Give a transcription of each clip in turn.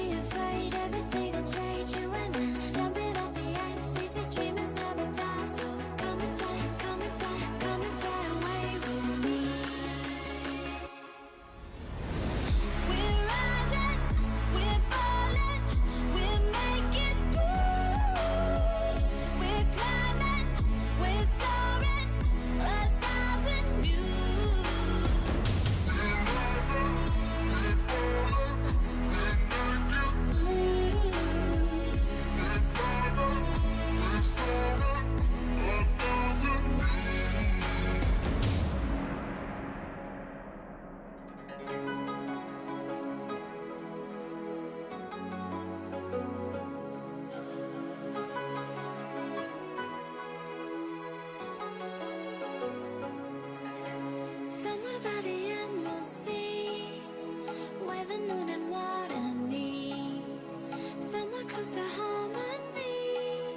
be afraid, everything will change. You and I, jumping off the edge. They say dreamers never die, so come and fly, come and fly, come and fly away with me. We're rising, we're falling, we're making through. We're climbing, we're soaring, 1,000 views. Somewhere by the Emerald Sea, where the moon and water meet. Somewhere close to harmony,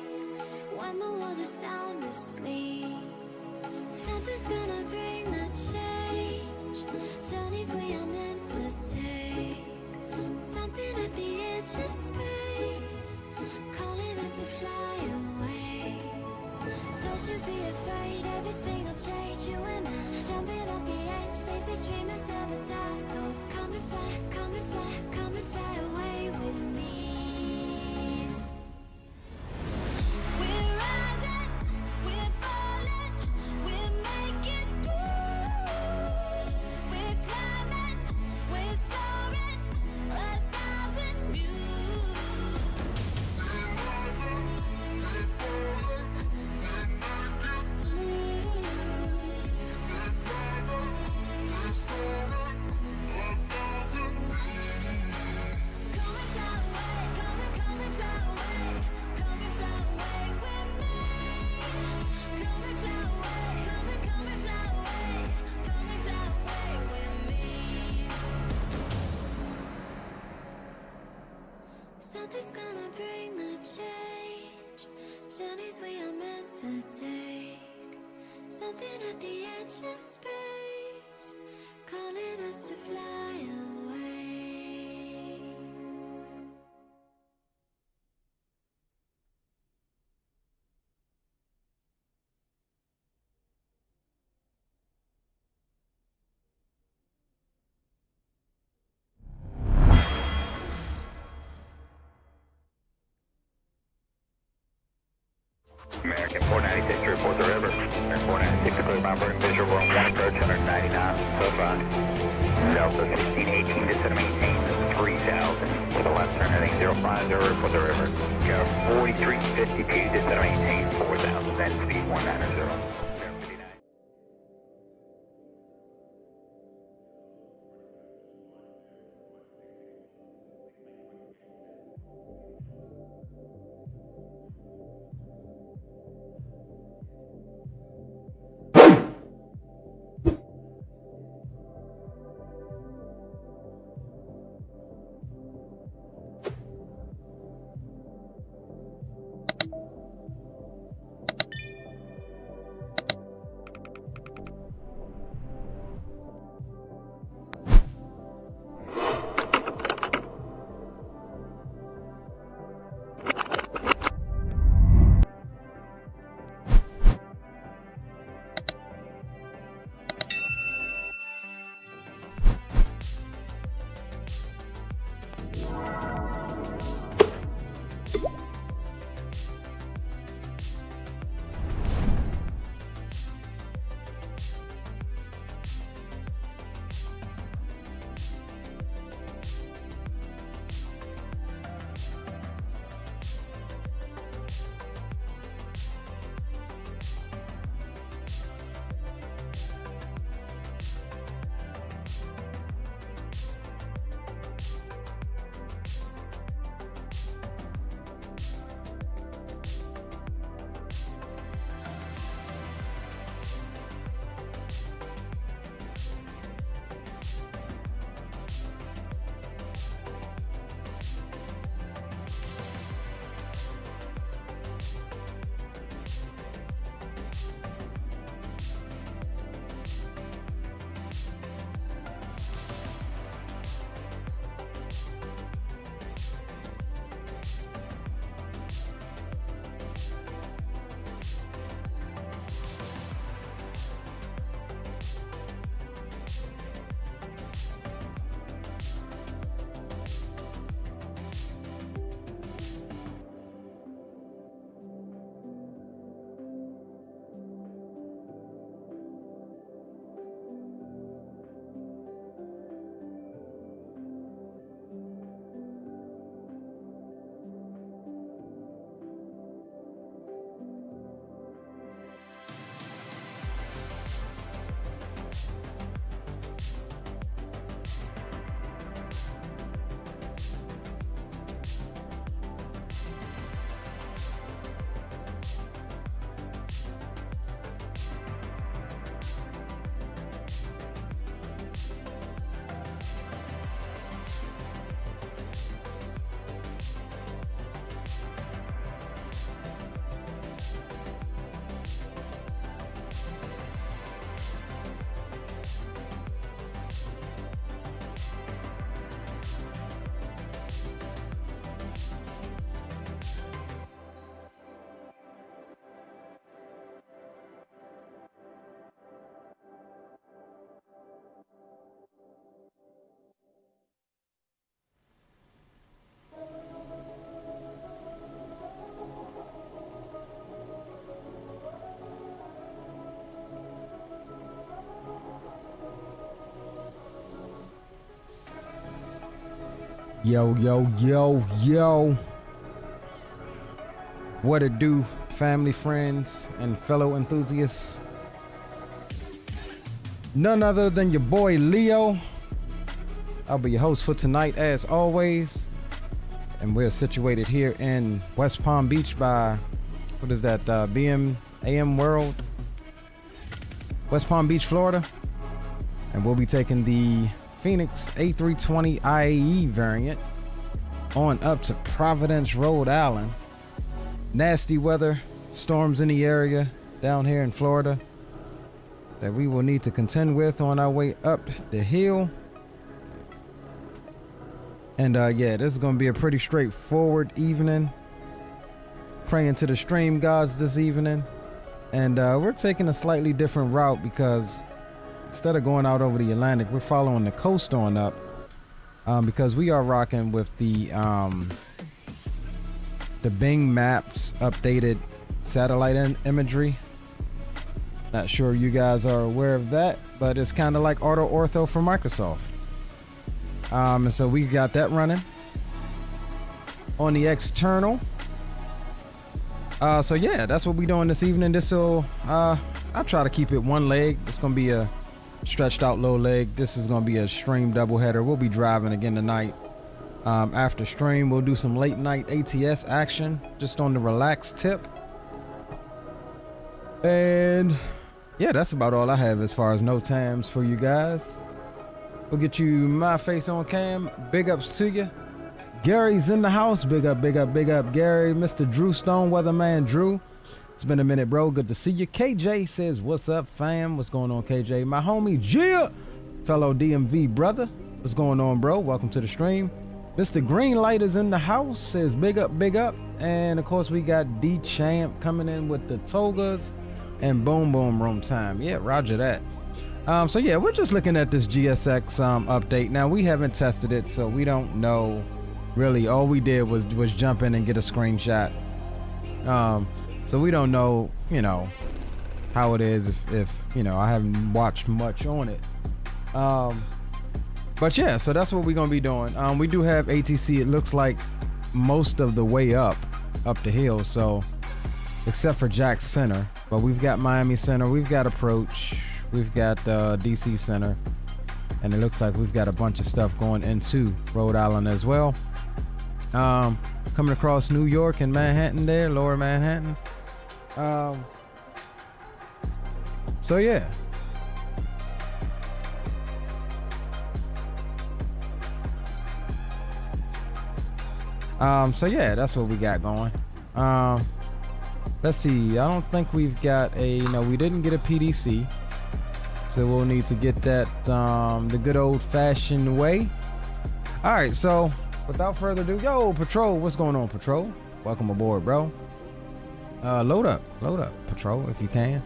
when the world is sound asleep. Something's gonna bring the change, journeys we are meant to take. Something at the edge of space, calling us to fly away. Don't you be afraid, everything will change. You and I, jumping off the edge. They say dreamers never die, so come and fly, come and fly, come and fly away with me. We're rising, we're falling, we're making through. We're climbing, we're soaring, 1,000 views. Come and fly away, come and fly away, come and fly away with me. Come and fly away, come and fly away, come and fly away with me. Something's gonna bring the change, journeys we are meant to take. Something at the edge of space, calling us to fly away. American 496 to report the river. American 496 to clear bound for visual on 1 approach 199, so far. Delta 1618 to maintain 3000 with a left turn heading 050 report the river. Go 4352 to maintain 4000, then speed 190. Yo, yo, yo, yo. What it do, family, friends, and fellow enthusiasts? None other than your boy Leo. I'll be your host for tonight, as always. And we're situated here in West Palm Beach by, what is that, AM World? West Palm Beach, Florida. And we'll be taking the Fenix A320 IAE Variant on up to Providence, Rhode Island. Nasty weather, storms in the area down here in Florida that we will need to contend with on our way up the hill. And yeah, this is going to be a pretty straightforward evening. Praying to the stream gods this evening. And we're taking a slightly different route because instead of going out over the Atlantic, we're following the coast on up because we are rocking with the Bing Maps updated satellite imagery. Not sure you guys are aware of that, but it's kind of like auto ortho for Microsoft. And so we got that running on the external. So yeah, that's what we're doing this evening. I'll try to keep it one leg. It's gonna be a stretched out low leg. This is gonna be a stream doubleheader. We'll be driving again tonight. After stream, we'll do some late night ATS action just on the relaxed tip. And yeah, that's about all I have as far as no times for you guys. We'll get you my face on cam. Big ups to you. Gary's in the house. Big up, big up, big up, Gary. Mr. Drew Stone, Weatherman Drew. It's been a minute, bro. Good to see you. KJ says, what's up, fam? What's going on, KJ? My homie, Gia, fellow DMV brother. What's going on, bro? Welcome to the stream. Mr. Greenlight is in the house. Says, big up, big up. And, of course, we got D-Champ coming in with the togas and boom, boom, room time. Yeah, roger that. So, yeah, we're just looking at this GSX update. Now, we haven't tested it, so we don't know. Really, all we did was jump in and get a screenshot. So we don't know, you know, how it is if you know, I haven't watched much on it. But yeah, so that's what we're gonna be doing. We do have ATC, it looks like most of the way up the hill, so except for Jack's Center. But we've got Miami Center, we've got Approach, we've got DC Center, and it looks like we've got a bunch of stuff going into Rhode Island as well. Coming across New York and Manhattan there, lower Manhattan. So yeah. So yeah, that's what we got going. Let's see, I don't think we've got no, we didn't get a PDC. So we'll need to get that the good old fashioned way. All right, so without further ado, yo, Patrol, what's going on, Patrol? Welcome aboard, bro. Load up, Patrol, if you can.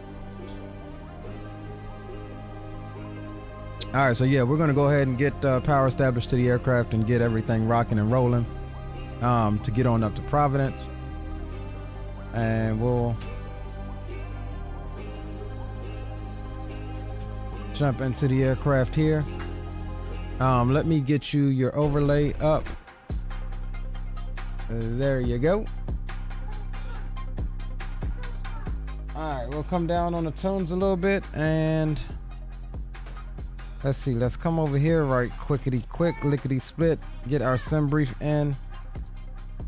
All right, so yeah, we're gonna go ahead and get power established to the aircraft and get everything rocking and rolling to get on up to Providence. And we'll jump into the aircraft here. Let me get you your overlay up. There you go. All right, we'll come down on the tunes a little bit and let's see, let's come over here right quickity quick, lickety split, get our sim brief in.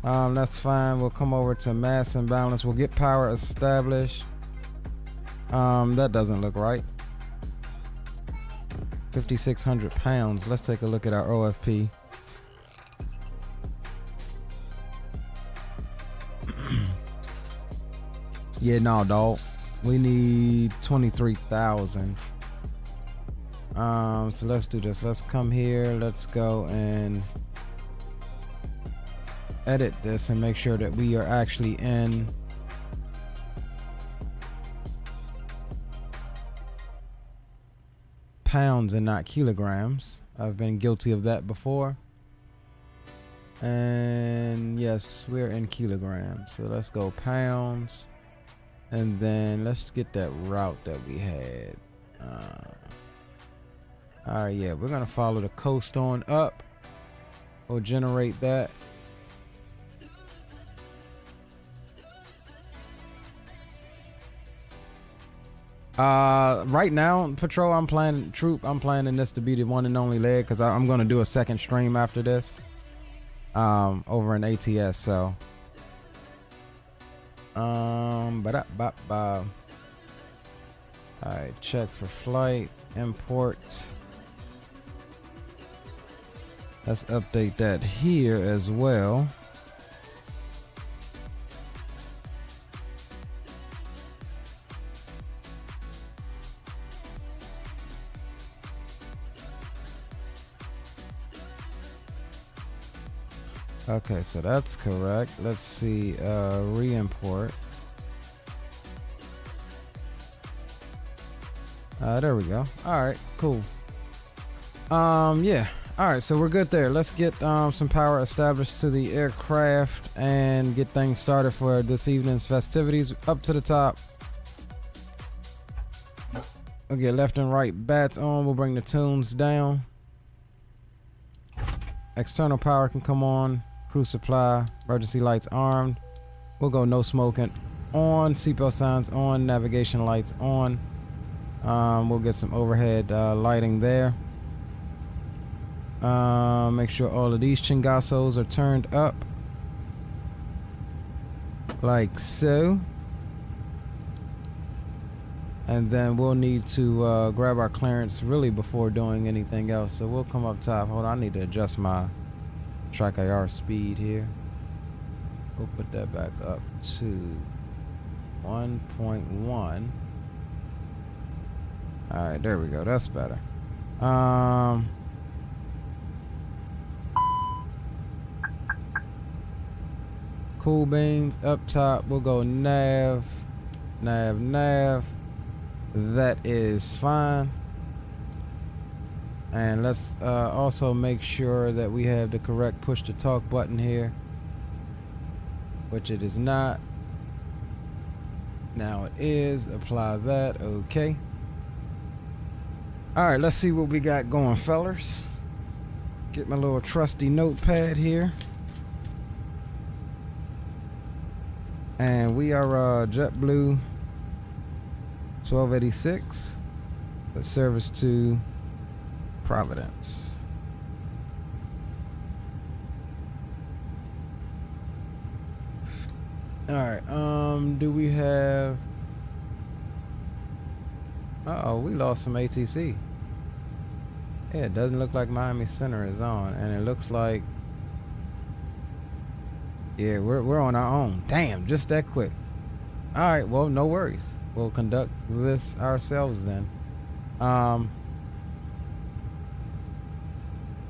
That's fine. We'll come over to mass and balance. We'll get power established. That doesn't look right. 5,600 pounds. Let's take a look at our OFP. Yeah, no, dog. We need 23,000. So let's do this. Let's come here. Let's go and edit this and make sure that we are actually in pounds and not kilograms. I've been guilty of that before. And yes, we're in kilograms. So let's go pounds. And then let's get that route that we had. All right, yeah, we're gonna follow the coast on up We'll generate that. Right now, Patrol, I'm planning this to be the one and only leg because I'm going to do a second stream after this over in ATS. So all right, check for flight import. Let's update that here as well. Okay, so that's correct. Let's see, re-import. There we go. All right, cool. Yeah. All right, so we're good there. Let's get some power established to the aircraft and get things started for this evening's festivities. Up to the top. We'll get left and right bats on. We'll bring the tunes down. External power can come on. Crew supply. Emergency lights armed. We'll go no smoking on. Seatbelt signs on. Navigation lights on. We'll get some overhead lighting there. Make sure all of these chingasos are turned up like so, and then we'll need to grab our clearance really before doing anything else. So we'll come up top. Hold on, I need to adjust my track IR speed here. We'll put that back up to 1.1. all right, there we go. That's better. Cool beans up top. We'll go nav. That is fine. And let's also make sure that we have the correct push to talk button here, which it is not. Now it is. Apply that. Okay. All right, let's see what we got going, fellers. Get my little trusty notepad here. And we are JetBlue 1286 with service to Providence. All right, do we have... Uh-oh, we lost some ATC. Yeah, it doesn't look like Miami Center is on, and it looks like... Yeah, we're on our own. Damn, just that quick. All right, well, no worries. We'll conduct this ourselves then.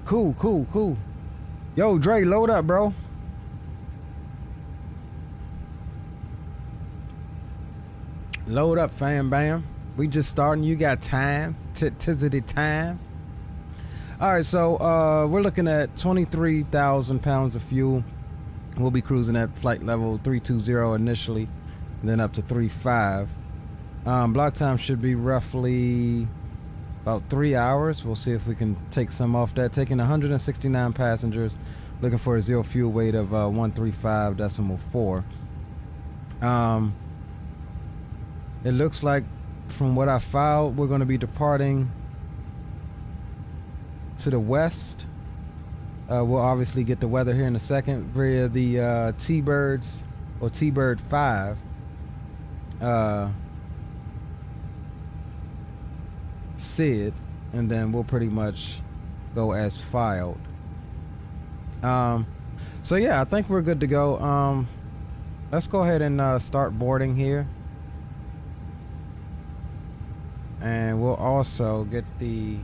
Cool. Yo, Dre, load up, bro. Load up, fam bam. We just starting. You got time. Tizzity time. All right, so we're looking at 23,000 pounds of fuel. We'll be cruising at flight level 320 initially, and then up to 35. Block time should be roughly about 3 hours. We'll see if we can take some off that. Taking 169 passengers, looking for a zero fuel weight of 135.4. It looks like from what I filed, we're going to be departing to the west. We'll obviously get the weather here in a second via the T-Birds or T-Bird 5 SID, and then we'll pretty much go as filed. So yeah, I think we're good to go. Let's go ahead and start boarding here, and we'll also get the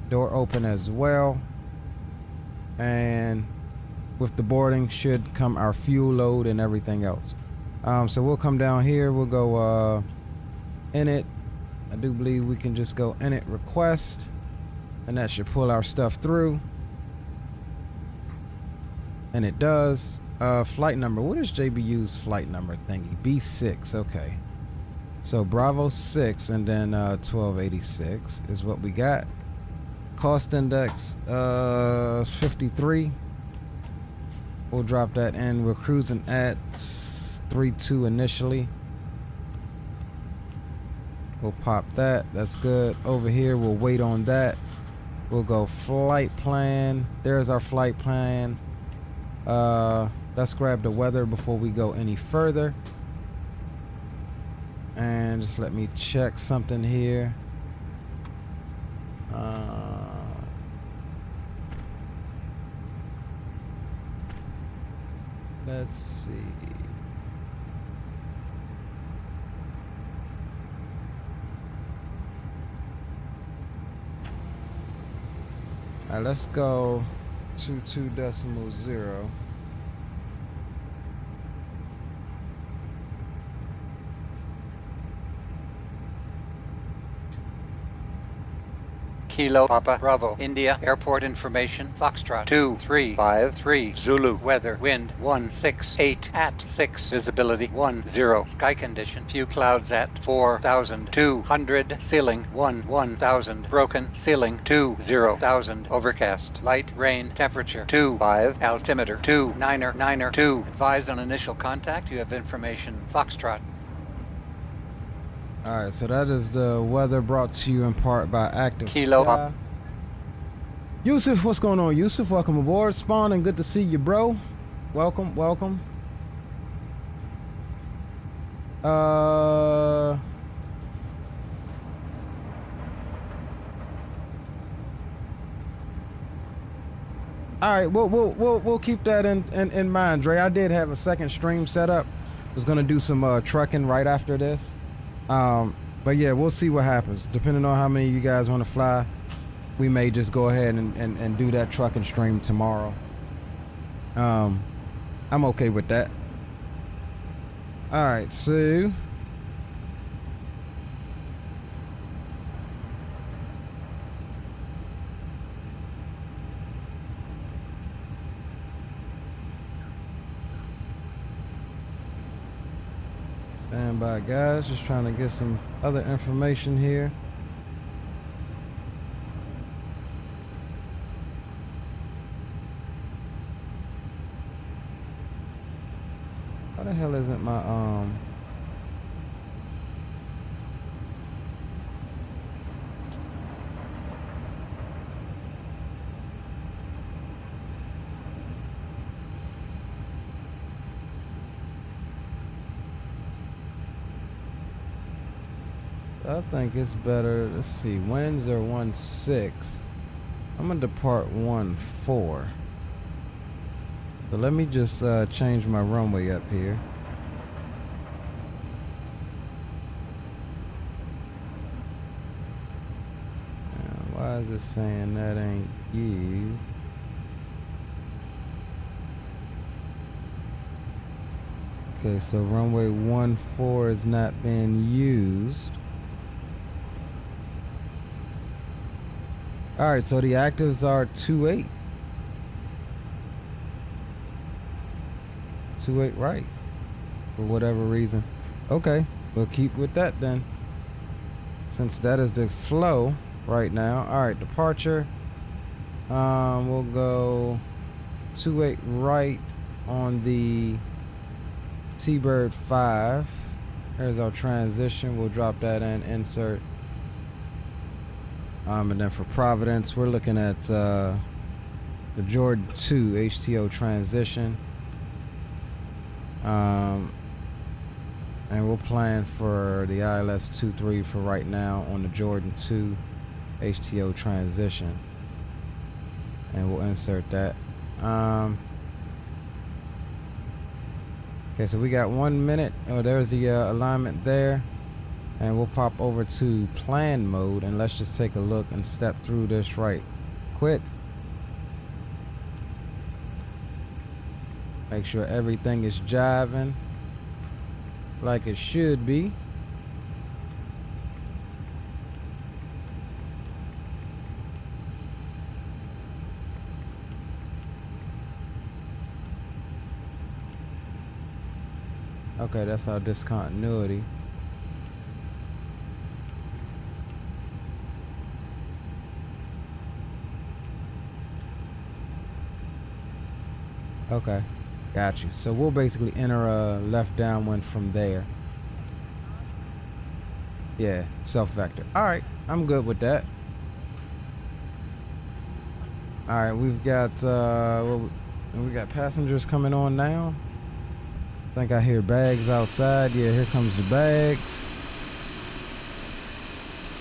door open as well, and with the boarding should come our fuel load and everything else. So we'll come down here, we'll go init. I do believe we can just go init request, and that should pull our stuff through, and it does. Flight number, what is JBU's flight number thingy? B6. Okay, so Bravo 6 and then 1286 is what we got. Cost index 53. We'll drop that in. We're cruising at 3.2 initially. We'll pop that. That's good. Over here, we'll wait on that. We'll go flight plan. There's our flight plan. Let's grab the weather before we go any further. And just let me check something here. Let's see. All right, let's go 22.0. Kilo Papa Bravo India Airport Information Foxtrot 2353 Zulu Weather Wind 168 at 6 Visibility 10 Sky Condition Few clouds at 4,200 Ceiling 1000 Broken Ceiling 20,000 Overcast Light Rain Temperature 25 Altimeter 2992 Advise on initial contact. You have information Foxtrot. All right, so that is the weather brought to you in part by Active Kilo Sky. Yusuf, what's going on, Yusuf? Welcome aboard. Spawn, and good to see you, bro. Welcome, welcome. All right, we'll keep that in mind, Dre. I did have a second stream set up. Was gonna do some trucking right after this. But yeah, we'll see what happens. Depending on how many of you guys want to fly, we may just go ahead and do that trucking stream tomorrow. I'm okay with that. All right, so stand by, guys. Just trying to get some other information here. Why the hell isn't my I think it's better. Let's see. Winds are 1.6. I'm gonna depart 1.4. So let me just change my runway up here. Why is it saying that ain't you? Okay, so runway 14 is not being used. All right, so the actives are 2.8. 2.8 right, for whatever reason. Okay, we'll keep with that then, since that is the flow right now. All right, departure. We'll go 2.8 right on the T-Bird 5. There's our transition. We'll drop that in, insert. And then for Providence, we're looking at the Jordan 2 HTO transition. And we'll plan for the ILS 23 for right now on the Jordan 2 HTO transition. And we'll insert that. Okay, so we got 1 minute. Oh, there's the alignment there. And we'll pop over to plan mode, and let's just take a look and step through this right quick. Make sure everything is jiving like it should be. Okay, that's our discontinuity. Okay, got you. So we'll basically enter a left downwind from there. Yeah, self-vector. All right, I'm good with that. All right, we've got we got passengers coming on now. I think I hear bags outside. Yeah, here comes the bags.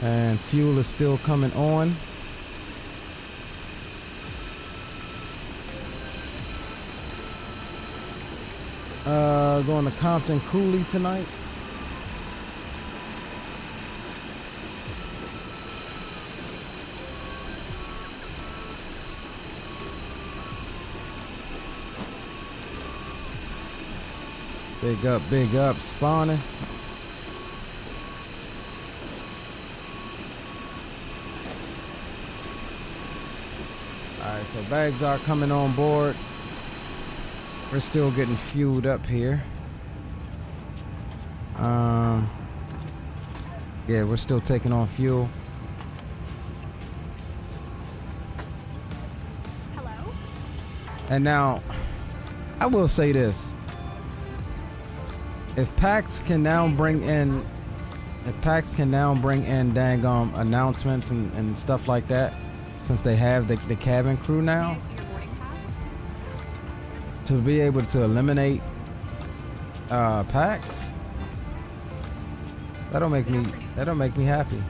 And fuel is still coming on. Going to Compton Cooley tonight. Big up, spawning. Alright, so bags are coming on board. We're still getting fueled up here. Yeah, we're still taking on fuel. Hello? And now, I will say this. If PAX can now bring in dang announcements and stuff like that, since they have the cabin crew now, to be able to eliminate PAX, that'll make me happy.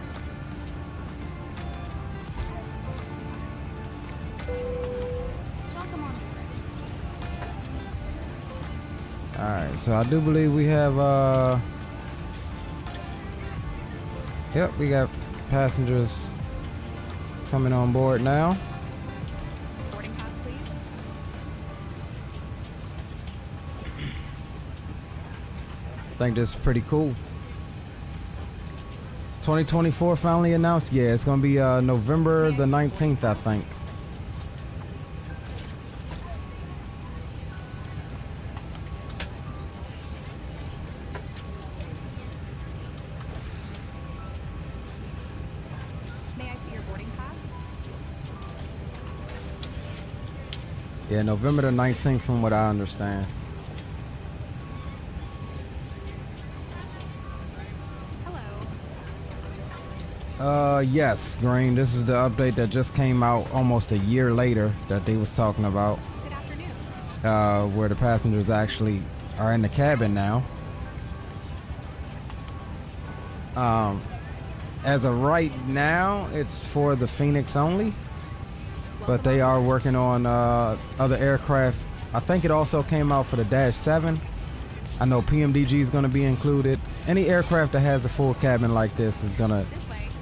Alright, so I do believe we have yep, we got passengers coming on board now. Boarding pass, please. I think this is pretty cool. 2024 finally announced. Yeah, it's gonna be November the 19th, I think. May I see your boarding pass? Yeah, November the 19th from what I understand. Yes, Green, this is the update that just came out almost a year later that they was talking about. Good afternoon. Where the passengers actually are in the cabin now. As of right now, it's for the Fenix only, but they are working on other aircraft. I think it also came out for the Dash 7. I know PMDG is going to be included. Any aircraft that has a full cabin like this is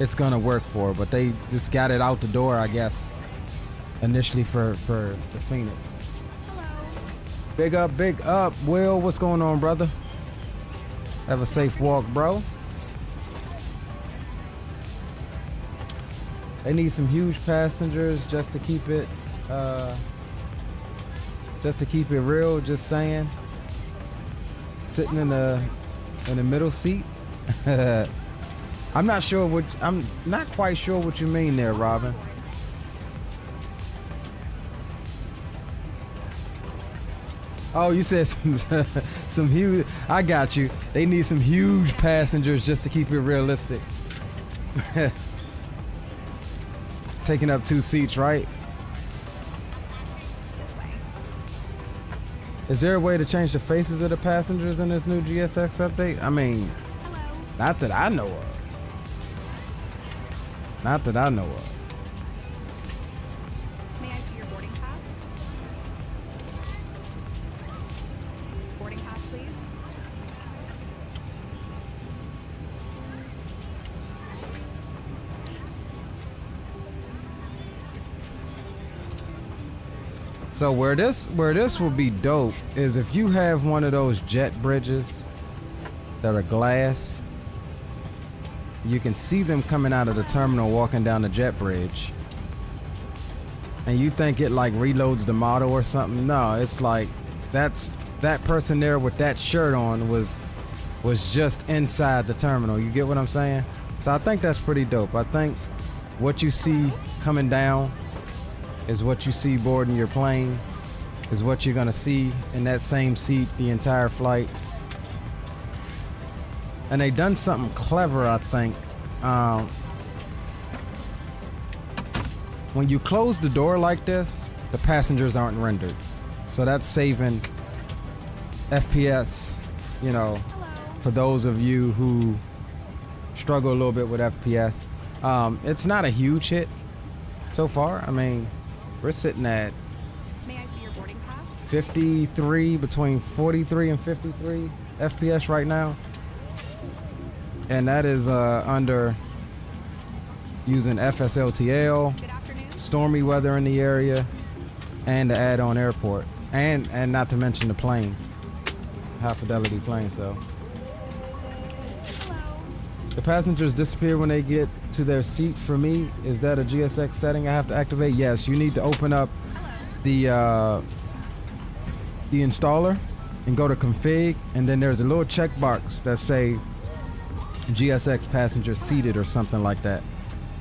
it's gonna work for, but they just got it out the door, I guess, initially for the Phoenix. Hello. Big up, Will. What's going on, brother? Have a safe walk, bro. They need some huge passengers just to keep it real. Just saying. Sitting in the middle seat. I'm not quite sure what you mean there, Robin. Oh, you said some huge. I got you. They need some huge passengers just to keep it realistic. Taking up 2 seats, right? This way. Is there a way to change the faces of the passengers in this new GSX update? I mean, Hello. not that I know of. Not that I know of. May I see your boarding pass? Boarding pass, please. So where this will be dope is if you have one of those jet bridges that are glass. You can see them coming out of the terminal walking down the jet bridge. And you think it like reloads the model or something. No, it's like that person there with that shirt on was just inside the terminal. You get what I'm saying? So I think that's pretty dope. I think what you see coming down is what you see boarding your plane. is what you're gonna see in that same seat the entire flight. And they done something clever, I think. When you close the door like this, the passengers aren't rendered. So that's saving FPS, you know, for those of you who struggle a little bit with FPS. It's not a huge hit so far. I mean, we're sitting at 53, between 43 and 53 FPS right now. And that is under using FSLTL, stormy weather in the area, and the add-on airport, and not to mention the plane, high fidelity plane. So the passengers disappear when they get to their seat. For me, is that a GSX setting I have to activate? Yes, you need to open up the installer and go to config, and then there's a little checkbox that say GSX passenger seated or something like that.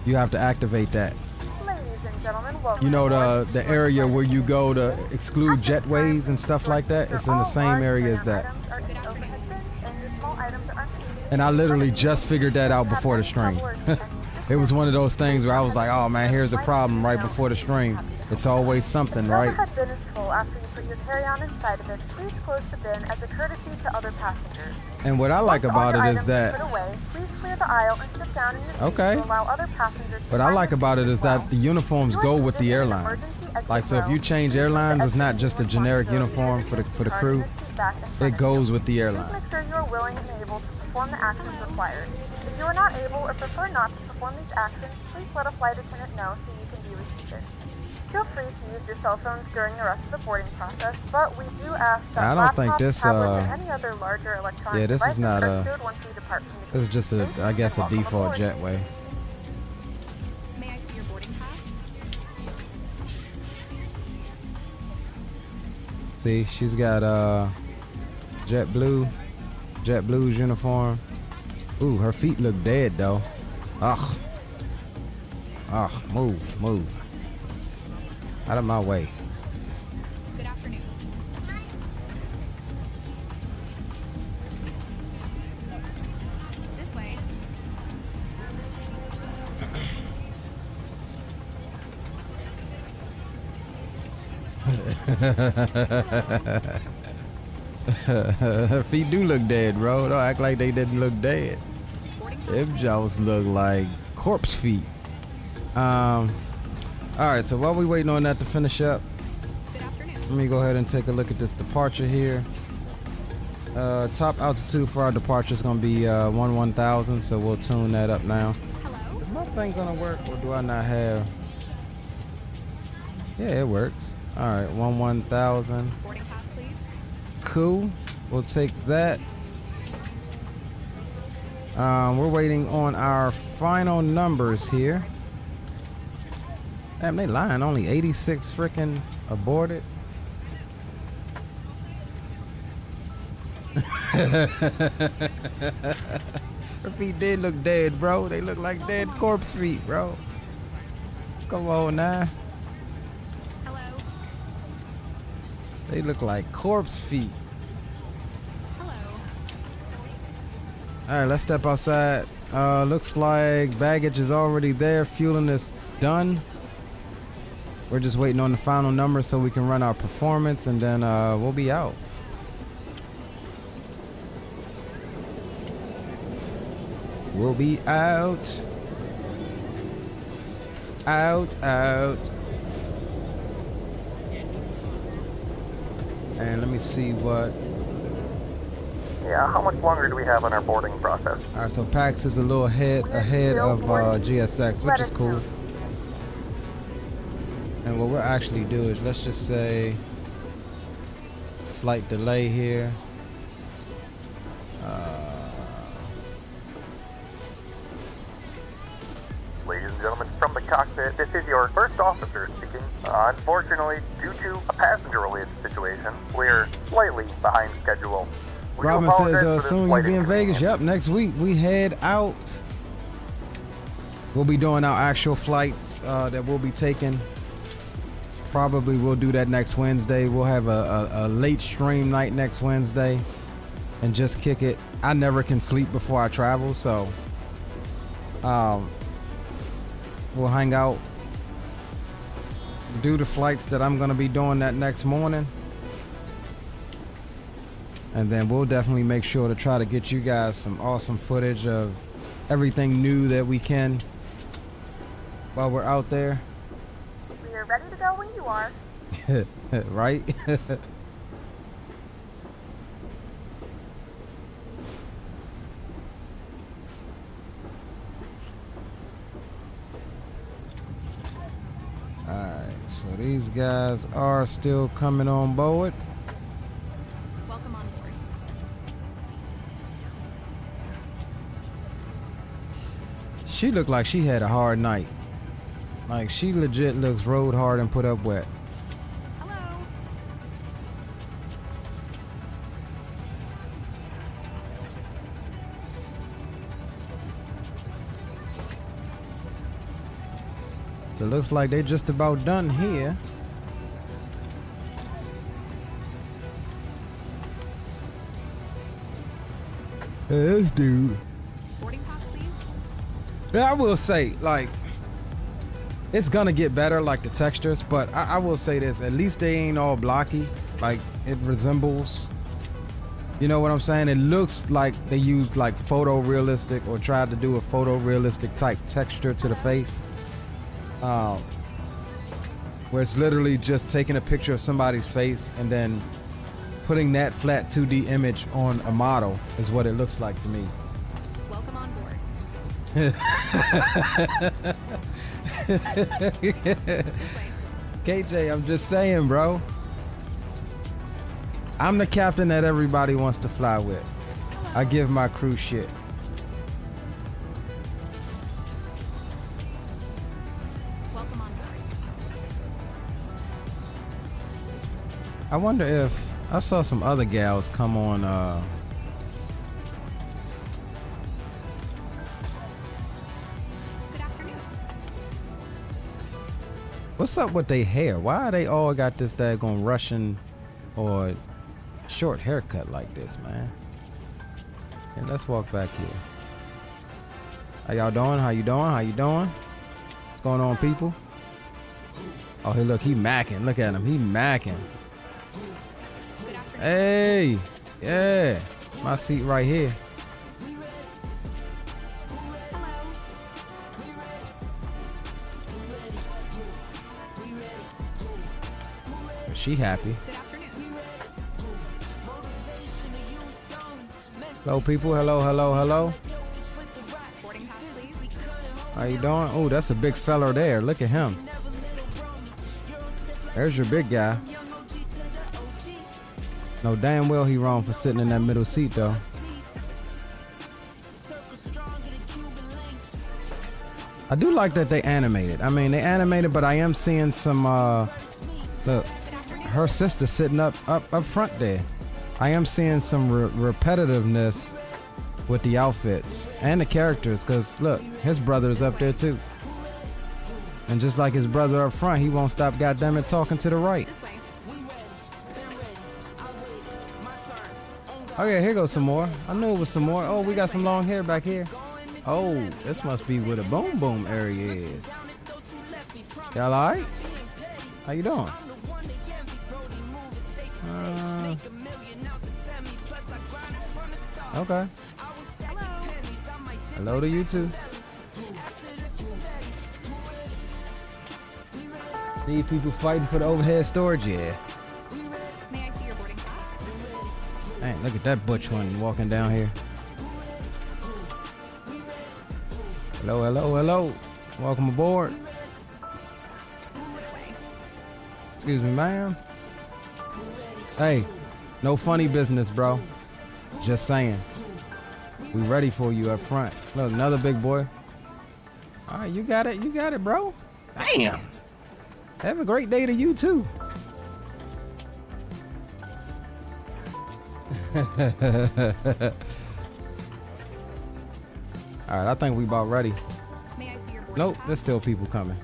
You have to activate that. Ladies and gentlemen, welcome. You know, the area where you go to exclude jetways and stuff like that, it's in the same area as that. And I literally just figured that out before the stream. It was one of those things where I was like, oh man, here's a problem right before the stream. It's always something, right? If the bin is full after you put your carry-on inside of it, please close the bin as a courtesy to other passengers. And what I like about it is that, please clear the aisle and sit down in your seat okay, to allow other passengers. What I like about it is that the uniforms go with the airline. Like, so if you change airlines, it's not just a generic uniform for the crew. It goes with the airline. Please make sure you are willing and able to perform the actions required. If you are not able or prefer not to perform these actions, please let a flight attendant know so you can be reseated. Feel free to use your cell phones during the rest of the boarding process, but we do ask that I don't think laptops, this, tablets, and any other larger electronic yeah, this is devices not are a, secured once we depart from the this is just a, I guess, a default jetway. May I see your boarding pass? See, she's got JetBlue's uniform. Ooh, her feet look dead though. Ugh. Move. Out of my way. Good afternoon. This way. Her feet do look dead, bro. Don't act like they didn't look dead. Them jaws look like corpse feet. Alright, so while we waiting on that to finish up, Good afternoon. let me go ahead and take a look at this departure here. Top altitude for our departure is going to be 1000, so we'll tune that up now. Hello. Is my thing going to work, or do I not have? Yeah, it works. Alright, 1000. Boarding pass, please. Cool. We'll take that. We're waiting on our final numbers here. Damn, they lying. Only 86 freaking aborted. Her feet did look dead, bro. They look like dead corpse feet, bro. Come on now. Hello. They look like corpse feet. Hello. All right, let's step outside. Looks like baggage is already there. Fueling is done. We're just waiting on the final number so we can run our performance, and then we'll be out. We'll be out. Out. And let me see what. Yeah, how much longer do we have on our boarding process? All right, so PAX is a little ahead of GSX, which is cool. And what we'll actually do is, let's just say, slight delay here. Ladies and gentlemen, from the cockpit, this is your first officer speaking. Unfortunately, due to a passenger-related situation, we're slightly behind schedule. We do Robin apologize says, for this soon flight you'll be in Vegas. inconvenience. Yep, next week we head out. We'll be doing our actual flights that we'll be taking probably will do that next Wednesday. We'll have a late stream night next Wednesday and just kick it. I never can sleep before I travel, so we'll hang out, do the flights that I'm gonna be doing that next morning, and then we'll definitely make sure to try to get you guys some awesome footage of everything new that we can while we're out there. We are ready to go when you are. Right? Alright, so these guys are still coming on board. Welcome on board. She looked like she had a hard night. Like, she legit looks rode hard and put up wet. Hello. So it looks like they're just about done here. This dude. Boarding pass, please. Yeah, I will say, like, it's gonna get better, like the textures, but I will say this, at least they ain't all blocky. Like, it resembles, you know what I'm saying? It looks like they used like photorealistic or tried to do a photorealistic type texture to the face. Where it's literally just taking a picture of somebody's face and then putting that flat 2D image on a model is what it looks like to me. Welcome on board. KJ, I'm just saying, bro. I'm the captain that everybody wants to fly with. I give my crew shit. Welcome on board. I wonder if I saw some other gals come on Good afternoon. what's up with their hair? Why they all got this daggone Russian or short haircut like this, man? And let's walk back here. How y'all doing? How you doing? How you doing? What's going on, people? Oh, hey, look, he macking. Look at him. He macking. Good afternoon. Hey, yeah. My seat right here. Hello. She happy. Good afternoon. Hello, people. Hello, hello, hello. Boarding pass, please. How you doing? Oh, that's a big fella there. Look at him. There's your big guy. No, damn well he wrong for sitting in that middle seat, though. I do like that they animated. I mean, they animated, but I am seeing some, look, her sister sitting up front there. I am seeing some repetitiveness with the outfits and the characters, because look, his brother is up there too. And just like his brother up front, he won't stop goddammit talking to the right. This way. Oh yeah, here goes some more. I knew it was some more. Oh, we got some long hair back here. Oh, this must be where the boom boom area is. Y'all alright? How you doing? Okay. Hello. Hello to you too. These people fighting for the overhead storage, yeah. May I see your boarding pass? Man, look at that butch one walking down here. Hello, hello, hello. Welcome aboard. This way. Excuse me, ma'am. Hey, no funny business, bro. Just saying. We ready for you up front. Look, another big boy. All right, you got it. You got it, bro. Damn. Have a great day to you, too. All right, I think we about ready. May I see your boarding Nope, pass? there's still people coming.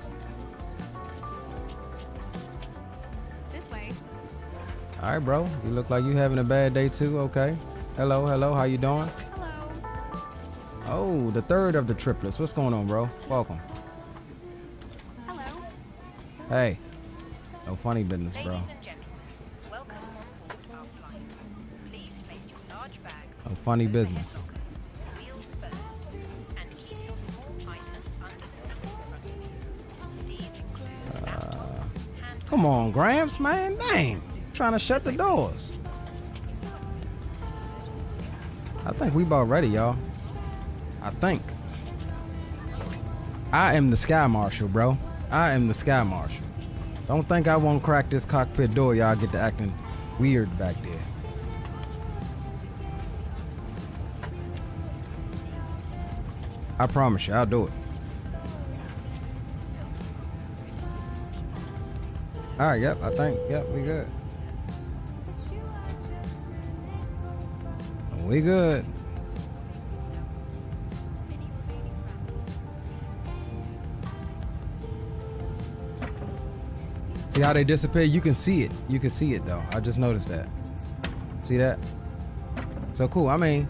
All right, bro. You look like you having a bad day too. Okay. Hello, hello. How you doing? Hello. Oh, the third of the triplets. What's going on, bro? Welcome. Hello. Hey. No funny business, bro. Ladies and gentlemen, welcome on board our flight. Please place your large bags No funny in the head business. lockers, wheels first, and keep your small items under the seat in front of you. These include laptops, hand Come on, Gramps, man. Dang. Trying to shut the doors. I think we about ready, y'all. I think. I am the Sky Marshal, bro. I am the Sky Marshal. Don't think I won't crack this cockpit door. Y'all get to acting weird back there. I promise you, I'll do it. All right, yep, I think, yep, we good. We good. See how they disappear? You can see it. You can see it though. I just noticed that. See that? So cool. I mean,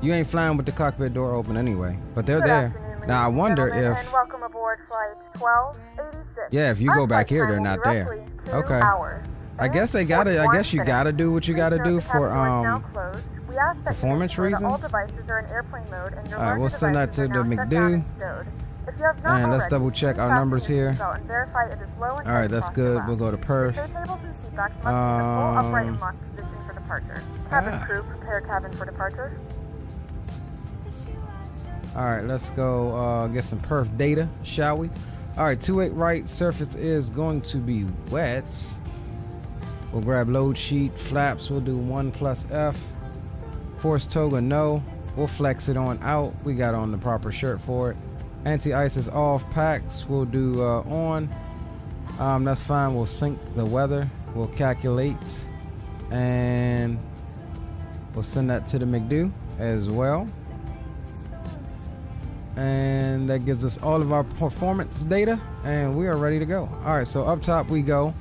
you ain't flying with the cockpit door open anyway, but they're Good there. afternoon, Now I ladies and wonder gentlemen, if, and welcome aboard flight 1286. yeah, if you Our go back flight here, time they're will not be there. roughly 2 Okay. hours I and guess they gotta, I 41 guess you minutes. gotta do what you Please gotta note do the for, cabin doors now closed. We ask that you performance ensure that all reasons. devices are in airplane mode and your All right, we'll larger send that devices to are the now shut McDo. down and stowed. If you have not And let's already, double check please our fasten numbers your here. seatbelt and verify it is low and All right, tight that's across good. your We'll go to lap. perf. Tray tables and seat backs must be in a full upright and locked position for departure. Cabin Ah. crew, prepare cabin for departure. All right, let's go get some perf data, shall we? All right, 28 right, surface is going to be wet. We'll grab load sheet, flaps, we'll do 1 plus F. Force toga, no. We'll flex it on out. We got on the proper shirt for it. Anti-ice is off, packs, we'll do on. That's fine, we'll sync the weather. We'll calculate, and we'll send that to the McDo as well. And that gives us all of our performance data, and we are ready to go. All right, so up top we go.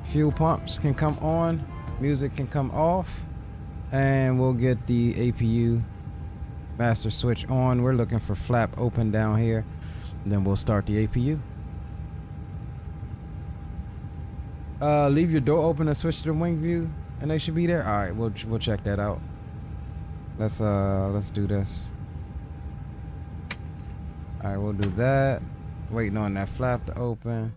Fuel pumps can come on, music can come off, and we'll get the APU master switch on. We're looking for flap open down here, and then we'll start the APU. Leave your door open and switch to the wing view, and they should be there. All right, we'll check that out. Let's do this. All right, we'll do that. Waiting on that flap to open.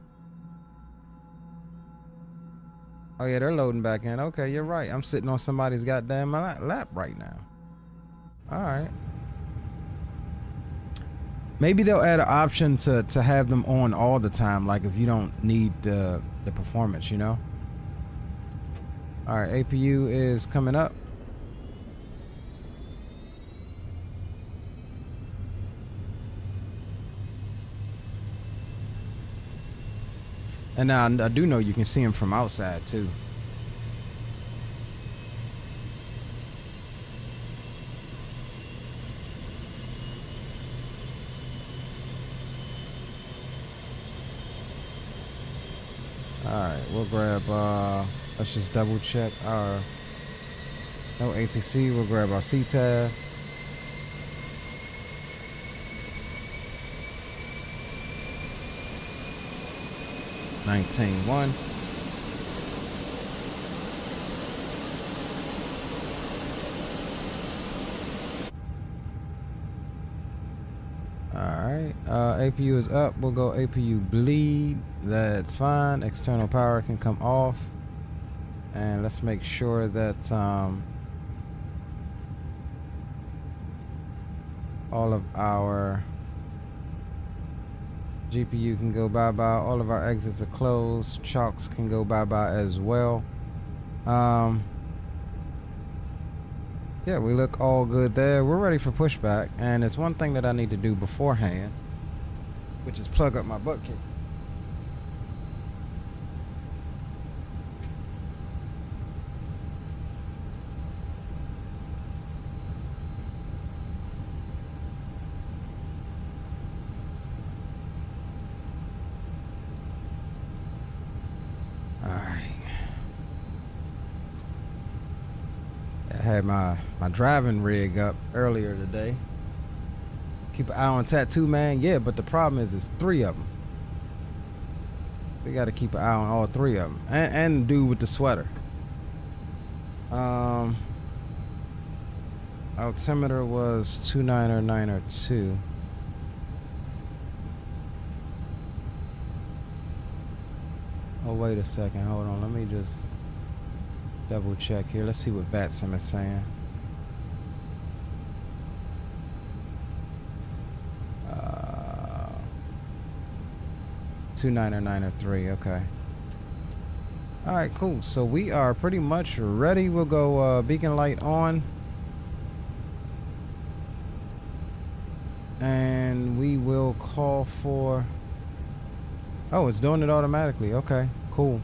Oh yeah, they're loading back in. Okay, you're right. I'm sitting on somebody's goddamn lap right now. All right. Maybe they'll add an option to have them on all the time, like if you don't need the performance, you know. All right, APU is coming up. And now I do know you can see them from outside too. Alright, we'll grab, let's just double check our, no ATC, we'll grab our C-tab. $19.1. Alright, APU is up. We'll go APU bleed. That's fine. External power can come off. And let's make sure that all of our GPU can go bye-bye. All of our exits are closed. Chalks can go bye-bye as well. Yeah, we look all good there. We're ready for pushback. And it's one thing that I need to do beforehand, which is plug up my butt kick. I had my driving rig up earlier today. Keep an eye on Tattoo Man. Yeah, but the problem is it's 3 of them. We got to keep an eye on all 3 of them. And the dude with the sweater. Altimeter was 29902. Oh, wait a second. Hold on. Let me just double check here. Let's see what VATSIM is saying. 29903. Okay. All right, cool. So we are pretty much ready. We'll go beacon light on. And we will call for... Oh, it's doing it automatically. Okay, cool.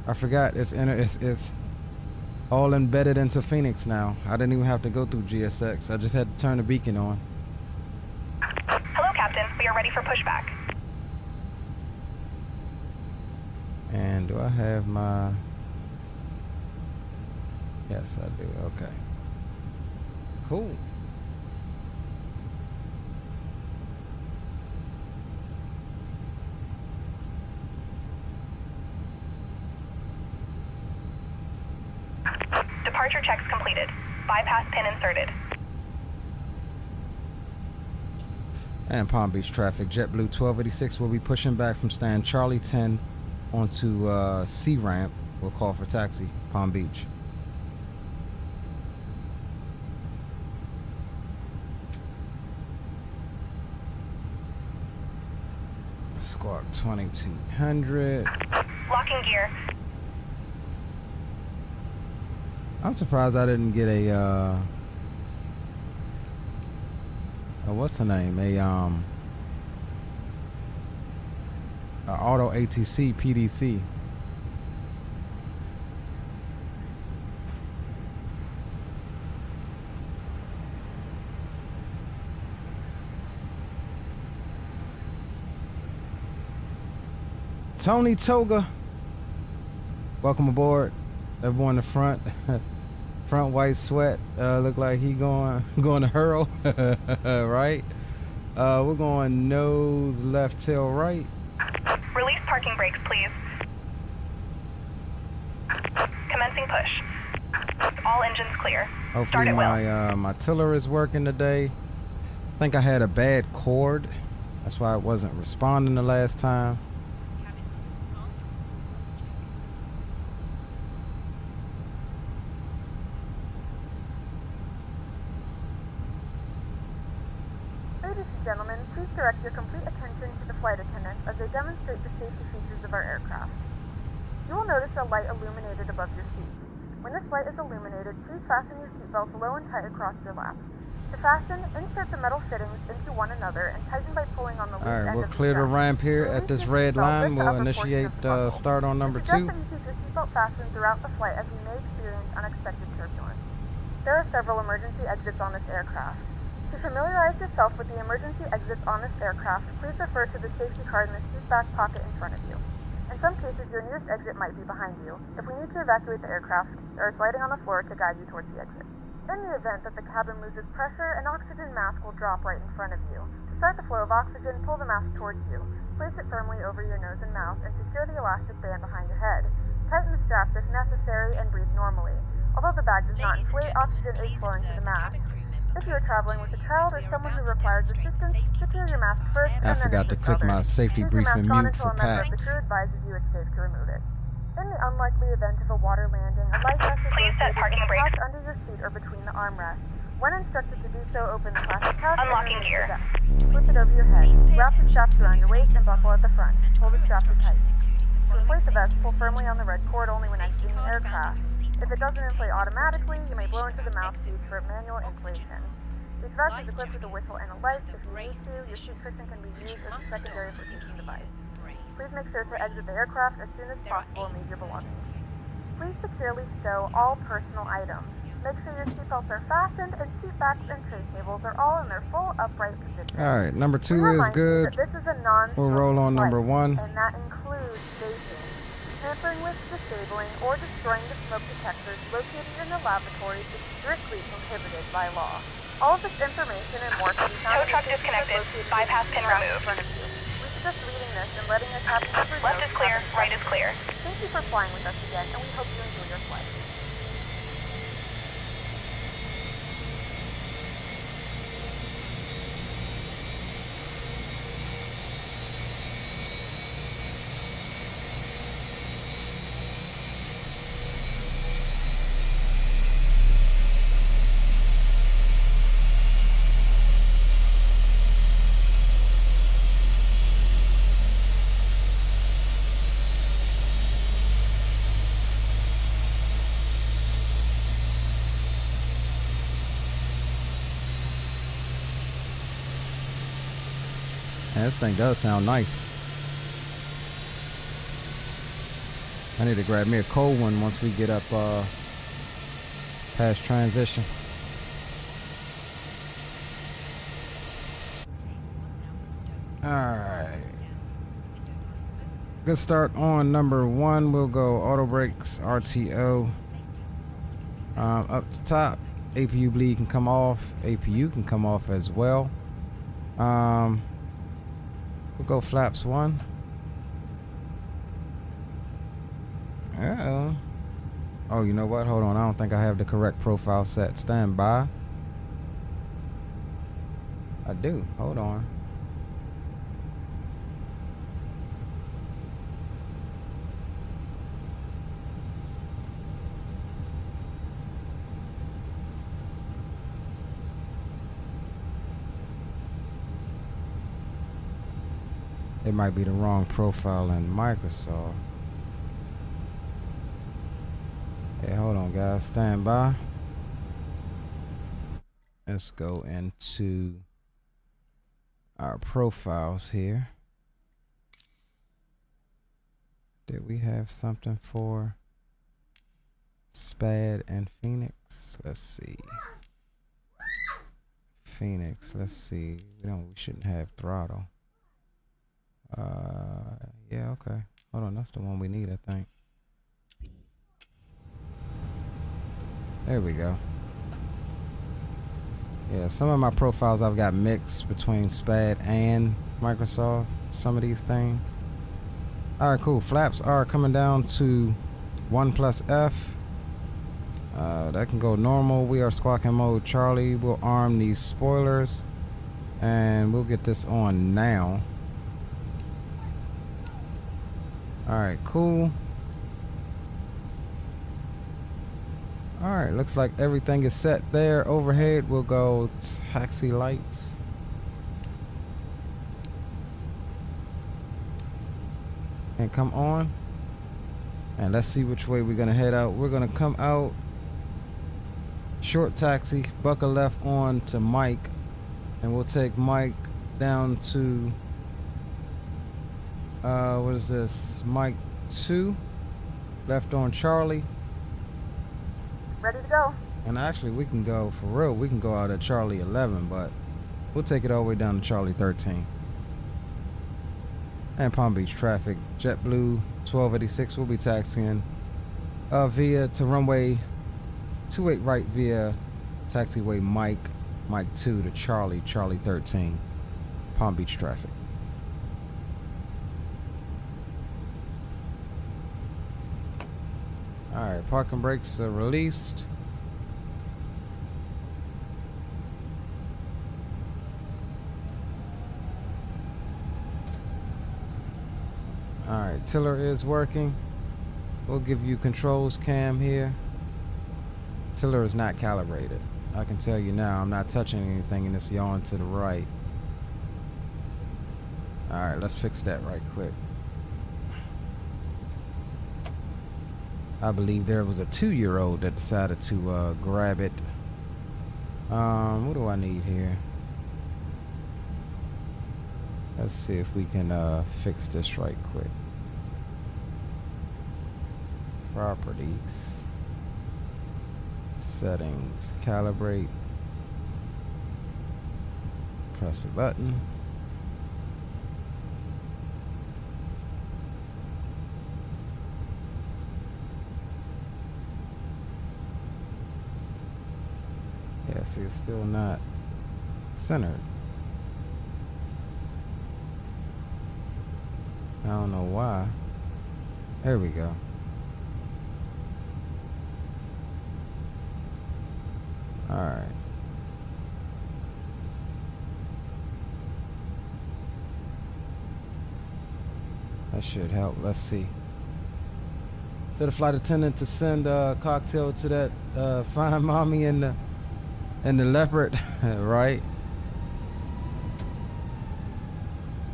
I forgot it's all embedded into Fenix now. I didn't even have to go through GSX. I just had to turn the beacon on. Hello, Captain. We are ready for pushback. And do I have my... Yes, I do. Okay. Cool. Departure checks completed. Bypass pin inserted. And Palm Beach traffic. JetBlue 1286 will be pushing back from stand Charlie 10 onto C ramp. We'll call for taxi, Palm Beach. Squawk 2200. Locking gear. I'm surprised I didn't get a what's the name? A auto ATC PDC. Tony Toga, welcome aboard. Everyone in the front, front white sweat. Look like he going to hurl, right? We're going nose left, tail right. Release parking brakes, please. Commencing push. All engines clear. Hopefully Start at will. my tiller is working today. I think I had a bad cord. That's why it wasn't responding the last time. Ladies and gentlemen, please direct your complete attention to the flight attendants as they demonstrate the safety features of our aircraft. You will notice a light illuminated above your seat. When this light is illuminated, please fasten your seatbelts low and tight across your lap. To fasten, insert the metal fittings into one another and tighten by pulling on the loose end Alright, we'll of the clear the strap. ramp here To at this release your red seatbelt, line. lift the We'll upper initiate portion of the buckle. start on number We suggest 2. that you keep your seatbelt fastened throughout the flight as you may experience unexpected turbulence. There are several emergency exits on this aircraft. To familiarize yourself with the emergency exits on this aircraft, please refer to the safety card in the seat back pocket in front of you. In some cases, your nearest exit might be behind you. If we need to evacuate the aircraft, there is lighting on the floor to guide you towards the exit. In the event that the cabin loses pressure, an oxygen mask will drop right in front of you. To start the flow of oxygen, pull the mask towards you. Place it firmly over your nose and mouth and secure the elastic band behind your head. Tighten the straps if necessary and breathe normally. Although the bag does not inflate, oxygen is flowing to the mask. If you are traveling with a child or someone who requires assistance, secure your mask first and I then forgot to assist click others. my safety Keep your briefing mask on mute until for a member of the PAX. crew advises you it's safe to remove it. In the unlikely event of a water landing, a life vest is Please set located parking in the brakes. pouch under your seat or between the armrests. When instructed to do so, open the plastic pouch and Unlocking remove gear. the vest. Slip it over your head. Wrap the straps around your waist and buckle at the front. Hold the straps tight. To inflate the vest, pull firmly on the red cord only when exiting the aircraft. If it doesn't inflate automatically, you may blow into the mouthpiece for manual inflation. Each vest is equipped with a whistle and a light. If you need to, your seat cushion can be used as a secondary protection device. Please make sure to exit the aircraft as soon as possible and leave your belongings. Please securely stow all personal items. Make sure your seatbelts are fastened and seat backs and tray tables are all in their full upright position. Alright, number 2 We is remind you good. that this is a non-smoking We'll roll on number flight, 1. and that includes vaping. Tampering with, disabling, or destroying the smoke detectors located in the laboratories is strictly prohibited by law. All of this information and more can be found Tow truck in the disconnected. located Bypass in pin the graph in removed. front of you. We suggest reading this and letting your cabin crew know Left is clear, right is clear. Thank you for flying with us again, and we hope you enjoy your flight. Yeah, this thing does sound nice. I need to grab me a cold one once we get up past transition. Alright. Good start on number 1. We'll go auto brakes, RTO. Up the top, APU bleed can come off. APU can come off as well. We'll go flaps 1. Oh, you know what? Hold on. I don't think I have the correct profile set. Stand by. I do. Hold on. It might be the wrong profile in Microsoft. Hey, hold on, guys. Stand by. Let's go into our profiles here. Did we have something for SPAD and Phoenix? Let's see. Phoenix. Let's see. We shouldn't have throttle. Yeah, okay. Hold on, that's the one we need, I think. There we go. Yeah, some of my profiles I've got mixed between SPAD and Microsoft, some of these things. Alright, cool. Flaps are coming down to 1+F. That can go normal. We are squawking mode Charlie. We'll arm these spoilers. And we'll get this on now. Alright, cool. Alright, looks like everything is set there. Overhead, we'll go taxi lights. And come on. And let's see which way we're going to head out. We're going to come out. Short taxi, buckle left on to Mike. And we'll take Mike down to... what is this? Mike 2. Left on Charlie. Ready to go. And actually we can go, for real, we can go out at Charlie 11, but we'll take it all the way down to Charlie 13. And Palm Beach traffic, JetBlue 1286 will be taxiing via to runway 28 right via taxiway Mike 2 to Charlie 13. Palm Beach traffic. Alright, parking brakes are released. Alright, tiller is working. We'll give you controls cam here. Tiller is not calibrated. I can tell you now, I'm not touching anything in this yawn to the right. Alright, let's fix that right quick. I believe there was a 2-year-old that decided to grab it. What do I need here? Let's see if we can fix this right quick. Properties. Settings. Calibrate. Press a button. Yeah, see, it's still not centered. I don't know why. There we go. All right. That should help. Let's see. To the flight attendant to send a cocktail to that fine mommy and the leopard, right?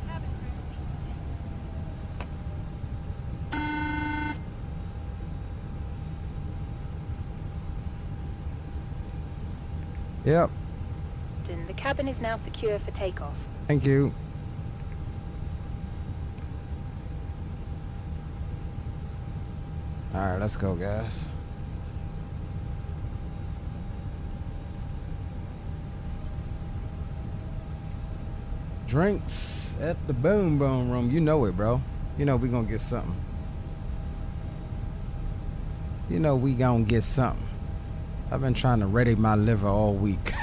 Cabin crew Yep. reporting. The cabin is now secure for takeoff. Thank you. All right, let's go, guys. Drinks at the Boom Boom Room. You know it, bro. You know we gonna get something. You know we gonna get something. I've been trying to ready my liver all week.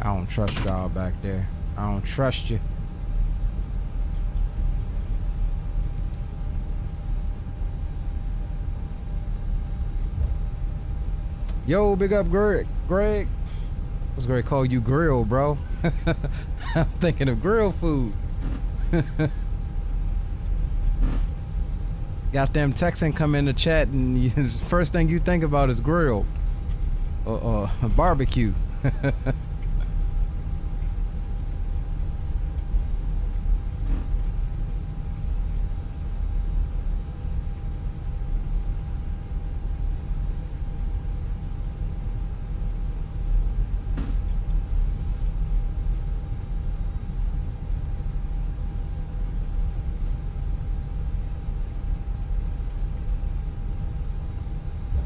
I don't trust y'all back there. I don't trust you. Yo, big up Greg. I was gonna call you Grill, bro. I'm thinking of grill food. Got them texting come in the chat and the first thing you think about is grill or barbecue.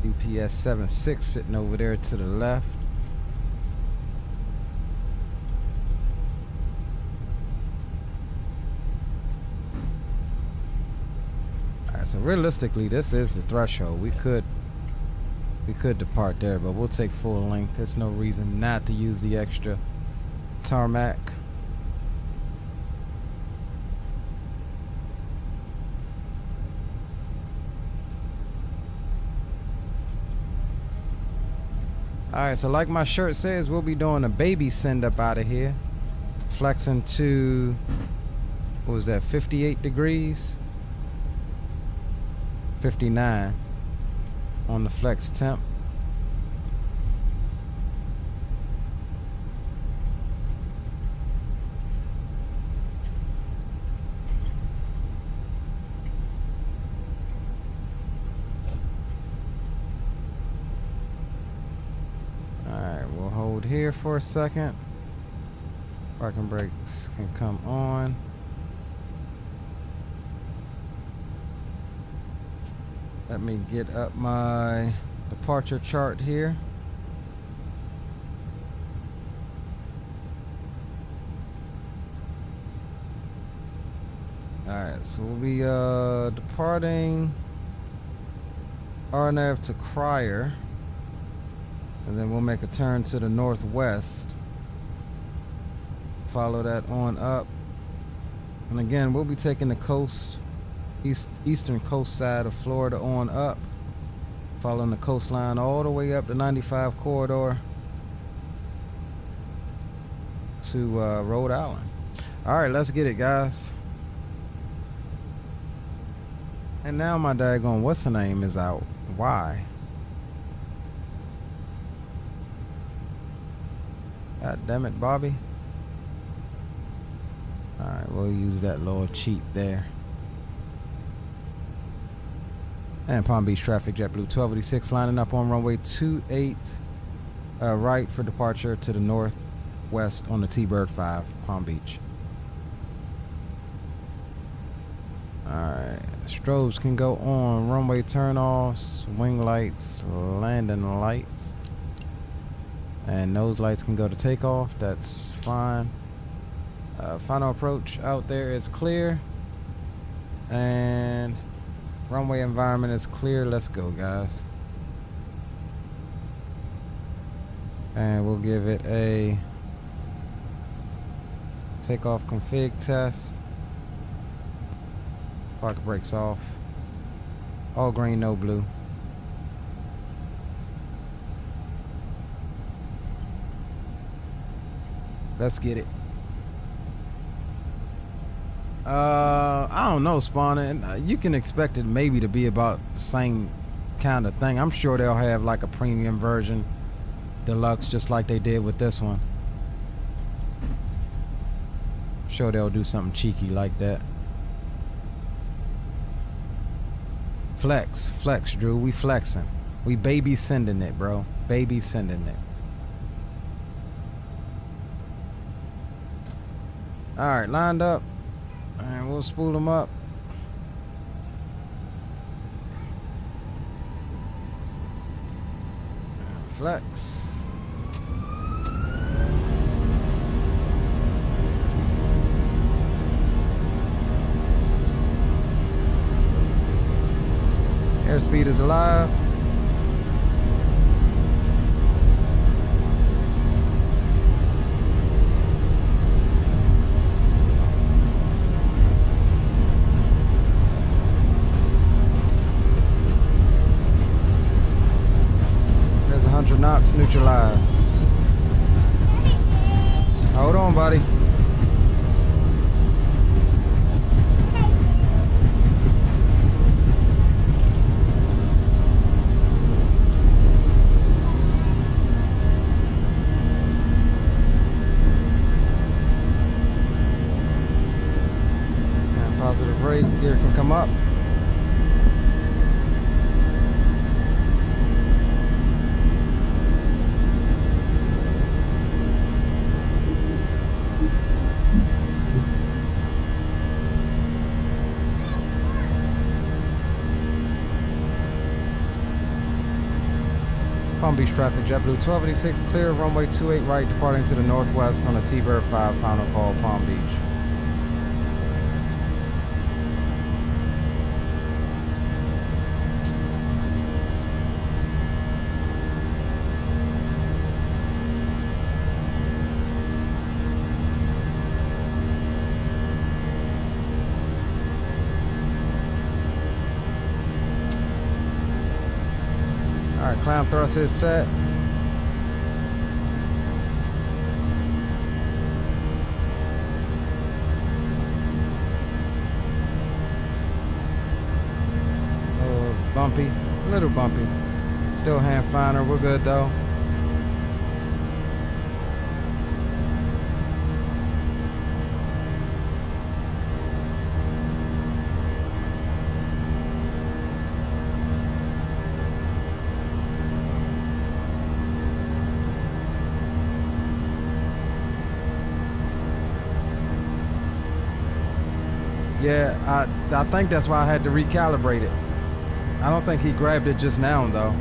UPS 76 sitting over there to the left. Alright, so realistically this is the threshold. We could depart there, but we'll take full length. There's no reason not to use the extra tarmac. Alright, so like my shirt says, we'll be doing a baby send up out of here. Flexing to, what was that, 58 degrees? 59 on the flex temp. Here for a second. Parking brakes can come on. Let me get up my departure chart here. Alright, so we'll be departing RNAV to Cryer. And then we'll make a turn to the northwest. Follow that on up. And again, we'll be taking the coast, eastern coast side of Florida on up. Following the coastline all the way up the 95 corridor to Rhode Island. All right, let's get it, guys. And now my daggone what's the name is out. Why? God damn it, Bobby. Alright, we'll use that little cheat there. And Palm Beach traffic, JetBlue 1286 lining up on runway 28 right for departure to the northwest on the T-Bird 5, Palm Beach. Alright, strobes can go on, runway turnoffs, wing lights, landing lights, and nose lights can go to takeoff. That's fine. Final approach out there is clear, and runway environment is clear. Let's go, guys. And we'll give it a takeoff config test. Park brakes off. All green, no blue. Let's get it. I don't know, Spawner. You can expect it maybe to be about the same kind of thing. I'm sure they'll have like a premium version, deluxe, just like they did with this one. I'm sure they'll do something cheeky like that. Flex, Drew. We flexing. We baby sending it, bro. Baby sending it. All right, lined up. And we'll spool them up. And flex. Airspeed is alive. There's 100 knots neutralized. Hold on, buddy. Positive rate, gear can come up. Palm Beach traffic, JetBlue 1286 clear, runway 28 right, departing to the northwest on a T-Bird 5, final call, Palm Beach. Alright, climb thrust is set. Oh, bumpy, a little bumpy. Still hand finder, we're good though. Yeah, I think that's why I had to recalibrate it. I don't think he grabbed it just now though.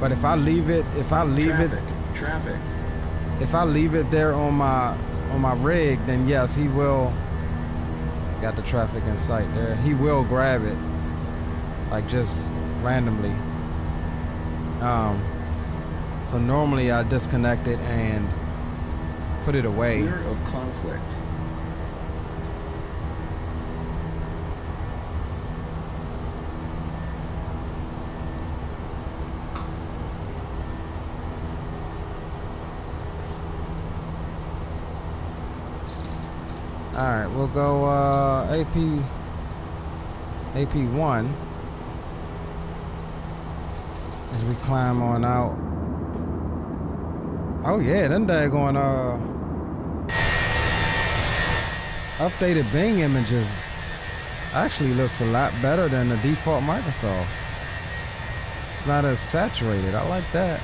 But if I leave it there on my rig, then yes, he will. Got the traffic in sight there. He will grab it, like just randomly. So normally I disconnect it and put it away. Fear of conflict. All right, we'll go AP1. as we climb on out. Oh yeah, them daggone updated Bing images actually looks a lot better than the default Microsoft. It's not as saturated. I like that.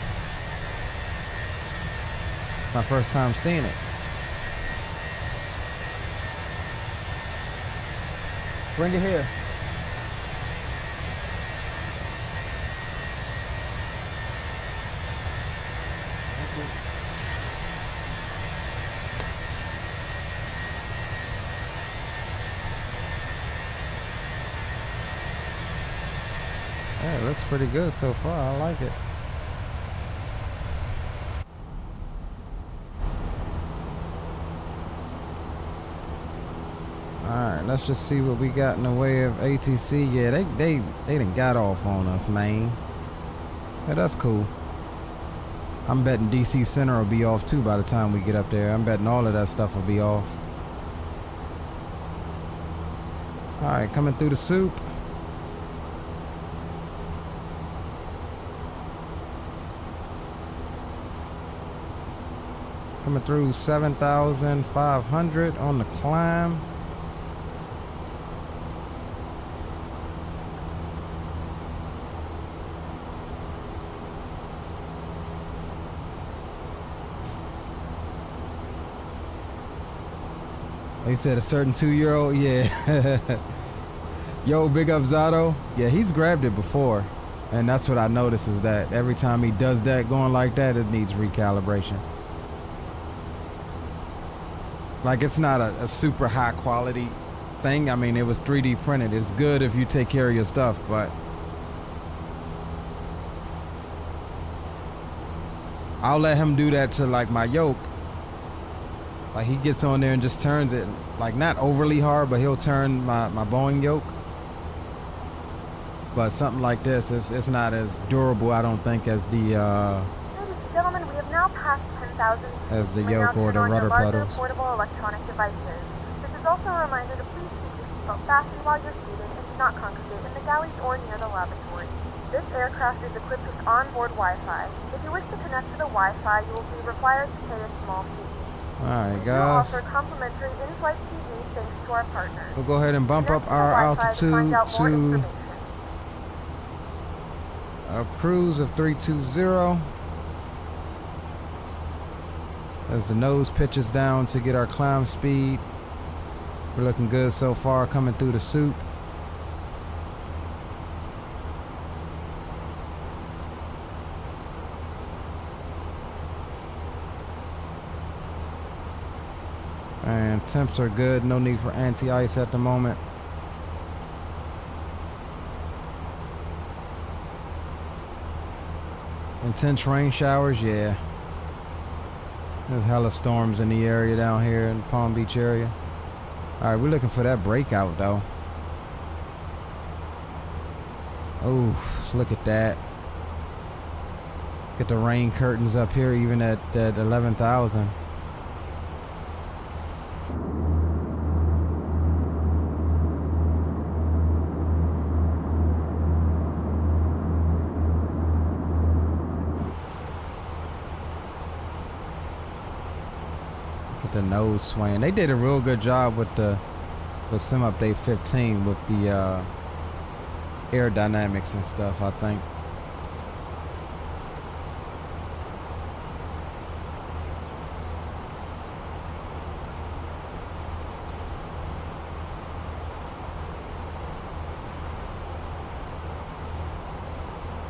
My first time seeing it. Bring it here. Yeah, it looks pretty good so far. I like it. Alright, let's just see what we got in the way of ATC. Yeah, they done got off on us, man. Yeah, that's cool. I'm betting DC Center will be off too by the time we get up there. I'm betting all of that stuff will be off. Alright, coming through the soup. Coming through 7,500 on the climb. They said a certain 2-year-old, yeah. Yo, big up Zato. Yeah, he's grabbed it before. And that's what I noticed is that every time he does that, going like that, it needs recalibration. Like, it's not a super high quality thing. I mean, it was 3D printed. It's good if you take care of your stuff, but I'll let him do that to like my yoke. Like, he gets on there and just turns it, like, not overly hard, but he'll turn my Boeing yoke. But something like this, it's not as durable, I don't think, as the Ladies and gentlemen, we have now passed 10,000 as the feet. yoke or the rudder pedals. Portable electronic devices. This is also a reminder to please keep your seatbelt fastened while you're seated and do not congregate in the galleys or near the lavatory. This aircraft is equipped with onboard Wi-Fi. If you wish to connect to the Wi-Fi, you will be required to pay a small fee. Alright, We guys. offer complimentary in-flight TV thanks to our partners. We'll go ahead and bump up our altitude to a cruise of 320 as the nose pitches down to get our climb speed. We're looking good so far coming through the soup. And temps are good, no need for anti-ice at the moment. Intense rain showers, yeah. There's hella storms in the area down here in the Palm Beach area. Alright, we're looking for that breakout though. Oof, look at that. Get the rain curtains up here even at 11,000. The nose swaying. They did a real good job with Sim Update 15 with the aerodynamics and stuff, I think.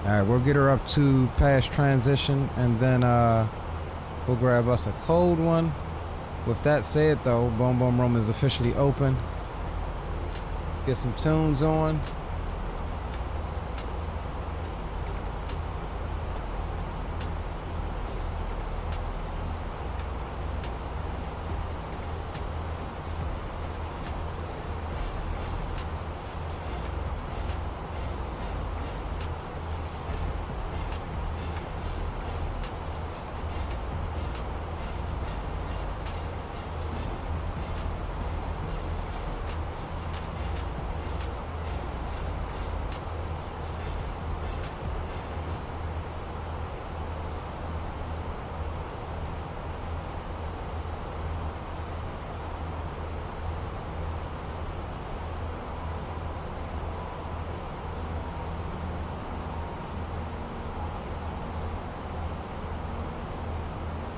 Alright, we'll get her up to past transition and then we'll grab us a cold one. With that said though, Boom Boom Room is officially open. Get some tunes on.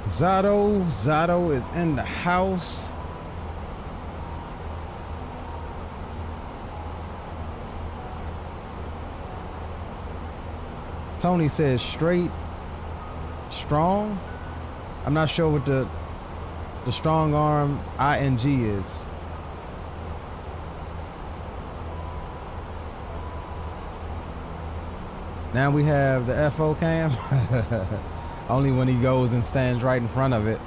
Zato is in the house. Tony says straight, strong. I'm not sure what the strong arm ing is. Now we have the FO cam. Only when he goes and stands right in front of it.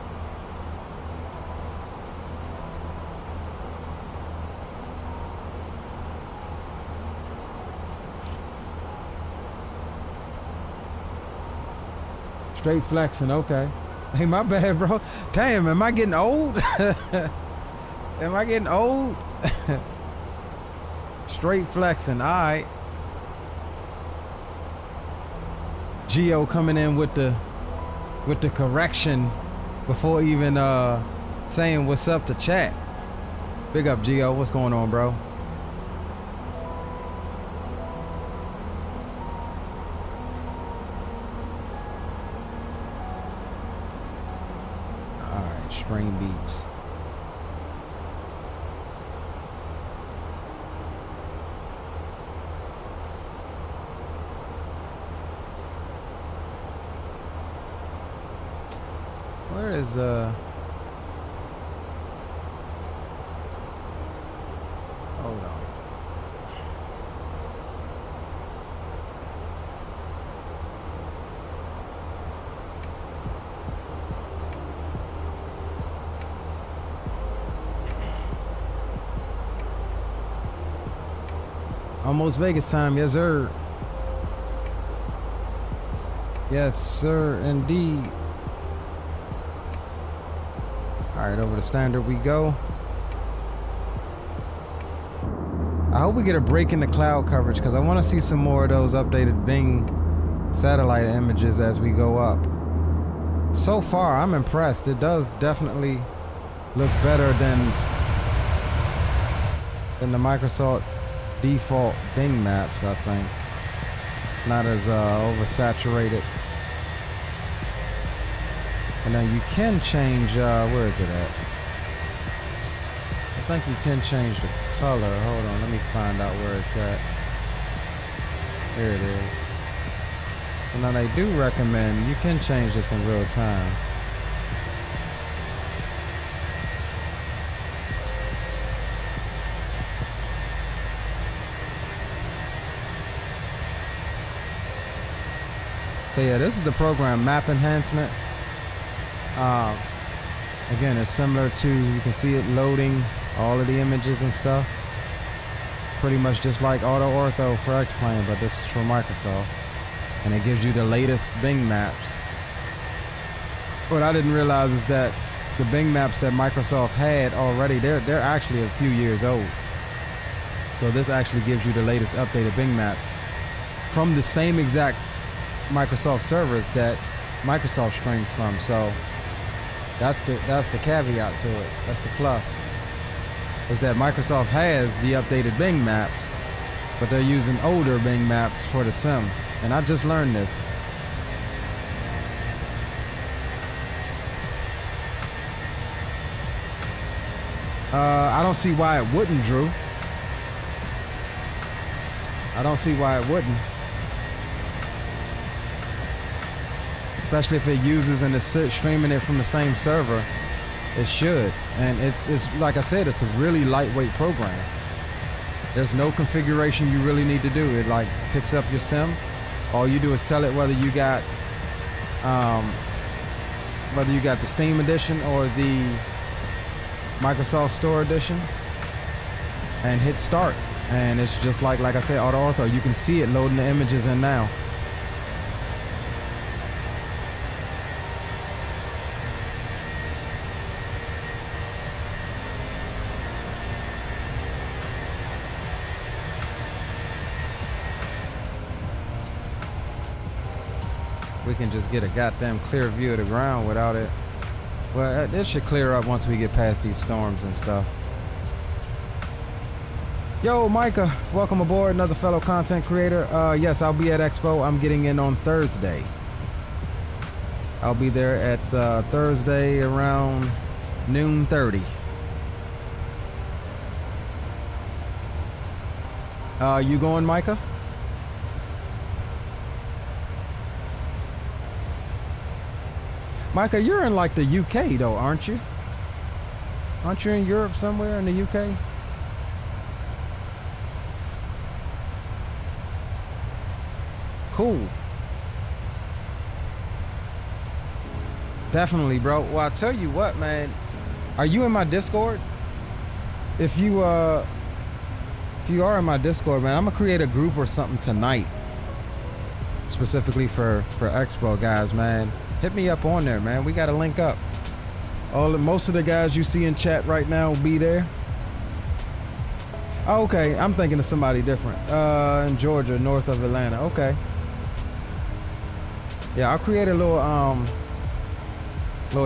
Straight flexing, okay. Hey, my bad, bro. Damn, am I getting old? Am I getting old? Straight flexing, all right. Geo coming in with the correction before even saying what's up to chat. Big up, Geo. What's going on, bro? All right, string beats. Where is hold on. Almost Vegas time, yes sir. Yes sir, indeed. All right, over to standard we go. I hope we get a break in the cloud coverage because I want to see some more of those updated Bing satellite images as we go up. So far, I'm impressed. It does definitely look better than the Microsoft default Bing maps, I think. It's not as oversaturated. And then you can change, where is it at? I think you can change the color. Hold on, let me find out where it's at. There it is. So now they do recommend you can change this in real time. So yeah, this is the program map enhancement. Again, it's similar to, you can see it loading all of the images and stuff. It's pretty much just like Auto Ortho for X-Plane, but this is for Microsoft. And it gives you the latest Bing maps. What I didn't realize is that the Bing maps that Microsoft had already, they're actually a few years old. So this actually gives you the latest updated Bing maps from the same exact Microsoft servers that Microsoft streams from. So that's the caveat to it. That's the plus. Is that Microsoft has the updated Bing maps, but they're using older Bing maps for the sim. And I just learned this. I don't see why it wouldn't, Drew. I don't see why it wouldn't. Especially if it uses and it's streaming it from the same server, it should. And it's like I said, it's a really lightweight program. There's no configuration you really need to do. It like picks up your sim. All you do is tell it whether you got the Steam edition or the Microsoft Store edition, and hit start. And it's just like I said, Auto Ortho. You can see it loading the images in now. We can just get a goddamn clear view of the ground without it. Well, it should clear up once we get past these storms and stuff. Yo, Micah, welcome aboard, another fellow content creator. Yes, I'll be at Expo. I'm getting in on Thursday. I'll be there at Thursday around noon 30. You going, Micah? Micah, you're in like the UK though, aren't you? Aren't you in Europe somewhere in the UK? Cool. Definitely, bro. Well, I'll tell you what, man. Are you in my Discord? If you are in my Discord, man, I'm gonna create a group or something tonight, specifically for Expo guys, man. Hit me up on there, man. We gotta link up. Most of the guys you see in chat right now will be there. Oh, okay, I'm thinking of somebody different. In Georgia, north of Atlanta. Okay. Yeah, I'll create a little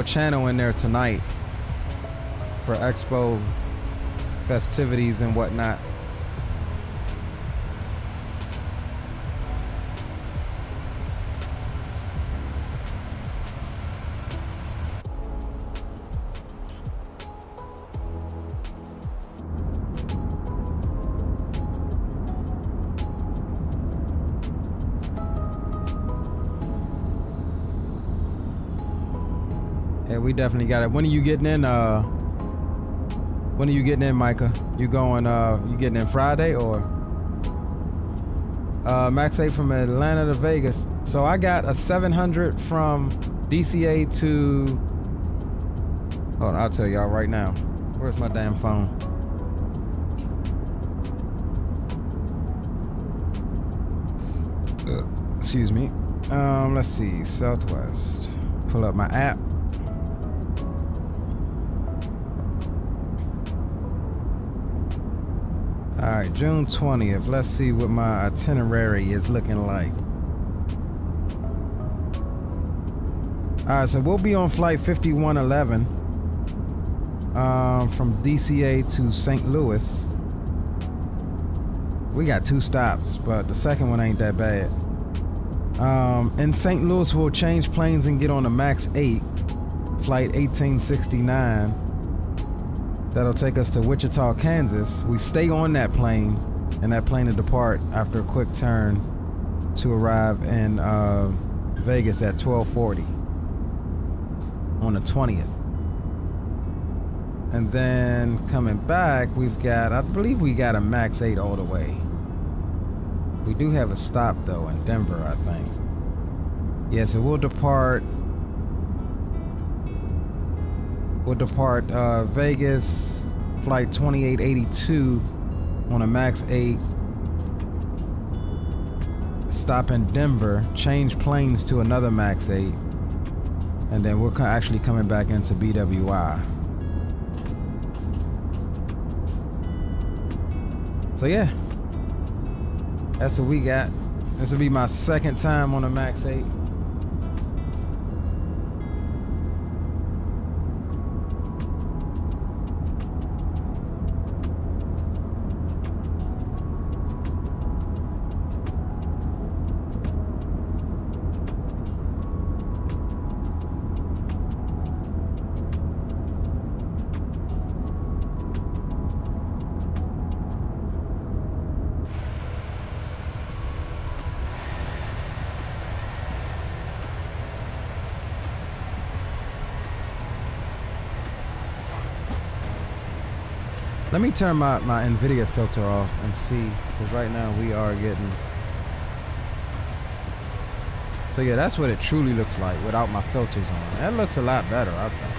channel in there tonight for Expo festivities and whatnot. We definitely got it. When are you getting in? When are you getting in, Micah? You going? You getting in Friday or? Max 8 from Atlanta to Vegas. So I got a 700 from DCA to. Hold on, I'll tell y'all right now. Where's my damn phone? Excuse me. Let's see. Southwest. Pull up my app. All right, June 20th. Let's see what my itinerary is looking like. All right, so we'll be on flight 5111 from DCA to St. Louis. We got 2 stops, but the second one ain't that bad. In St. Louis, we'll change planes and get on the MAX 8, flight 1869. That'll take us to Wichita, Kansas. We stay on that plane, and that plane will depart after a quick turn to arrive in Vegas at 12:40 on the 20th. And then coming back, we've got, I believe we got a MAX 8 all the way. We do have a stop though in Denver, I think. Yeah, so we'll depart Vegas, flight 2882 on a MAX 8. Stop in Denver, change planes to another MAX 8. And then we're actually coming back into BWI. So yeah, that's what we got. This will be my second time on a MAX 8. Let me turn my NVIDIA filter off and see, because right now we are getting... So yeah, that's what it truly looks like without my filters on. That looks a lot better, I think.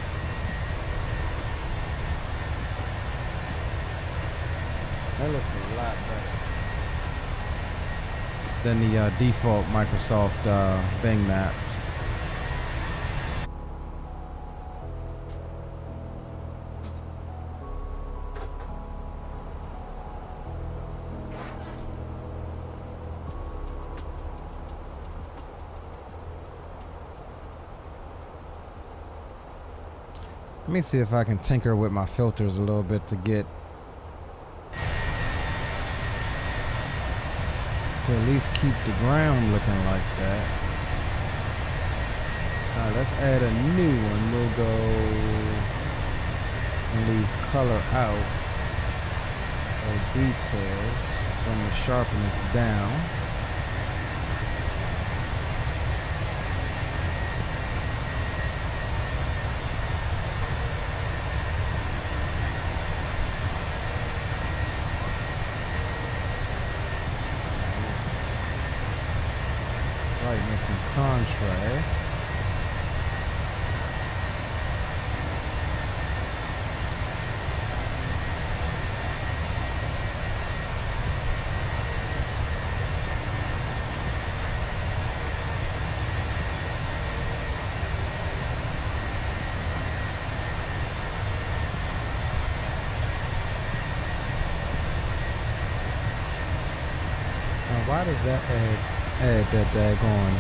That looks a lot better than the default Microsoft Bing maps. Let me see if I can tinker with my filters a little bit to get to at least keep the ground looking like that. Alright, let's add a new one. We'll go and leave color out. Or details. Bring the sharpness down. Brightness and contrast. Why does that add that daggone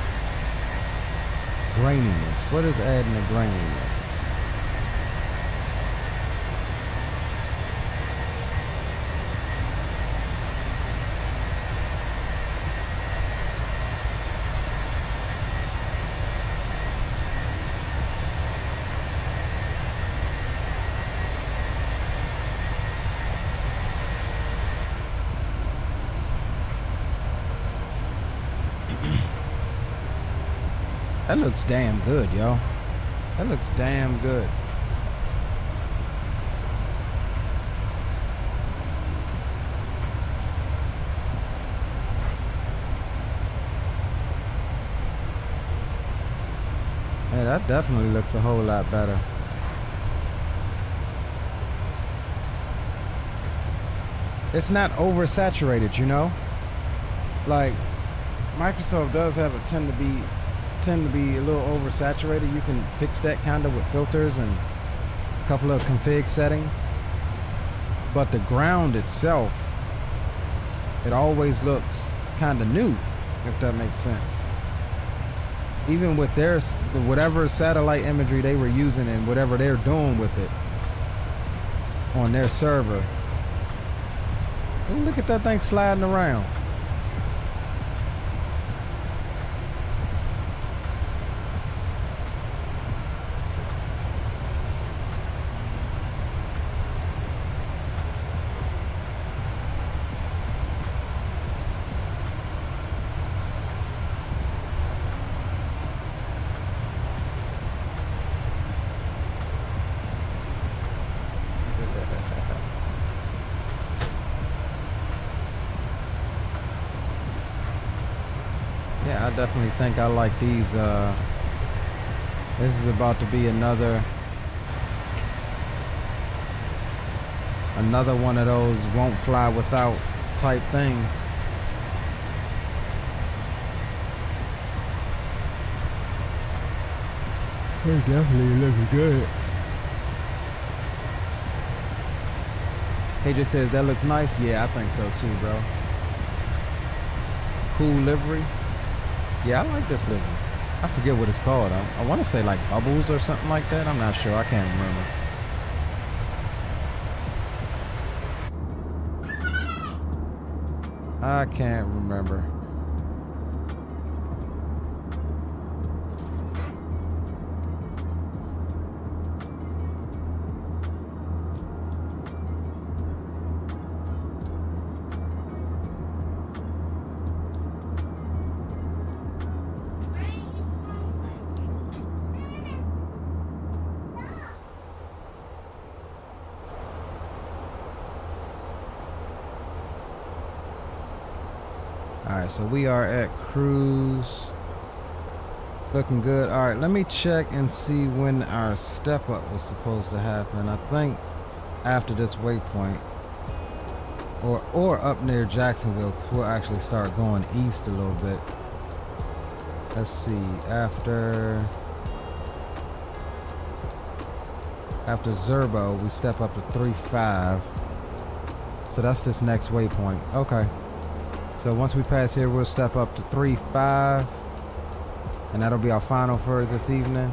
graininess? What is adding the graininess? That looks damn good, yo. That looks damn good. Yeah, that definitely looks a whole lot better. It's not oversaturated, you know? Like, Microsoft does have a tend to be a little oversaturated. You can fix that kind of with filters and a couple of config settings. But the ground itself, it always looks kind of new, if that makes sense. Even with their whatever satellite imagery they were using and whatever they're doing with it on their server. Ooh, look at that thing sliding around. Yeah, I definitely think I like these. This is about to be another one of those won't fly without type things. It definitely looks good. KJ says that looks nice. Yeah, I think so too, bro. Cool livery. Yeah, I like this livery. I forget what it's called. I want to say like bubbles or something like that. I'm not sure. I can't remember. I can't remember. Alright, so we are at cruise. Looking good. Alright, let me check and see when our step up was supposed to happen. I think after this waypoint. Or up near Jacksonville, we'll actually start going east a little bit. Let's see. After Zerbo, we step up to 3.5. So that's this next waypoint. Okay. So once we pass here, we'll step up to 3.5, and that'll be our final for this evening.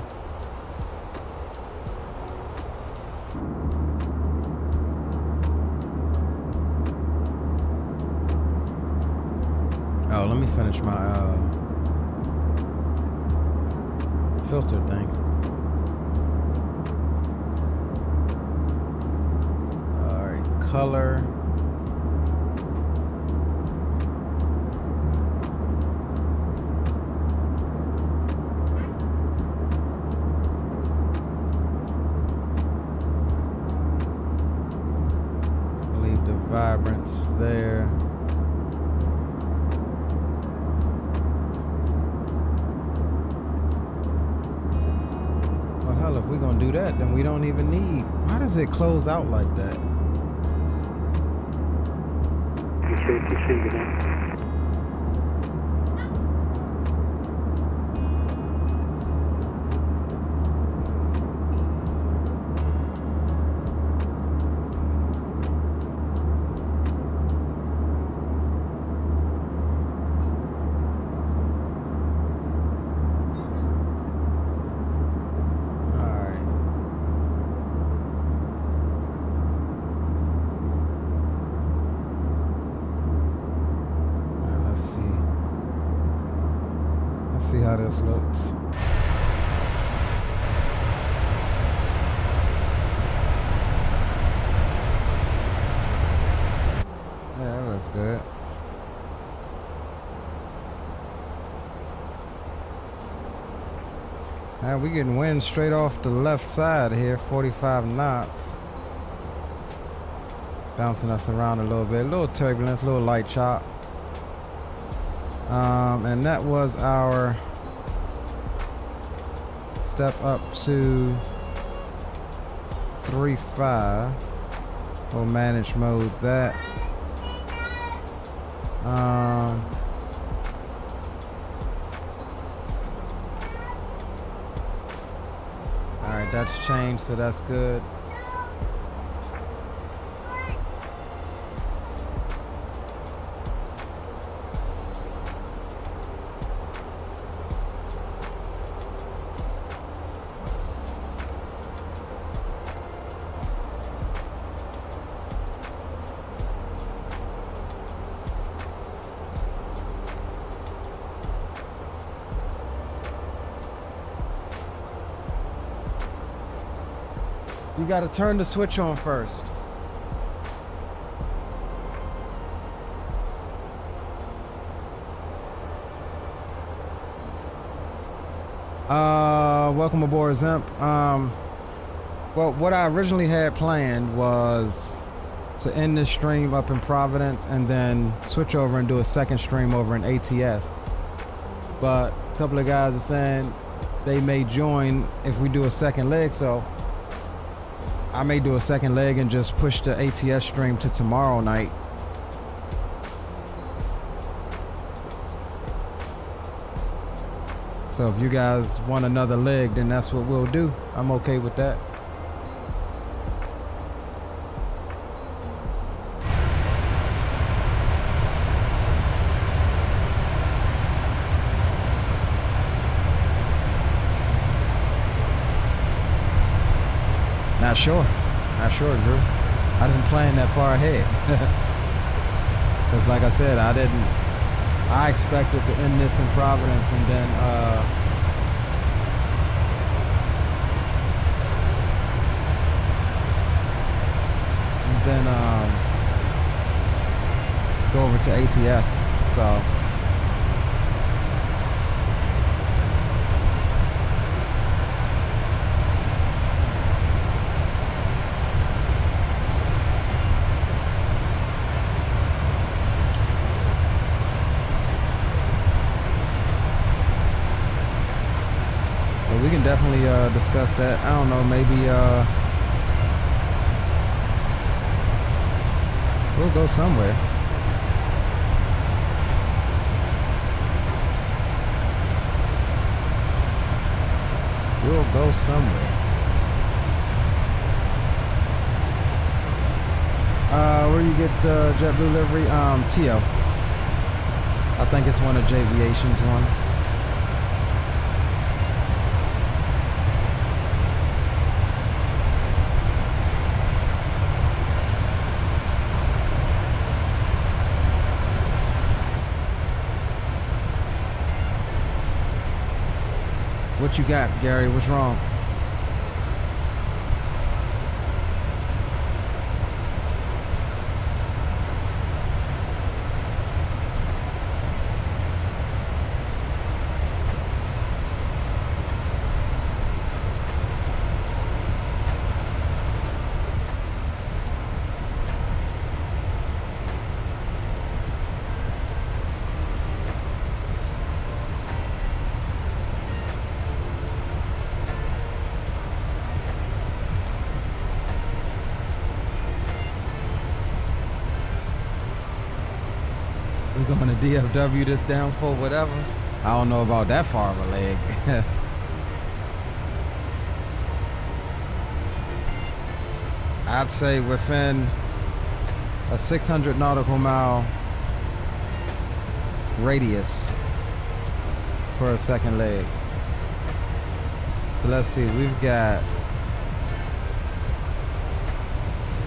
Oh, let me finish filter thing. All right, color. Leave the vibrance there. If we're gonna do that, then we don't even need. Why does it close out like that? See how this looks. Yeah, that looks good. Now we getting wind straight off the left side here, 45 knots. Bouncing us around a little bit, a little turbulence, a little light chop. And that was our step up to 3.5. We'll manage mode that. Alright, that's changed, so that's good. You gotta turn the switch on first. Welcome aboard, Zemp. Well, what I originally had planned was to end this stream up in Providence and then switch over and do a second stream over in ATS. But a couple of guys are saying they may join if we do a second leg, so I may do a second leg and just push the ATS stream to tomorrow night. So if you guys want another leg, then that's what we'll do. I'm okay with that. Not sure, Drew. I didn't plan that far ahead. Because like I said, I expected to end this in Providence and then go over to ATS. So we can definitely discuss that. I don't know, maybe we'll go somewhere. We'll go somewhere. Where you get JetBlue livery? TO. I think it's one of J'Aviation's ones. What you got, Gary? What's wrong? We're going to DFW this down for whatever. I don't know about that far of a leg. I'd say within a 600 nautical mile radius for a second leg. So let's see, we've got,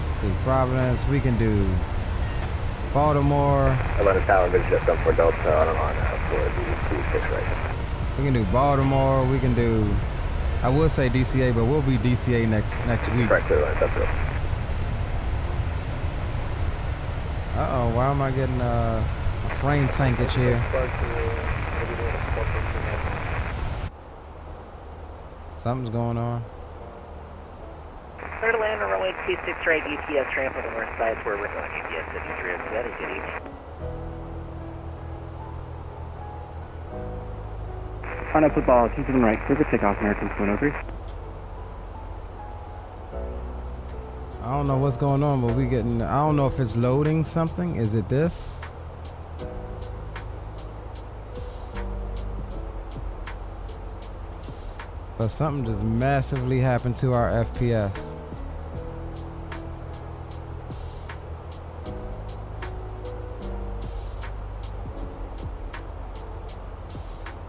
let's see, Providence, we can do Baltimore. I'm on a tower bridge just up for Delta on for the 26 right now. We can do Baltimore, we can do, I will say DCA, but we'll be DCA next week. Right, clear line, that's it. Uh-oh, why am I getting a frame tankage here? Something's going on. Clear to land on runway 26 right, UTS ramp on the north side where we're going. UTS 73 is good evening. On up with ball, keep it right, clear for takeoff, American 103. I don't know what's going on, but we getting, I don't know if it's loading something. Is it this? But something just massively happened to our FPS.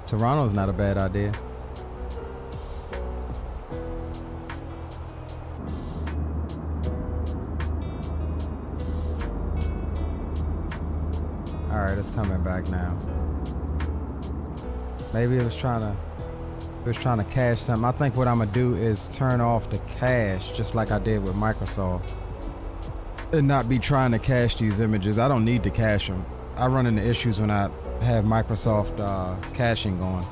Toronto's not a bad idea. All right, it's coming back now. Maybe it was trying to cache something. I think what I'm gonna do is turn off the cache just like I did with Microsoft and not be trying to cache these images. I don't need to cache them. I run into issues when I have Microsoft caching going.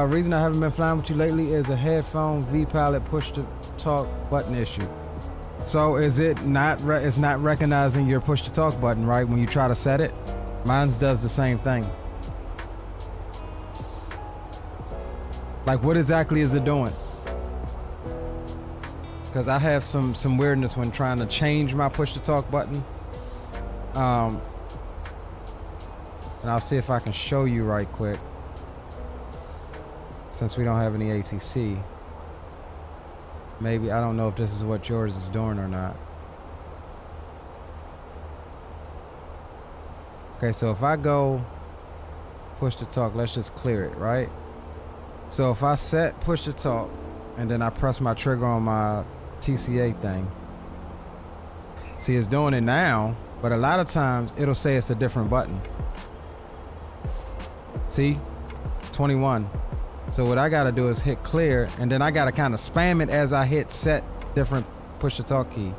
Reason I haven't been flying with you lately is a headphone V-Pilot push to talk button issue. So is it not, it's not recognizing your push to talk button, right? When you try to set it? Mine's does the same thing. Like what exactly is it doing? Because I have some weirdness when trying to change my push to talk button. And I'll see if I can show you right quick. Since we don't have any ATC. Maybe, I don't know if this is what yours is doing or not. Okay, so if I go push to talk, let's just clear it, right? So if I set push to talk and then I press my trigger on my TCA thing. See, it's doing it now, but a lot of times it'll say it's a different button. See, 21. So what I gotta do is hit clear, and then I gotta kind of spam it as I hit set different push to talk key.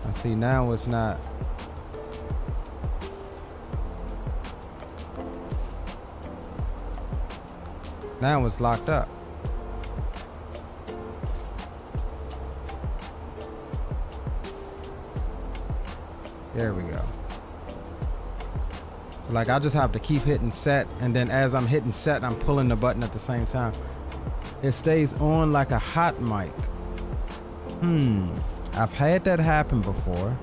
I see now it's not. Now it's locked up. There we go. So like I just have to keep hitting set, and then as I'm hitting set, I'm pulling the button at the same time. It stays on like a hot mic. I've had that happen before.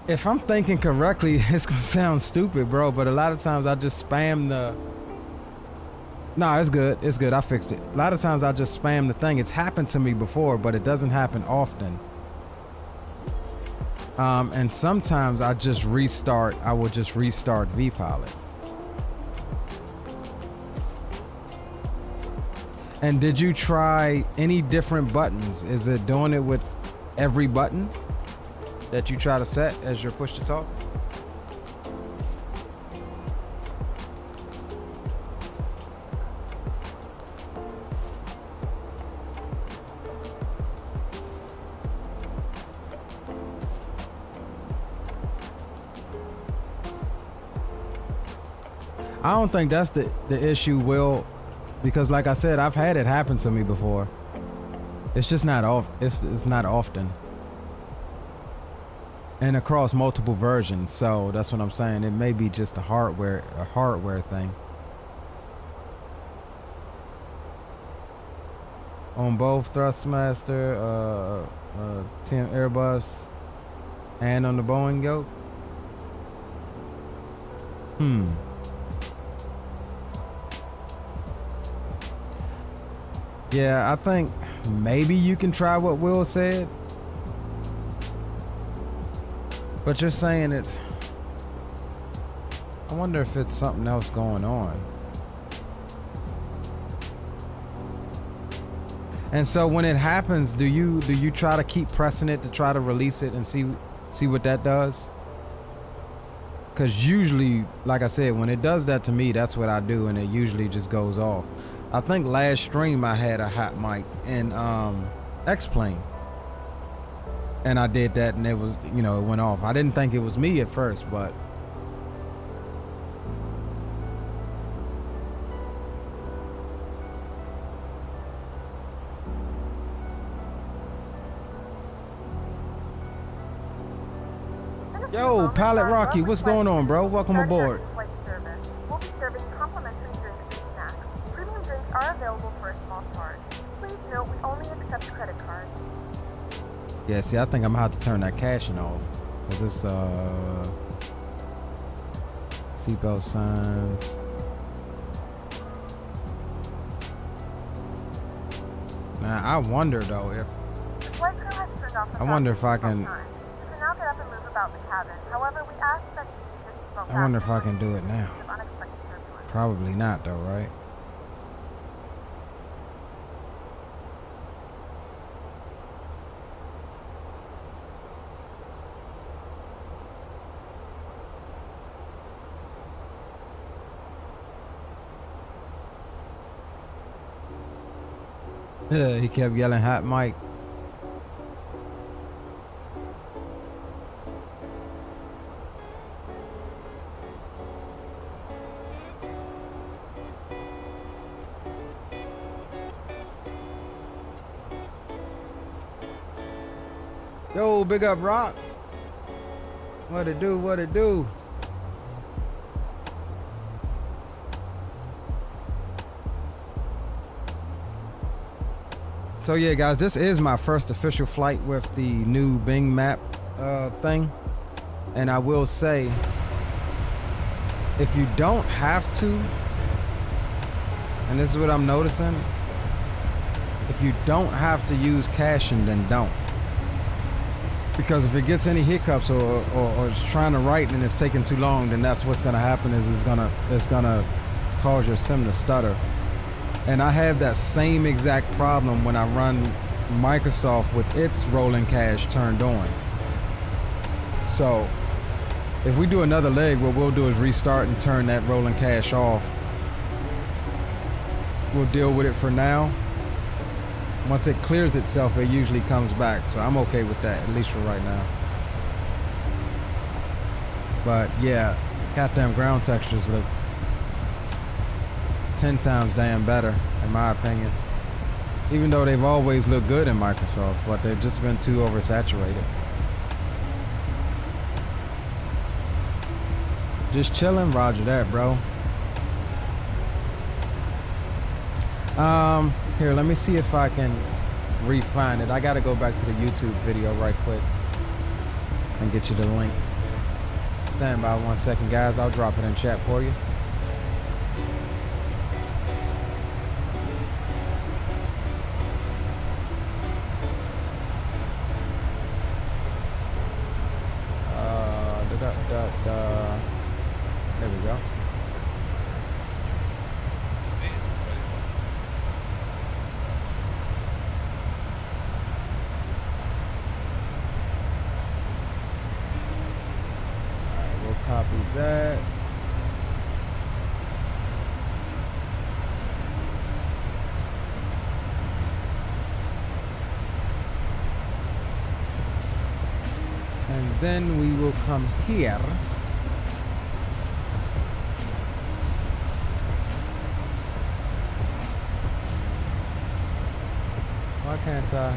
If I'm thinking correctly, it's gonna sound stupid, bro, but a lot of times I just spam the... No, it's good. It's good. I fixed it. A lot of times I just spam the thing. It's happened to me before, but it doesn't happen often. And sometimes I just restart. I will just restart V-Pilot. And did you try any different buttons? Is it doing it with every button that you try to set as your push to talk? I don't think that's the issue, Will, because like I said, I've had it happen to me before. It's just not it's not often. And across multiple versions, so that's what I'm saying. It may be just a hardware thing. On both Thrustmaster, TM Airbus, and on the Boeing yoke. Yeah, I think maybe you can try what Will said. But you're saying it's... I wonder if it's something else going on. And so when it happens, do you try to keep pressing it to try to release it and see what that does? Because usually, like I said, when it does that to me, that's what I do, and it usually just goes off. I think last stream I had a hot mic in X-Plane, and I did that, and it was, you know, it went off. I didn't think it was me at first, but yo, Pilot Rocky, what's going on, bro? Welcome aboard. We'll be serving complimentary drinks and snacks. Premium drinks are available for a small charge. Please note we only accept credit cards. Yeah, see, I think I'm gonna have to turn that caching off, cause it's seatbelt signs. Now I wonder though if The flight crew has turned off the I wonder if I can. You can now get up and move about the cabin. However, we ask that you keep your seatbelt I wonder if I fastened can do it in now. case of unexpected turbulence. Probably not though, right? Yeah, he kept yelling hot mic. Yo, big up Rock. What it do, what it do? So yeah, guys, this is my first official flight with the new Bing map thing. And I will say, if you don't have to, and this is what I'm noticing, if you don't have to use caching, then don't. Because if it gets any hiccups or it's trying to write and it's taking too long, then that's what's gonna happen, is it's gonna cause your sim to stutter. And I have that same exact problem when I run Microsoft with its rolling cache turned on. So if we do another leg, what we'll do is restart and turn that rolling cache off. We'll deal with it for now. Once it clears itself, it usually comes back. So I'm okay with that, at least for right now. But yeah, goddamn ground textures look 10 times damn better, in my opinion. Even though they've always looked good in Microsoft, but they've just been too oversaturated. Just chilling, roger that, bro. Here, let me see if I can refine it. I gotta go back to the YouTube video right quick and get you the link. Stand by 1 second, guys. I'll drop it in chat for you. There we go. that. And then we will come here. Why can't I?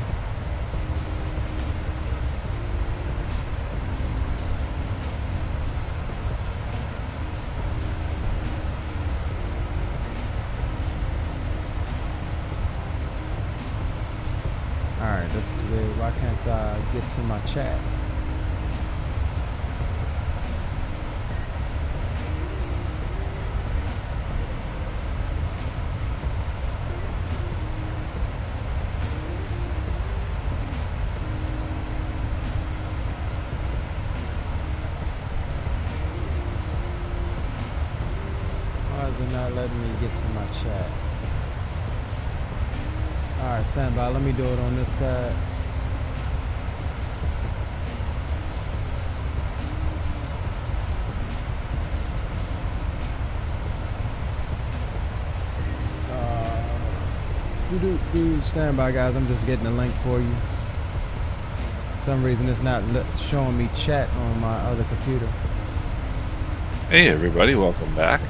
Alright, this is weird. Why can't I get to my chat? Not letting me get to my chat. Alright, stand by. Let me do it on this side. Stand by, guys. I'm just getting a link for you. For some reason it's not showing me chat on my other computer. Hey everybody, welcome back.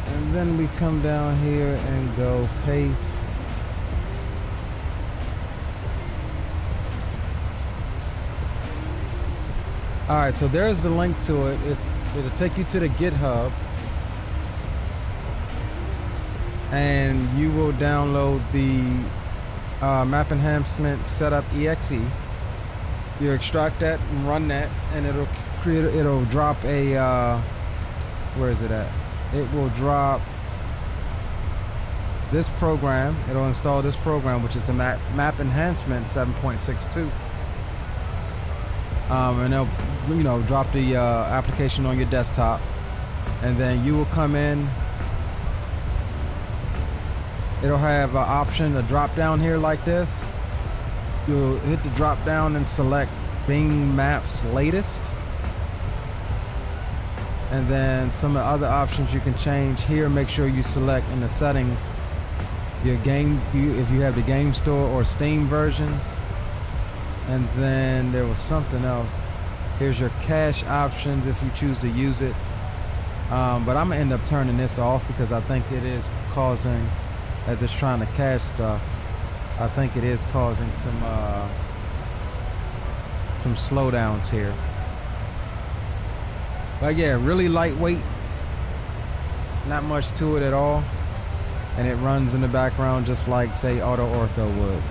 And then we come down here and go paste. Alright, so there's the link to it. It'll take you to the GitHub. And you will download the map enhancement setup exe. You extract that and run that, and it'll drop a where is it at? It will drop this program. It'll install this program, which is the map enhancement 7.62. And it'll drop the application on your desktop, and then you will come in. It'll have an option, a drop down here like this. You'll hit the drop down and select Bing Maps Latest. And then some of the other options you can change here. Make sure you select in the settings your game, if you have the game store or Steam versions. And then there was something else. Here's your cache options if you choose to use it. But I'm gonna end up turning this off because I think it is causing, as it's trying to cache stuff, I think it is causing some slowdowns here. But yeah, really lightweight, not much to it at all, and it runs in the background just like, say, Auto Ortho would.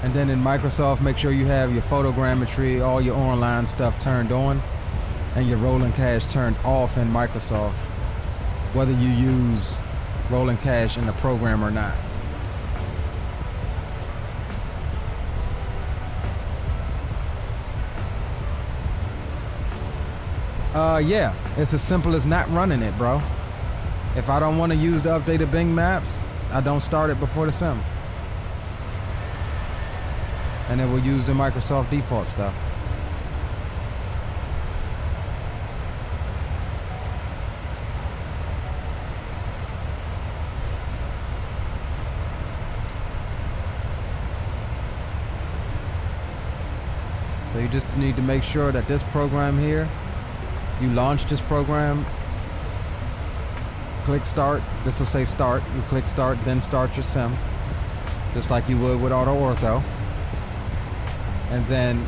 And then in Microsoft, make sure you have your photogrammetry, all your online stuff turned on, and your rolling cache turned off in Microsoft, whether you use rolling cache in the program or not. Yeah, it's as simple as not running it, bro. If I don't want to use the updated Bing Maps, I don't start it before the sim. And it will use the Microsoft default stuff. So you just need to make sure that this program here, you launch this program, click start. This will say start. You click start, then start your sim, just like you would with Auto Ortho. And then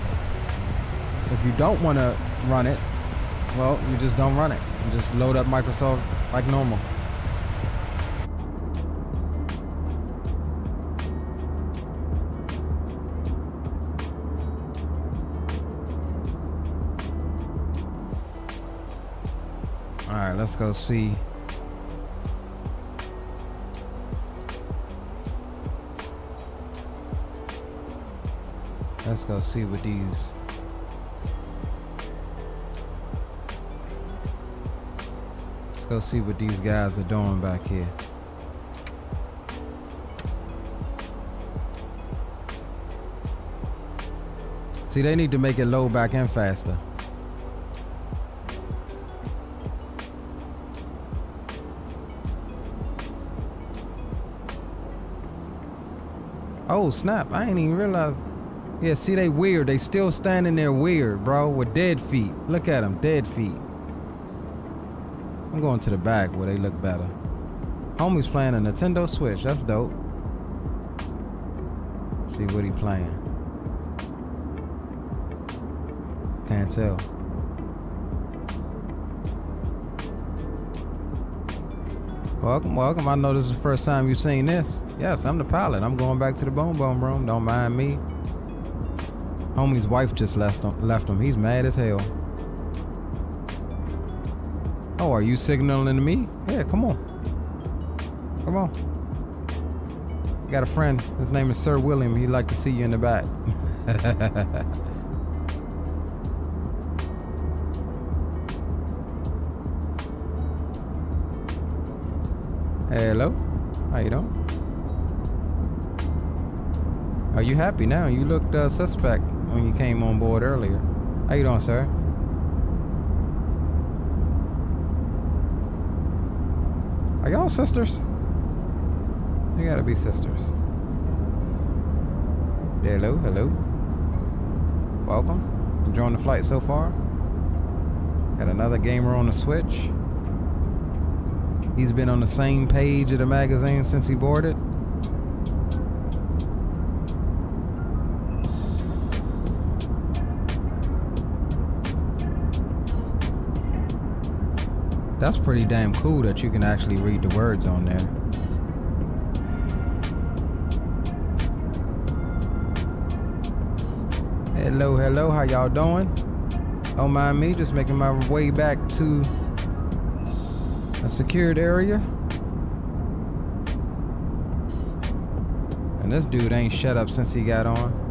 if you don't want to run it, well, you just don't run it. You just load up Microsoft like normal. All right, let's go see. Let's go see what these. Let's go see what these guys are doing back here. See, they need to make it load back in faster. Oh snap, I ain't even realized. Yeah, see, they weird. They still standing there weird, bro, with dead feet. Look at them, dead feet. I'm going to the back where they look better. Homie's playing a Nintendo Switch. That's dope. Let's see what he playing. Can't tell. Welcome, welcome. I know this is the first time you've seen this. Yes, I'm the pilot. I'm going back to the boom room. Don't mind me. Homie's wife just left him. He's mad as hell. Oh, are you signaling to me? Yeah, come on. Come on. I got a friend. His name is Sir William. He'd like to see you in the back. Hello. How you doing? Are you happy now? You looked suspect when you came on board earlier. How you doing, sir? Are y'all sisters? You gotta be sisters. Hello, hello. Welcome. Enjoying the flight so far? Got another gamer on the Switch. He's been on the same page of the magazine since he boarded. That's pretty damn cool that you can actually read the words on there. Hello, hello, how y'all doing? Don't mind me, just making my way back to a secured area. And this dude ain't shut up since he got on.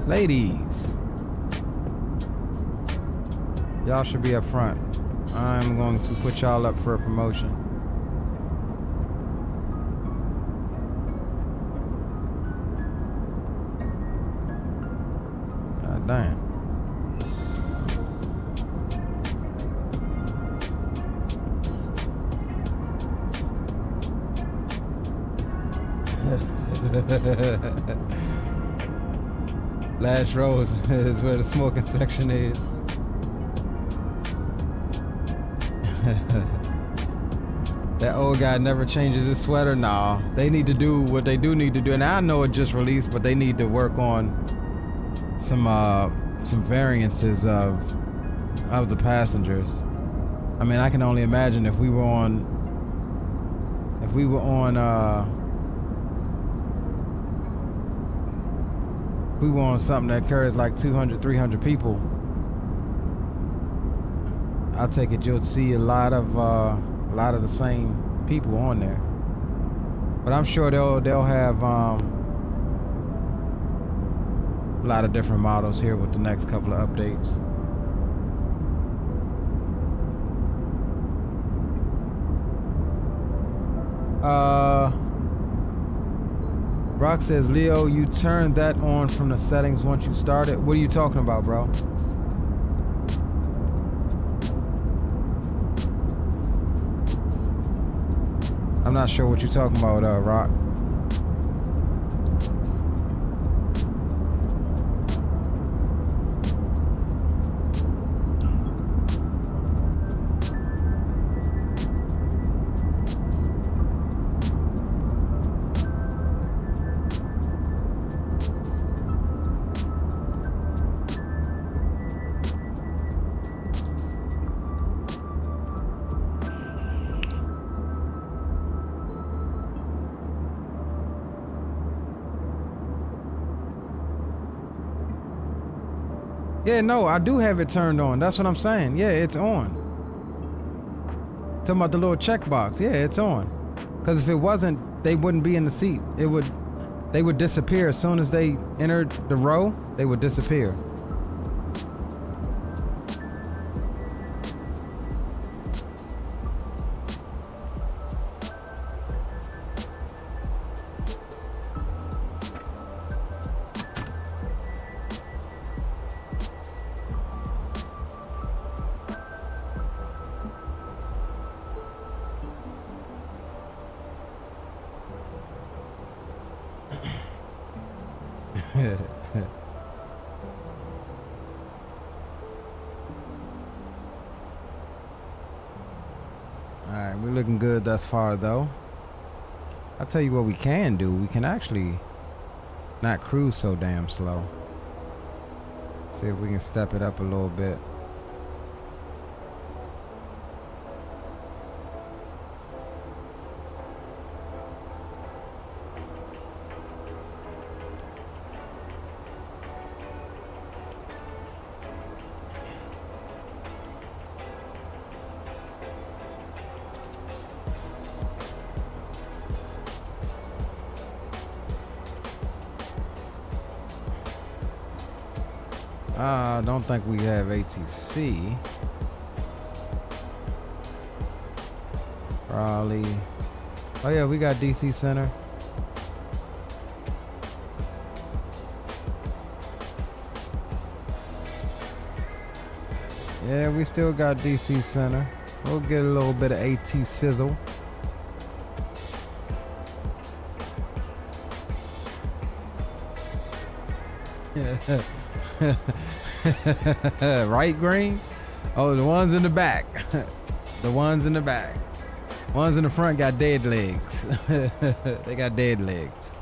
Ladies, y'all should be up front. I'm going to put y'all up for a promotion. God damn. Last row is where the smoking section is. That old guy never changes his sweater. Nah, they need to do what they do need to do. And I know it just released, but they need to work on some variances of the passengers. I mean, I can only imagine if we were on something that carries like 200, 300 people, I take it you'll see a lot of the same people on there. But I'm sure they'll have a lot of different models here with the next couple of updates. Brock says, Leo, you turned that on from the settings once you started. What are you talking about, bro? I'm not sure what you're talking about, Rock. Yeah, no, I do have it turned on. That's what I'm saying. Yeah, it's on. Talking about the little checkbox. Yeah, it's on. Because if it wasn't, they wouldn't be in the seat. They would disappear as soon as they entered the row. They would disappear. Alright, we're looking good thus far though. I'll tell you what we can do. We can actually not cruise so damn slow. See if we can step it up a little bit. I don't think we have ATC. Probably. Oh yeah, we got DC Center. Yeah, we still got DC Center. We'll get a little bit of AT sizzle. Right, Green? Oh, the ones in the back. The ones in the back. Ones in the front got dead legs. They got dead legs.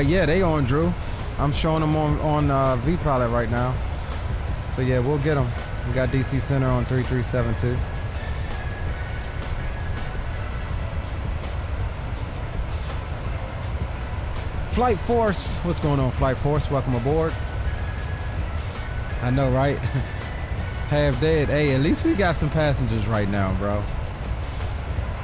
Yeah, they on Drew. I'm showing them on V-Pilot right now. So yeah, we'll get them. We got DC Center on 3372. Flight Force, what's going on, Flight Force? Welcome aboard. I know, right? Half dead. Hey, at least we got some passengers right now, bro.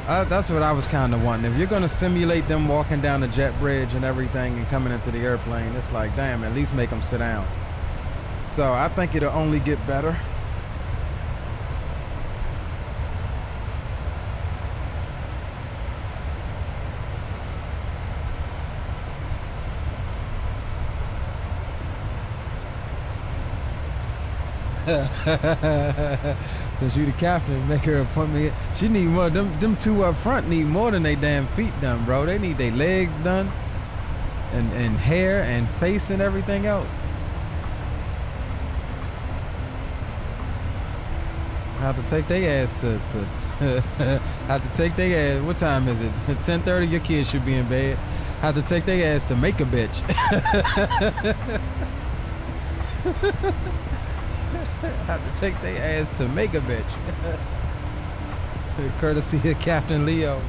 That's what I was kind of wanting. If you're going to simulate them walking down the jet bridge and everything and coming into the airplane, it's like, damn, at least make them sit down. So I think it'll only get better. Since you the captain, make her appointment. She need more. Them two up front need more than they damn feet done, bro. They need their legs done, and hair and face and everything else. I have to take their ass to have to take their ass. What time is it? 10:30. Your kids should be in bed. Have to take their ass to make a bitch. Have to take their ass to make a bitch. Courtesy of Captain Leo.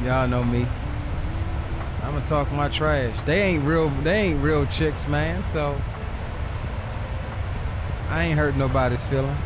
Y'all know me. I'ma talk my trash. They ain't real chicks, man, so I ain't hurt nobody's feelings.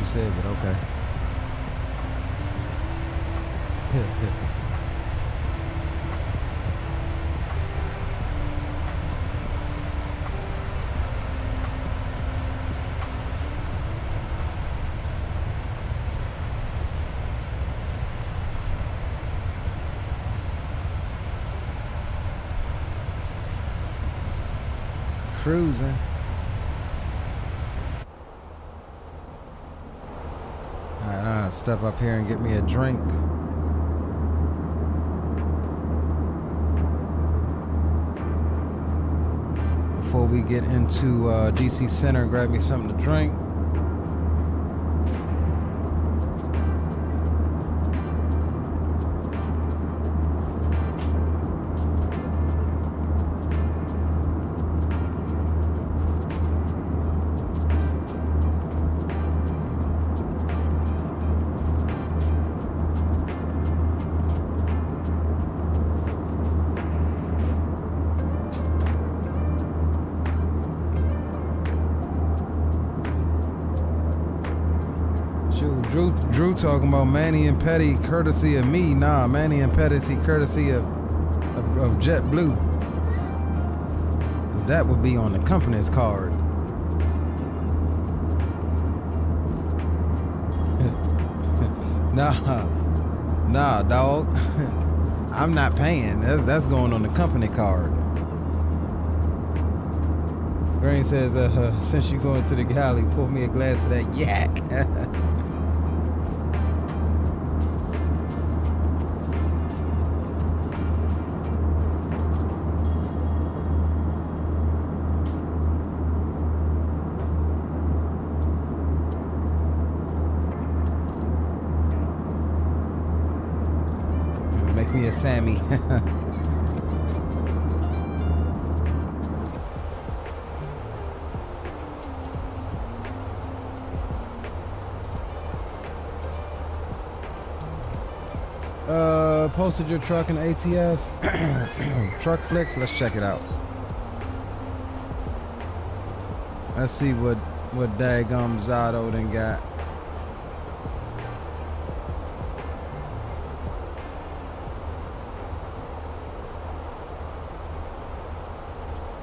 said, but okay. Cruising. Alright, I'll step up here and get me a drink. Before we get into DC Center and grab me something to drink. Drew talking about Manny and Petty courtesy of me. Nah, Manny and Petty courtesy of JetBlue. 'Cause that would be on the company's card. Nah, dog. I'm not paying. That's going on the company card. Green says, since you going to the galley, pour me a glass of that yak. Make me a Sammy. Posted your truck in ATS. Truck Flicks, let's check it out. Let's see what daggum Zado done got.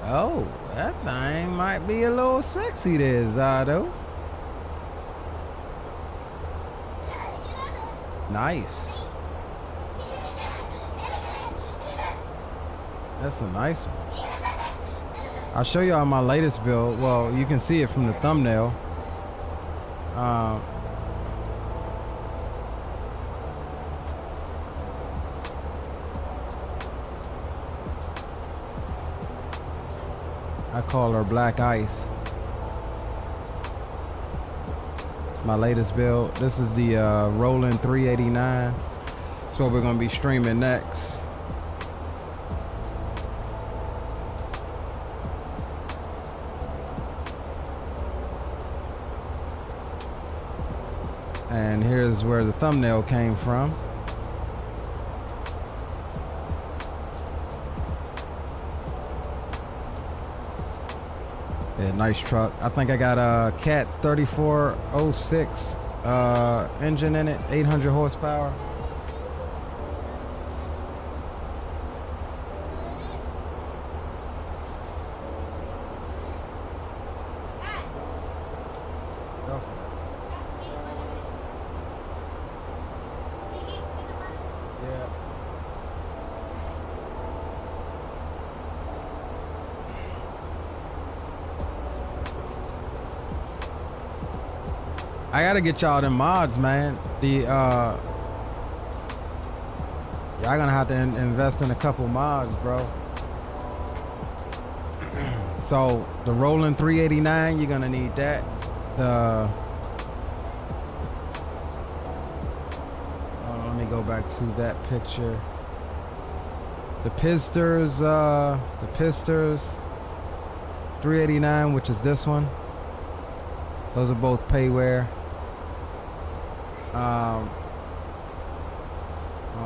Oh, that thing might be a little sexy there, Zado. Nice. That's a nice one. I'll show y'all my latest build. Well, you can see it from the thumbnail. I call her Black Ice. It's my latest build. This is the Roland 389. That's what we're gonna be streaming next. And here's where the thumbnail came from. Yeah, nice truck. I think I got a Cat 3406 engine in it, 800 horsepower. I gotta get y'all them mods, man. Y'all gonna have to invest in a couple mods, bro. So the Roland 389, you're gonna need that. Let me go back to that picture. The Pisters 389, which is this one. Those are both payware. Hold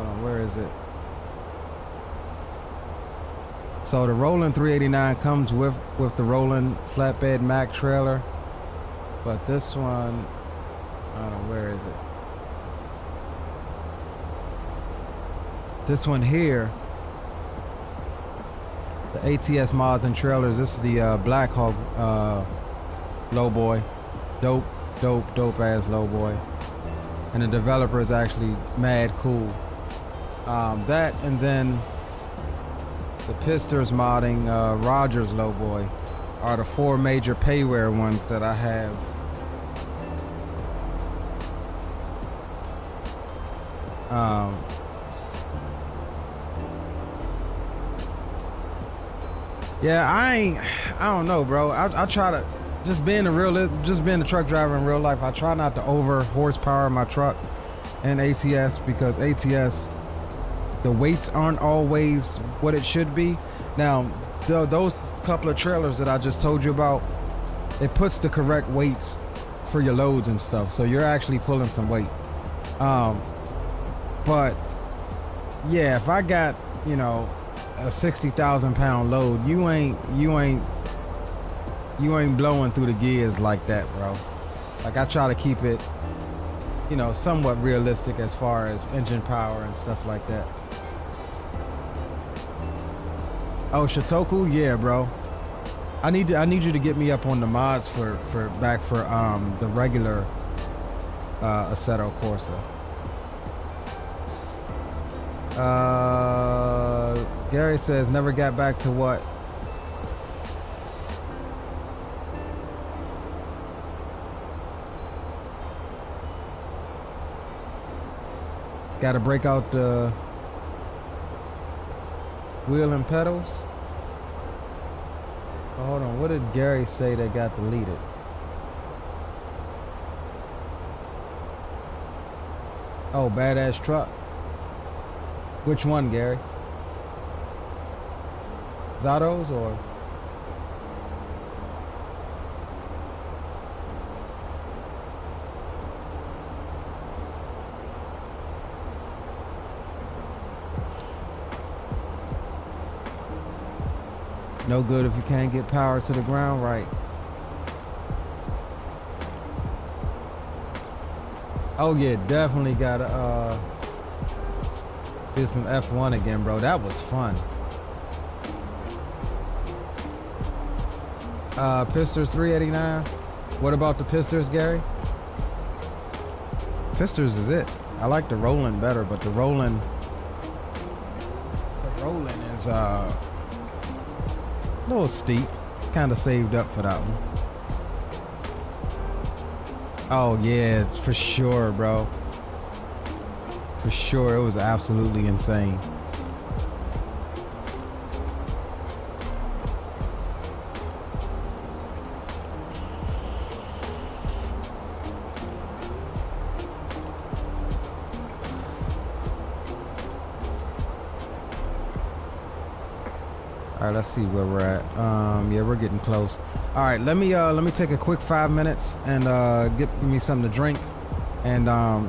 on, where is it? So the Roland 389 comes with the Roland flatbed Mac trailer, but this one, Hold on, where is it? This one here, the ATS mods and trailers. This is the Black Hawk low boy, dope ass low boy, and the developer is actually mad cool. That and then the Pistors modding Rogers low boy are the 4 major payware ones that I have. Yeah, I don't know, bro. I try to just being a truck driver in real life. I try not to over horsepower my truck and ATS, because ATS, the weights aren't always what it should be. Now, those couple of trailers that I just told you about, it puts the correct weights for your loads and stuff, so you're actually pulling some weight. But yeah, if I got, you know, a 60,000 pound load, you ain't blowing through the gears like that, bro. Like, I try to keep it, you know, somewhat realistic as far as engine power and stuff like that. Oh, Shotoku, yeah, bro. I need you to get me up on the mods for the regular Assetto Corsa. Gary says never got back to what? Got to break out the wheel and pedals. Oh, hold on, what did Gary say that got deleted? Oh, badass truck. Which one, Gary? Zato's or? No good if you can't get power to the ground, right? Oh yeah, definitely gotta do some F1 again, bro. That was fun. Pistors 389. What about the Pistors, Gary? Pistors is it. I like the Roland better, but the Roland is a little steep. Kind of saved up for that one. Oh yeah, for sure, bro. For sure, it was absolutely insane. All right, let's see where we're at. Yeah, we're getting close. All right, let me take a quick 5 minutes and give me something to drink and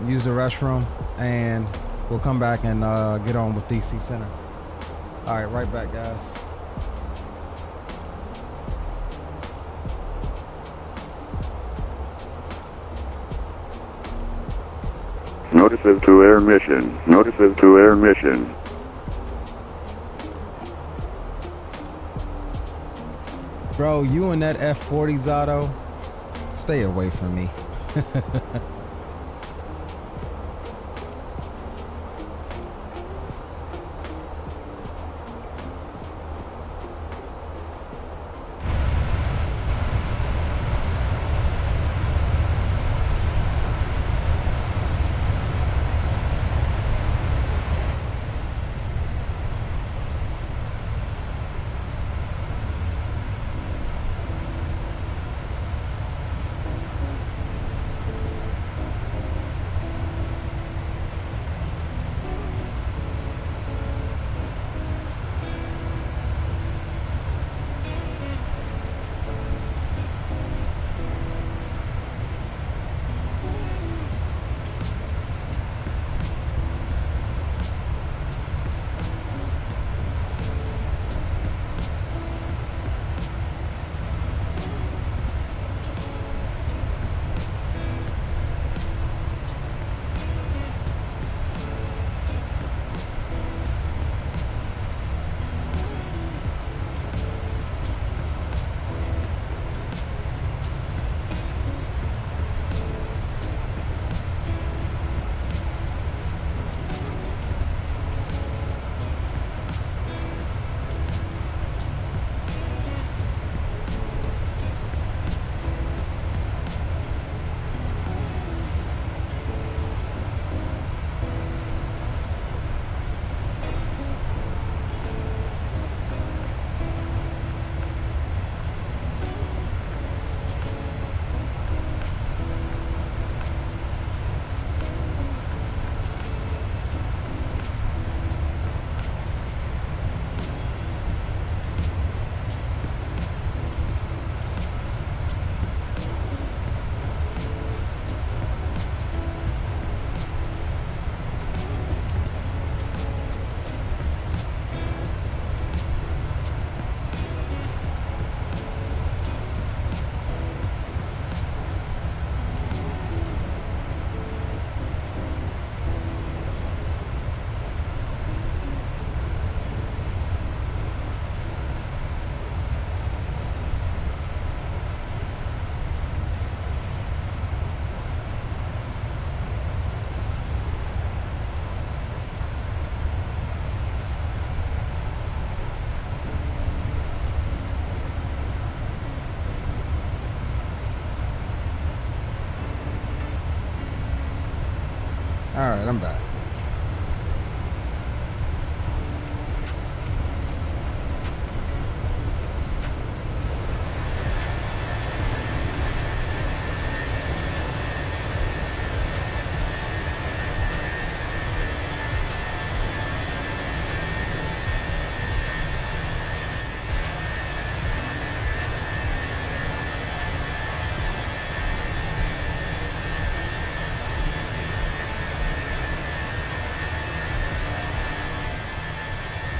use the restroom, and we'll come back and get on with DC Center. All right, right back, guys. Notices to air mission. Notices to air mission. Bro, you and that F40 Zato, stay away from me. I'm back.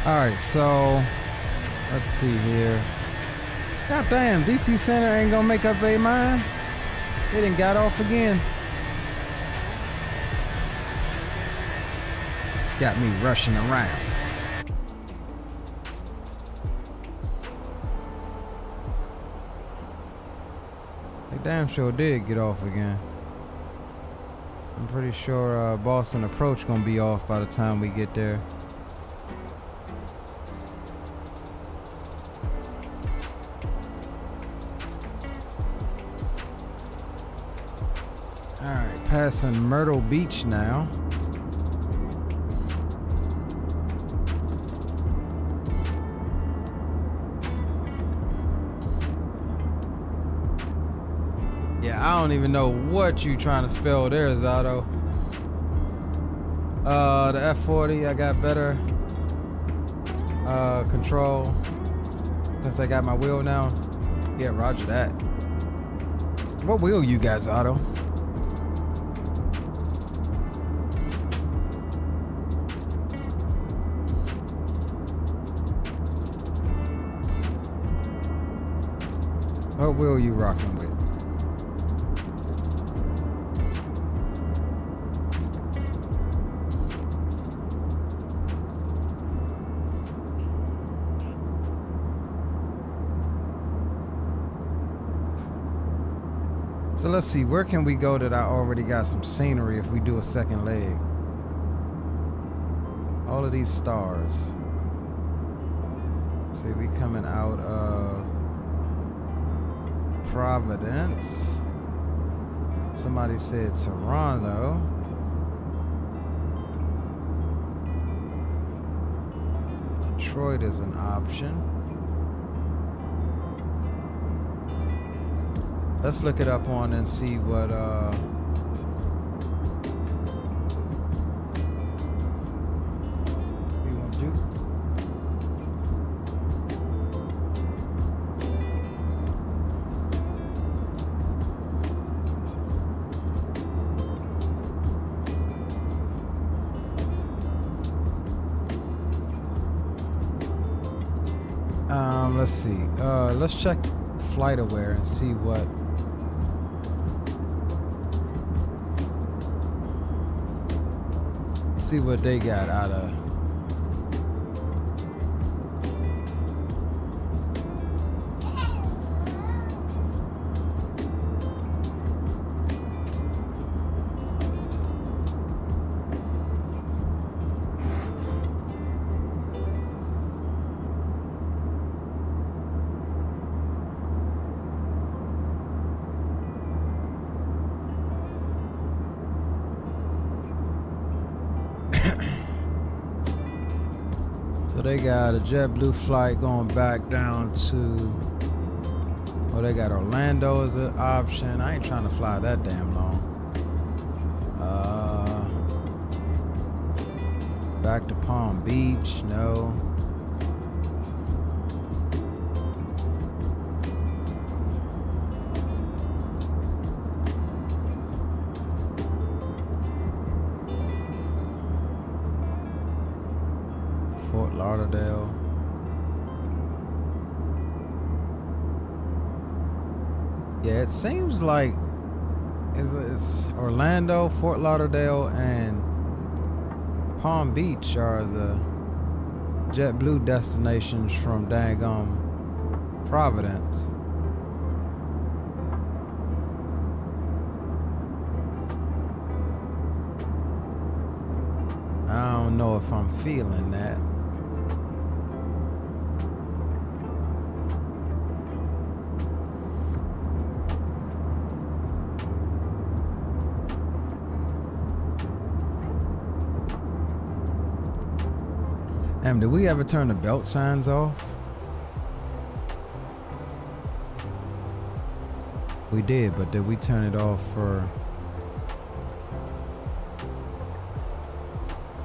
Alright, so let's see here. God damn, DC Center ain't gonna make up their mind. They done got off again. Got me rushing around. They damn sure did get off again. I'm pretty sure Boston Approach gonna be off by the time we get there. Alright, passing Myrtle Beach now. Yeah, I don't even know what you trying to spell there, Zato. The F40, I got better control since I got my wheel now. Yeah, roger that. What wheel you got, Zato? What wheel you rocking with? So let's see, where can we go that I already got some scenery if we do a second leg? All of these stars. See, we coming out of Providence. Somebody said Toronto. Detroit is an option. Let's look it up on and see what you want juice? Let's see. Let's check FlightAware and see what. See what they got out of. So they got a JetBlue flight going back down to, oh, they got Orlando as an option. I ain't trying to fly that damn long. Back to Palm Beach, no. Fort Lauderdale. Yeah, it seems like it's Orlando, Fort Lauderdale, and Palm Beach are the JetBlue destinations from daggum Providence. I don't know if I'm feeling that. Damn, did we ever turn the belt signs off? We did, but did we turn it off for...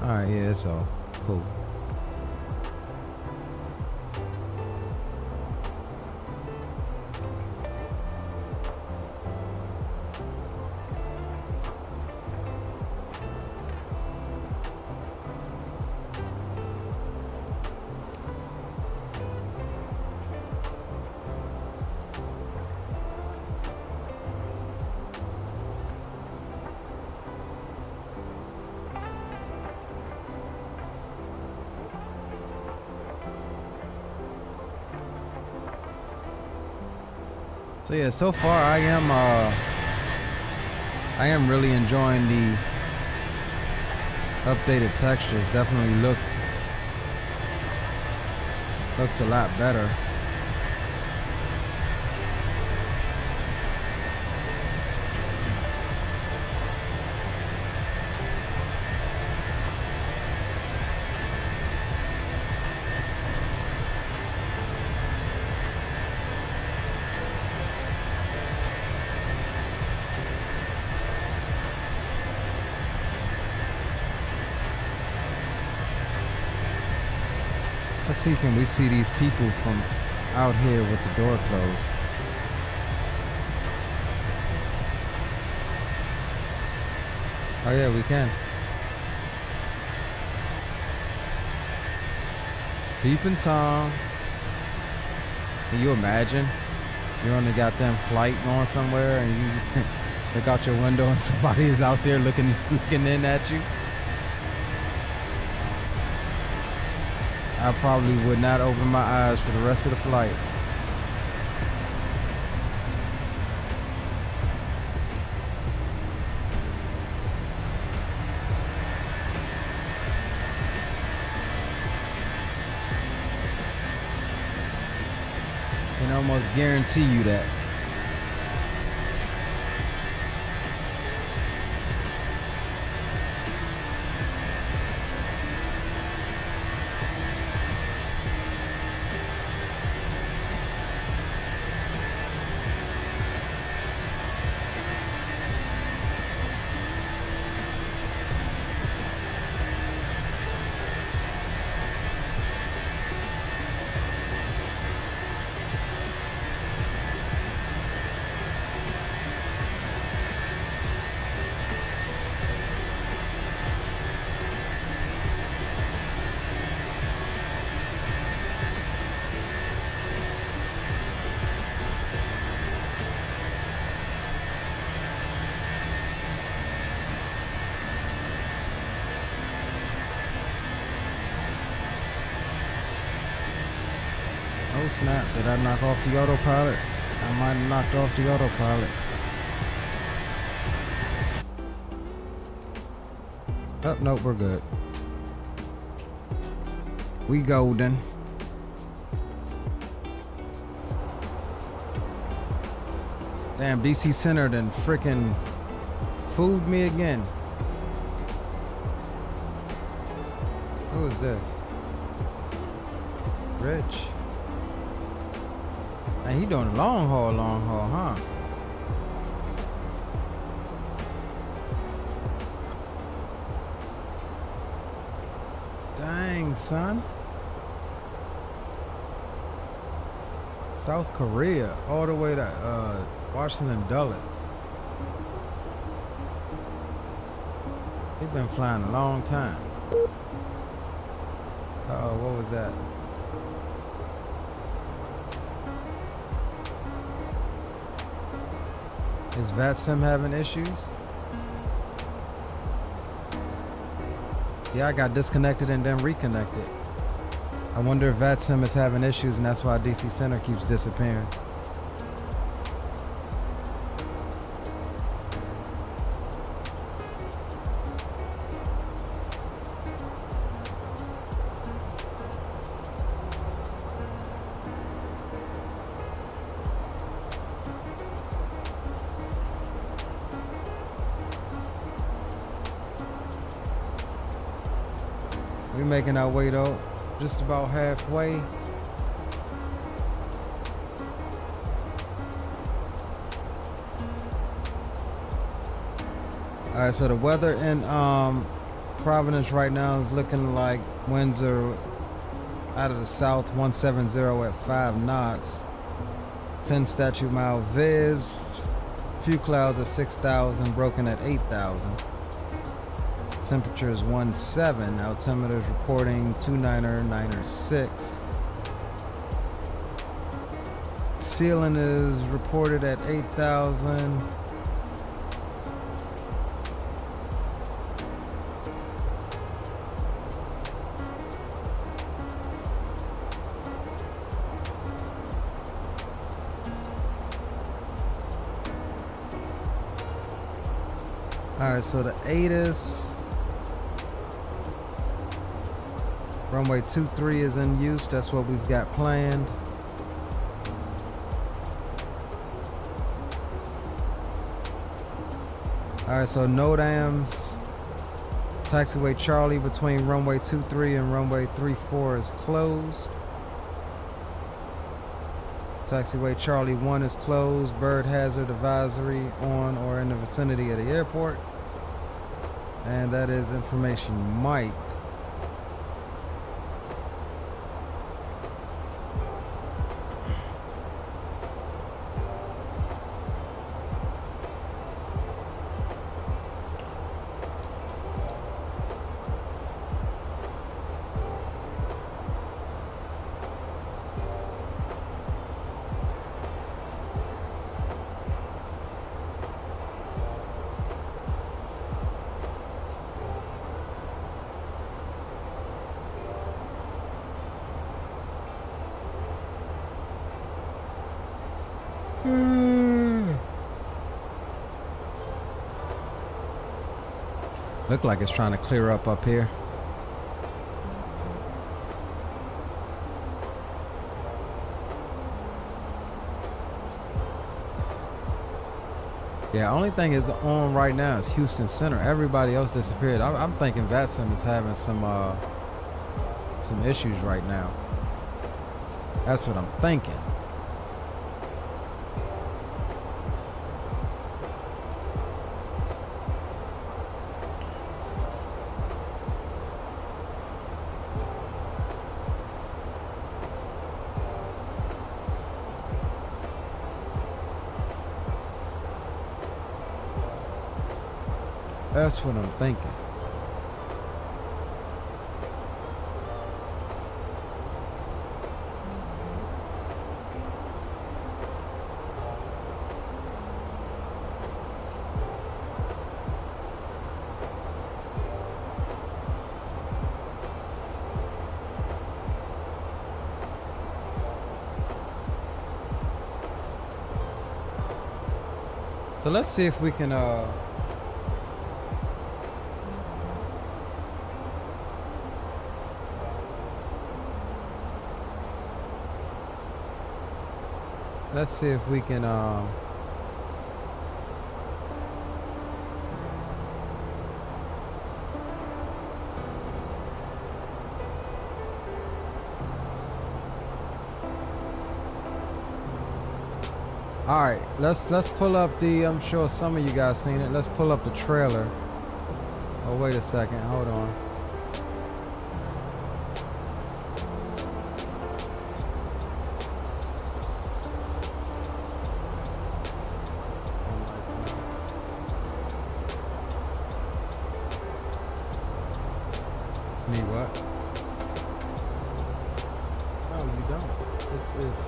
Alright, yeah, it's all cool. So yeah, so far I am really enjoying the updated textures. Definitely looks a lot better. Let's see, can we see these people from out here with the door closed? Oh yeah, we can. Peeping Tom. Can you imagine? You're on the goddamn flight going somewhere and you look out your window and somebody is out there looking in at you? I probably would not open my eyes for the rest of the flight. I can almost guarantee you that. Oh snap, did I knock off the autopilot? I might have knocked off the autopilot. Oh, nope, we're good. We golden. Damn, DC Center done frickin' fooled me again. Who is this? Rich. And he doing long haul, huh? Dang, son. South Korea, all the way to Washington Dulles. He's been flying a long time. Uh-oh, what was that? Is VATSIM having issues? Yeah, I got disconnected and then reconnected. I wonder if VATSIM is having issues and that's why DC Center keeps disappearing. We making our way though. just about halfway. All right, so the weather in Providence right now is looking like winds are out of the south, 170 at 5 knots, 10 statute mile viz, few clouds at 6,000, broken at 8,000. Temperature is 17, altimeter is reporting 29906. Ceiling is reported at 8,000. Alright, so the ATIS runway 23 is in use. That's what we've got planned. Alright, so NOTAMs, taxiway Charlie between runway 23 and runway 34 is closed. Taxiway Charlie 1 is closed. Bird hazard advisory on or in the vicinity of the airport. And that is information Mike. Look like it's trying to clear up here. Yeah, only thing is on right now is Houston Center. Everybody else disappeared. I'm thinking VATSIM is having some issues right now. That's what I'm thinking. That's what I'm thinking. So let's see if we can let's see if we can all right, let's pull up the, I'm sure some of you guys seen it. Let's pull up the trailer. Oh, wait a second. Hold on. Need what? No, you don't. It's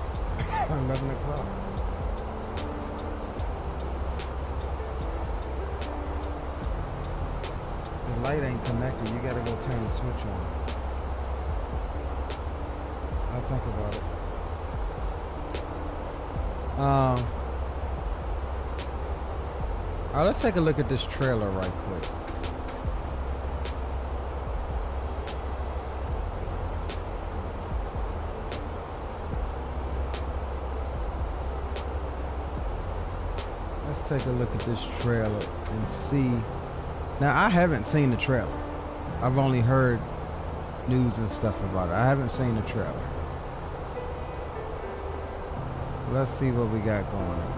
11 o'clock. The light ain't connected. You gotta go turn the switch on. I'll think about it. All right, let's take a look at this trailer right quick. Let's take a look at this trailer and see. Now, I haven't seen the trailer. I've only heard news and stuff about it. I haven't seen the trailer. Let's see what we got going on.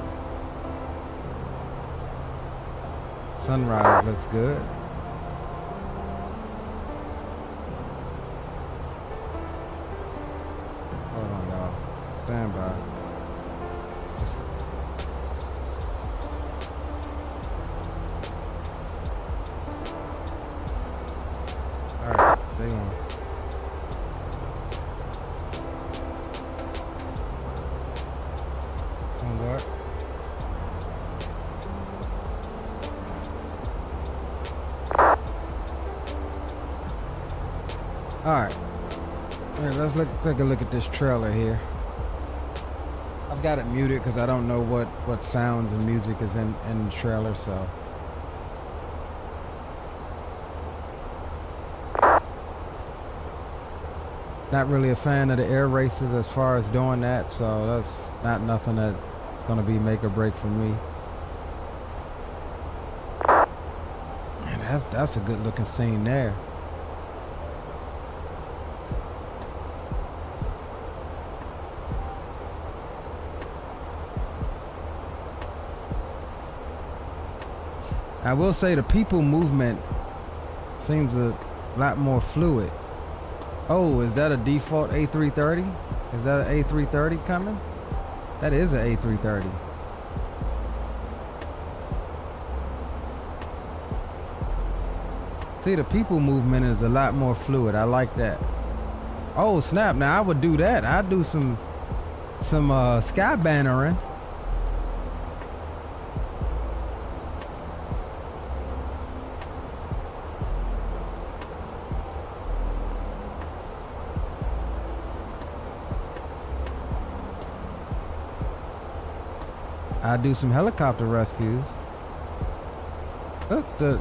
Sunrise looks good. Hold on, y'all. Stand by. Alright, stay on. On what? Alright. Let's take a look at this trailer here. I've got it muted because I don't know what sounds and music is in the trailer, so. Not really a fan of the air races as far as doing that, so that's not nothing that's going to be make or break for me. Man, that's a good looking scene there. I will say the people movement seems a lot more fluid. Oh, is that a default A330? Is that an A330 coming? That is an A330. See, the people movement is a lot more fluid. I like that. Oh, snap. Now, I would do that. I'd do some sky bannering. I do some helicopter rescues. Look, the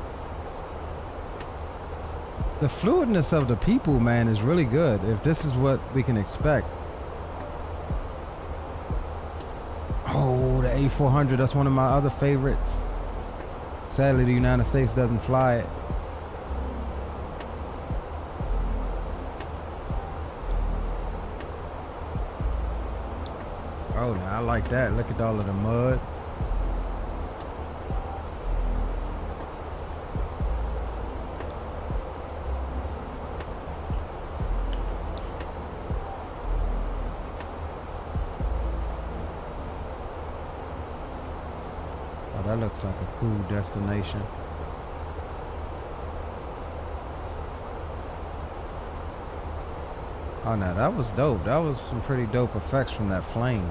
fluidness of the people, man, is really good. If this is what we can expect. Oh, the A400, that's one of my other favorites. Sadly, the United States doesn't fly it. Oh, now I like that. Look at all of the mud. Oh, that looks like a cool destination. Oh, now that was dope. That was some pretty dope effects from that flame.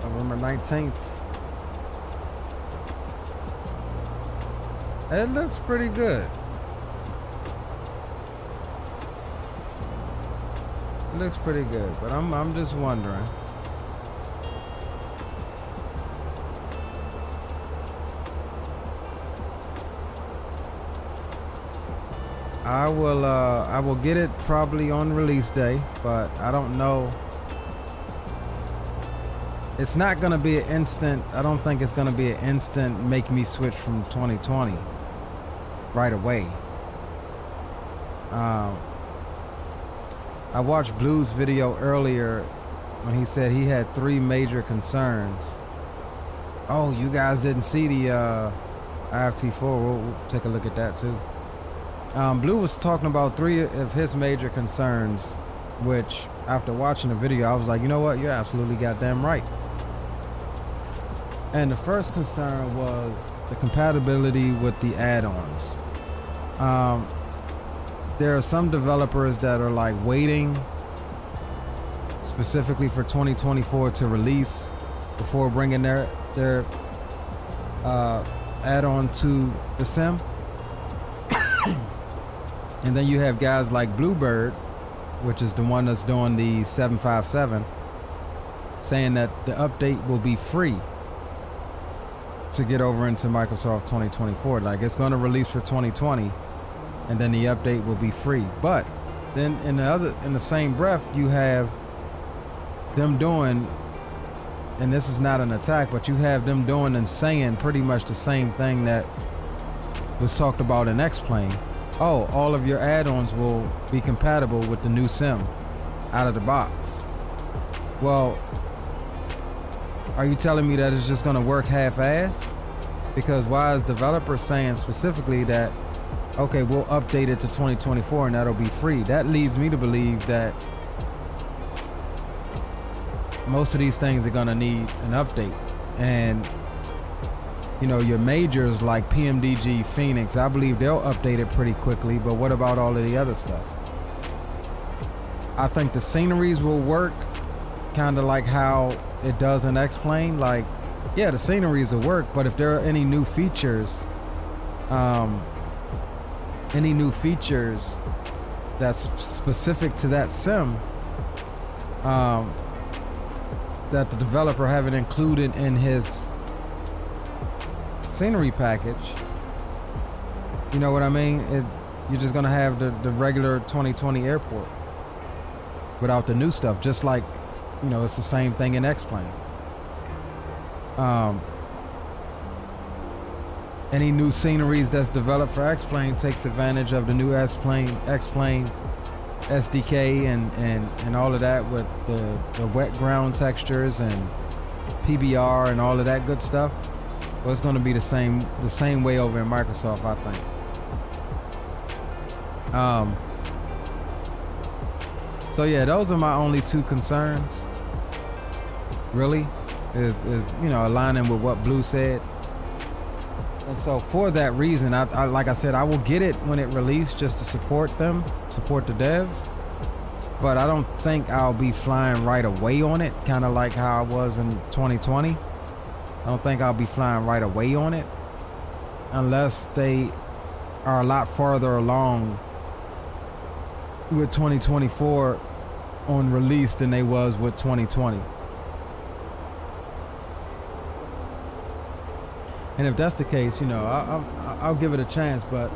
November 19th. It looks pretty good. It looks pretty good, but I'm just wondering. I will get it probably on release day, but I don't know. It's not gonna be an instant. I don't think it's gonna be an instant make me switch from 2020 right away. I watched Blue's video earlier when he said he had 3 major concerns. Oh, you guys didn't see the IFT4. We'll take a look at that too. Blue was talking about 3 of his major concerns, which after watching the video, I was like, you know what? You're absolutely goddamn right. And the first concern was the compatibility with the add-ons. There are some developers that are like waiting specifically for 2024 to release before bringing their add-on to the sim. And then you have guys like Bluebird, which is the one that's doing the 757, saying that the update will be free to get over into Microsoft 2024. Like, it's going to release for 2020, and then the update will be free. But then in the same breath, you have them doing, and this is not an attack, but you have them doing and saying pretty much the same thing that was talked about in X-Plane. Oh, all of your add-ons will be compatible with the new sim out of the box. Well, are you telling me that it's just going to work half-ass? Because why is developers saying specifically that, okay, we'll update it to 2024 and that'll be free? That leads me to believe that most of these things are going to need an update. And you know, your majors like PMDG, Fenix, I believe they'll update it pretty quickly, but what about all of the other stuff? I think the sceneries will work kind of like how it does in X-Plane. Like, yeah, the sceneries will work, but if there are any new features that's specific to that sim that the developer haven't included in his scenery package, you know what I mean? You're just gonna have the regular 2020 airport without the new stuff, just like, you know, it's the same thing in X-Plane. Any new sceneries that's developed for X-Plane takes advantage of the new X-Plane SDK and all of that with the wet ground textures and PBR and all of that good stuff. Well, it's going to be the same way over in Microsoft, I think. So yeah, those are my only two concerns. Really, is you know, aligning with what Blue said. And so for that reason, I like I said, I will get it when it released just to support the devs. But I don't think I'll be flying right away on it, kind of like how I was in 2020. I don't think I'll be flying right away on it unless they are a lot farther along with 2024 on release than they was with 2020. And if that's the case, you know, I'll give it a chance, but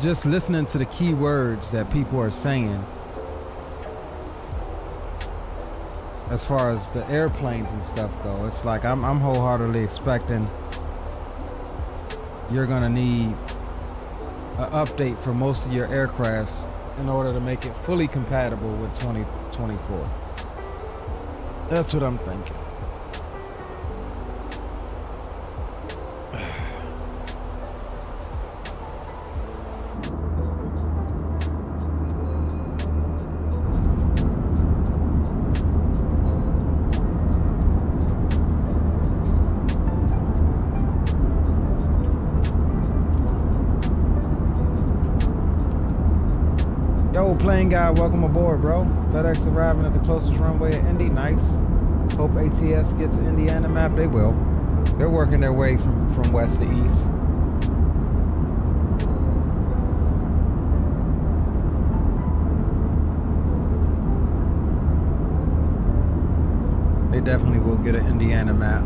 just listening to the key words that people are saying as far as the airplanes and stuff go, it's like I'm wholeheartedly expecting you're gonna need an update for most of your aircrafts in order to make it fully compatible with 2024. That's what I'm thinking. Plane guy, welcome aboard, bro. FedEx arriving at the closest runway at Indy. Nice. Hope ATS gets an Indiana map. They will. They're working their way from west to east. They definitely will get an Indiana map.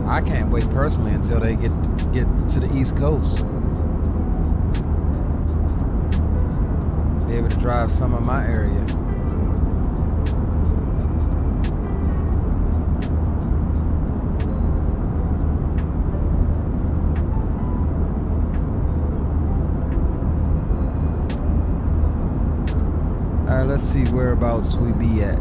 I can't wait personally until they get to the East Coast. Be able to drive some of my area. All right, let's see whereabouts we be at.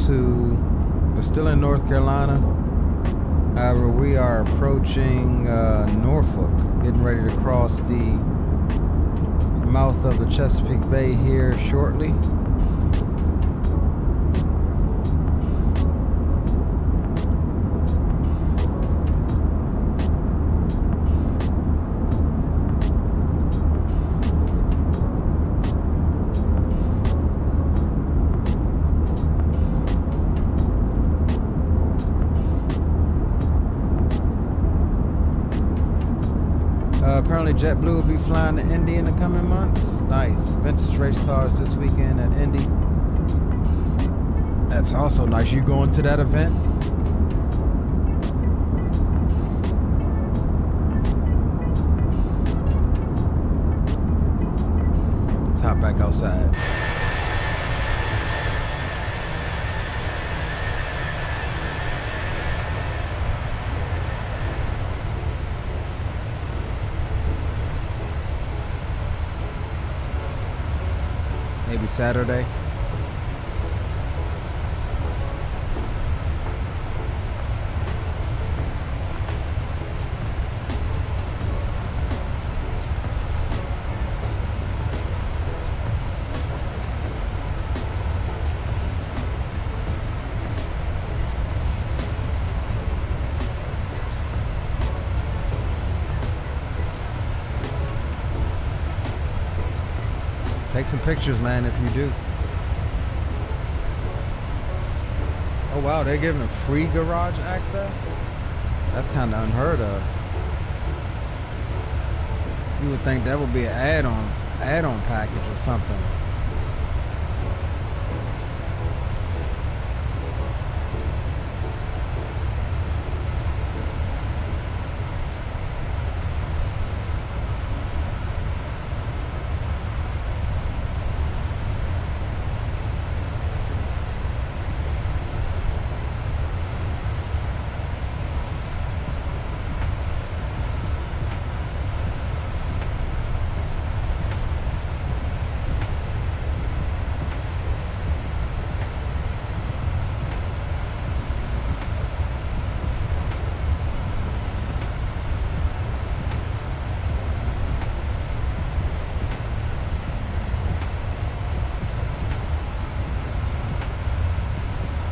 We're still in North Carolina. However, we are approaching Norfolk, getting ready to cross the mouth of the Chesapeake Bay here shortly. JetBlue will be flying to Indy in the coming months. Nice. Vintage race cars this weekend at Indy. That's also nice. You going to that event? Let's hop back outside. Maybe Saturday. Take some pictures, man, if you do. Oh wow, they're giving free garage access? That's kind of unheard of. You would think that would be an add-on package or something.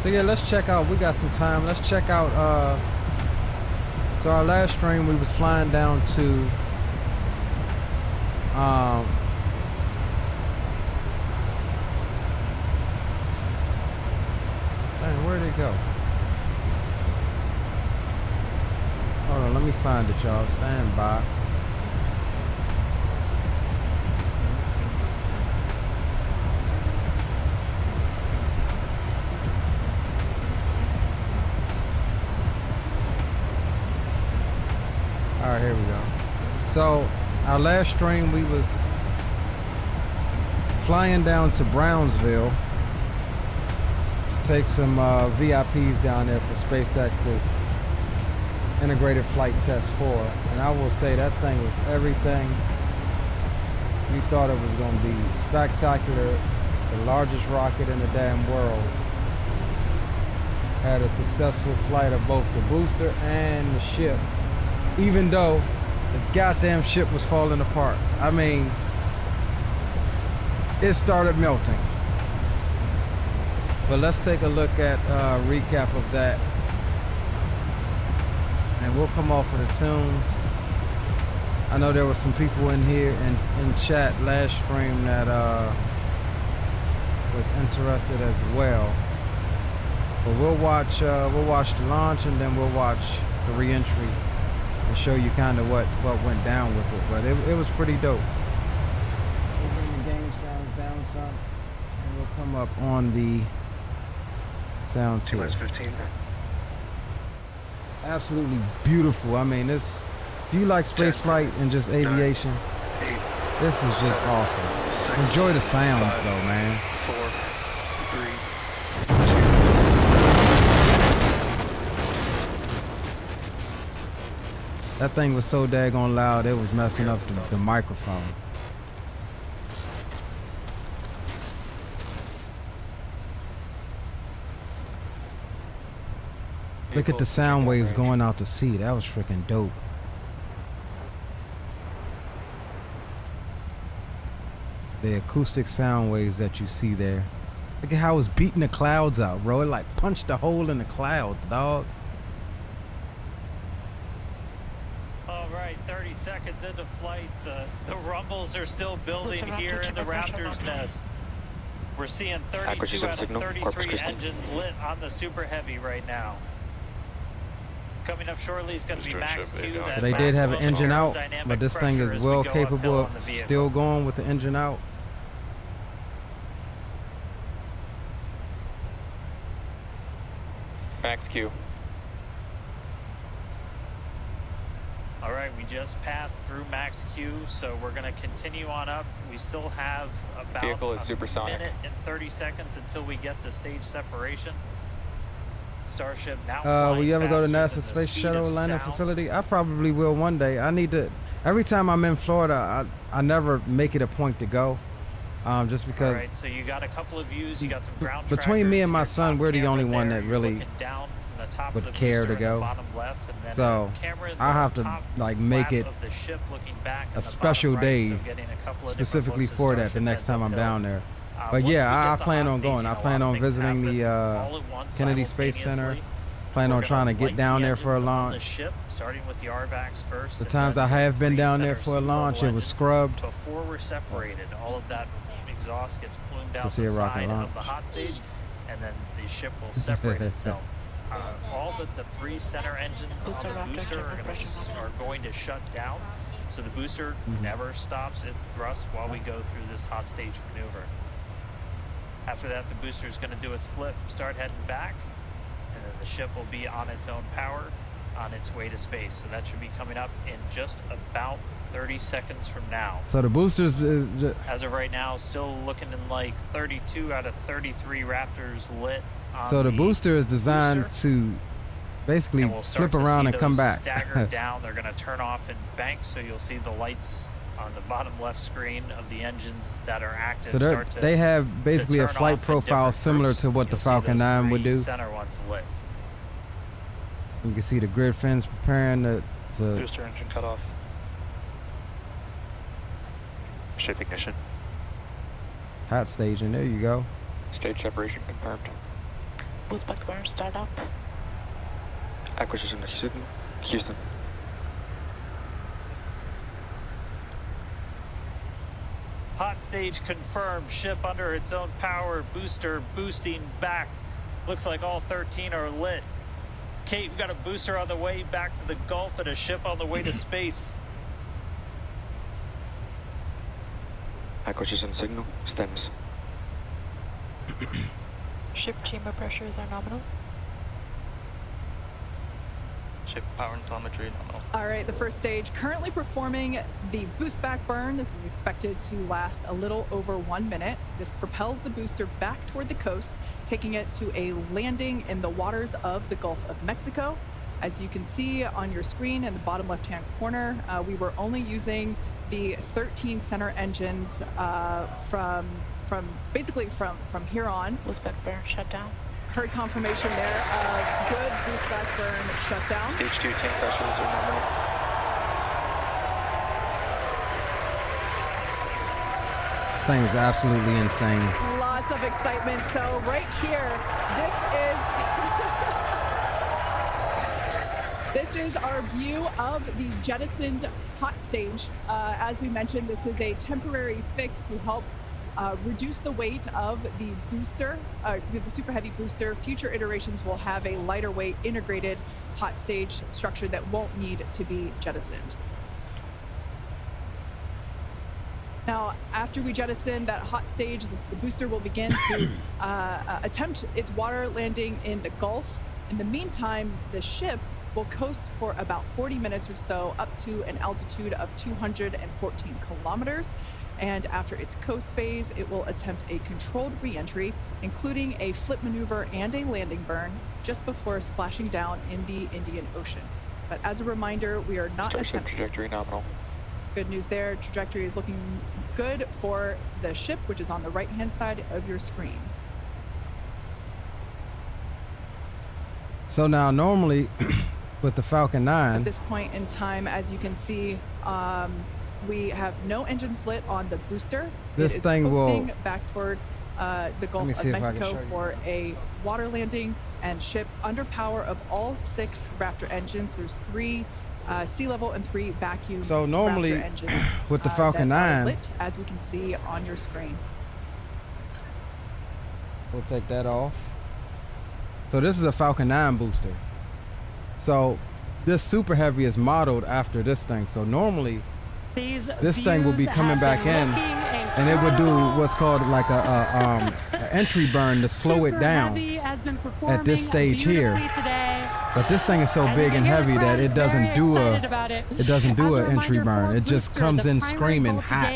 So yeah, let's check out, we got some time. Let's check out, so our last stream we was flying down to, dang, where'd it go? Hold on, let me find it, y'all, stand by. All right, here we go. So our last stream we was flying down to Brownsville to take some VIPs down there for SpaceX's integrated flight test 4, and I will say that thing was everything you thought it was going to be. Spectacular, the largest rocket in the damn world. Had a successful flight of both the booster and the ship, even though the goddamn ship was falling apart. I mean, it started melting. But let's take a look at a recap of that, and we'll come off of the tunes. I know there were some people in here in chat last stream that was interested as well. But we'll watch the launch, and then we'll watch the re-entry and show you kind of what went down with it. But it was pretty dope. We'll bring the game sounds down some, and we'll come up on the sound here. 15. Absolutely beautiful. I mean, this, if you like space flight and just aviation, this is just awesome. Enjoy the sounds though, man. 4, 3. That thing was so daggone loud, it was messing up the microphone. Look at the sound waves going out to sea. That was freaking dope. The acoustic sound waves that you see there. Look at how it's beating the clouds out, bro. It like punched a hole in the clouds, dog. All right, 30 seconds into flight. The rumbles are still building here in the Raptor's nest. We're seeing 32 out of 33 engines lit on the Super Heavy right now. Coming up shortly is going to be Max Q. So they did have an engine out, but this thing is well capable of still going with the engine out. Max Q. All right, we just passed through Max Q, so we're going to continue on up. We still have about a minute and 30 seconds until we get to stage separation. Starship now. Will you ever go to NASA Space Shuttle landing facility? I probably will one day. I need to. Every time I'm in Florida, I never make it a point to go, just because. All right, so you got a couple of views. You got some ground between me and my son, we're the only one that really down from the top would of the care to booster go. bottom left, and then So I have to like make it of the ship looking back a special day specifically for that the next time I'm down there. But yeah, I plan on going. I plan on visiting the Kennedy Space Center. Plan on trying to get down there for a launch. Starting with the RVACs first. The times I have been down there for a launch, it was scrubbed. Before we're separated, all of that exhaust gets plumed out To see the a rocket side launch. of the hot stage, and then the ship will separate itself. All but the 3 center engines on the booster are going to shut down, so the booster never stops its thrust while we go through this hot stage maneuver. After that, the booster is going to do its flip, start heading back, and then the ship will be on its own power on its way to space. So that should be coming up in just about 30 seconds from now. So the boosters is just, as of right now, still looking in like 32 out of 33 Raptors lit. So the booster is designed to basically flip around and come back. Stagger down. They're going to turn off and bank, so you'll see the lights on the bottom left screen of the engines that are active. So they have basically a flight profile similar to what the Falcon 9 would do. Center ones lit. You can see the grid fins preparing to Booster engine cut off. Ship ignition. hot staging. There you go. Stage separation confirmed. Pushback burn start up. Acquisition is Houston. Hot stage confirmed. Ship under its own power. Booster boosting back. Looks like all 13 are lit. Kate, we've got a booster on the way back to the Gulf and a ship on the way to space. Acquisition signal stems. Ship chamber pressures are nominal. Ship power and telemetry nominal. All right, the first stage currently performing the boost back burn. This is expected to last a little over 1 minute. This propels the booster back toward the coast, taking it to a landing in the waters of the Gulf of Mexico. As you can see on your screen in the bottom left-hand corner, we were only using the 13 center engines from here on. Boost back burn shut down. Heard confirmation there of good boost back burn shutdown. Stage 2 tank pressures are nominal. This thing is absolutely insane. Lots of excitement. So right here, this is our view of the jettisoned hot stage. As we mentioned, this is a temporary fix to help reduce the weight of the booster, the Super Heavy booster. Future iterations will have a lighter weight integrated hot stage structure that won't need to be jettisoned. Now, after we jettison that hot stage, the booster will begin to attempt its water landing in the Gulf. In the meantime, the ship will coast for about 40 minutes or so up to an altitude of 214 kilometers. And after its coast phase, it will attempt a controlled re-entry, including a flip maneuver and a landing burn, just before splashing down in the Indian Ocean. But as a reminder, we are not attempting... Trajectory nominal. Good news there. Trajectory is looking good for the ship, which is on the right-hand side of your screen. So now normally with the Falcon 9... At this point in time, as you can see, we have no engines lit on the booster. This thing coasting will back toward the Gulf of Mexico for a water landing and ship under power of all 6 Raptor engines. There's 3 sea level and 3 vacuum. So normally Raptor engines, with the Falcon 9, lit, as we can see on your screen. We'll take that off. So this is a Falcon 9 booster. So this Super Heavy is modeled after this thing. So normally this thing will be coming back in and it would do what's called like a entry burn to slow it down at this stage here. But this thing is so big and heavy that it doesn't do an entry burn. It just comes in screaming hot.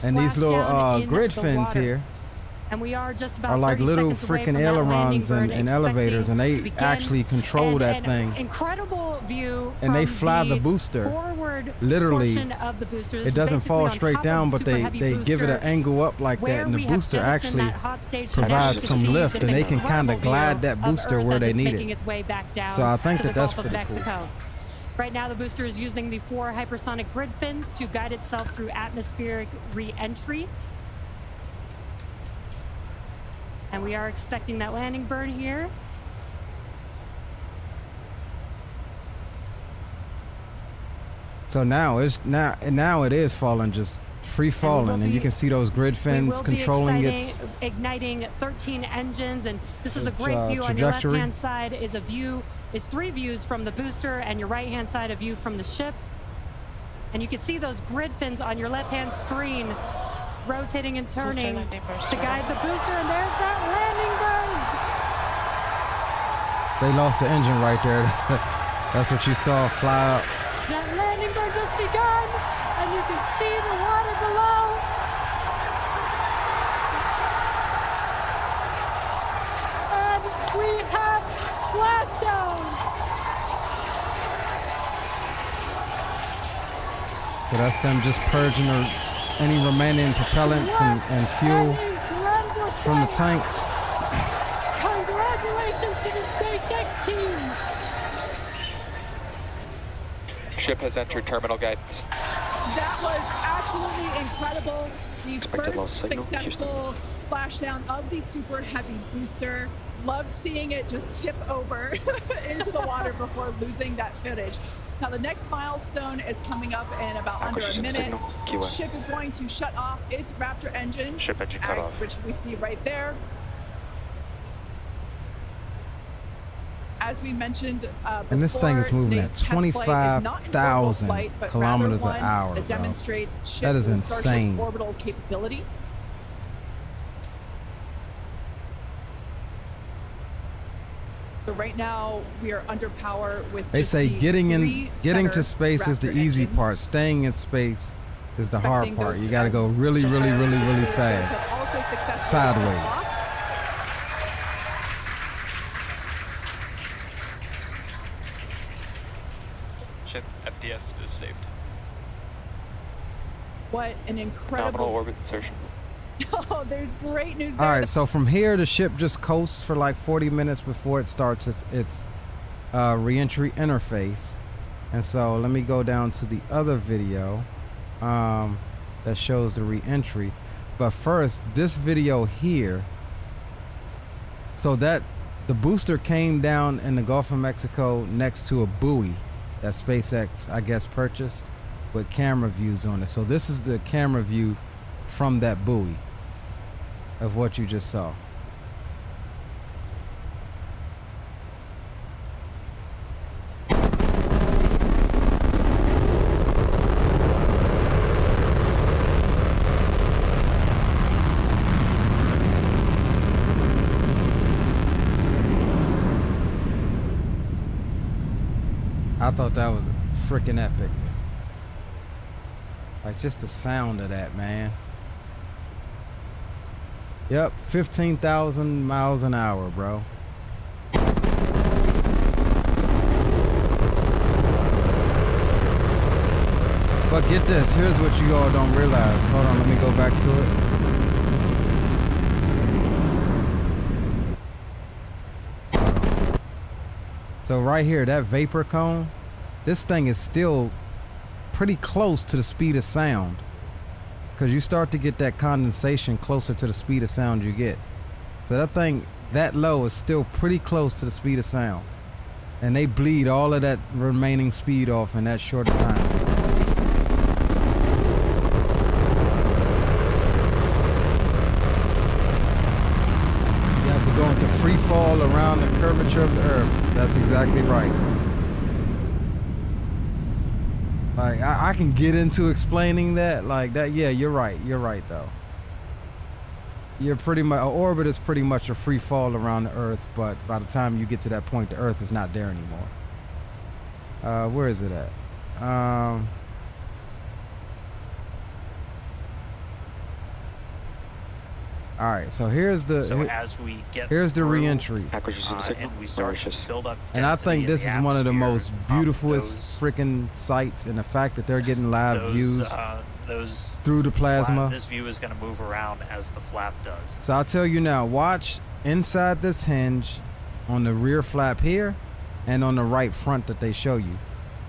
And these little grid fins here and we are just about are like little freaking ailerons and elevators, and they actually control that thing. Incredible view from and they fly the booster. Literally, of the booster. It doesn't fall straight down, but they give it an angle up like that, and the booster actually provides some lift, and they can kind of glide that booster where they need it. So I think that's pretty cool. Right now, the booster is using the 4 hypersonic grid fins to guide itself through atmospheric re-entry. And we are expecting that landing burn here. So now it is falling, just free falling, and you can see those grid fins controlling its igniting 13 engines, and this is a great view. On your left-hand side is 3 views from the booster, and your right-hand side a view from the ship. And you can see those grid fins on your left-hand screen rotating and turning to guide the booster, and there's that landing burn. They lost the engine right there. That's what you saw fly up. That landing burn just begun, and you can see the water below. And we have splashdown. So that's them just purging any remaining propellants and fuel from the tanks. Congratulations to the SpaceX team. Ship has entered terminal guidance. That was absolutely incredible. The first successful splashdown of the Super Heavy booster. Loved seeing it just tip over into the water before losing that footage. Now the next milestone is coming up in about under a minute. The ship is going to shut off its Raptor engines, which we see right there. As we mentioned before, and this thing is moving at 25,000 kilometers an hour. That demonstrates that is insane. Starship's orbital capability. So right now we are under power with. They say getting to space is the easy part. Staying in space is the hard part. You got to go really fast. Sideways. Ship FDS is saved. What an incredible nominal orbit insertion. Oh, there's great news there. All right, so from here, the ship just coasts for like 40 minutes before it starts its re-entry interface. And so let me go down to the other video that shows the re-entry. But first, this video here. So that the booster came down in the Gulf of Mexico next to a buoy that SpaceX, I guess, purchased with camera views on it. So this is the camera view from that buoy of what you just saw. I thought that was freaking epic. Like just the sound of that, man. Yep, 15,000 miles an hour, bro. But get this, here's what you all don't realize. Hold on, let me go back to it. So right here, that vapor cone, this thing is still pretty close to the speed of sound. Because you start to get that condensation closer to the speed of sound you get. So that thing that low is still pretty close to the speed of sound. And they bleed all of that remaining speed off in that short of time. You have to go into free fall around the curvature of the Earth. That's exactly right. Like I can get into explaining that like that. Yeah, you're right. You're right though. You're pretty much, an orbit is pretty much a free fall around the Earth, but by the time you get to that point, the Earth is not there anymore. Where is it at? All right, so here's the as we get here's the re-entry, and we start to build up. And I think this is one of the most beautifulest freaking sights, and the fact that they're getting live views through the plasma. This view is going to move around as the flap does. So I'll tell you now, watch inside this hinge on the rear flap here and on the right front that they show you.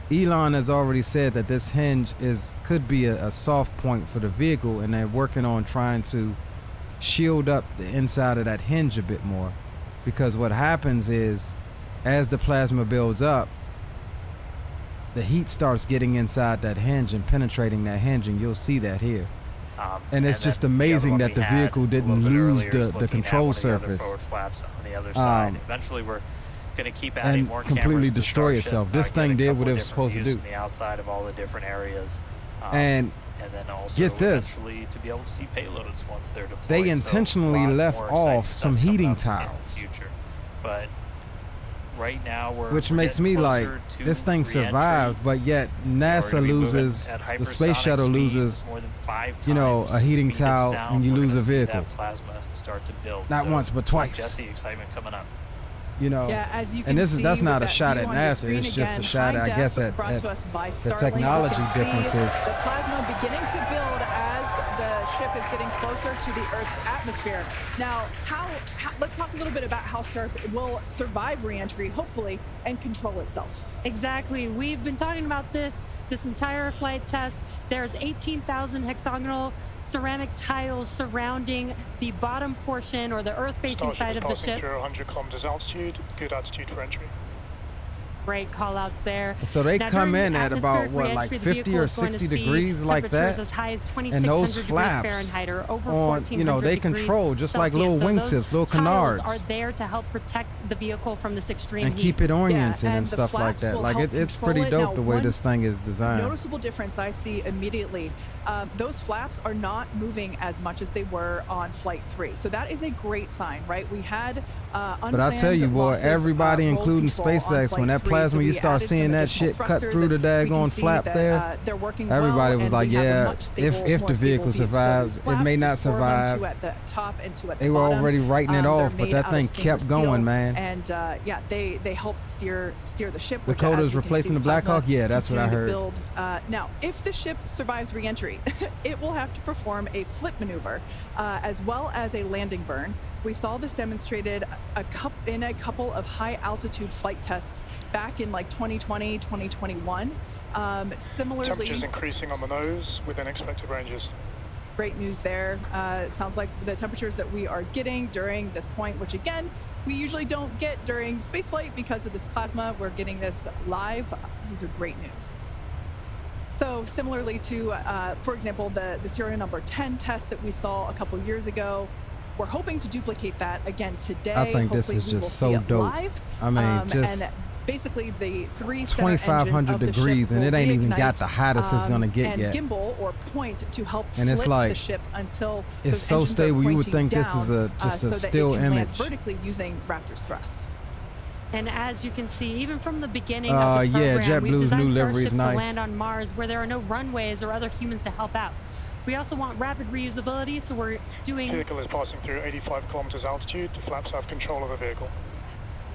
Elon has already said that this hinge could be a soft point for the vehicle, and they're working on trying to shield up the inside of that hinge a bit more, because what happens is as the plasma builds up, the heat starts getting inside that hinge and penetrating that hinge, and you'll see that here. And it's just amazing that the vehicle didn't lose the control surface flaps on the other side. Eventually we're going to keep adding more completely cameras to destroy Starship, itself. This thing did what it was supposed to do. On the outside of all the different areas. And then also get this, eventually to be able to see payloads once they're deployed. They intentionally left off some heating tiles. But right now which makes me like, this thing survived, but yet NASA loses, the space shuttle loses, you know, a heating tile, and you lose a vehicle. Plasma start to build. Not once, but twice. Jesse, excitement coming up. You know, yeah, as you can and see that's not a that shot at view on your NASA. screen It's just again, a shot, I guess, at the technology differences. The plasma beginning to build as the ship is getting closer to the Earth's atmosphere. Now, let's talk a little bit about how Starship will survive re-entry, hopefully, and control itself. Exactly. We've been talking about this entire flight test. There's 18,000 hexagonal ceramic tiles surrounding the bottom portion, or the Earth-facing side of the ship. Through 100 kilometers altitude, good altitude for entry. Great call-outs there. So they come in at about what, like 50 or 60 degrees like that, as high as and those flaps on, you know, they control just like little wingtips, little canards, are there to help protect the vehicle from this extreme and heat. Keep it oriented and stuff like that. Like it's pretty dope the way this thing is designed. Noticeable difference I see immediately. Those flaps are not moving as much as they were on Flight 3, so that is a great sign, right? We had but I tell you, boy, everybody, including SpaceX, when that plasma, you start seeing that shit cut through the daggone flap there, everybody was like, yeah, if the vehicle survives, it may not survive. They were already writing it off, but that thing kept going, man. And yeah, they helped steer the ship. Dakota's replacing the Black Hawk? Yeah, that's what I heard. Now, if the ship survives re-entry, it will have to perform a flip maneuver, as well as a landing burn. We saw this demonstrated in a couple of high-altitude flight tests back in like 2020, 2021. Similarly, temperatures increasing on the nose within expected ranges. Great news there. It sounds like the temperatures that we are getting during this point, which again, we usually don't get during spaceflight because of this plasma. We're getting this live. This is great news. So similarly to, for example, the serial number 10 test that we saw a couple years ago, we're hoping to duplicate that again today. I think this is just so dope. Live. I mean, just and basically the 2,500 degrees, and it ain't even got the hottest it's gonna get yet. And gimbal or point to help and it's flip like, the ship until it's so stable. You would think this is just a still image. Vertically using Raptor's thrust. And as you can see, even from the beginning of the program, yeah, we've JetBlue's designed new livery Starship is nice. to land on Mars where there are no runways or other humans to help out. We also want rapid reusability, so we're doing... The vehicle is passing through 85 kilometers altitude. The flaps have control of the vehicle.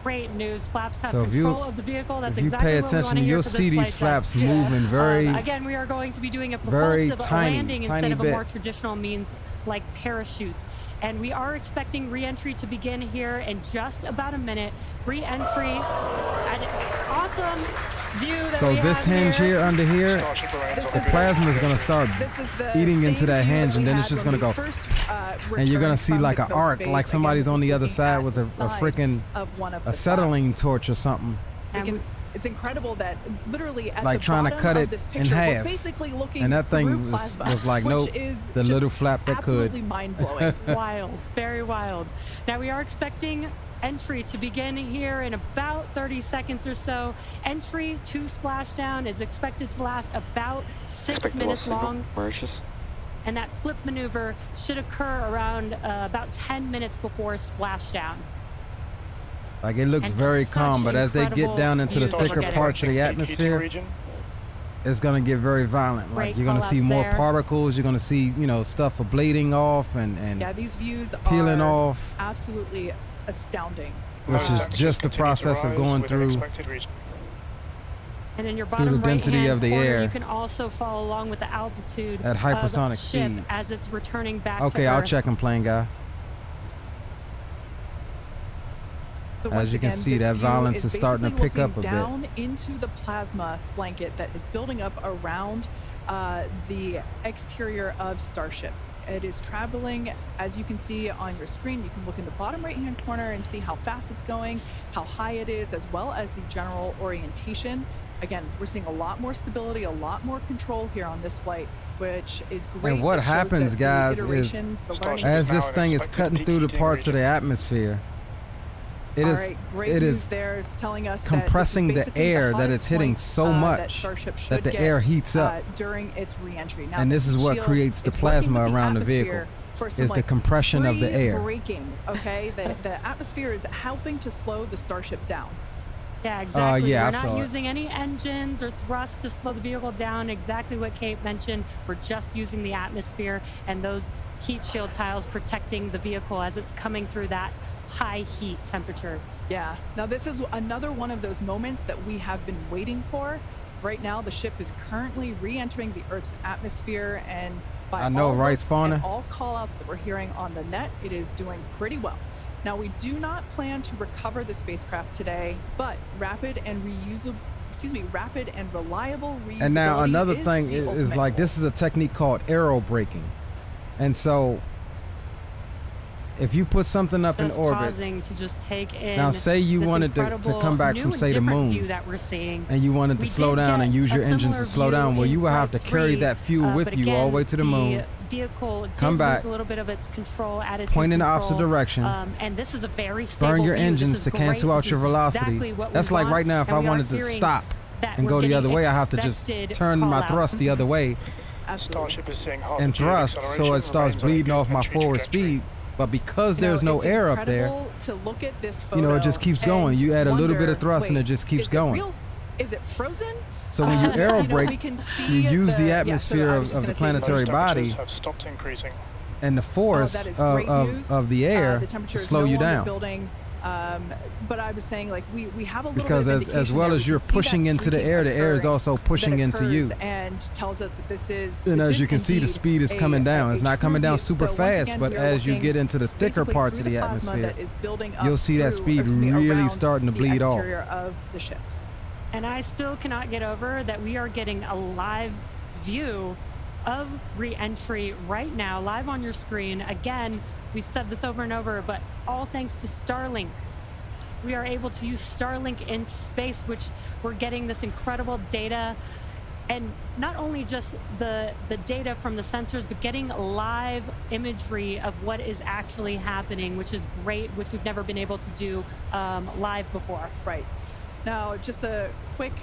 Great news. Flaps have so control of the vehicle. That's if you exactly pay what we want attention, to hear you'll for this see these flaps moving very... again, we are going to be doing a propulsive landing instead of a more traditional means like parachutes. And we are expecting re-entry to begin here in just about a minute. Re-entry, an awesome view that so this hinge here under here, the plasma is going to start eating into that hinge, and then it's just going to go, and you're going to see like an arc, like somebody's on the other side with a freaking acetylene torch or something. It's incredible that literally at like the trying to bottom cut of it this in picture, half. we're basically looking And that through thing plasma, was like, which nope, is the just little flap that absolutely could. mind-blowing. Wild, very wild. Now we are expecting entry to begin here in about 30 seconds or so. Entry to splashdown is expected to last about 6 minutes long. And that flip maneuver should occur around about 10 minutes before splashdown. Like it looks And very such calm, but as they get down into the views that we're thicker getting. parts of the atmosphere, it's gonna get very violent. Like Great you're gonna see call-outs more there. particles. You're gonna see, you know, stuff bleeding off and Yeah, these views peeling are off, absolutely astounding. which is just the process of going through And in your through the bottom density right-hand of the corner, air you can also follow along with the altitude at hypersonic of the ship speeds. as it's returning back to Okay, I'll Earth. check them, plane guy. So As once you can again, see, this that view violence is starting to basically pick up a looking bit. down into the plasma blanket that is building up around the exterior of Starship. It is traveling, as you can see on your screen. You can look in the bottom right-hand corner and see how fast it's going, how high it is, as well as the general orientation. Again, we're seeing a lot more stability, a lot more control here on this flight, which is great. And what It shows happens, that the guys, is iterations, the learning as this thing is cutting through the parts of the atmosphere, it All is right, great it news is there, telling us compressing that this is the basically air that hottest it's hitting point, so that much Starship that should the get, air heats up. during its re-entry. Now, And this is what G.Skill creates the is working plasma with around the atmosphere vehicle, for some, is the like, compression of the air. braking, okay? The atmosphere is helping to slow the Starship down. Yeah, exactly. yeah, I We're saw not it. using any engines or thrust to slow the vehicle down. Exactly what Kate mentioned. We're just using the atmosphere and those heat shield tiles protecting the vehicle as it's coming through that high heat temperature. Yeah. Now, this is another one of those moments that we have been waiting for. Right now, the ship is currently re-entering the Earth's atmosphere, and by I know, all right, looks Spawner? and all call-outs that we're hearing on the net, it is doing pretty well. Now, we do not plan to recover the spacecraft today, but rapid and reliable reusability And now another is thing the is ultimate like, goal. this is a technique called aero braking. And so if you put something up Just in orbit, pausing to just take in now say you this wanted to incredible come back new from, and say, the different moon, view that we're seeing. and you wanted to We slow did down get and use a your engines to similar slow down, view well, in you will have to Flight carry 3, that fuel with but you all the way again, to the moon, The vehicle did come back, lose a little bit of its control, attitude point in the control, opposite direction, and this is a very stable burn your view. This engines is to great. cancel out This your is velocity. exactly what we That's like want, right now, if and I we are wanted to hearing stop that and we're go the getting other way, I have to just expected turn my call-out. thrust the other way Starship is seeing half and G of thrust, so acceleration, it starts remains on a bleeding good off my entry forward trajectory. speed. But because You know, there's no it's air up there, incredible to look at this you know, it photo just keeps going. and You add a little bit wonder, of thrust and wait, it just keeps is it going. real? Is it frozen? So when you aero You know, we brake, can you see use the yeah, so atmosphere I was just of the gonna say planetary Those body temperatures have stopped increasing. and the force that is great news. of the air The to temperature is slow no you longer down. building. But I was saying, like, we have a little Because bit of as indication well there. as We you're can see that pushing into the streaking air, the air is occurring also that pushing into you. occurs and tells us that this is. And this as is you can see, the indeed speed is a- coming down. a It's not true coming down view. super So once fast, again, but we are as you looking get into the thicker basically parts through of the plasma atmosphere, that is building up you'll see that through, speed or excuse me, really around starting to the bleed off. exterior of the ship. And I still cannot get over that we are getting a live view of re-entry right now, live on your screen. Again, we've said this over and over, but all thanks to Starlink. We are able to use Starlink in space, which we're getting this incredible data. And not only just the data from the sensors, but getting live imagery of what is actually happening, which is great, which we've never been able to do live before. Right. Now, just a quick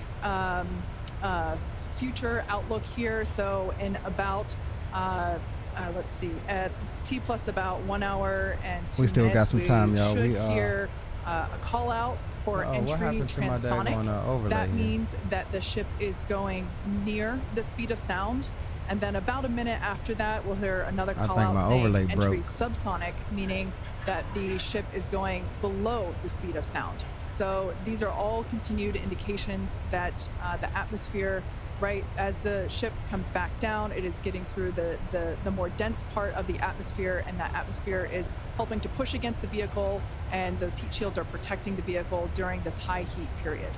future outlook here. So in about, let's see, at T plus about 1 hour and 2 minutes, We still got some time, y'all. should We hear a call out for what entry happened to my transonic. daggone, overlay That here? means that the ship is going near the speed of sound. And then about a minute after that, we'll hear another I call think out my saying overlay entry broke. subsonic, meaning that the ship is going below the speed of sound. So these are all continued indications that the atmosphere, right, as the ship comes back down, it is getting through the more dense part of the atmosphere, and that atmosphere is helping to push against the vehicle, and those heat shields are protecting the vehicle during this high heat period.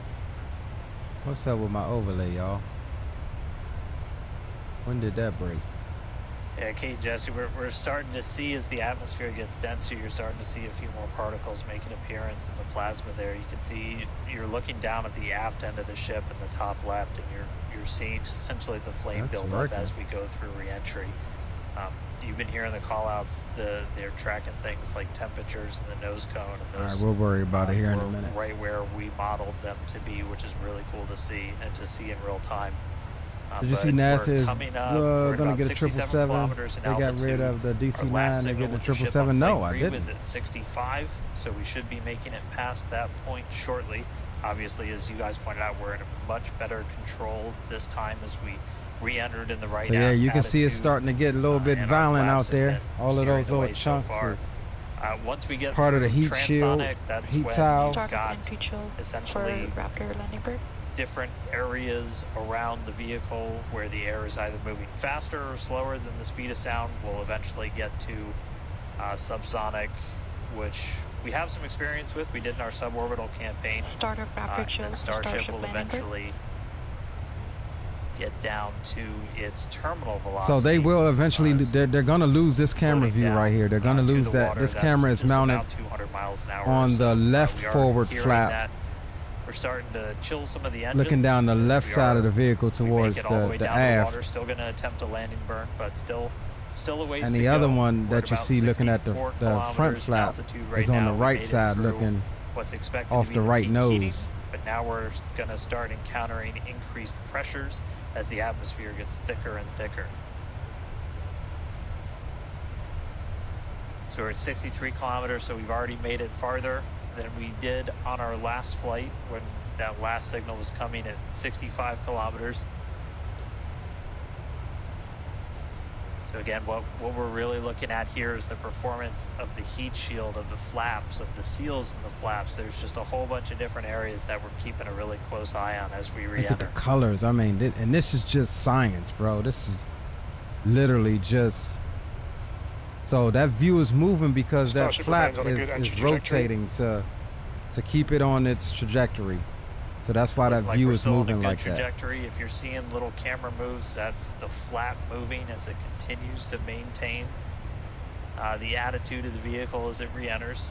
What's up with my overlay, y'all? When did that break? Yeah, Kate, Jesse, we're starting to see as the atmosphere gets denser, you're starting to see a few more particles make an appearance in the plasma there. You can see you're looking down at the aft end of the ship in the top left, and you're seeing essentially the flame build up as we go through re-entry. You've been hearing the call-outs. They're tracking things like temperatures in the nose cone. And those, all right, we'll worry about it here in a minute. Right where we modeled them to be, which is really cool to see and to see in real time. Did you see NASA is going to get a 777? They got rid of the DC-9. They're getting a 777. No, I didn't. Was at 65, so we should be making it past that point shortly. Obviously, as you guys pointed out, we're in a much better control this time as we re-entered in the right. So yeah, you can see it's starting to get a little bit violent out there. All of those little chunks is once we get part of the heat shield, that's heat when towel. You've got essentially Raptor landing bird. different areas around the vehicle where the air is either moving faster or slower than the speed of sound. We'll eventually get to subsonic, which we have some experience with. We did in our suborbital campaign. Start of Raptor and Starship will eventually get down to its terminal velocity. So they will eventually, they're going to lose this camera view right here. They're going to lose that. This camera is mounted 200 miles an hour on the left forward flap. We're starting to chill some of the engines. Looking down the left side of the vehicle towards the aft. Water, still going to attempt a landing burn, but still a ways and to the go. other one that you see looking at the front flap is on the right side, looking off the right nose. Heating, but now we're going to start encountering increased pressures as the atmosphere gets thicker and thicker. So we're at 63 kilometers, so we've already made it farther than we did on our last flight when that last signal was coming at 65 kilometers. So again, what we're really looking at here is the performance of the heat shield, of the flaps, of the seals in the flaps. There's just a whole bunch of different areas that we're keeping a really close eye on as we re-enter. Look at the colors. I mean, and this is just science, bro. This is literally just... So that view is moving because that flap is rotating to keep it on its trajectory. So that's why that view is moving like that. Trajectory. If you're seeing little camera moves, that's the flap moving as it continues to maintain the attitude of the vehicle as it re-enters.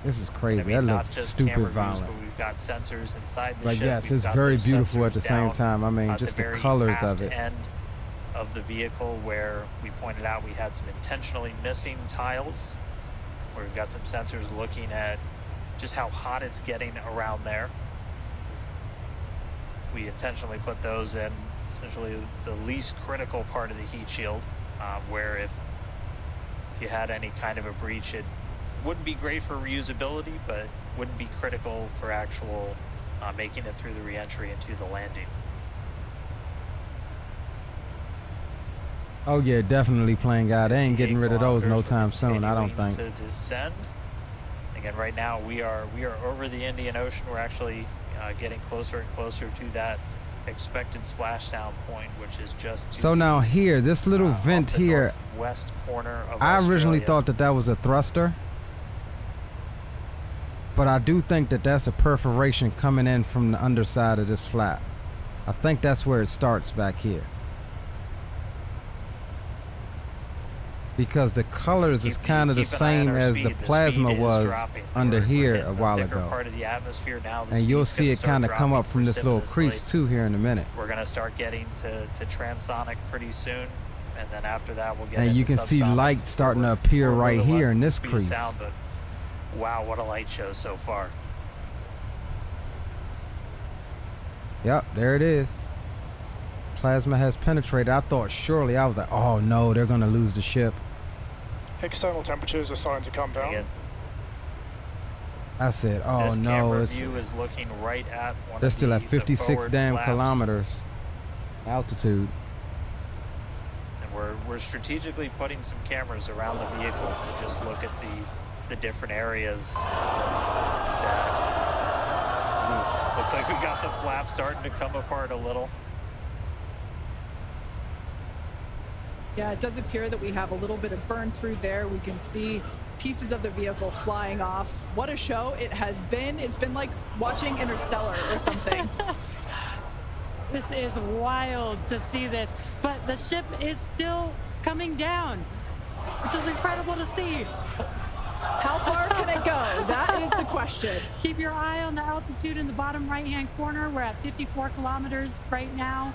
This is crazy. That looks stupid violent. But we've got sensors inside the ship. But yes, it's very beautiful at the same time. I mean, just the colors of it. End of the vehicle where we pointed out we had some intentionally missing tiles, where we've got some sensors looking at just how hot it's getting around there. We intentionally put those in essentially the least critical part of the heat shield, where if you had any kind of a breach, it wouldn't be great for reusability, but wouldn't be critical for actual making it through the re-entry into the landing. Oh yeah, definitely playing God. They ain't getting rid of those no time soon, I don't think. To descend. Again, right now we are over the Indian Ocean. We're actually getting closer and closer to that expected splashdown point, which is just to so now here, this little vent here, west corner of I originally Australia. thought that was a thruster, but I do think that that's a perforation coming in from the underside of this flap. I think that's where it starts back here. Because the colors is kind of the same as the plasma was under here a while ago. And you'll see it kind of come up from this little crease too here in a minute. We're going to start getting to transonic pretty soon, and then after that we'll get and you can see light starting to appear right here in this crease. But wow, what a light show so far. Yep, there it is. Plasma has penetrated. I thought surely, I was like, oh no, they're going to lose the ship. External temperatures are starting to come down. Again, I said, oh this no, view is looking right at one they're still at 56 damn flaps. kilometers altitude. And we're strategically putting some cameras around the vehicle to just look at the different areas. Looks like we got the flap starting to come apart a little. Yeah, it does appear that we have a little bit of burn through there. We can see pieces of the vehicle flying off. What a show it has been. It's been like watching Interstellar or something. This is wild to see this, but the ship is still coming down, which is incredible to see. How far can it go? That is the question. Keep your eye on the altitude in the bottom right-hand corner. We're at 54 kilometers right now.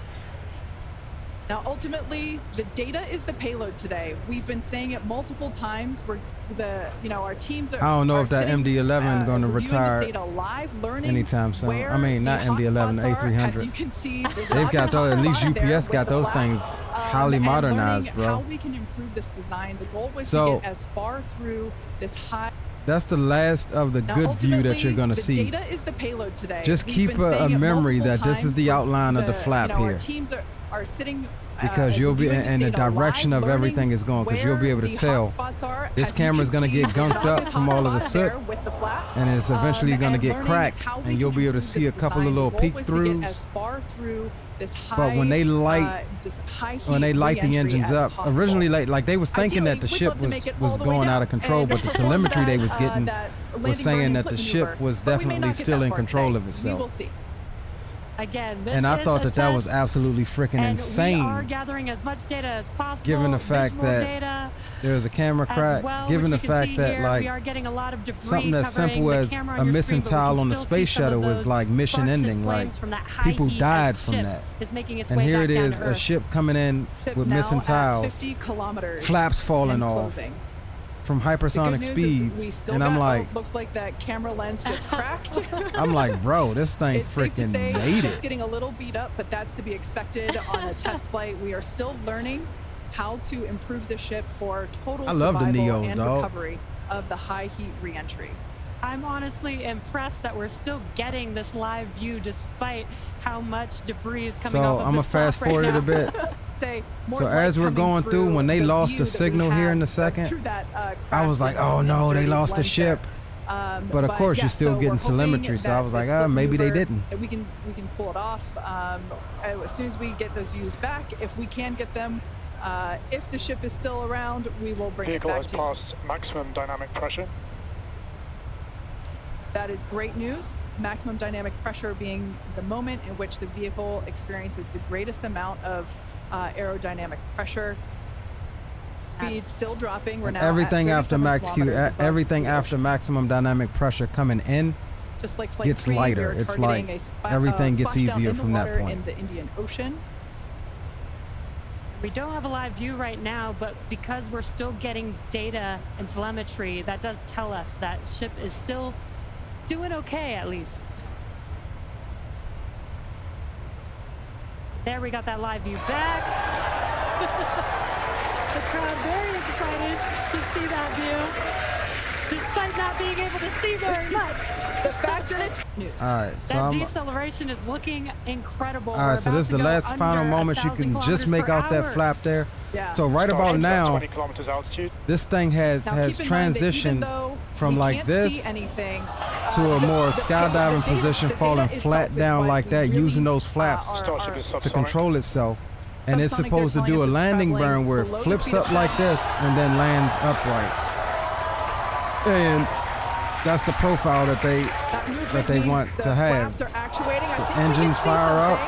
Now, ultimately, the data is the payload today. We've been saying it multiple times. Our teams are. I don't know if that MD-11 is going to retire data live, learning anytime soon. I mean, not MD-11, the A300. As you can see, they've got those. At least UPS got those things highly modernized, bro. How we can improve this design. The goal was to get as far through this high. That's the last of the good view that you're going to see. Data is the payload today. Just keep a memory that this is the outline of the flap here. Our teams are sitting. Because you'll be in the direction of everything is going, because you'll be able to tell this camera is going to get gunked up from all of the soot, and it's eventually going to get cracked, and you'll be able to see a couple of little peek throughs. But when they light the engines up, originally like they was thinking that the ship was going out of control, but the telemetry they was getting was saying that the ship was definitely still in control of itself. We will see. Again, and I thought that was absolutely freaking insane. We are gathering as much data as possible. Given the fact that there's a camera crack, given the fact that something as simple as a missing tile on the space shuttle was like mission ending, like people died from that. And here it is, a ship coming in with missing tiles, flaps falling off from hypersonic speeds, and I'm like, looks like that camera lens just cracked. I'm like, bro, this thing freaking made it. It's getting a little beat up, but that's to be expected on a test flight. We are still learning how to improve the ship for total survival and recovery of the high heat reentry. I'm honestly impressed that we're still getting this live view despite how much debris is coming off of I'm gonna fast forward it a bit. So as we're going through, when they lost the signal here in a second, I was like, oh no, they lost the ship. But of course, you're still getting telemetry, so I was like, maybe they didn't. We can pull it off as soon as we get those views back. If we can get them, if the ship is still around, we will bring it back to you. Vehicle has passed maximum dynamic pressure. That is great news. Maximum dynamic pressure being the moment in which the vehicle experiences the greatest amount of aerodynamic pressure. Speed still dropping. We're now everything at after everything after maximum dynamic pressure coming in just like gets lighter. It's like everything gets easier from that point. In the Indian Ocean. We don't have a live view right now, but because we're still getting data and telemetry, that does tell us that ship is still doing okay, at least. There, we got that live view back. The crowd very excited to see that view, despite not being able to see very much. The fact that it's news. All right, so that deceleration is looking incredible. All right, so this is the last final moment. You can just make out that flap there. Yeah. So right about now, this thing has transitioned from like this to a more skydiving position, falling flat down like that, using those flaps to control itself. And it's supposed to do a landing burn where it flips up like this and then lands upright. And that's the profile that they want to have. The engines fire up,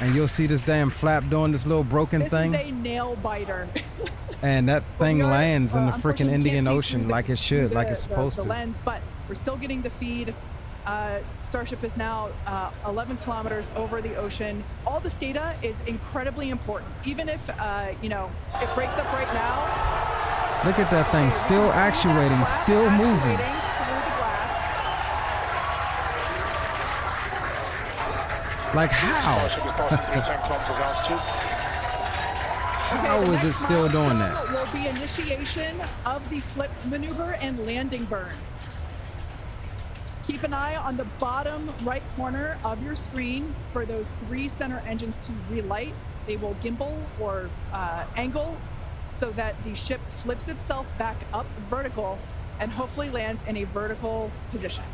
and you'll see this damn flap doing this little broken thing. This is a nail biter. And that thing lands in the freaking Indian Ocean like it should, like it's supposed to. The lens, but we're still getting the feed. Starship is now 11 kilometers over the ocean. All this data is incredibly important. Even if, it breaks up right now. Look at that thing, still actuating, still moving. Like how? How is it still doing that? Will be initiation of the flip maneuver and landing burn. Keep an eye on the bottom right corner of your screen for those 3 center engines to relight. They will gimbal or angle so that the ship flips itself back up vertical and hopefully lands in a vertical position.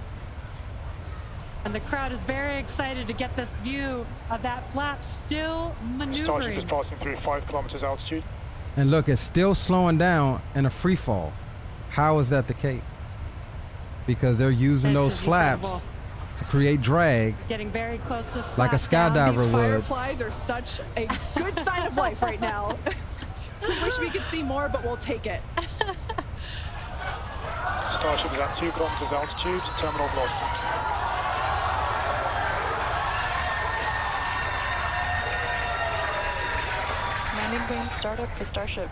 And the crowd is very excited to get this view of that flap still maneuvering. Starship is passing through 5 kilometers altitude. And look, it's still slowing down in a free fall. How is that the case? Because they're using those flaps to create drag. Getting very close to like a skydiver These would. fireflies are such a good sign of life right now. We wish we could see more, but we'll take it. Starship is at 2 kilometers altitude, terminal north. Landing beam startup for Starship.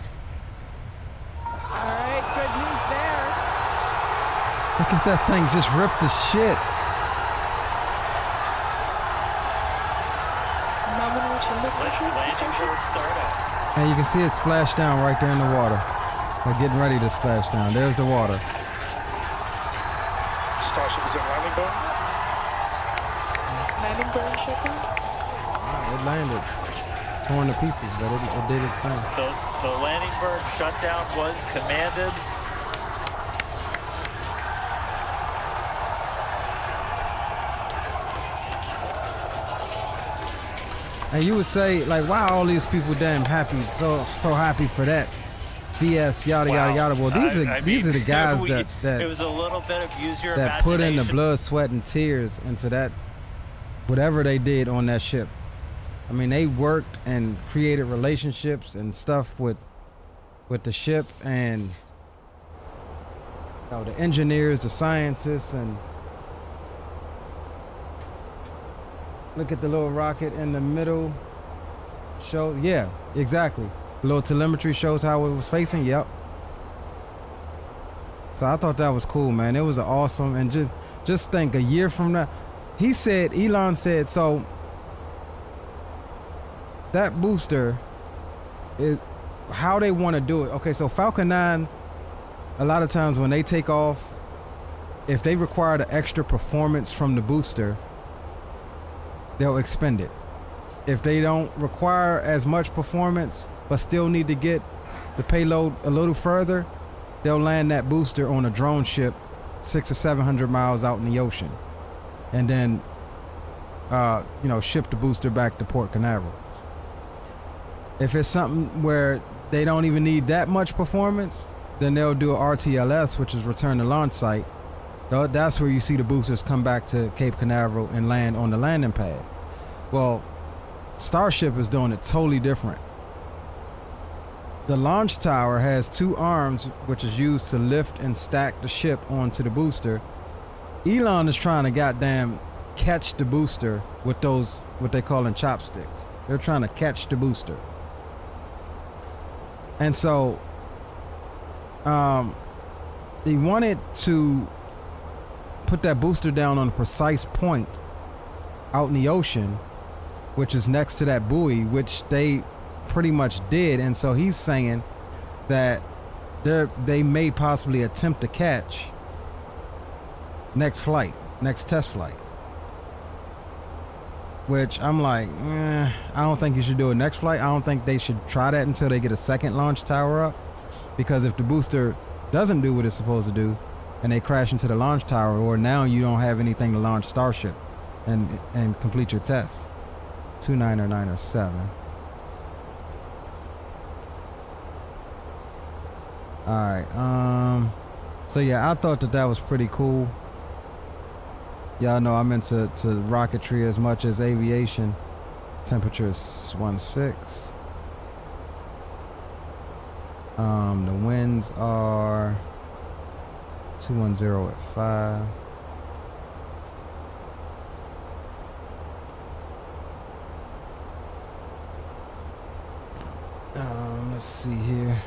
All right, good news there. Look at that thing just ripped to shit. Landing board startup. And you can see it splash down right there in the water. They're getting ready to splash down. There's the water. Starship is in landing burn. Landing burn, Shepard. It landed. Torn to pieces, but it did its thing. The landing burn shutdown was commanded. And you would say, like, why are all these people damn happy, so happy for that? BS, yada yada yada. Well, these are the guys that it was a little bit of use your that put in the blood, sweat, and tears into that, whatever they did on that ship. I mean, they worked and created relationships and stuff with the ship, and you know, the engineers, the scientists, and look at the little rocket in the middle. Yeah, exactly. The little telemetry shows how it was facing. Yep. So I thought that was cool, man. It was awesome. And just think, a year from now, Elon said, so that booster is how they want to do it. Okay, so Falcon 9, a lot of times when they take off, if they require the extra performance from the booster, they'll expend it. If they don't require as much performance but still need to get the payload a little further, they'll land that booster on a drone ship 600 or 700 miles out in the ocean, and then ship the booster back to Port Canaveral. If it's something where they don't even need that much performance, then they'll do a RTLS, which is return to launch site. That's where you see the boosters come back to Cape Canaveral and land on the landing pad. Well, Starship is doing it totally different. The launch tower has 2 arms, which is used to lift and stack the ship onto the booster. Elon is trying to goddamn catch the booster with those, what they call chopsticks. They're trying to catch the booster. And so, he wanted to put that booster down on a precise point out in the ocean, which is next to that buoy, which they pretty much did. And so he's saying that they may possibly attempt to catch next test flight, which I'm like, I don't think you should do it next flight. I don't think they should try that until they get a second launch tower up, because if the booster doesn't do what it's supposed to do and they crash into the launch tower, or now you don't have anything to launch Starship and complete your tests. 2997. All right. So yeah, I thought that was pretty cool. Y'all know I'm into rocketry as much as aviation. Temperature is 16. The winds are 210 at 5. Let's see here.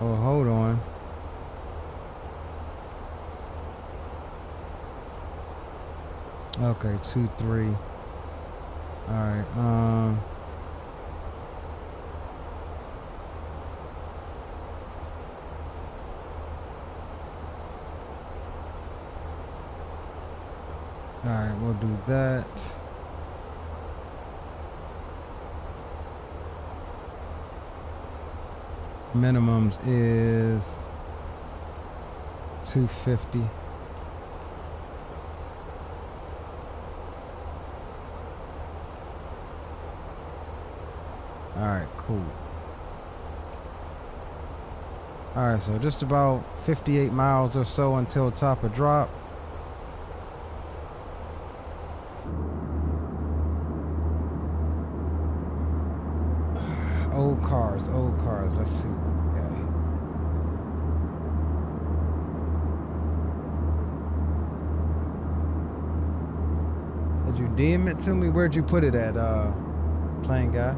Oh, hold on. Okay, 2-3. All right. All right, we'll do that. Minimums is 250. All right, cool. All right, so just about 58 miles or so until top of drop. Old cars, let's see. Okay. Did you DM it to me? Where'd you put it at, plane guy?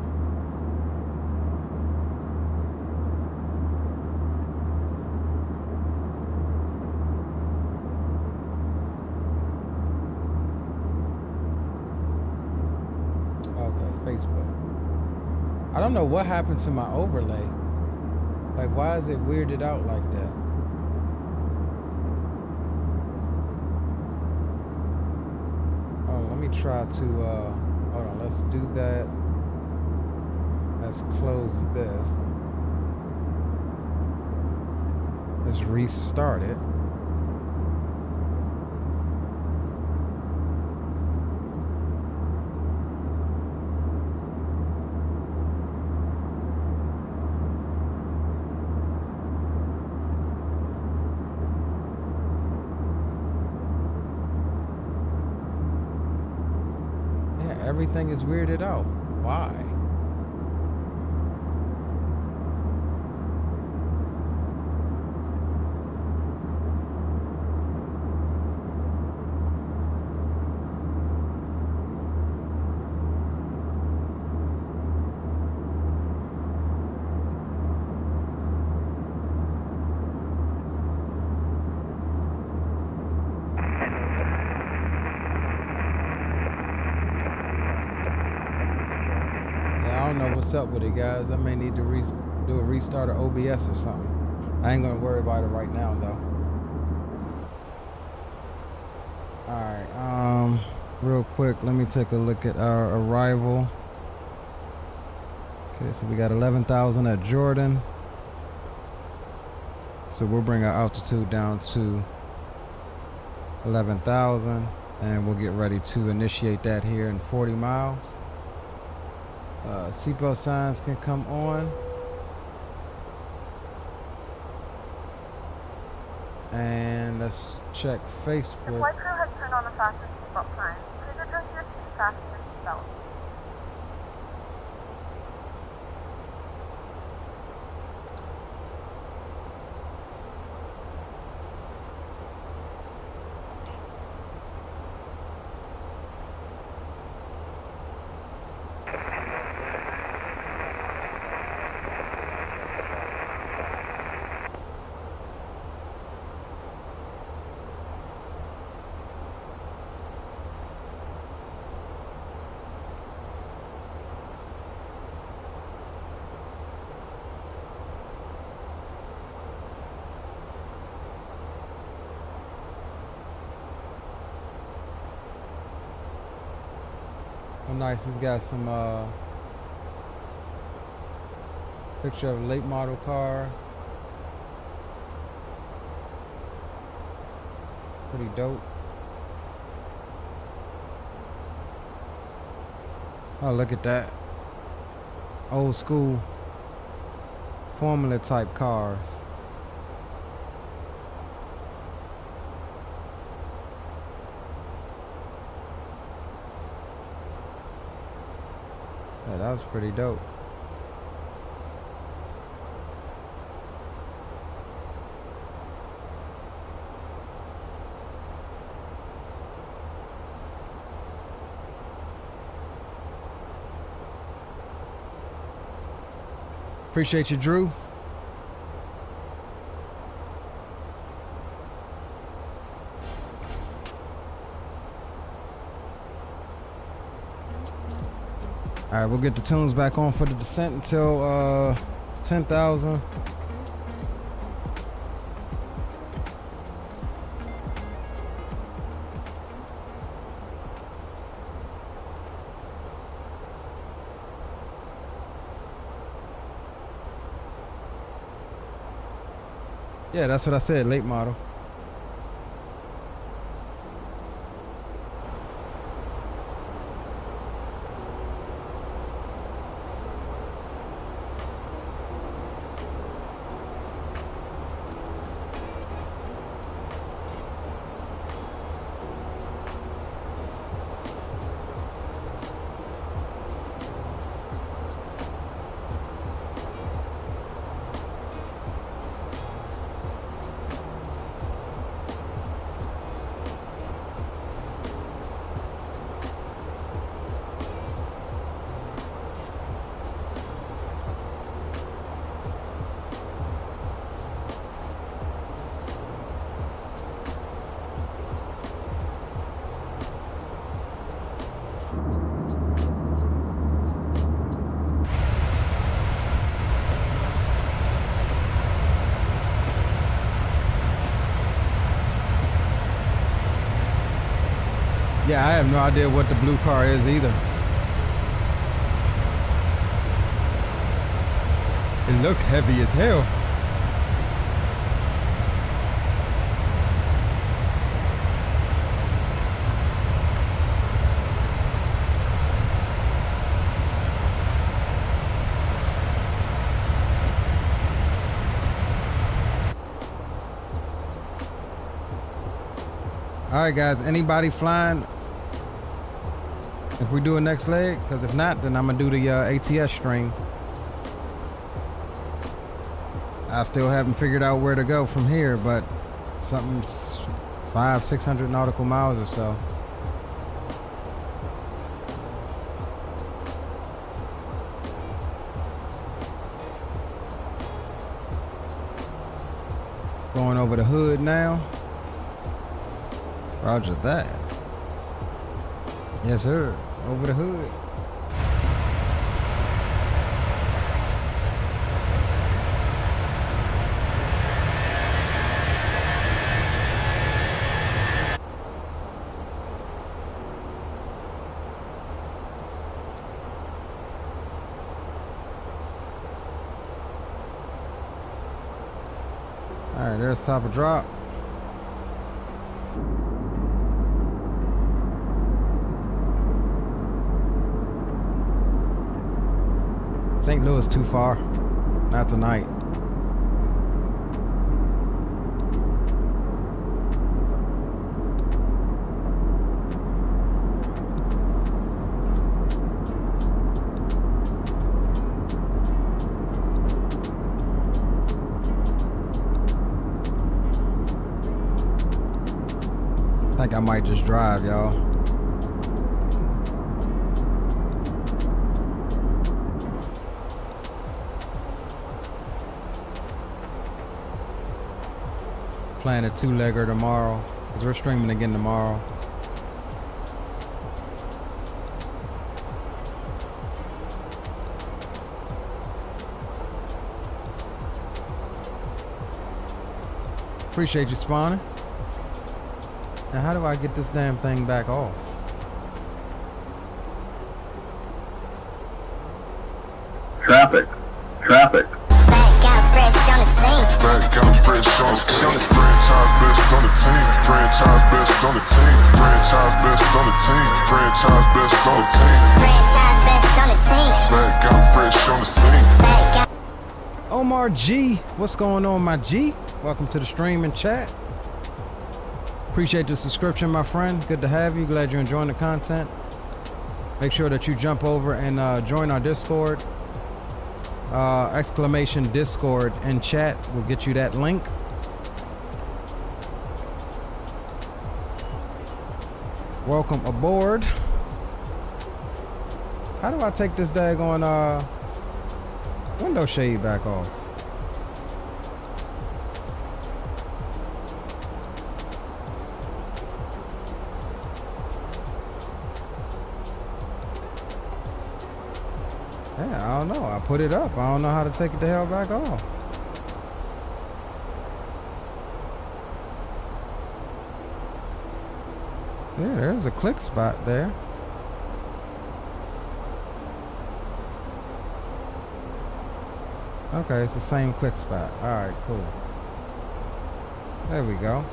I don't know what happened to my overlay. Like, why is it weirded out like that? Oh, let me try to, hold on, let's do that. Let's close this. Let's restart it. Everything is weirded out. Why? What's up with it, guys? I may need to do a restart of OBS or something. I ain't gonna worry about it right now though. Alright, real quick, let me take a look at our arrival. Okay, so we got 11,000 at Jordan. So we'll bring our altitude down to 11,000 and we'll get ready to initiate that here in 40 miles. Seatbelt signs can come on. And let's check Facebook. The flight crew has turned on the fasten seatbelt sign. Please return to your seat and fasten your seatbelt. Oh, nice. He's got some picture of a late model car. Pretty dope. Oh, look at that. Old school Formula type cars. Yeah, that was pretty dope. Appreciate you, Drew. All right, we'll get the tunes back on for the descent until 10,000. Yeah, that's what I said, late model. Yeah, I have no idea what the blue car is either. It looked heavy as hell. All right, guys, anybody flying if we do a next leg? Because if not, then I'm going to do the ATS stream. I still haven't figured out where to go from here, but something's 500-600 nautical miles or so. Going over the hood now. Roger that. Yes, sir. Over the hood. All right, there's top of drop. St. Louis too far. Not tonight. I think I might just drive, y'all. Playing a two-legger tomorrow because we're streaming again tomorrow. Appreciate you spawning. Now how do I get this damn thing back off? Traffic. Traffic. Back got fresh on the scene. Franchise best on the team. Franchise best on the team. Franchise best on the team. Franchise best on the team. Franchise best on the team. Back got fresh on the scene. Omar G, what's going on, my G? Welcome to the stream and chat. Appreciate the subscription, my friend. Good to have you. Glad you're enjoying the content. Make sure that you jump over and join our Discord. Exclamation Discord and chat will get you that link. Welcome aboard. How do I take this daggone window shade back off? Yeah, I don't know. I put it up. I don't know how to take it the hell back off. Yeah, there's a click spot there. Okay, it's the same click spot. Alright, cool. There we go.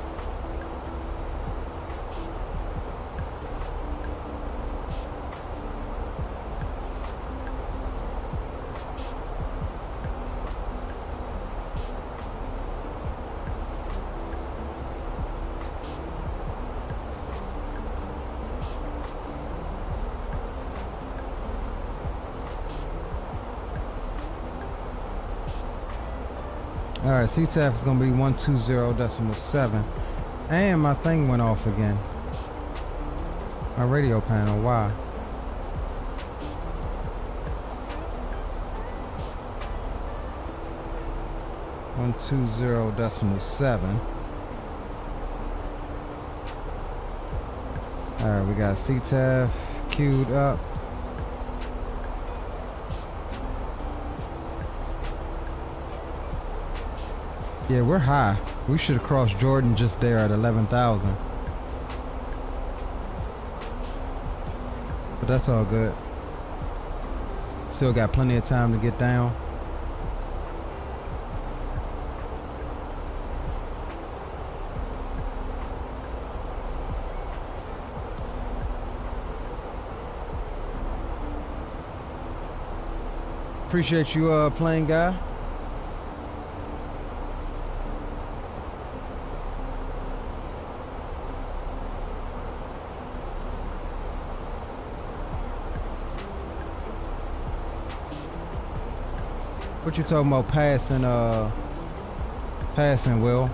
Alright, CTAF is going to be 120.7. And my thing went off again. My radio panel, why? .7. Alright, we got CTAF queued up. Yeah, we're high. We should have crossed Jordan just there at 11,000. that's all good. Still got plenty of time to get down. Appreciate you playing, guy. What you talking about passing, Will?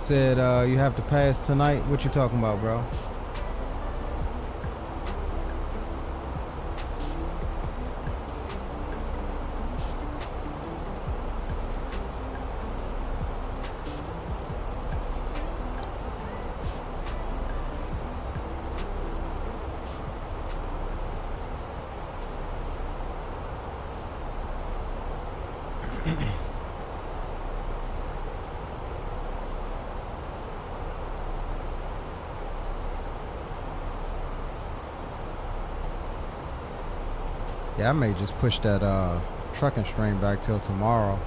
Said you have to pass tonight. What you talking about, bro? Yeah, I may just push that trucking stream back till tomorrow.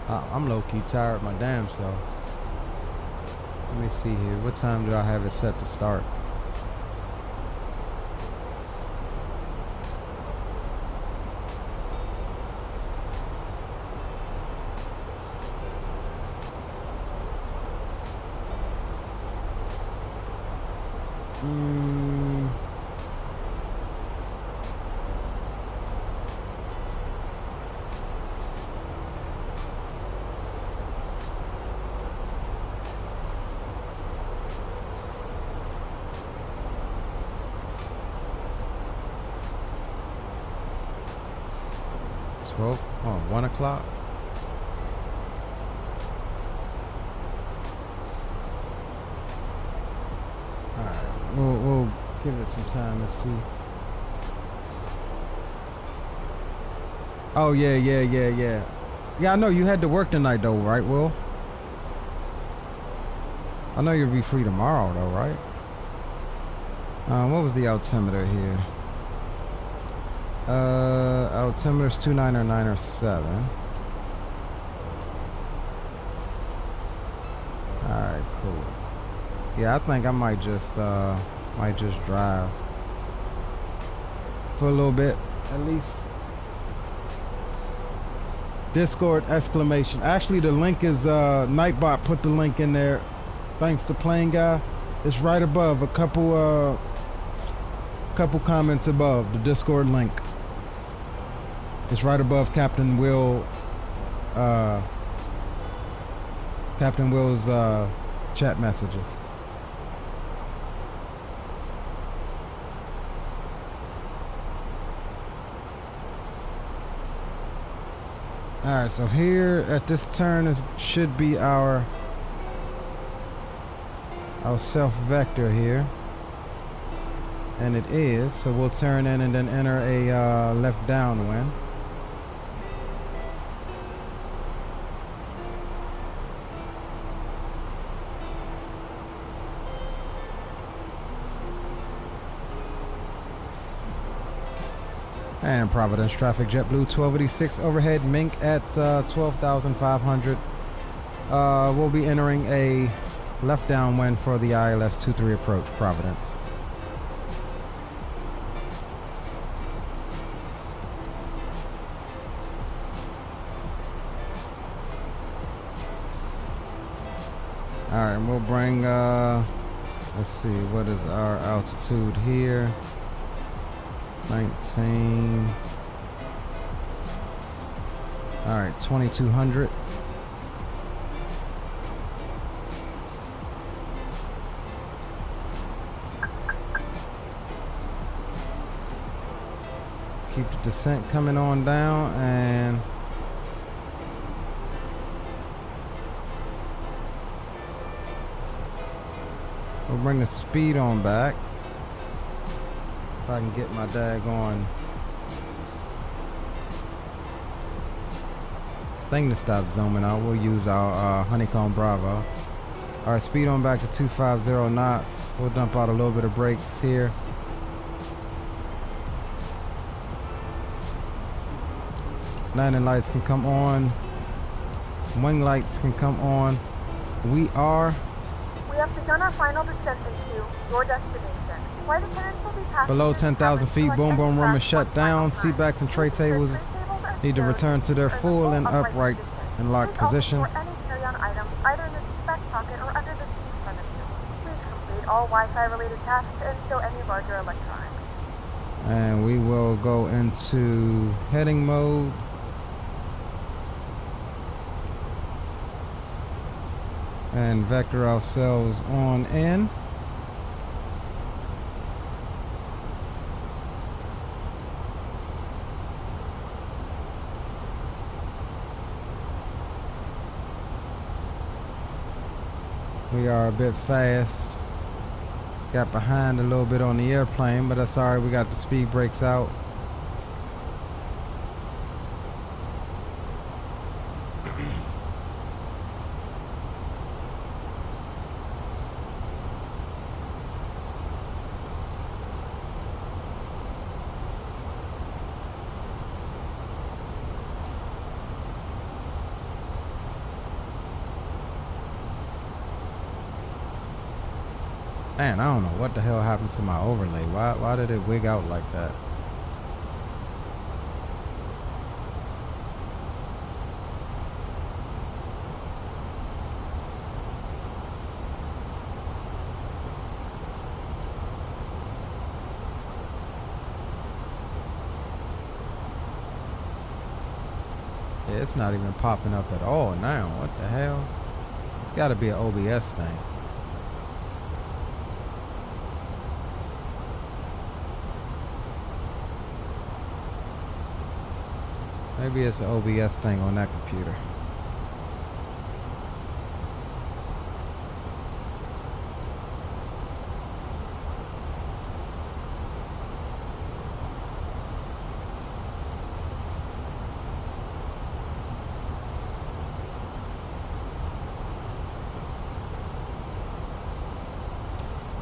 I'm low-key tired my damn self. Let me see here. What time do I have it set to start? Oh, 1 o'clock. Alright, we'll give it some time. Let's see. Oh, yeah. Yeah, I know you had to work tonight, though, right, Will? I know you'll be free tomorrow, though, right? What was the altimeter here? Altimeter's 29 or 9 or 7. Alright, cool. Yeah, I think I might just drive for a little bit at least. Discord exclamation. Actually, the link is Nightbot put the link in there. Thanks to Playing Guy. It's right above, a couple comments above the Discord link. It's right above Captain Will's chat messages. Alright, so here at this turn should be our self vector here. And it is, so we'll turn in and then enter a left downwind. And Providence traffic, JetBlue 1286 overhead, Mink at 12,500. We'll be entering a left downwind for the ILS 23 approach, Providence. Alright, we'll bring, let's see, what is our altitude here? 19. Alright, 2200. Keep the descent coming on down and we'll bring the speed on back. If I can get my daggone thing to stop zooming out, we'll use our Honeycomb Bravo. Alright, speed on back to 250 knots. We'll dump out a little bit of brakes here. Landing lights can come on. Wing lights can come on. We are We have begun our final descent into your destination. Flight attendants will be passing below through 10,000 cabins feet. to Boom collect boom any room is bags shut one down. final time. Seatbacks and tray tables need to return to their full and upright and locked Please also position. store any carry-on items either in the seat back pocket or under the seat in front of you. Please complete all Wi-Fi related tasks and stow any larger electronics. And we will go into heading mode. And vector ourselves on in. We are a bit fast. Got behind a little bit on the airplane, but that's alright. We got the speed brakes out. Man, I don't know what the hell happened to my overlay. Why did it wig out like that? Yeah, it's not even popping up at all now. What the hell? It's got to be an OBS thing. Maybe it's an OBS thing on that computer.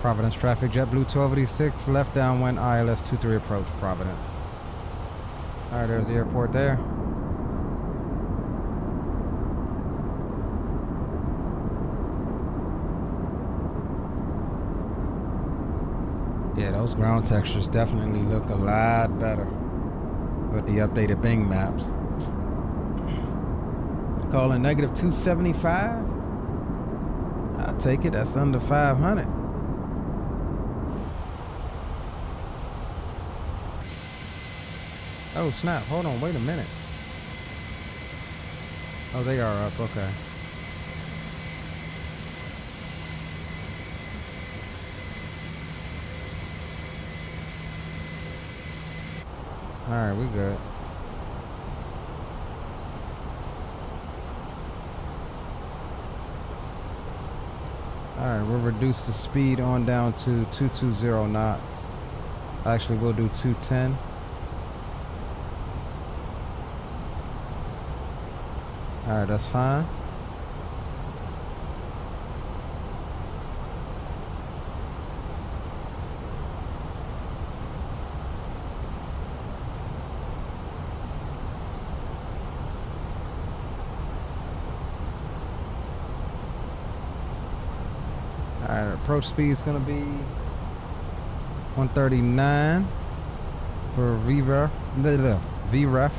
Providence traffic, JetBlue 1286, left downwind ILS 23 approach Providence. Alright, there's the airport there. Yeah, those ground textures definitely look a lot better with the updated Bing maps. Calling negative 275. I'll take it, that's under 500. Oh snap, hold on, wait a minute. Oh, they are up, okay. Alright, we good. Alright, we'll reduce the speed on down to 220 knots. Actually, we'll do 210. Alright, that's fine. Alright, approach speed is going to be 139 for VREF. VREF.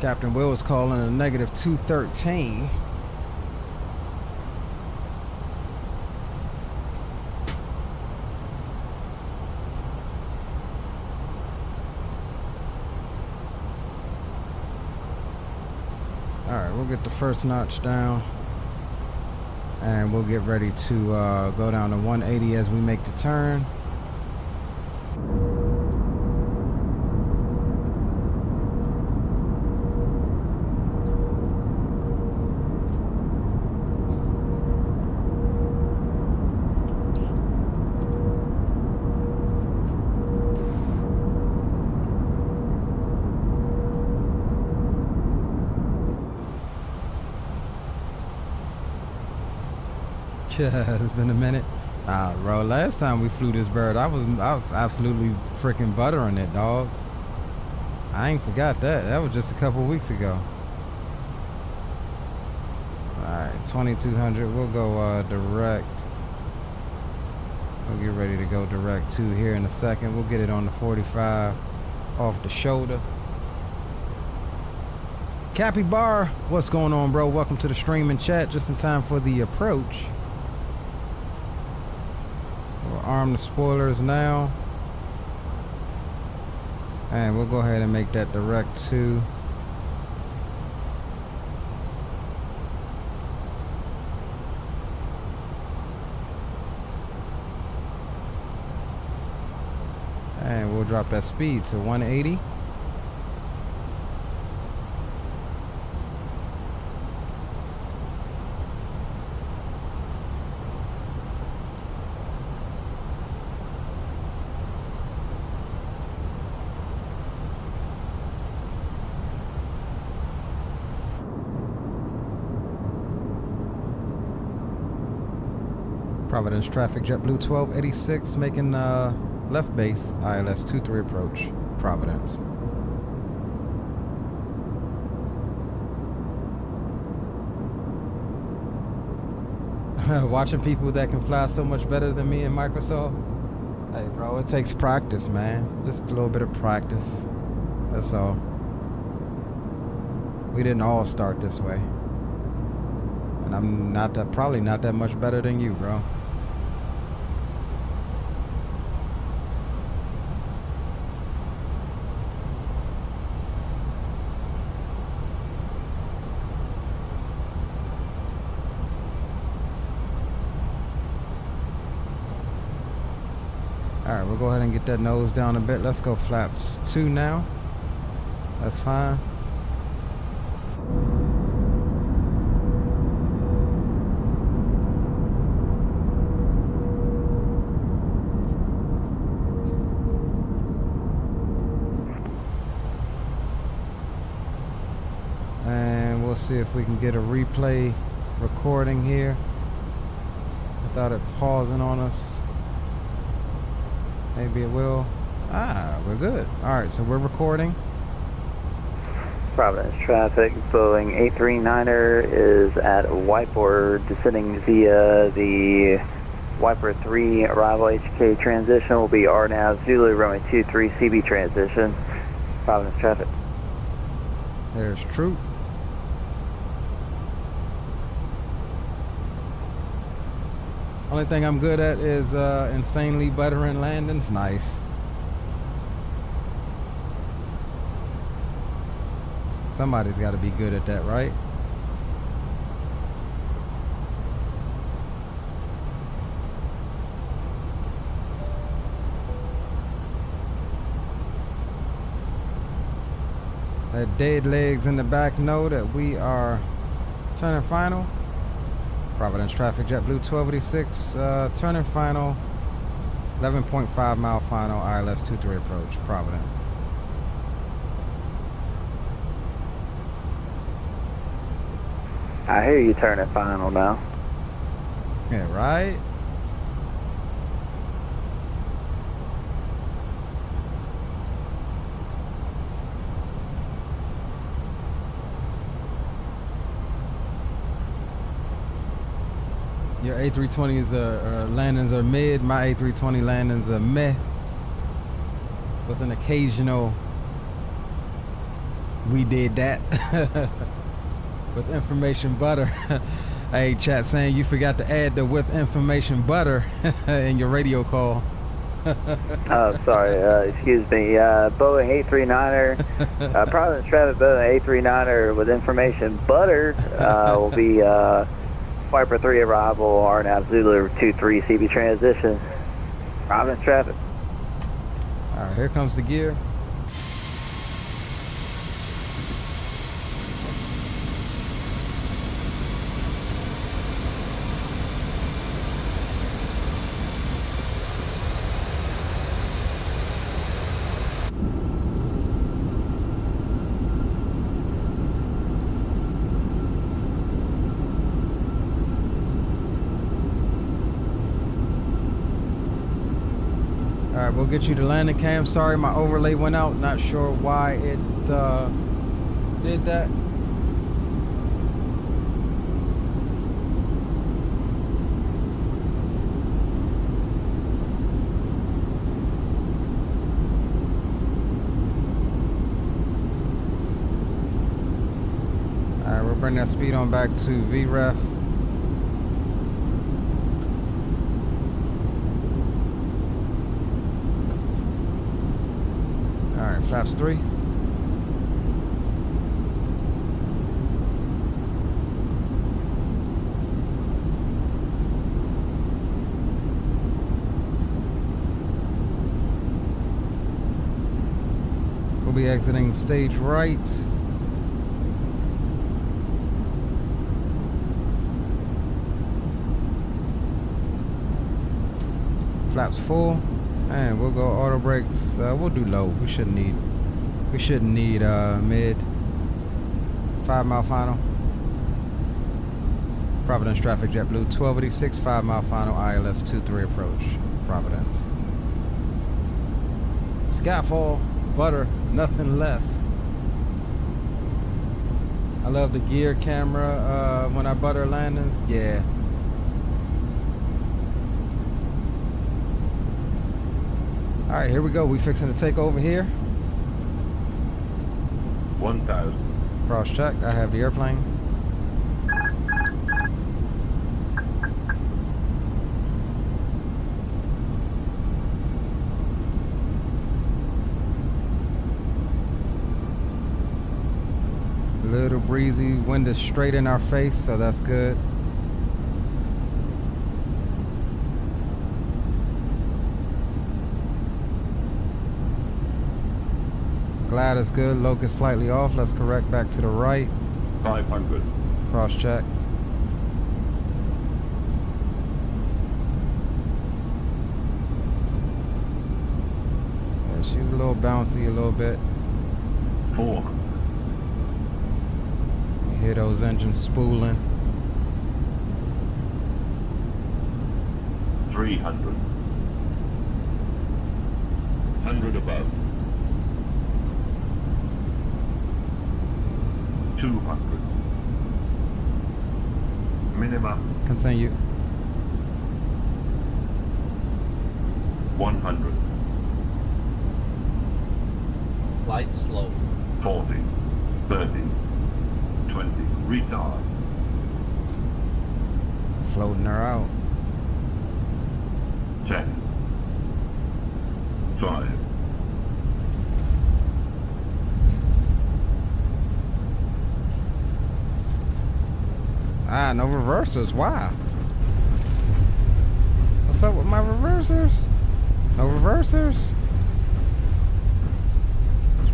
Captain Will is calling a negative 213. we'll get the first notch down. And we'll get ready to go down to 180 as we make the turn. Yeah, it's been a minute. Bro, last time we flew this bird, I was absolutely freaking buttering it, dog. I ain't forgot that. That was just a couple weeks ago. Alright, 2200. We'll go direct. We'll get ready to go direct to here in a second. We'll get it on the 45 off the shoulder. Cappy Bar, what's going on, bro? Welcome to the stream and chat. Just in time for the approach. We'll arm the spoilers now. And we'll go ahead and make that direct to. And we'll drop that speed to 180. Providence traffic, JetBlue 1286 making left base, ILS 23 approach, Providence. Watching people that can fly so much better than me in Microsoft. Hey bro, it takes practice, man. Just a little bit of practice. That's all. We didn't all start this way. And I'm probably not that much better than you, bro. Alright, we'll go ahead and get that nose down a bit. Let's go flaps 2 now. That's fine. And we'll see if we can get a replay recording here without it pausing on us. Maybe it will. We're good. Alright, so we're recording. Providence traffic, Boeing 839er is at Wiper, descending via the Wiper 3 arrival HK transition will be RNAV Zulu runway 23 CB transition. Providence traffic. There's Troop. Only thing I'm good at is insanely buttering landings. Nice. Somebody's got to be good at that, right? That dead legs in the back know that we are turning final. Providence traffic, JetBlue 1286, turning final, 11.5 mile final, ILS 23 approach, Providence. I hear you turning final now. Yeah, right? Your A320s landings are mid. My A320 landings are meh. With an occasional, we did that. With information butter. Hey, chat saying you forgot to add the with information butter in your radio call. Oh, sorry. Excuse me. Boeing A320, Providence traffic Boeing A320 with information buttered will be Viper 3 arrival, RNAV Zulu 23 CB transition. Providence traffic. All right, here comes the gear. Alright, we'll get you the landing cam. Sorry, my overlay went out. Not sure why it did that. Alright, we'll bring that speed on back to VREF. Flaps 3. We'll be exiting stage right. Flaps full. And we'll go auto brakes. We'll do low. We shouldn't need mid. 5 mile final. Providence traffic JetBlue 1286, 5 mile final, ILS 23 approach. Providence. Skyfall, butter, nothing less. I love the gear camera when I butter landings. Yeah. All right, here we go. We fixing to take over here. 1000. Cross check. I have the airplane. A little breezy. Wind is straight in our face, so that's good. Glide is good. Locus slightly off. Let's correct back to the right. 500. Cross check. Yeah, she's a little bouncy a little bit. 400. You hear those engines spooling. 300. 100 above. 200. Minimum. Continue. 100. Light slow. 40. 30. 20. Retard. Floating her out. 10. 5. Ah, no reversers. Why? What's up with my reversers? No reversers?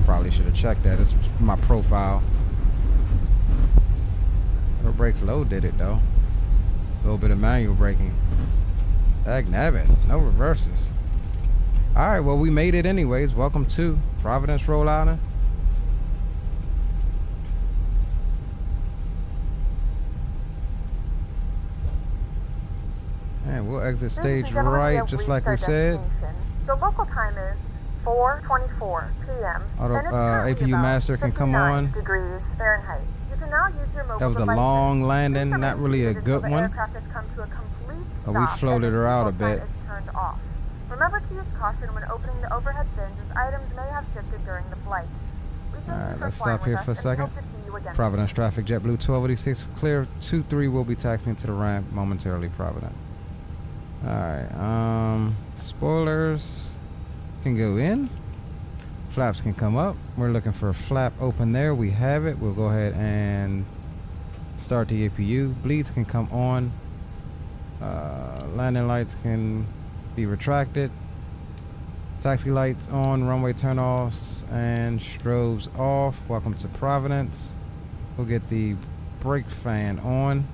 Probably should have checked that. It's my profile. No brakes low did it though. A little bit of manual braking. Dag nabbit. No reversers. Alright, well we made it anyways. Welcome to Providence, Rhode Island. And we'll exit stage right, just like we said. The local time is 4:24 p.m. Auto, APU master can come on. Degrees Fahrenheit. You can now use your mobile That was a devices. long landing, not really a good one. But we floated her out a bit. Turned off. Remember to use caution when opening the overhead bins, as items may have shifted during the flight. Alright, let's stop here for a second. Providence traffic, JetBlue 1286 clear. 23 will be taxiing to the ramp momentarily, Providence. Alright, spoilers can go in. Flaps can come up. We're looking for a flap open there. We have it. We'll go ahead and start the APU. Bleeds can come on. Landing lights can be retracted. Taxi lights on, runway turnoffs, and strobes off. Welcome to Providence. We'll get the brake fan on.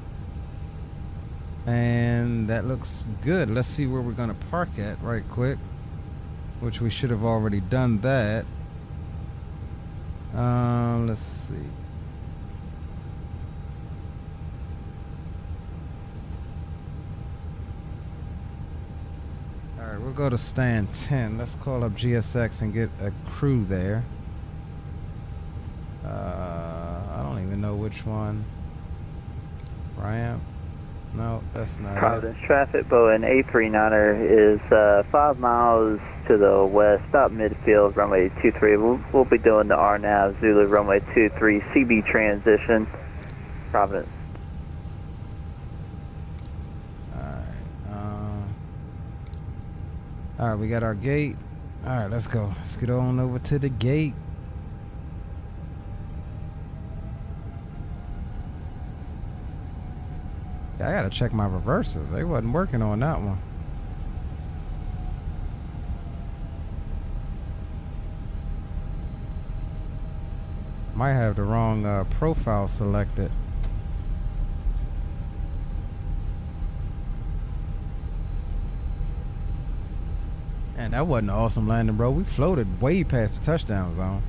And that looks good. Let's see where we're gonna park at right quick, which we should have already done that. Let's see. Alright, we'll go to stand 10. Let's call up GSX and get a crew there. I don't even know which one. Ramp. No, that's not Providence traffic, Boeing A320 is 5 miles to the west, about midfield, runway 23. We'll be doing the RNAV Zulu runway 23 CB transition, Providence. Alright, we got our gate. Alright, let's go. Let's get on over to the gate. I gotta check my reversers. They wasn't working on that one. Might have the wrong profile selected. And that wasn't an awesome landing, bro. We floated way past the touchdown zone.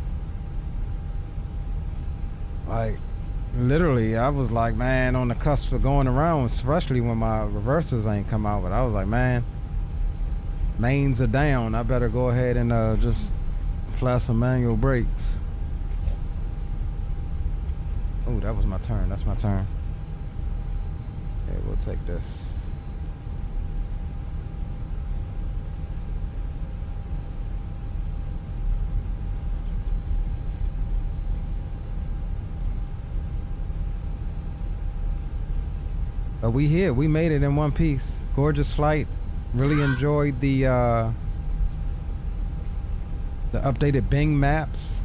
Like, literally, I was like, man, on the cusp of going around, especially when my reversers ain't come out. But I was like, man, mains are down. I better go ahead and just apply some manual brakes. Oh, that was my turn. That's my turn. Okay, we'll take this. But we here. We made it in one piece. Gorgeous flight. Really enjoyed the updated Bing maps.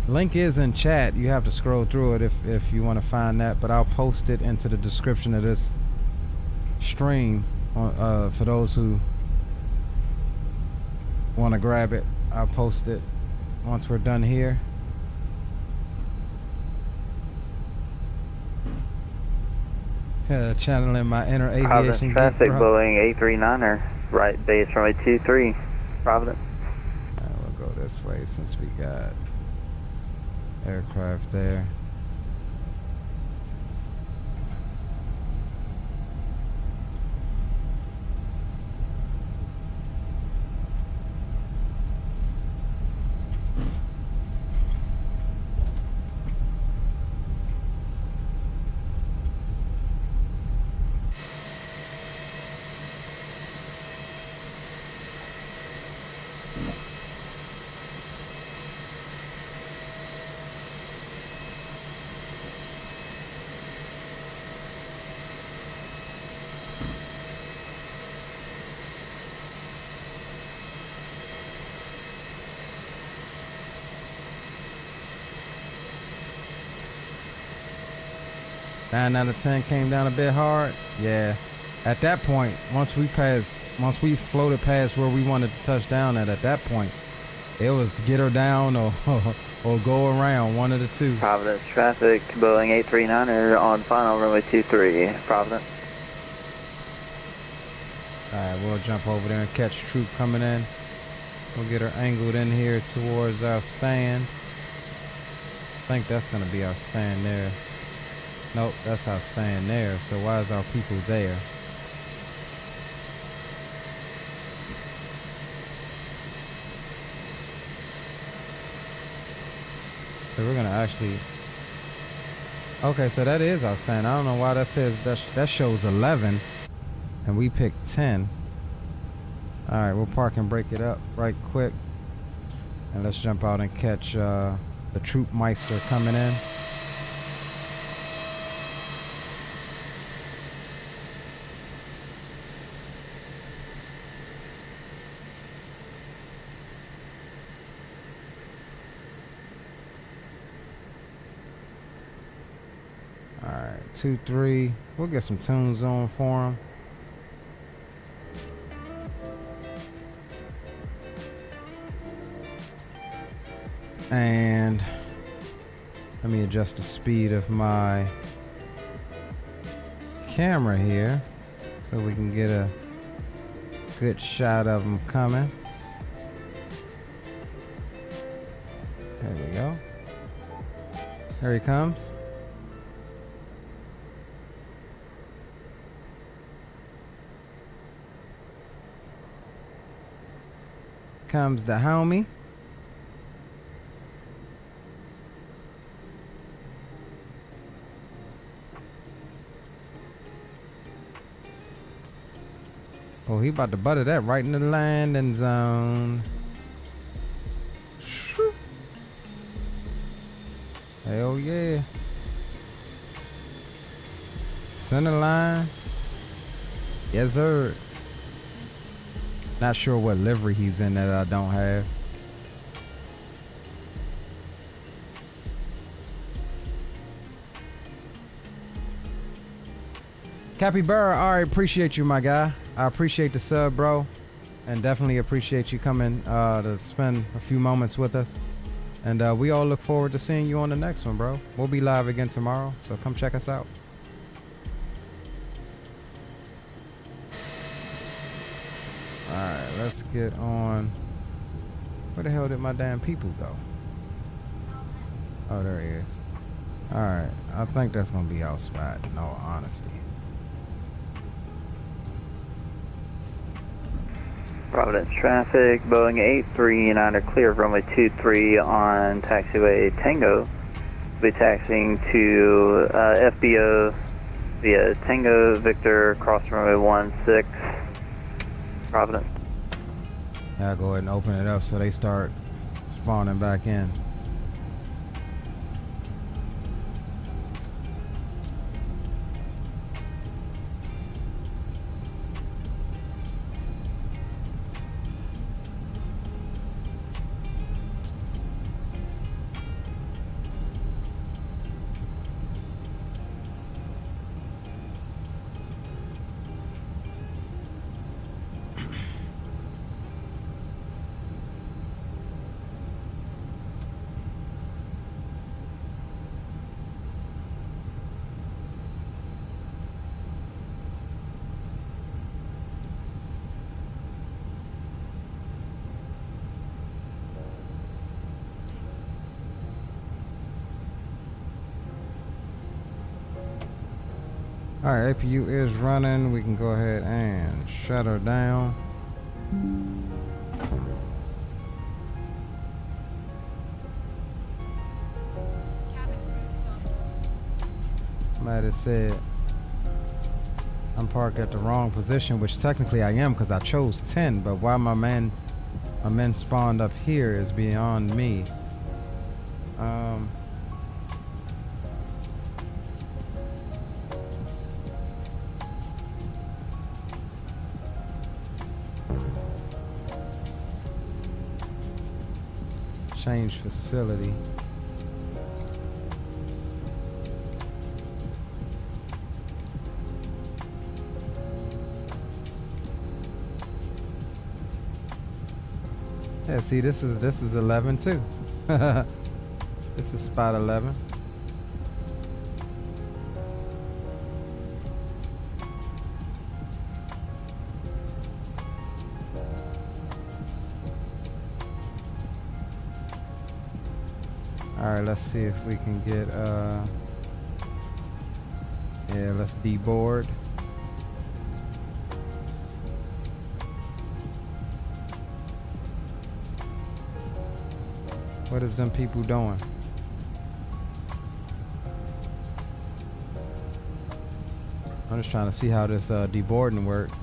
Link is in chat. You have to scroll through it if you want to find that. But I'll post it into the description of this stream for those who want to grab it. I'll post it once we're done here. Channeling my inner aviation geek, traffic, bro. Boeing A320, right base runway 23, Providence. We'll go this way since we got aircraft there. Nine out of 10 came down a bit hard. Yeah. At that point, once we floated past where we wanted to touch down at that point, it was to get her down or go around, one of the two. Providence traffic, Boeing A320 on final runway 23, Providence. Alright, we'll jump over there and catch troop coming in. We'll get her angled in here towards our stand. I think that's gonna be our stand there. Nope, that's our stand there. So why is our people there? So we're gonna actually. Okay, so that is our stand. I don't know why that says that shows 11, and we picked 10. All right, we'll park and break it up right quick, and let's jump out and catch the troop meister coming in. Alright, 2-3. We'll get some tunes on for him. And let me adjust the speed of my camera here so we can get a good shot of him coming. There we go. Here he comes. Comes the homie. Oh, he about to butter that right in the landing zone. Shoo. Hell yeah. Center line. Yes, sir. Not sure what livery he's in that I don't have. Capybara, I appreciate you, my guy. I appreciate the sub, bro. And definitely appreciate you coming to spend a few moments with us. And we all look forward to seeing you on the next one, bro. We'll be live again tomorrow, so come check us out. Alright, let's get on. Where the hell did my damn people go? Oh, there he is. Alright, I think that's gonna be our spot, in all honesty. Providence traffic, Boeing 839 clear of runway 23 on taxiway Tango. We'll be taxiing to FBO via Tango Victor cross runway 16, Providence. I'll go ahead and open it up so they start spawning back in. Alright, APU is running. We can go ahead and shut her down. Might have said I'm parked at the wrong position, which technically I am because I chose 10, but why my men spawned up here is beyond me. Change facility. Yeah, see, this is 11 too. This is spot 11. Alright, let's see if we can get yeah, let's deboard. What is them people doing? I'm just trying to see how this deboarding works.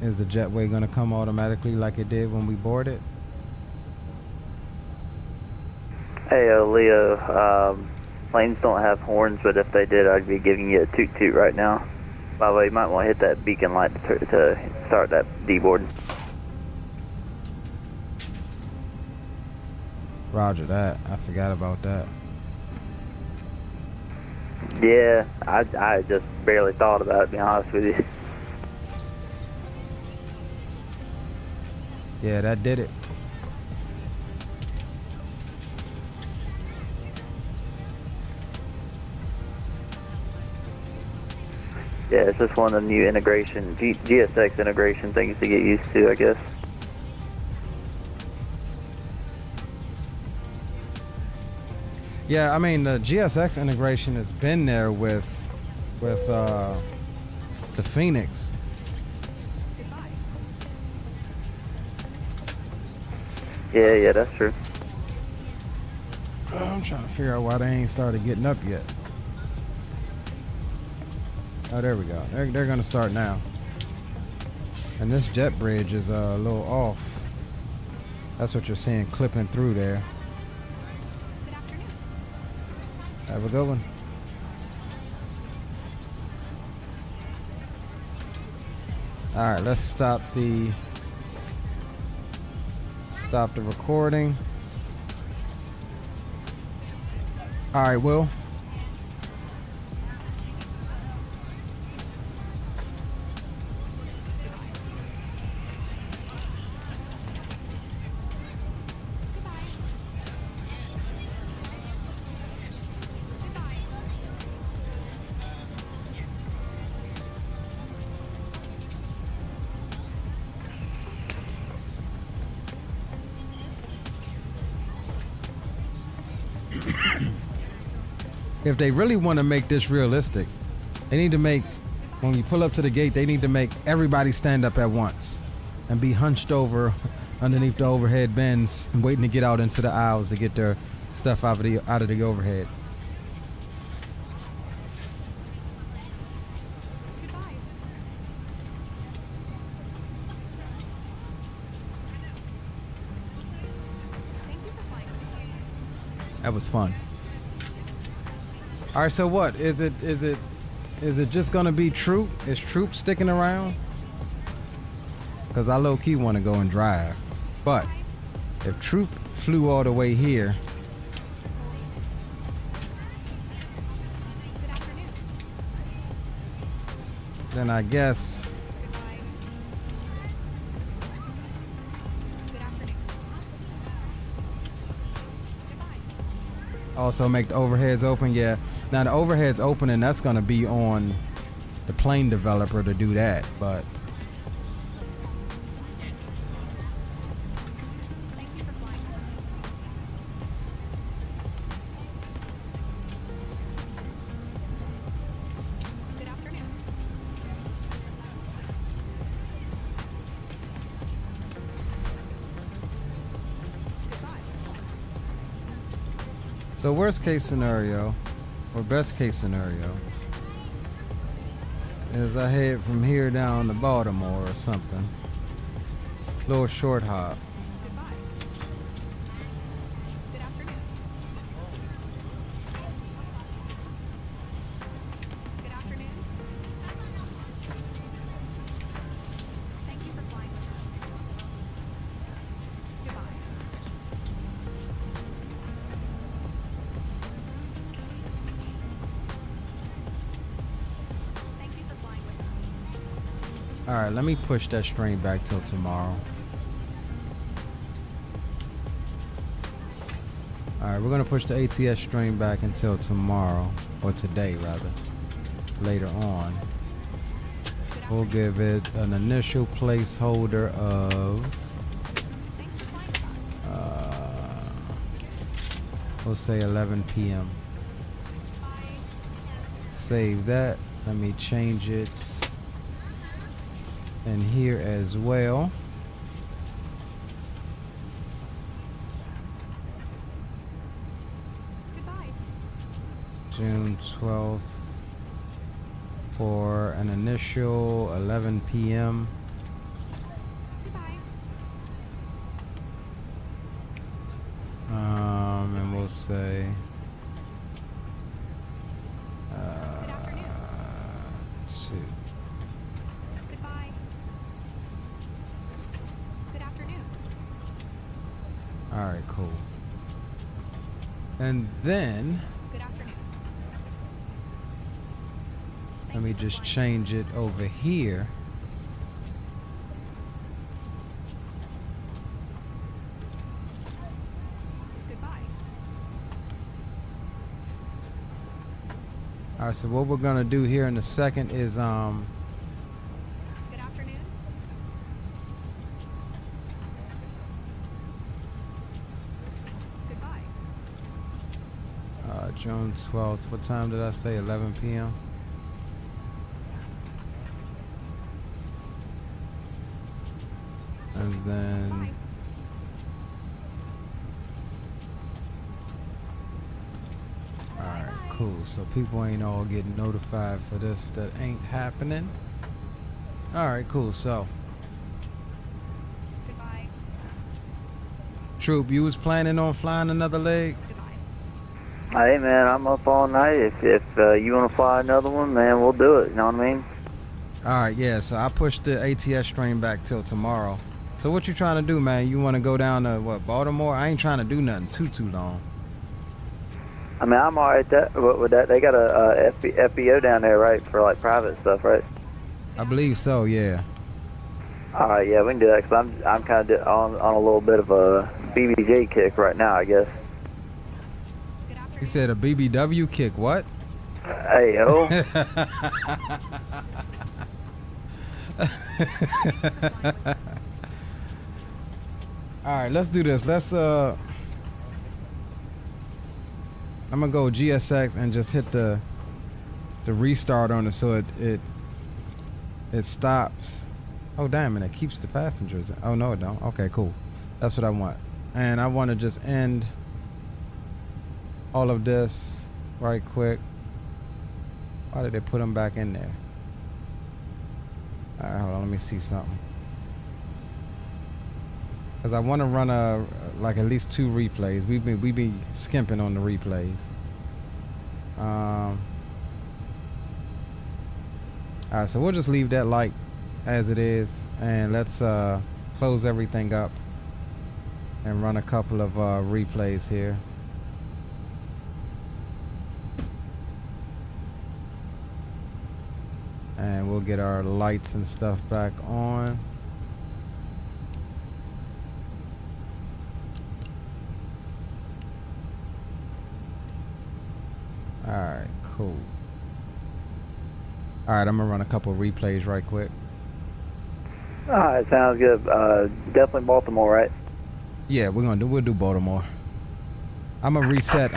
Is the jetway going to come automatically like it did when we boarded? Hey, Leo, planes don't have horns, but if they did, I'd be giving you a toot toot right now. By the way, you might want to hit that beacon light to start that deboard. Roger that. I forgot about that. Yeah, I just barely thought about it, to be honest with you. Yeah, that did it. Yeah, it's just one of the new integration, GSX integration things to get used to, I guess. Yeah, I mean the GSX integration has been there with the Fenix. Yeah, that's true. I'm trying to figure out why they ain't started getting up yet. Oh, there we go. They're gonna start now. And this jet bridge is a little off. That's what you're seeing clipping through there. Have a good one. All right, let's stop the recording. All right, Will. If they really want to make this realistic, they need to make, when you pull up to the gate, they need to make everybody stand up at once and be hunched over underneath the overhead bins and waiting to get out into the aisles to get their stuff out of the overhead. That was fun. All right, so what is it just gonna be Troop? Is Troop sticking around? Because I low-key want to go and drive, but if Troop flew all the way here, then I guess also make the overheads open. Yeah, now the overheads open, and that's gonna be on the plane developer to do that, but so worst case scenario, or best case scenario, is I head from here down to Baltimore or something. Little short hop. Alright, let me push that stream back till tomorrow. Alright, we're gonna push the ATS stream back until tomorrow, or today rather, later on. We'll give it an initial placeholder of we'll say 11 p.m. Save that. Let me change it in here as well. June 12th for an initial 11 p.m. And we'll say two. All right, cool. And then Good afternoon. let me just change it over here. Goodbye. All right, so what we're gonna do here in a second is Good afternoon. Goodbye. June 12th. What time did I say? 11 p.m. And then all right, cool. So people ain't all getting notified for this that ain't happening. All right, cool. So Goodbye. Troop, you was planning on flying another leg? Hey man, I'm up all night. If you want to fly another one, man, we'll do it. You know what I mean? All right, yeah. So I pushed the ATS stream back till tomorrow. So what you trying to do, man? You want to go down to what, Baltimore? I ain't trying to do nothing too long. I mean, I'm alright with that. They got a FBO down there, right, for like private stuff, right? I believe so, yeah. All right, yeah, we can do that. Cause I'm kind of on a little bit of a BBJ kick right now, I guess. He said a BBW kick. What? Hey yo. All right, let's do this. Let's I'm gonna go GSX and just hit the restart on it so it stops. Oh damn, and it keeps the passengers. Oh no, it don't. Okay, cool. That's what I want. And I want to just end all of this right quick. Why did they put them back in there? All right, hold on. Let me see something. Cause I want to run like at least 2 replays. We be skimping on the replays. All right, so we'll just leave that light as it is, and let's close everything up and run a couple of replays here. And we'll get our lights and stuff back on. Alright, cool. Alright, I'm gonna run a couple replays right quick. Alright, sounds good. Definitely Baltimore, right? Yeah, we'll do Baltimore. I'm gonna reset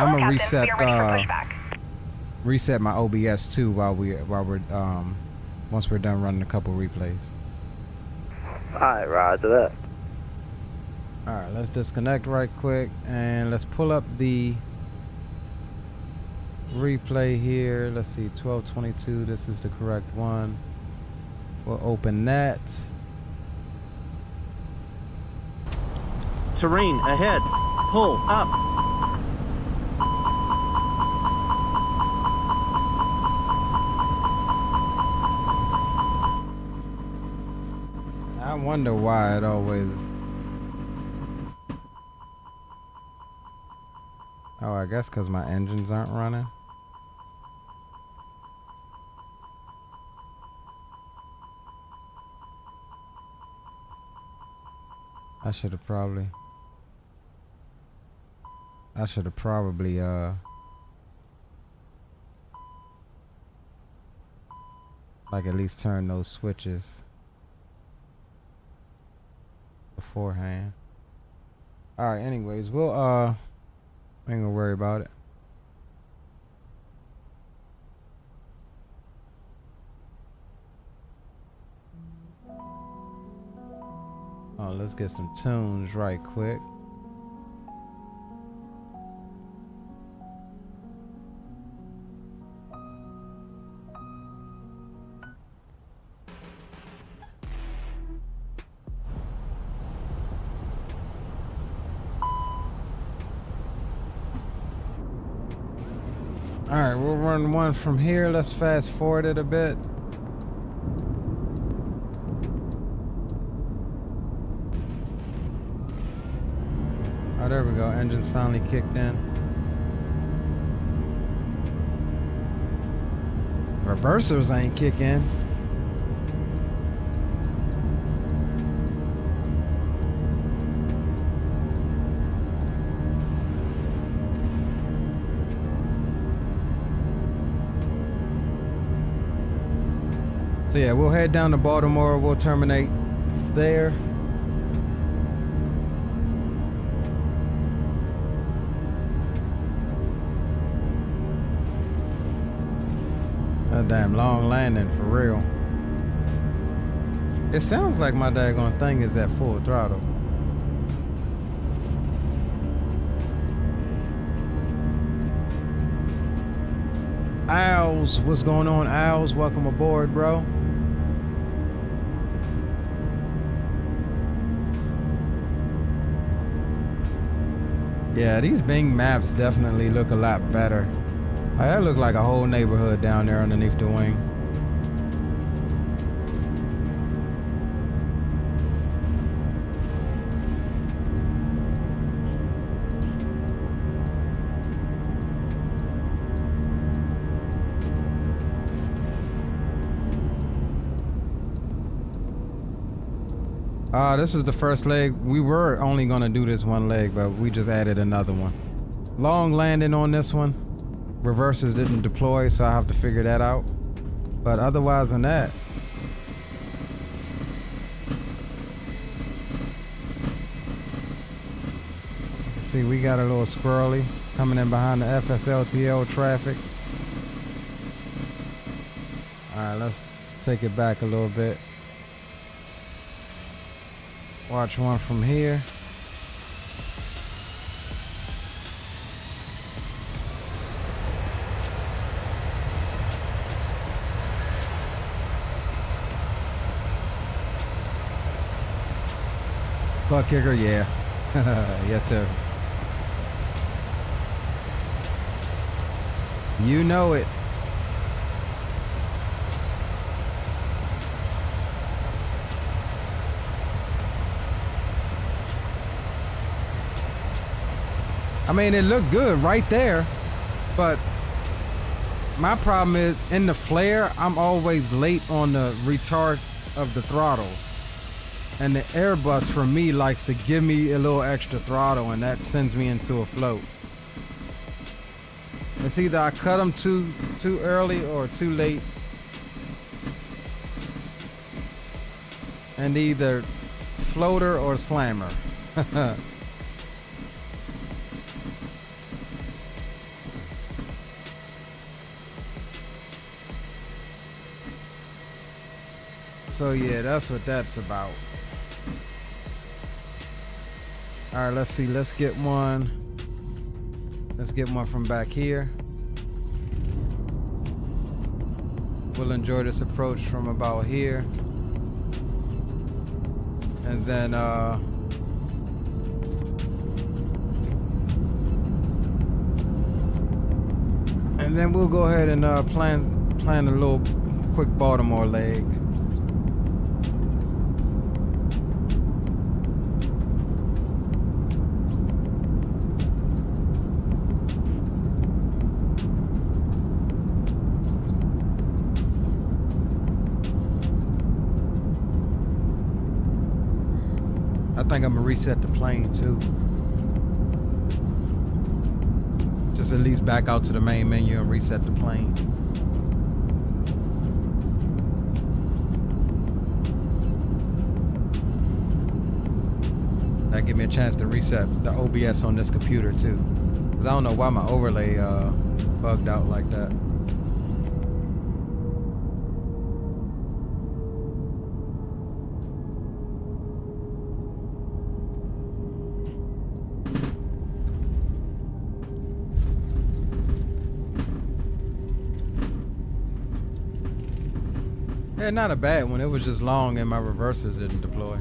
reset my OBS too while we're once we're done running a couple replays. Alright, right to that. Alright, let's disconnect right quick and let's pull up the replay here. Let's see, 1222, this is the correct one. We'll open that. Terrain ahead. Pull up. I wonder why it always... Oh, I guess because my engines aren't running. I should have probably like at least turn those switches beforehand. All right, anyways, we'll I ain't gonna worry about it. Oh, let's get some tunes right quick. All right, we'll run one from here. Let's fast forward it a bit. Oh, there we go. Engines finally kicked in. Reversers ain't kicking. So yeah, we'll head down to Baltimore. We'll terminate there. That damn long landing for real. It sounds like my daggone thing is at full throttle. Owls, what's going on, Owls? Welcome aboard, bro. Yeah, these Bing maps definitely look a lot better. That look like a whole neighborhood down there underneath the wing. This is the first leg. We were only gonna do this one leg, but we just added another one. Long landing on this one. Reversers didn't deploy, so I have to figure that out. But otherwise than that, see, we got a little squirrely coming in behind the FSLTL traffic. Alright, let's take it back a little bit. Watch one from here. Butt kicker, yeah. Yes, sir. You know it. I mean, it looked good right there, but my problem is in the flare, I'm always late on the retard of the throttles. And the Airbus for me likes to give me a little extra throttle, and that sends me into a float. It's either I cut them too early or too late. And either floater or slammer. So yeah, that's what that's about. All right, let's see. Let's get one. Let's get one from back here. We'll enjoy this approach from about here. And then we'll go ahead and plan a little quick Baltimore leg. I think I'm gonna reset the plane too. Just at least back out to the main menu and reset the plane. That give me a chance to reset the OBS on this computer too. Cause I don't know why my overlay bugged out like that. Yeah, not a bad one. It was just long and my reversers didn't deploy.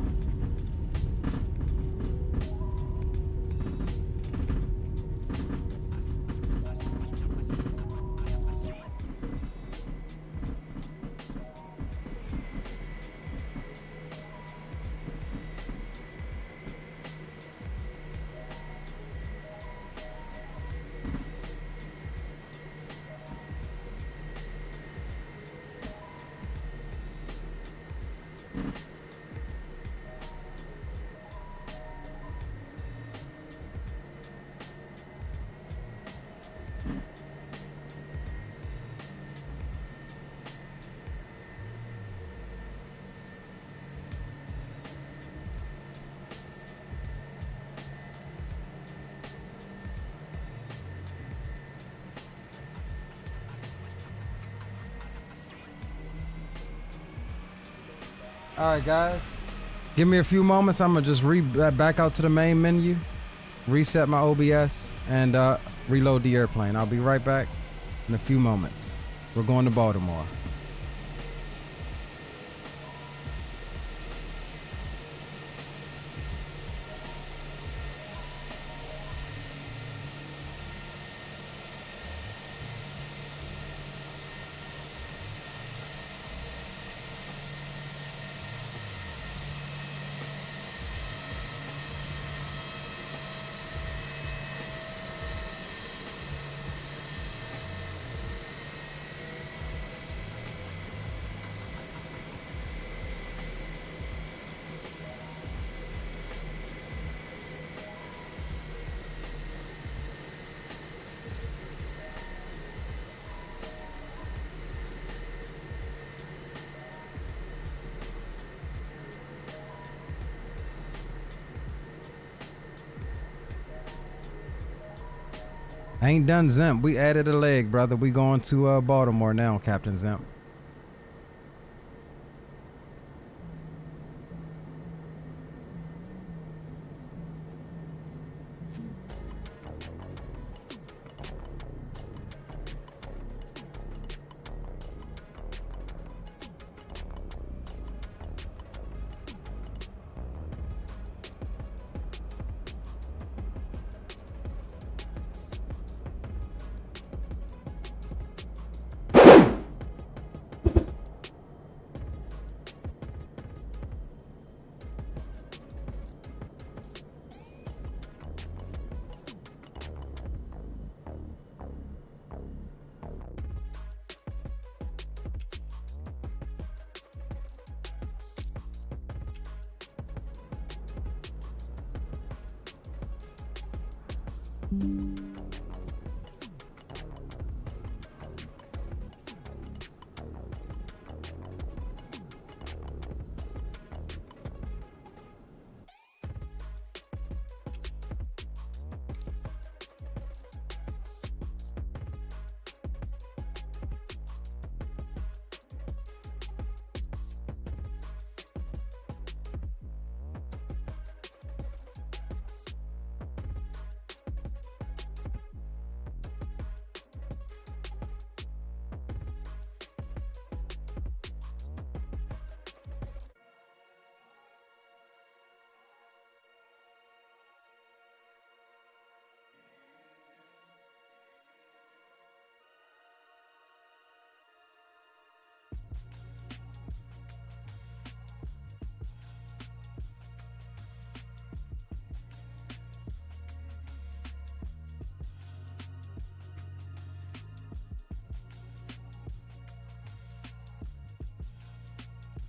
All right, guys. Give me a few moments. I'm gonna just back out to the main menu, reset my OBS, and reload the airplane. I'll be right back in a few moments. We're going to Baltimore. Ain't done Zemp. We added a leg, brother. We going to Baltimore now, Captain Zemp.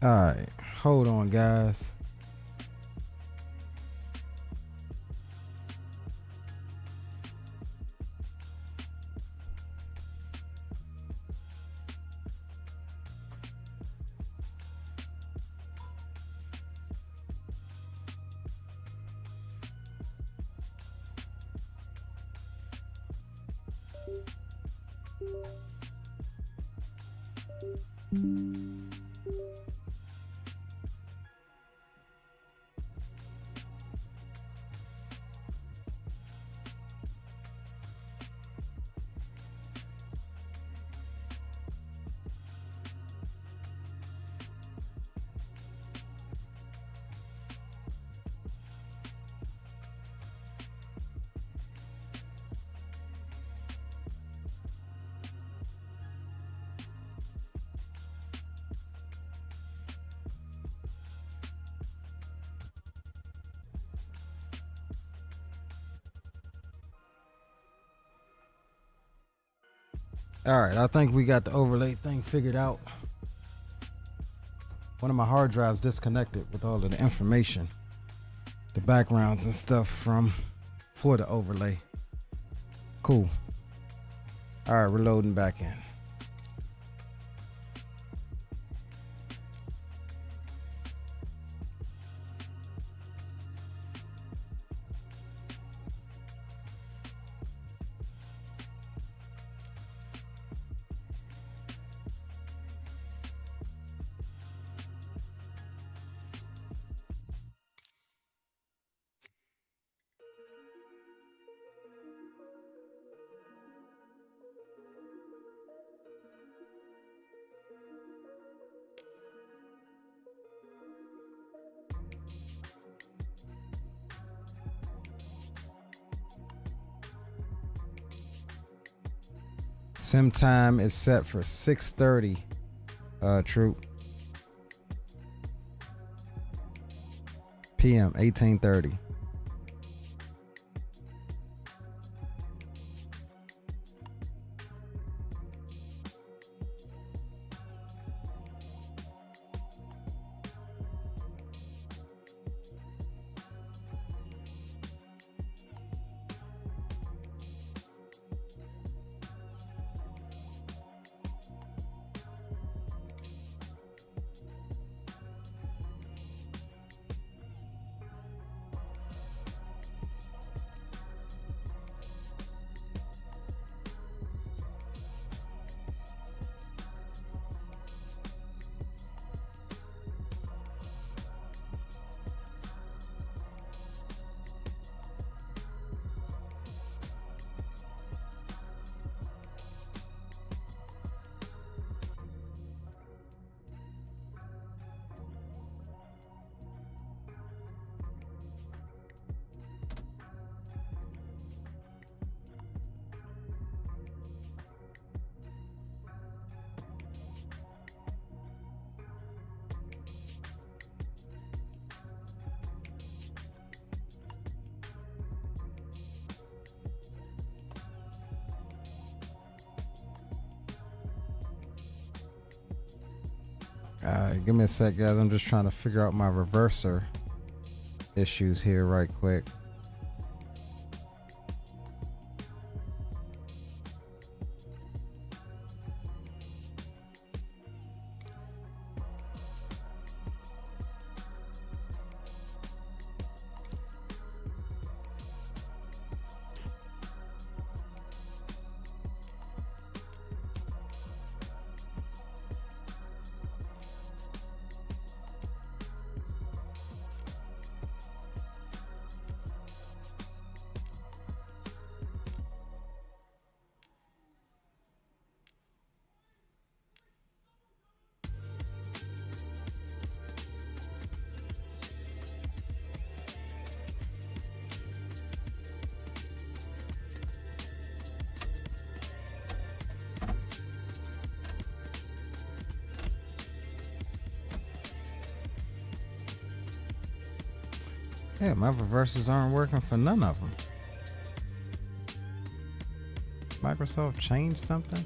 All right, hold on, guys. All right, I think we got the overlay thing figured out. One of my hard drives disconnected with all of the information, the backgrounds and stuff for the overlay. Cool. All right, we're loading back in. Sim time is set for 6:30. Troop. PM 18:30. Give me a sec, guys. I'm just trying to figure out my reverser issues here right quick. Yeah, my reversers aren't working for none of them. Microsoft changed something?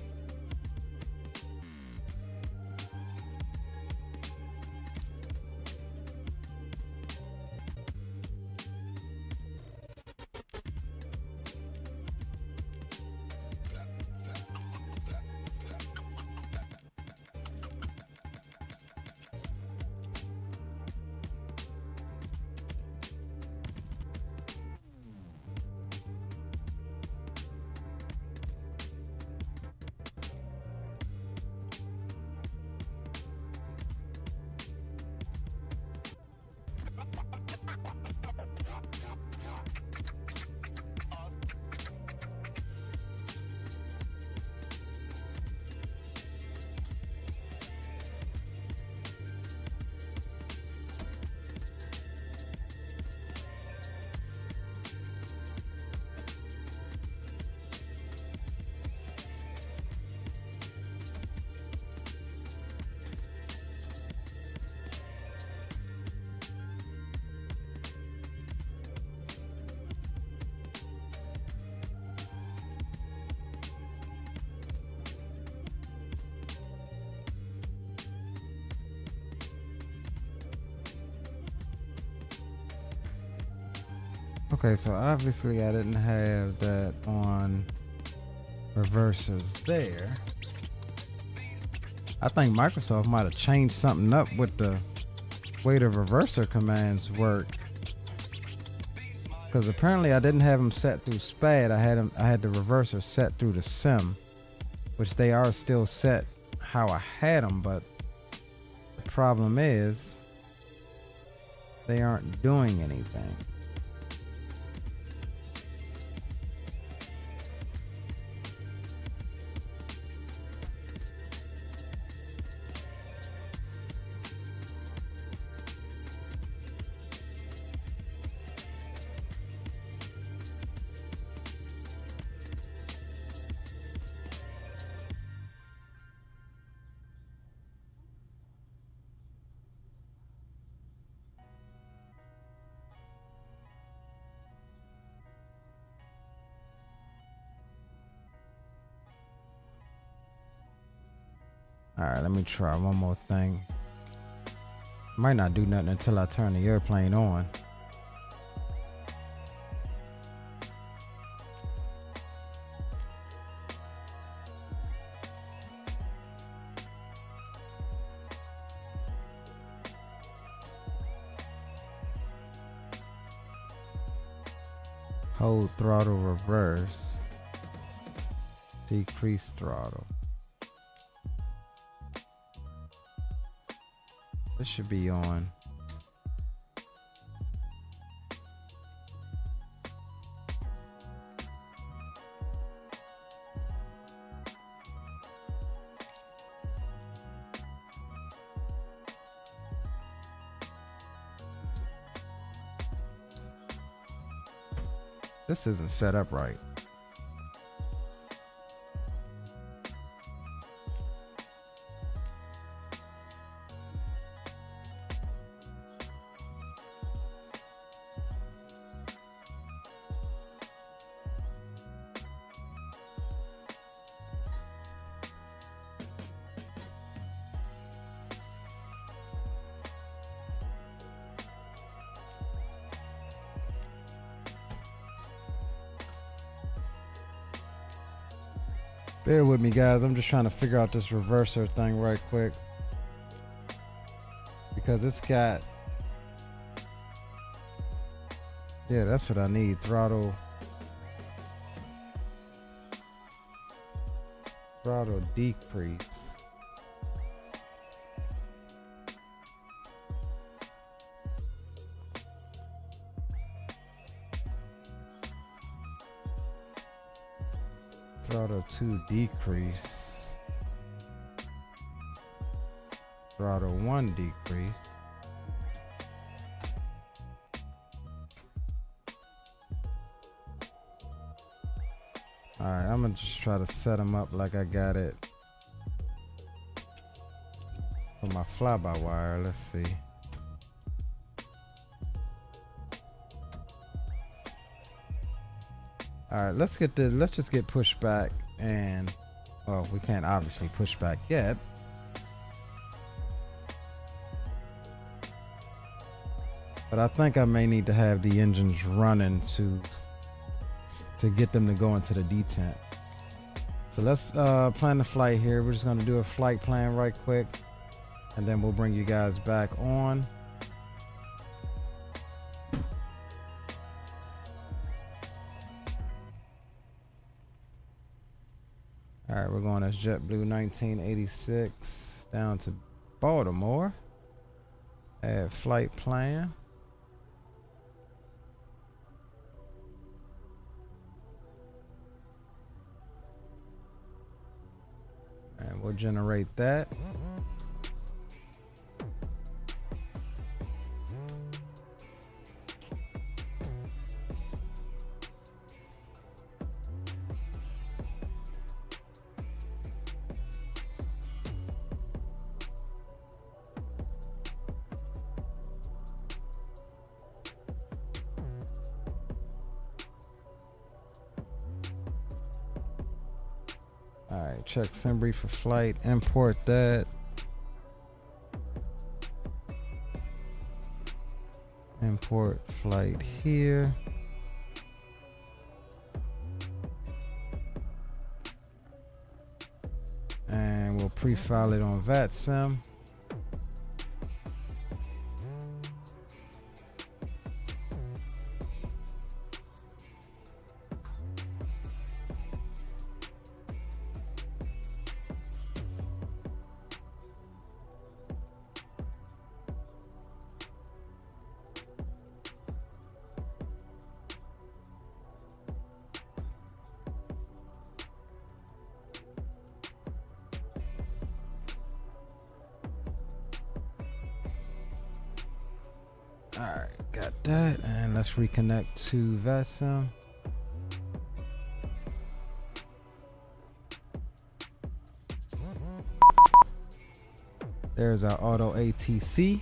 Okay, so obviously I didn't have that on reversers there. I think Microsoft might have changed something up with the way the reverser commands work. Because apparently I didn't have them set through SPAD. I had the reverser set through the sim, which they are still set how I had them, but the problem is they aren't doing anything. All right, let me try one more thing. Might not do nothing until I turn the airplane on. Hold throttle reverse. Decrease throttle. This should be on. This isn't set up right. Bear with me, guys. I'm just trying to figure out this reverser thing right quick. Because it's got... Yeah, that's what I need. Throttle decrease. Throttle 2 decrease. Throttle 1 decrease. Alright, I'm gonna just try to set them up like I got it for my fly-by-wire. Let's see. Alright, let's just get Pushback, and well, we can't obviously push back yet. But I think I may need to have the engines running to get them to go into the detent. So let's plan the flight here. We're just gonna do a flight plan right quick, and then we'll bring you guys back on. All right, we're going as JetBlue 1986 down to Baltimore. Add flight plan. And we'll generate that. Alright, check Simbri for flight, import that. Import flight here. And we'll pre-file it on VATSIM. Alright, got that, and let's reconnect to VATSIM. There's our auto ATC.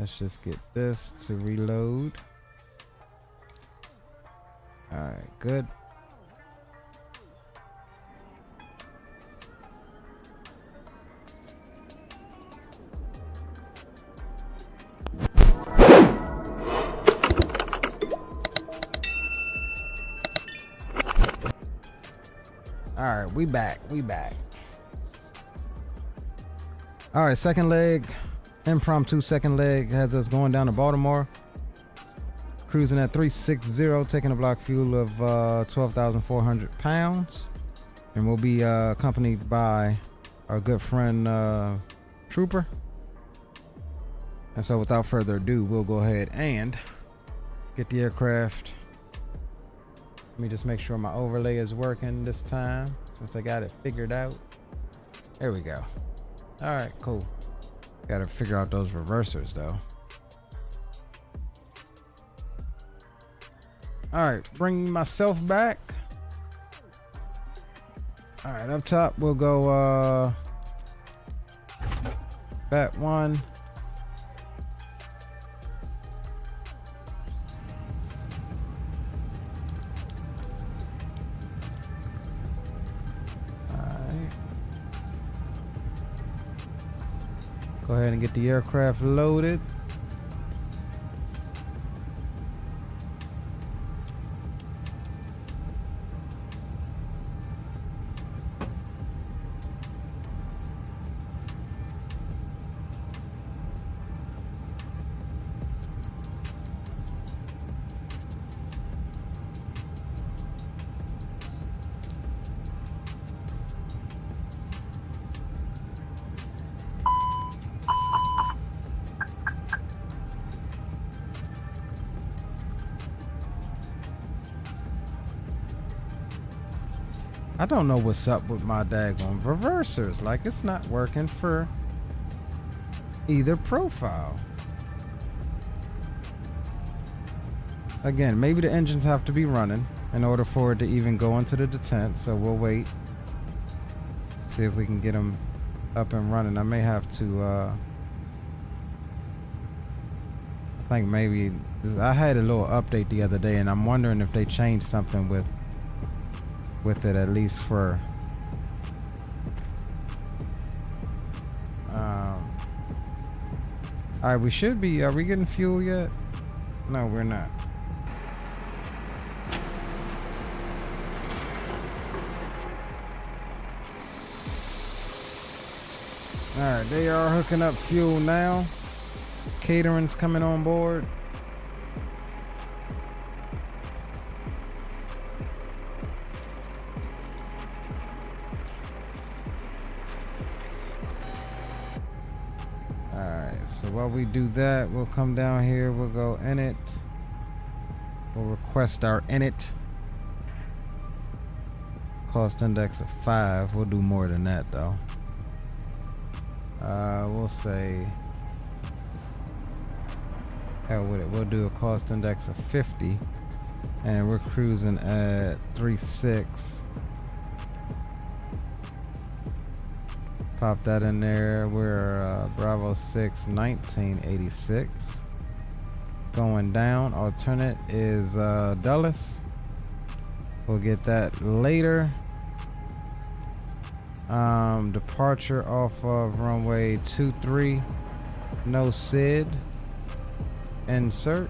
Let's just get this to reload. All right, good. All right, we back. All right, second leg, impromptu second leg has us going down to Baltimore. Cruising at 360, taking a block fuel of 12,400 pounds. And we'll be accompanied by our good friend Trooper. And so without further ado, we'll go ahead and get the aircraft. Let me just make sure my overlay is working this time, since I got it figured out. There we go. All right, cool. Gotta figure out those reversers though. All right, bring myself back. All right, up top we'll go bat one. Go ahead and get the aircraft loaded. I don't know what's up with my daggone reversers. Like, it's not working for either profile. Again, maybe the engines have to be running in order for it to even go into the detent. So we'll wait. See if we can get them up and running. I may have to, I think maybe, I had a little update the other day and I'm wondering if they changed something with it, at least for all right, we should be, are we getting fuel yet? No, we're not. All right, they are hooking up fuel now. Catering's coming on board. While we do that, we'll come down here, we'll go init, we'll request our init, cost index of 5. We'll do more than that though. We'll say, hell with it, we'll do a cost index of 50 and we're cruising at 3.6. Pop that in there. We're Bravo 6 1986. Going down. Alternate is Dulles. We'll get that later. Departure off of runway 23. No SID. Insert.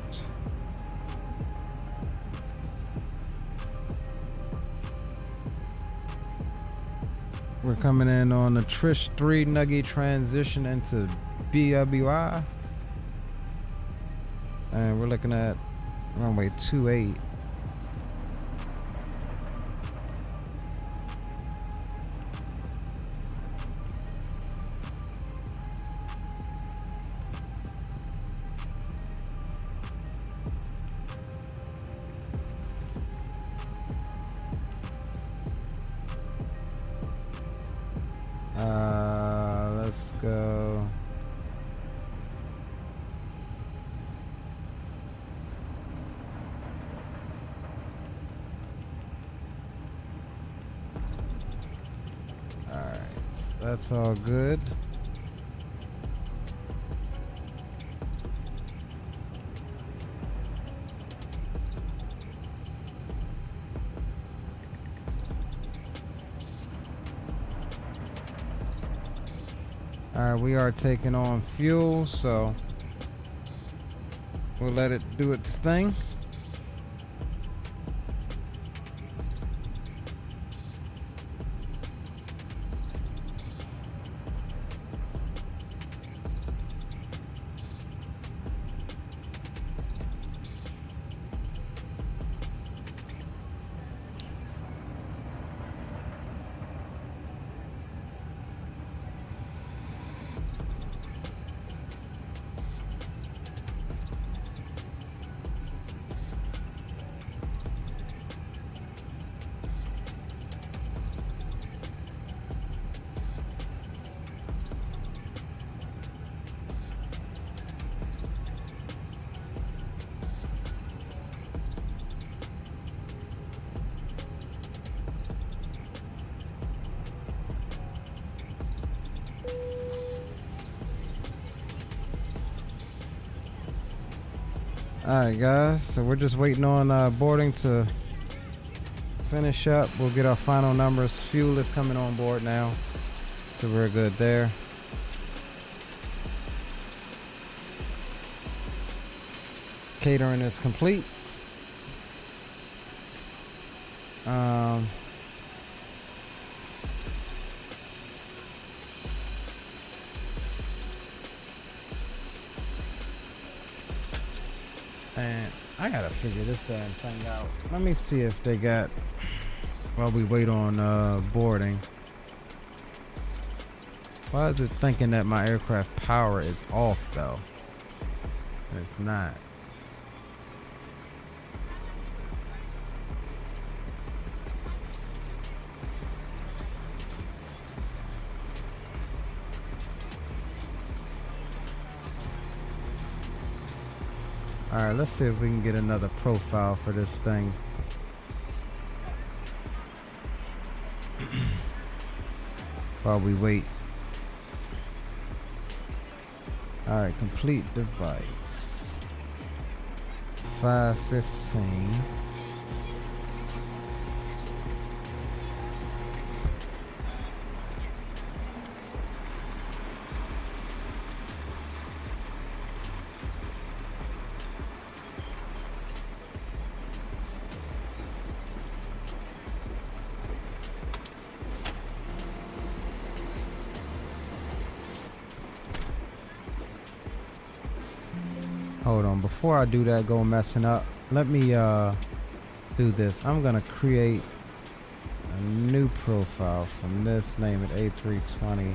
We're coming in on the Trish 3 Nugget transition into BWI. And we're looking at runway 28. Let's go. All right, so that's all good. All right, we are taking on fuel, so we'll let it do its thing. Alright guys, so we're just waiting on boarding to finish up. We'll get our final numbers. Fuel is coming on board now, so we're good there. Catering is complete. And I gotta figure this damn thing out. Let me see if they got, while we wait on boarding. Why is it thinking that my aircraft power is off though? It's not. Alright, let's see if we can get another profile for this thing. While we wait. Alright, complete device. 515. Hold on, before I do that, go messing up, let me do this. I'm gonna create a new profile from this, name it A320.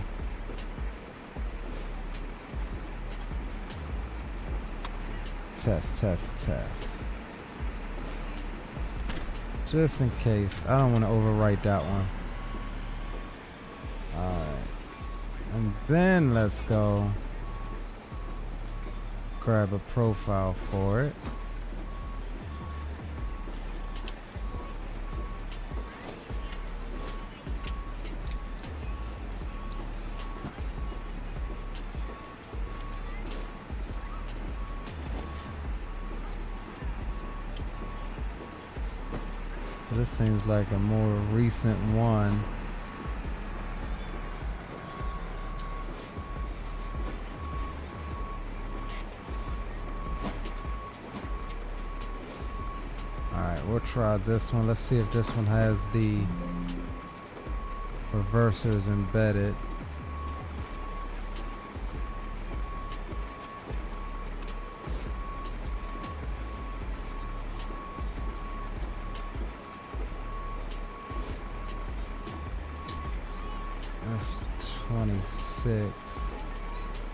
Test. Just in case, I don't want to overwrite that one. Alright, and then let's go grab a profile for it. So this seems like a more recent one. We'll try this one. Let's see if this one has the reversers embedded. That's 26.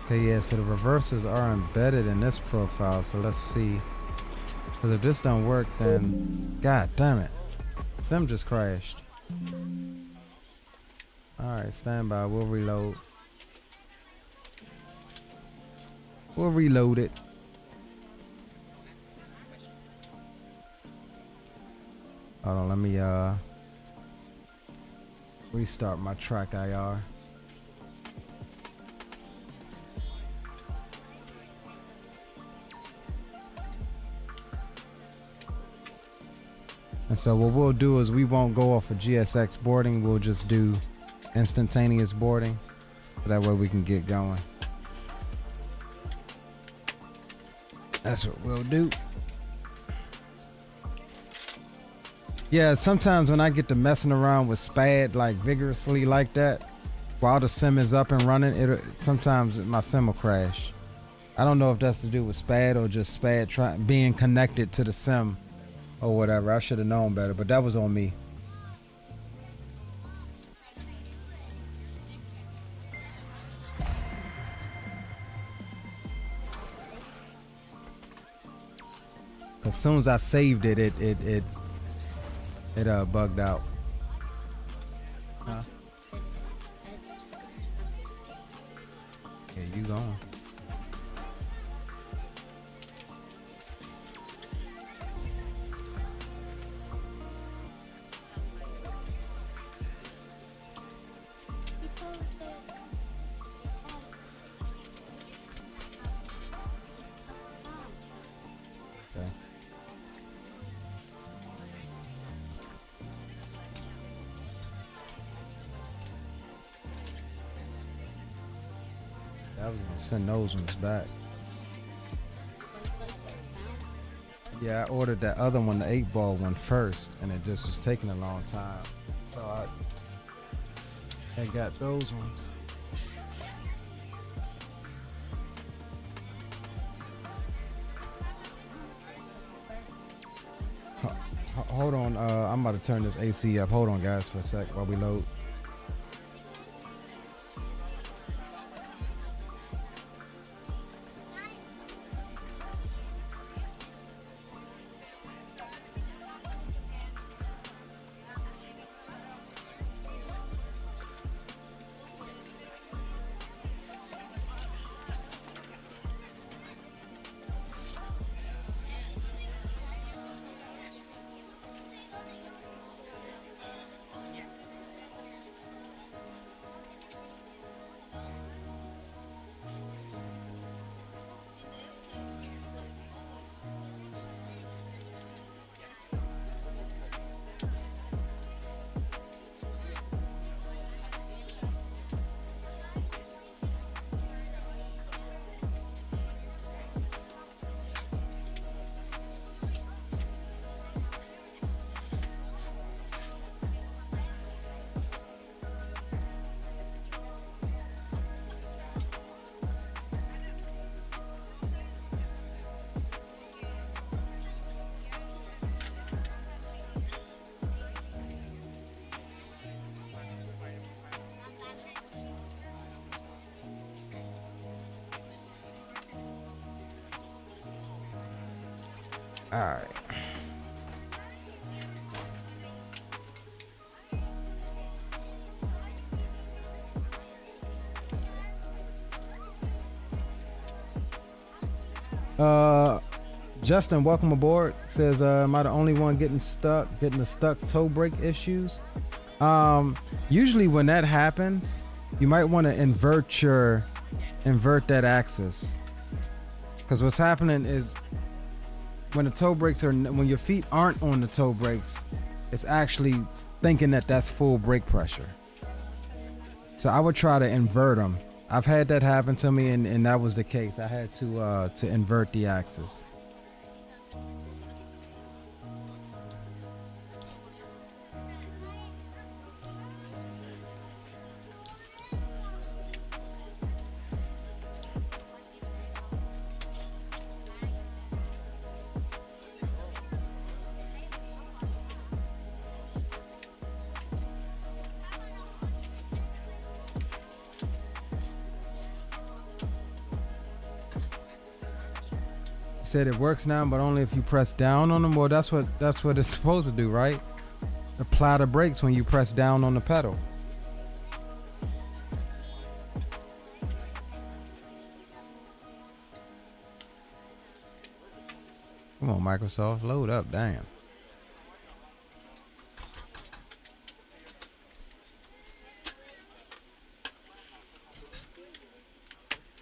Okay, yeah, so the reversers are embedded in this profile, so let's see. Because if this don't work, then god damn it, Sim just crashed. Alright, stand by, we'll reload. We'll reload it. Hold on, let me restart my track IR. And so what we'll do is we won't go off of GSX boarding, we'll just do instantaneous boarding. So that way we can get going. That's what we'll do. Yeah, sometimes when I get to messing around with SPAD like vigorously like that, while the sim is up and running, sometimes my sim will crash. I don't know if that's to do with SPAD or just SPAD being connected to the sim or whatever. I should have known better, but that was on me. As soon as I saved it, it bugged out. Huh? Yeah, you gone. I was gonna send those ones back. Yeah, I ordered that other one, the 8-ball one first, and it just was taking a long time. So I got those ones. Hold on, I'm about to turn this AC up. Hold on, guys, for a sec while we load. All right. Justin, welcome aboard. Says, am I the only one getting the stuck toe brake issues? Usually when that happens, you might want to invert that axis. Because what's happening is when the toe brakes when your feet aren't on the toe brakes, it's actually thinking that that's full brake pressure. So I would try to invert them. I've had that happen to me, and that was the case. I had to invert the axis. Said it works now, but only if you press down on them. Well, that's what it's supposed to do, right? Apply the brakes when you press down on the pedal. Come on, Microsoft, load up, damn.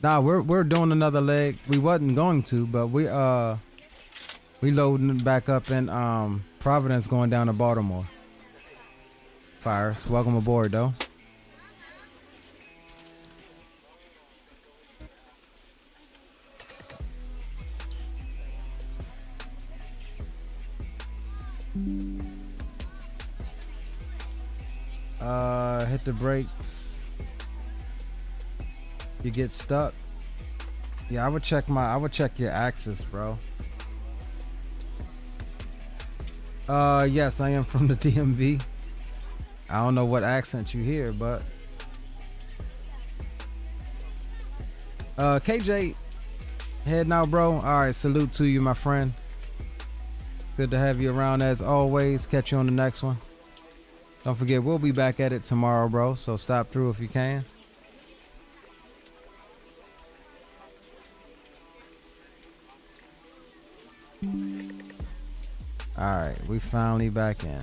Nah, we're doing another leg. We wasn't going to, but we loading back up in Providence, going down to Baltimore. Fires, welcome aboard though. hit the brakes, you get stuck. Yeah, I would check your axis, bro. Yes, I am from the DMV. I don't know what accent you hear, but KJ, heading out, bro. All right, salute to you, my friend. Good to have you around as always. Catch you on the next one. Don't forget, we'll be back at it tomorrow, bro. So stop through if you can. All right, we finally back in.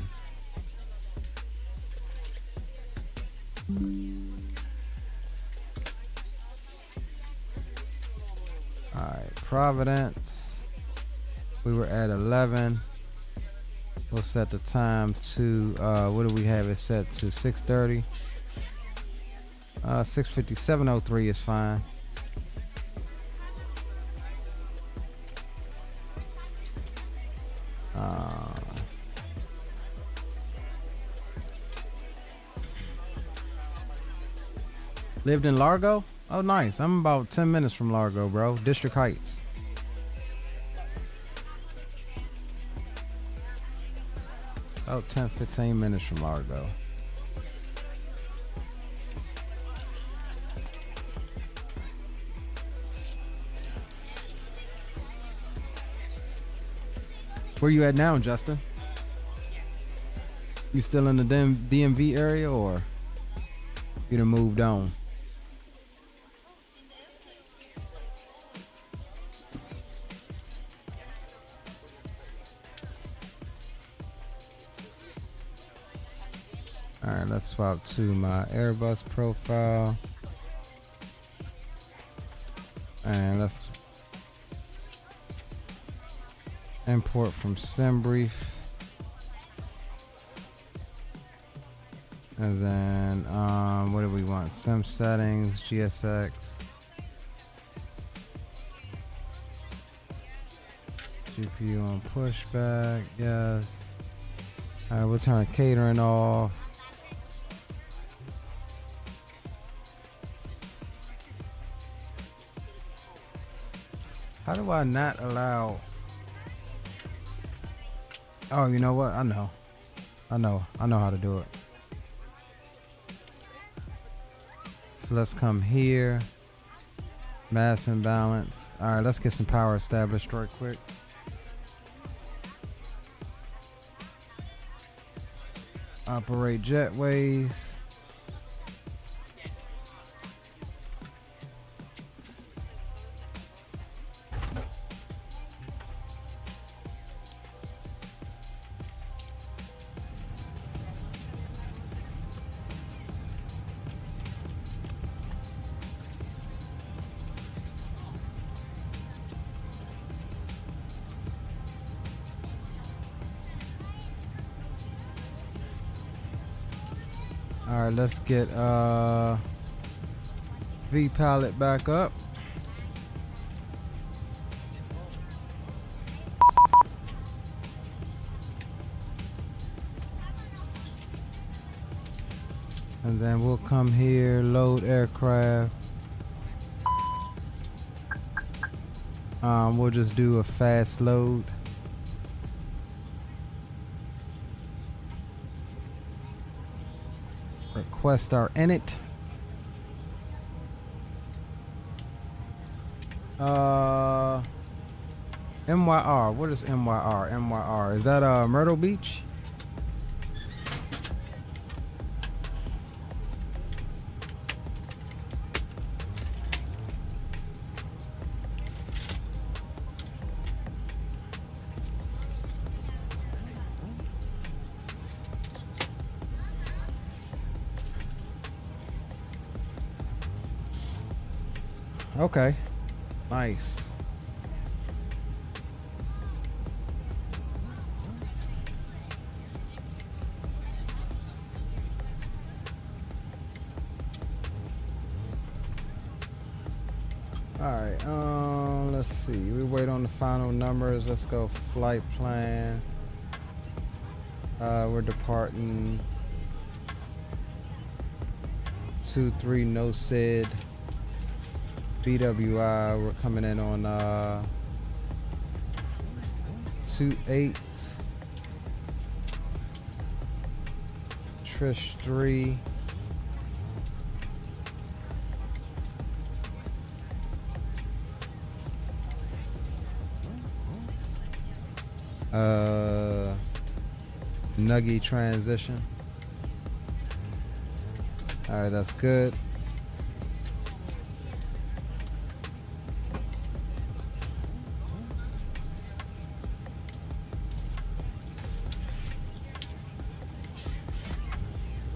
All right, Providence. We were at 11. We'll set the time to what do we have it set to? 6:30. 6:50. 7:03 is fine. Lived in Largo? Oh, nice. I'm about 10 minutes from Largo, bro. District Heights. About 10, 15 minutes from Largo. Where you at now, Justin? You still in the DMV area, or you done moved on? All right, let's swap to my Airbus profile. And let's import from SimBrief. And then, what do we want? Sim settings, GSX. GPU on pushback, yes. All right, we'll turn catering off. How do I not allow? Oh, you know what? I know how to do it. So let's come here. Mass imbalance. All right, let's get some power established right quick. Operate jetways. All right, let's get V pallet back up. And then we'll come here, load aircraft. We'll just do a fast load. Request our init. MYR. What is MYR? MYR. Is that Myrtle Beach? Okay, nice. All right, let's see. We wait on the final numbers. Let's go flight plan. We're departing 23 no SID. BWI, we're coming in on 28. Trish 3. Nuggy transition. All right, that's good.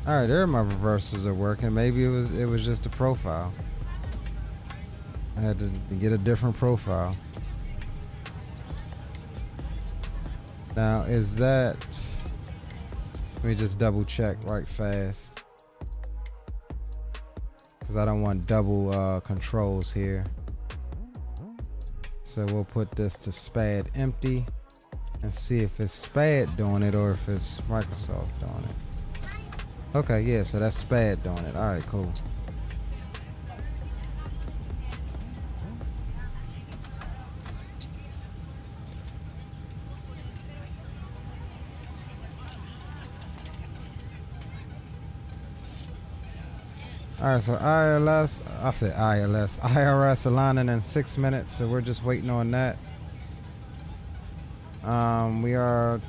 All right, there my reversals are working. Maybe it was just a profile. I had to get a different profile. Now, is that... Let me just double check right fast. Because I don't want double controls here. So we'll put this to SPAD empty and see if it's SPAD doing it or if it's Microsoft doing it. Okay, yeah, so that's SPAD doing it. All right, cool. All right, so IRS aligning in 6 minutes, so we're just waiting on that. We are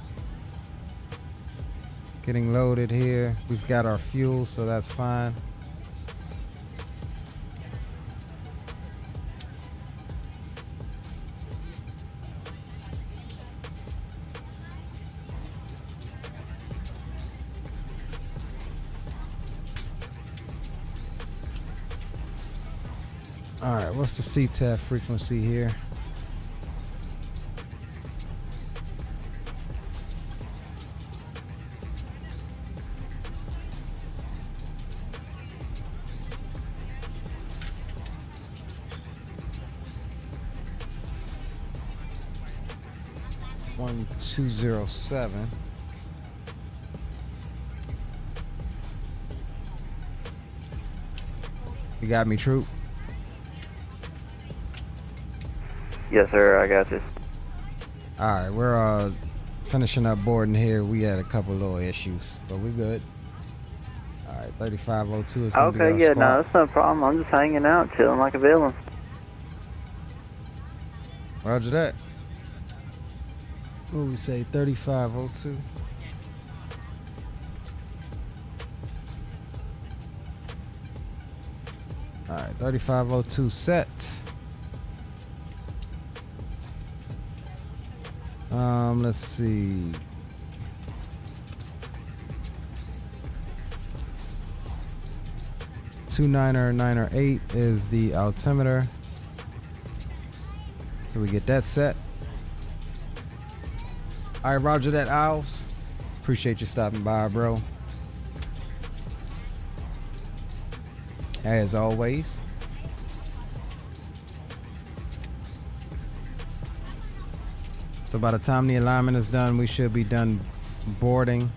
getting loaded here. We've got our fuel, so that's fine. All right, what's the CTAF frequency here? One 207. You got me, Troop? Yes, sir. I got this. All right, we're finishing up boarding here. We had a couple little issues, but we're good. All right, 3502 is going to be our Okay, yeah, squawk. no, that's no problem. I'm just hanging out, chilling like a villain. Roger that. What we say, 3502? All right, 3502 set. Let's see. Two 908 is the altimeter. So we get that set. All right, roger that, Owls. Appreciate you stopping by, bro. As always. So by the time the alignment is done, we should be done boarding.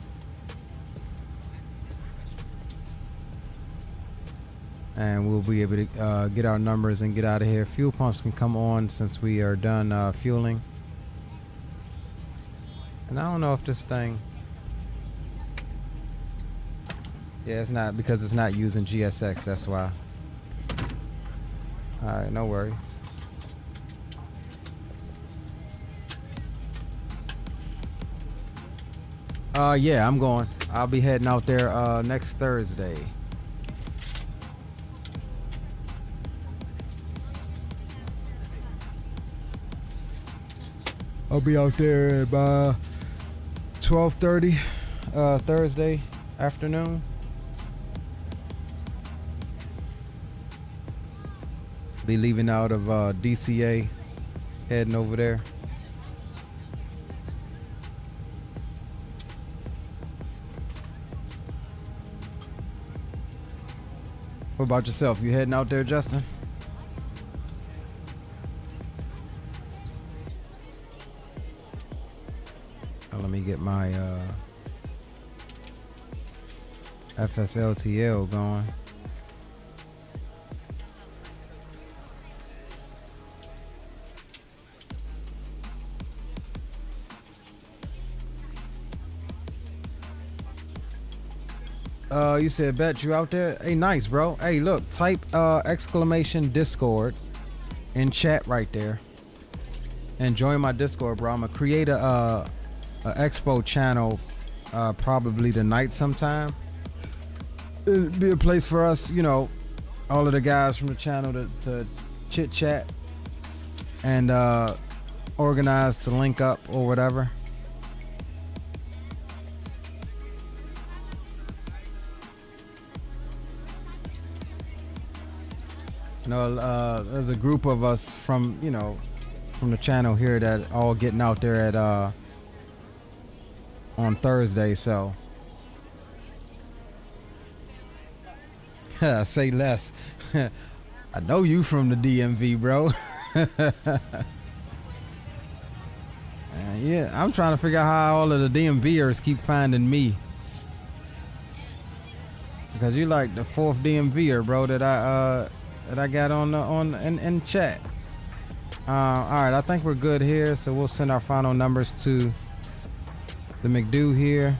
And we'll be able to get our numbers and get out of here. Fuel pumps can come on since we are done fueling. And I don't know if this thing... Yeah, it's not, because it's not using GSX, that's why. Alright, no worries. Yeah, I'm going. I'll be heading out there next Thursday. I'll be out there by 12:30 Thursday afternoon. Be leaving out of DCA, heading over there. What about yourself? You heading out there, Justin? Let me get my FSLTL going. You said bet you out there. Hey, nice, bro. Hey, look, type exclamation Discord in chat right there and join my Discord, bro. I'm gonna create a expo channel probably tonight sometime. It'd be a place for us, you know, all of the guys from the channel to chit chat and organize to link up or whatever. You know, there's a group of us from, you know, from the channel here that all getting out there at on Thursday, so say less. I know you from the DMV, bro. Yeah, I'm trying to figure out how all of the DMVers keep finding me, because you like the 4th DMVer, bro, that I got in chat. All right, I think we're good here, so we'll send our final numbers to the McDo here.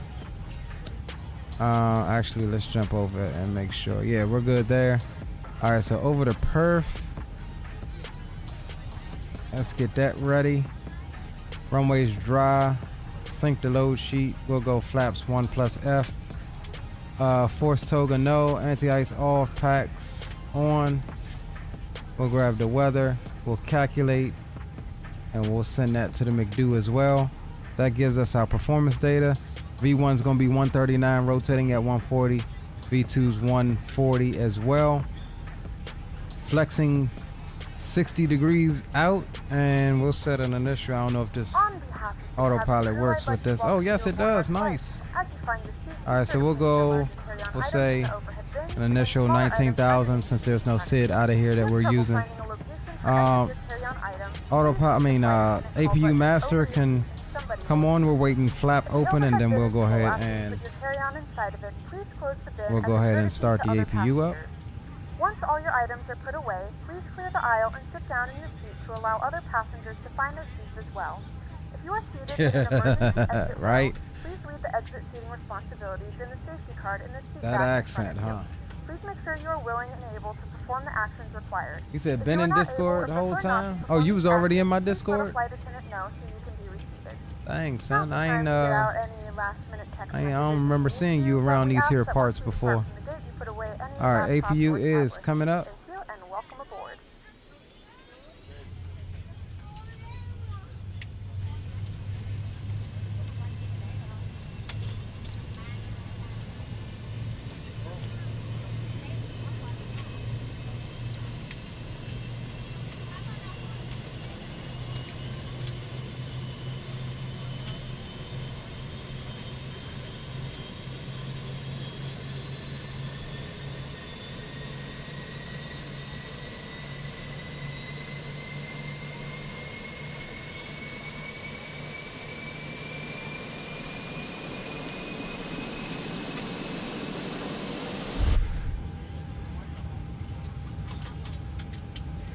Actually, let's jump over and make sure. Yeah, we're good there. All right, so over to perf. Let's get that ready. Runways dry. Sync the load sheet. We'll go flaps 1 plus F. Force toga no. Anti-ice off. Packs on. We'll grab the weather. We'll calculate. And we'll send that to the McDo as well. That gives us our performance data. V1's going to be 139 rotating at 140. V2's 140 as well. Flexing 60 degrees out, and we'll set an initial. I don't know if this autopilot works with this. Oh yes, it does. Nice. All right, so we'll say an initial 19,000 since there's no SID out of here that we're using. APU master can come on. We're waiting flap open, and then we'll go ahead and start the APU up. Once all your items are put away, please clear the aisle and sit down in your seat to allow other passengers to find their seats as well. If you are seated in an emergency exit right. row, please read the exit seating responsibilities in the safety card in the seat That back accent, in front of huh? you. Please make sure you are willing and able to perform the actions required. You said If been you are in not Discord able the or whole prefer not to time? Oh, perform you was these already in my actions, please let a Discord? flight attendant know so you can be reseated. Dang, son, Now's the I time ain't to get out any last-minute text I messages don't remember you need seeing to, you but around we these ask here that parts once you before. depart from the gate, you put away any All right, laptops APU or is tablets. coming up. Thank you and welcome aboard.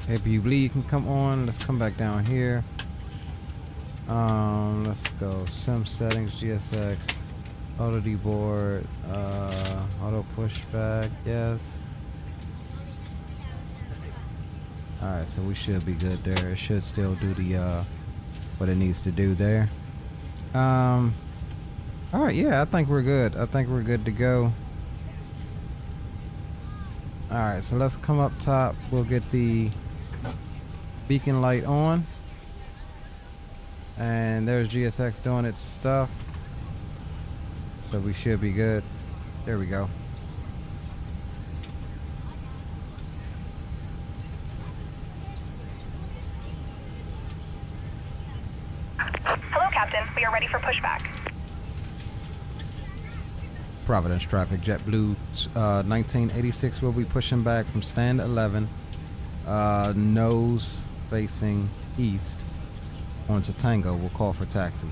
APU bleed can come on. Let's come back down here. Let's go sim settings, GSX, auto deboard, auto pushback, yes. All right, so we should be good there. It should still do the what it needs to do there. All right, yeah, I think we're good. I think we're good to go. All right, so let's come up top. We'll get the beacon light on, and there's GSX doing its stuff, so we should be good. There we go. Hello, Captain. We are ready for pushback. Providence traffic, JetBlue 1986 will be pushing back from stand 11, nose facing east onto Tango. We'll call for taxi.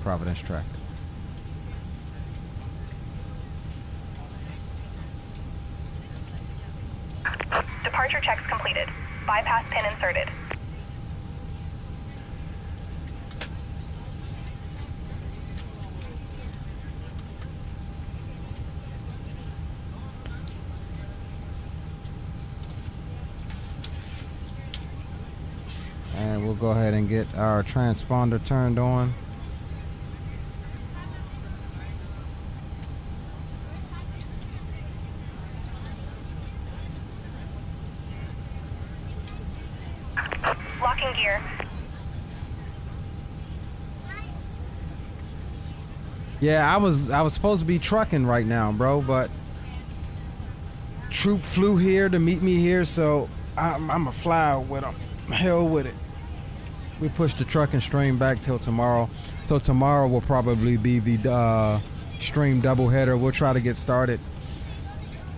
Providence traffic. Departure checks completed. Bypass pin inserted. go ahead and get our transponder turned on. Locking gear. Yeah, I was supposed to be trucking right now, bro, but Troop flew here to meet me here, so I'm a fly with him. Hell with it. We pushed the trucking stream back till tomorrow, so tomorrow will probably be the stream doubleheader. We'll try to get started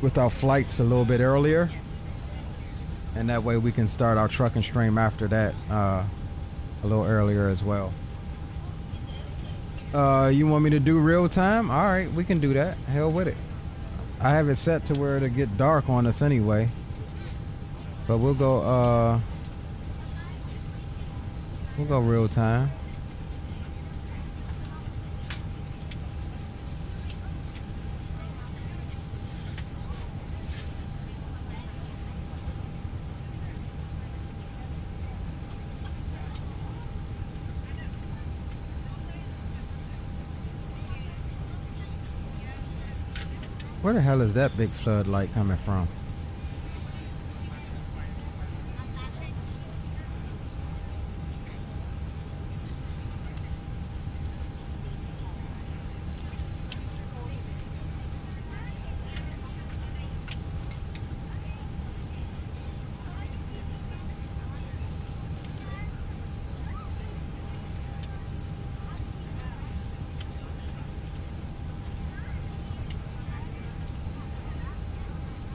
with our flights a little bit earlier, and that way we can start our trucking stream after that a little earlier as well. You want me to do real time? All right, we can do that. Hell with it. I have it set to where it'll get dark on us anyway, but we'll go real time. Where the hell is that big flood light coming from?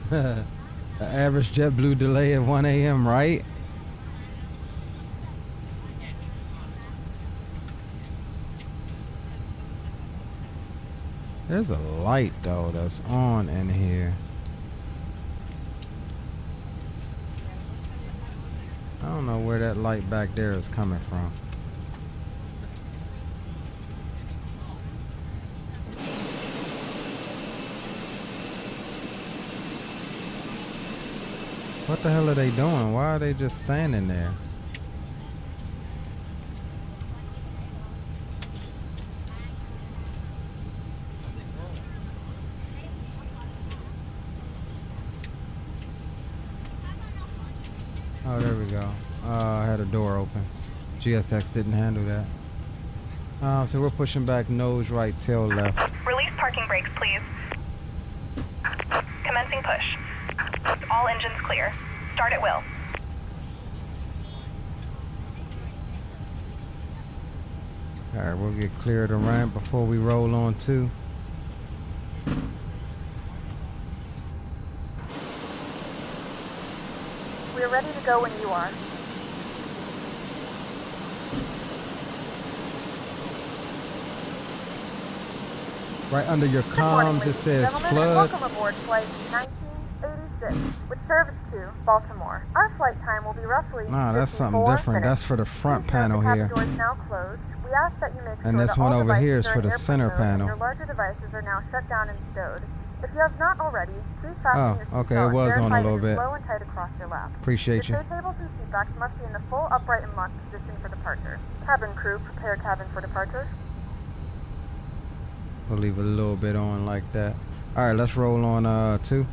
An average JetBlue delay of 1 a.m., right? There's a light though that's on in here. I don't know where that light back there is coming from. What the hell are they doing? Why are they just standing there? Oh, there we go. I had a door open. GSX didn't handle that. So we're pushing back nose right, tail left. Release parking brakes, please. Commencing push. All engines clear. Start at will. Alright, we'll get clear of the ramp before we roll on too. We're ready to go when you are. Right under your comms it says flood. Welcome aboard flight 1986, which serves to Baltimore. Our flight time will be roughly Nah, that's something different. minutes. That's for the front panel The here. cabin doors now closed. We ask that you make And sure this that one all over here devices is for are the in center airport mode and panel. Your larger devices are now shut down and stowed. If you have not already, please fasten your okay, seatbelt it was and on a verify little it bit. is low and tight across your lap. Appreciate Your you. tray tables and seat backs must be in the full upright and locked position for departure. Cabin crew, prepare cabin for departure. We'll leave a little bit on like that. Alright, let's roll on 2.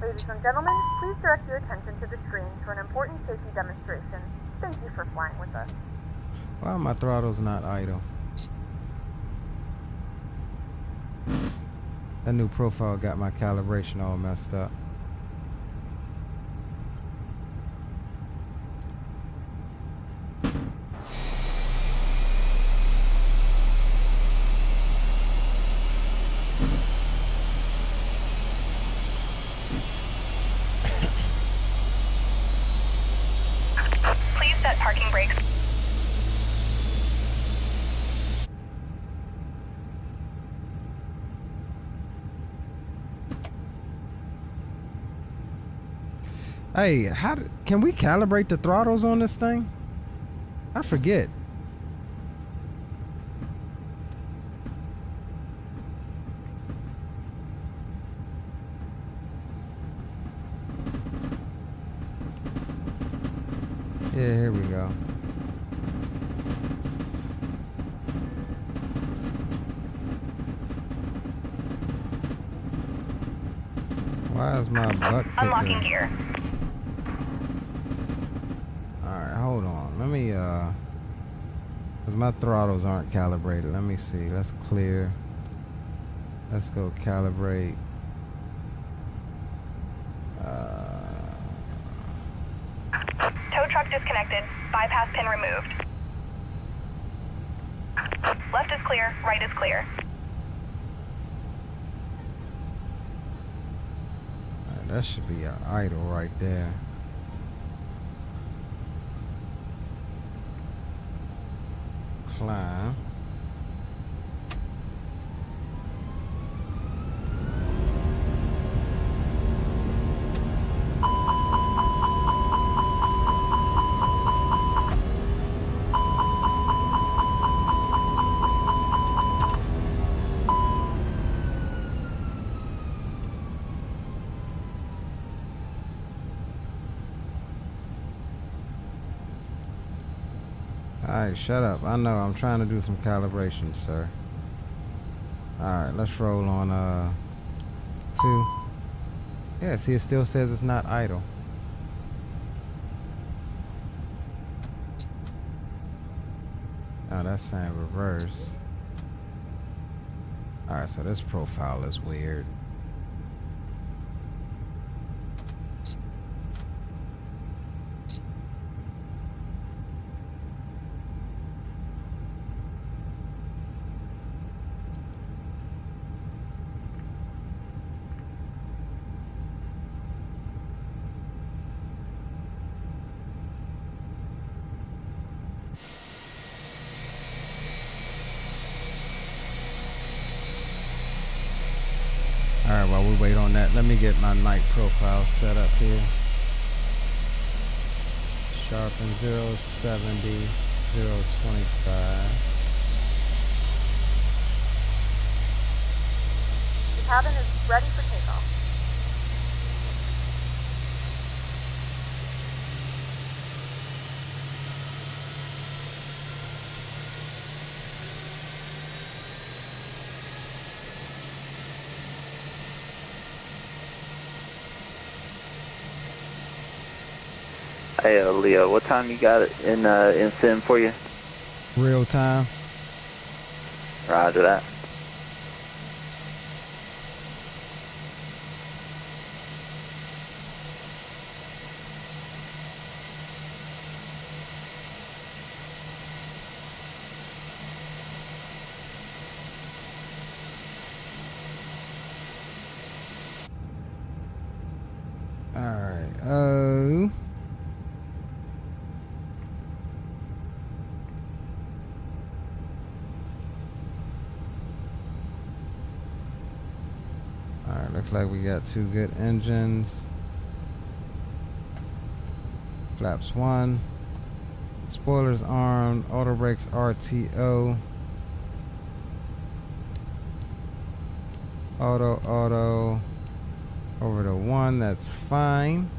Ladies and gentlemen, please direct your attention to the screen for an important safety demonstration. Thank you for flying with us. Why are my throttles not idle? That new profile got my calibration all messed up. Please set parking brakes. Hey, can we calibrate the throttles on this thing? I forget. Yeah, here we go. Why is my butt kicking? Unlocking gear. Alright, hold on. Let me, because my throttles aren't calibrated. Let me see. Let's clear. Let's go calibrate. Tow truck disconnected. Bypass pin removed. Left is clear. Right is clear. Alright, that should be an idle right there. Climb. Alright, shut up. I know, I'm trying to do some calibration, sir. Alright, let's roll on 2. Yeah, see, it still says it's not idle. Oh, that's saying reverse. Alright, so this profile is weird. Alright, while we wait on that, let me get my night profile set up here. Sharpen 070, 025. The cabin is ready for takeoff. Hey, Leo, what time you got it in sim for you? Real time. Roger that. Alright, Alright, looks like we got 2 good engines. Flaps 1. Spoilers armed. Auto brakes RTO. Auto. Over to 1, that's fine.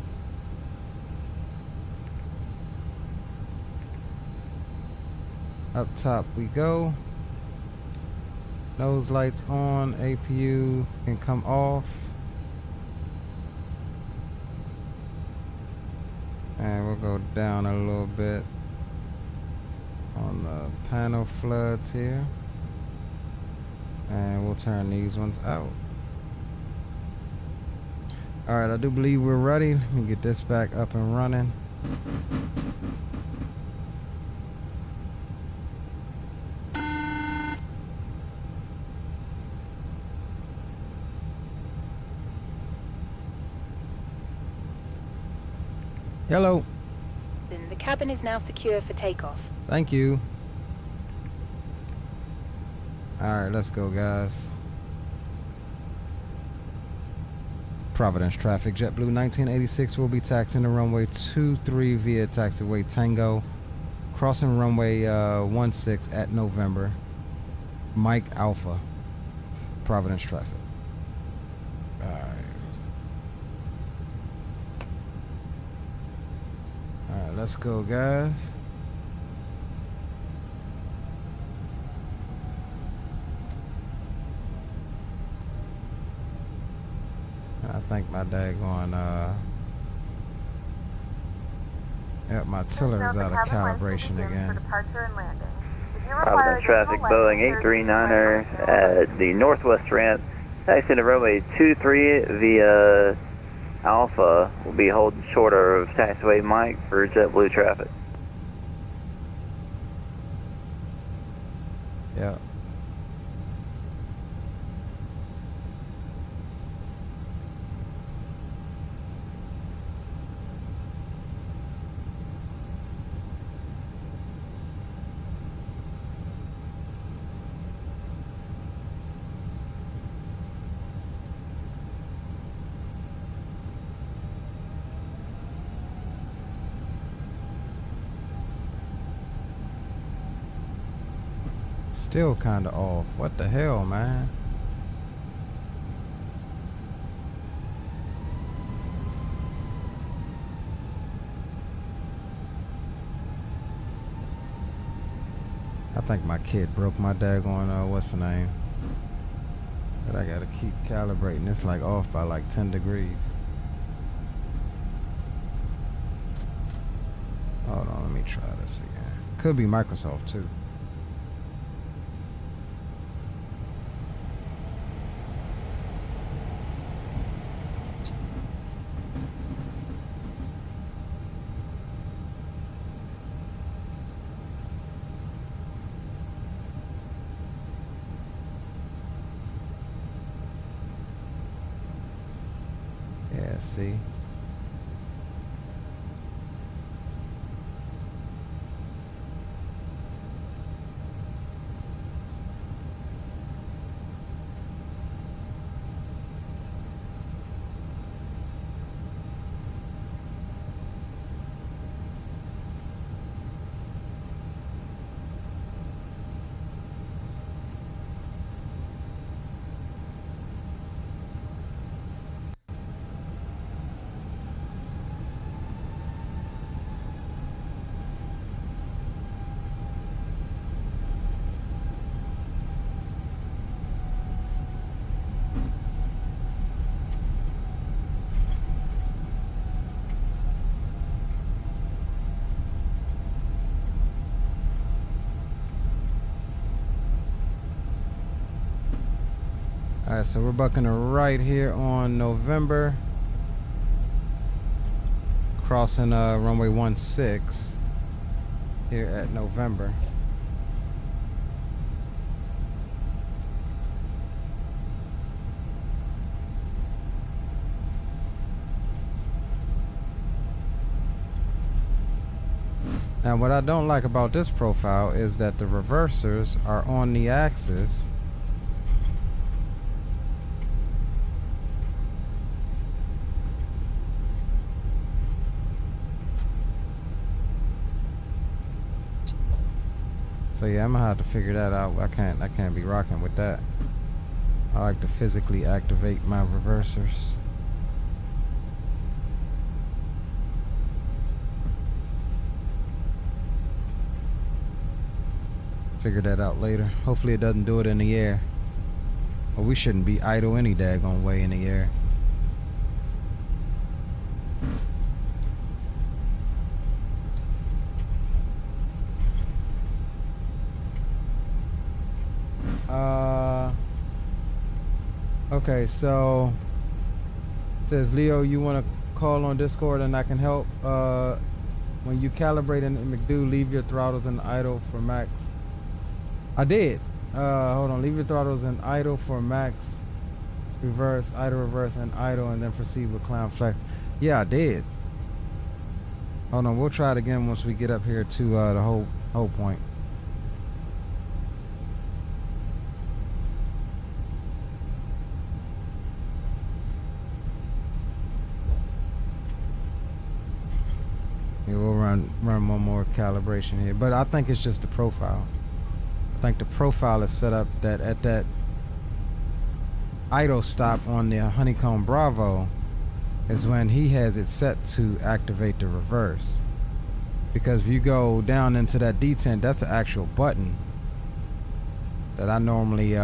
Up top we go. Nose lights on, APU can come off. And we'll go down a little bit on the panel floods here. And we'll turn these ones out. Alright, I do believe we're ready. Let me get this back up and running. Hello. The cabin is now secure for takeoff. Thank you. Alright, let's go, guys. Providence traffic. JetBlue 1986 will be taxiing the runway 23 via taxiway Tango. Crossing runway 16 at November. Mike Alpha. Providence traffic. Alright. Alright, let's go, guys. I think my daggone yep, my tiller is out of calibration again. Providence traffic, Boeing 839er at the northwest ramp, taxiing to runway 23 via Alpha. Will be holding short of taxiway Mike for JetBlue traffic. Yeah. Still kind of off. What the hell, man? I think my kid broke my daggone, what's the name? But I gotta keep calibrating. It's like off by like 10 degrees. Hold on, let me try this again. Could be Microsoft too. See. Alright, so we're bucking a right here on November. Crossing runway 16 here at November. Now what I don't like about this profile is that the reversers are on the axis. So yeah, I'm gonna have to figure that out. I can't be rocking with that. I like to physically activate my reversers. Figure that out later. Hopefully it doesn't do it in the air. Well, we shouldn't be idle any daggone way in the air. Okay, so it says Leo, you want to call on Discord and I can help. When you calibrate in McDo, leave your throttles in idle for max. I did. Hold on, leave your throttles in idle for max, reverse, idle, reverse, and idle, and then proceed with clown flex. Yeah, I did. Hold on, we'll try it again once we get up here to the whole point. Yeah, we'll run one more calibration here, but I think it's just the profile. I think the profile is set up that at that idle stop on the Honeycomb Bravo is when he has it set to activate the reverse. Because if you go down into that detent, that's an actual button that I normally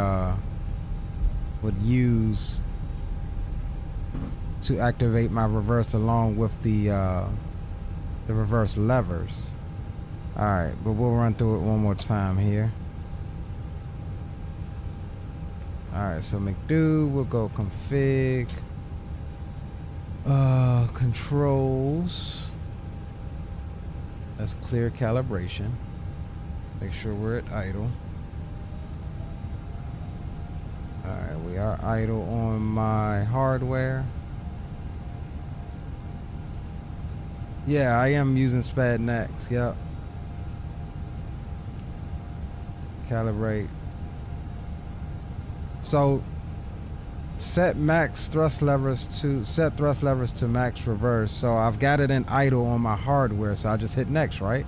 would use to activate my reverse along with the reverse levers. Alright, but we'll run through it one more time here. Alright, so McDo, we'll go config, controls. That's clear calibration. Make sure we're at idle. Alright, we are idle on my hardware. Yeah, I am using SPAD next. Yep. Calibrate. So set thrust levers to max reverse. So I've got it in idle on my hardware, so I just hit next, right?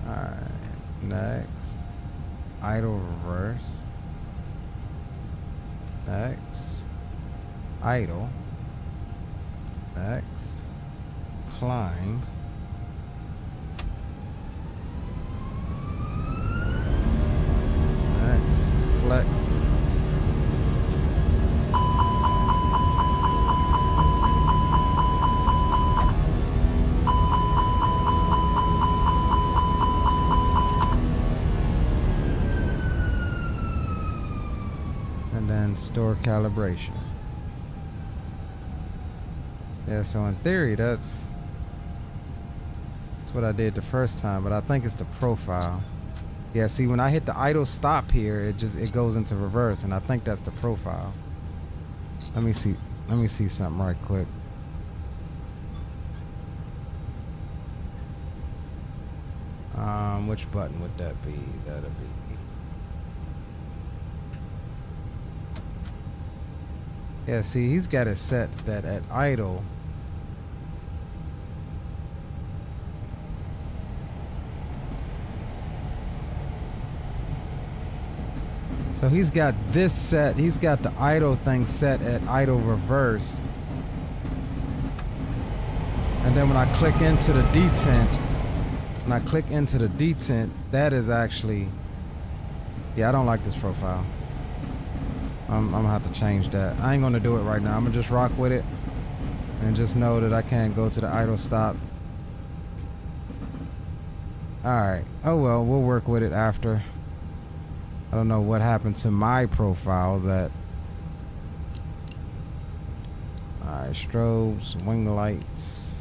Alright, next. Idle reverse. Next. Idle. Next. Climb. Next. Flex. And then store calibration. Yeah, so in theory that's what I did the first time, but I think it's the profile. Yeah, see, when I hit the idle stop here, it goes into reverse, and I think that's the profile. Let me see something right quick. Which button would that be? That'll be. Yeah, see, he's got it set that at idle. So he's got this set, he's got the idle thing set at idle reverse. And then when I click into the detent, that is actually, yeah, I don't like this profile. I'm gonna have to change that. I ain't gonna do it right now. I'm gonna just rock with it and just know that I can't go to the idle stop. Alright, oh well, we'll work with it after. I don't know what happened to my profile that. Alright, strobes, wing lights.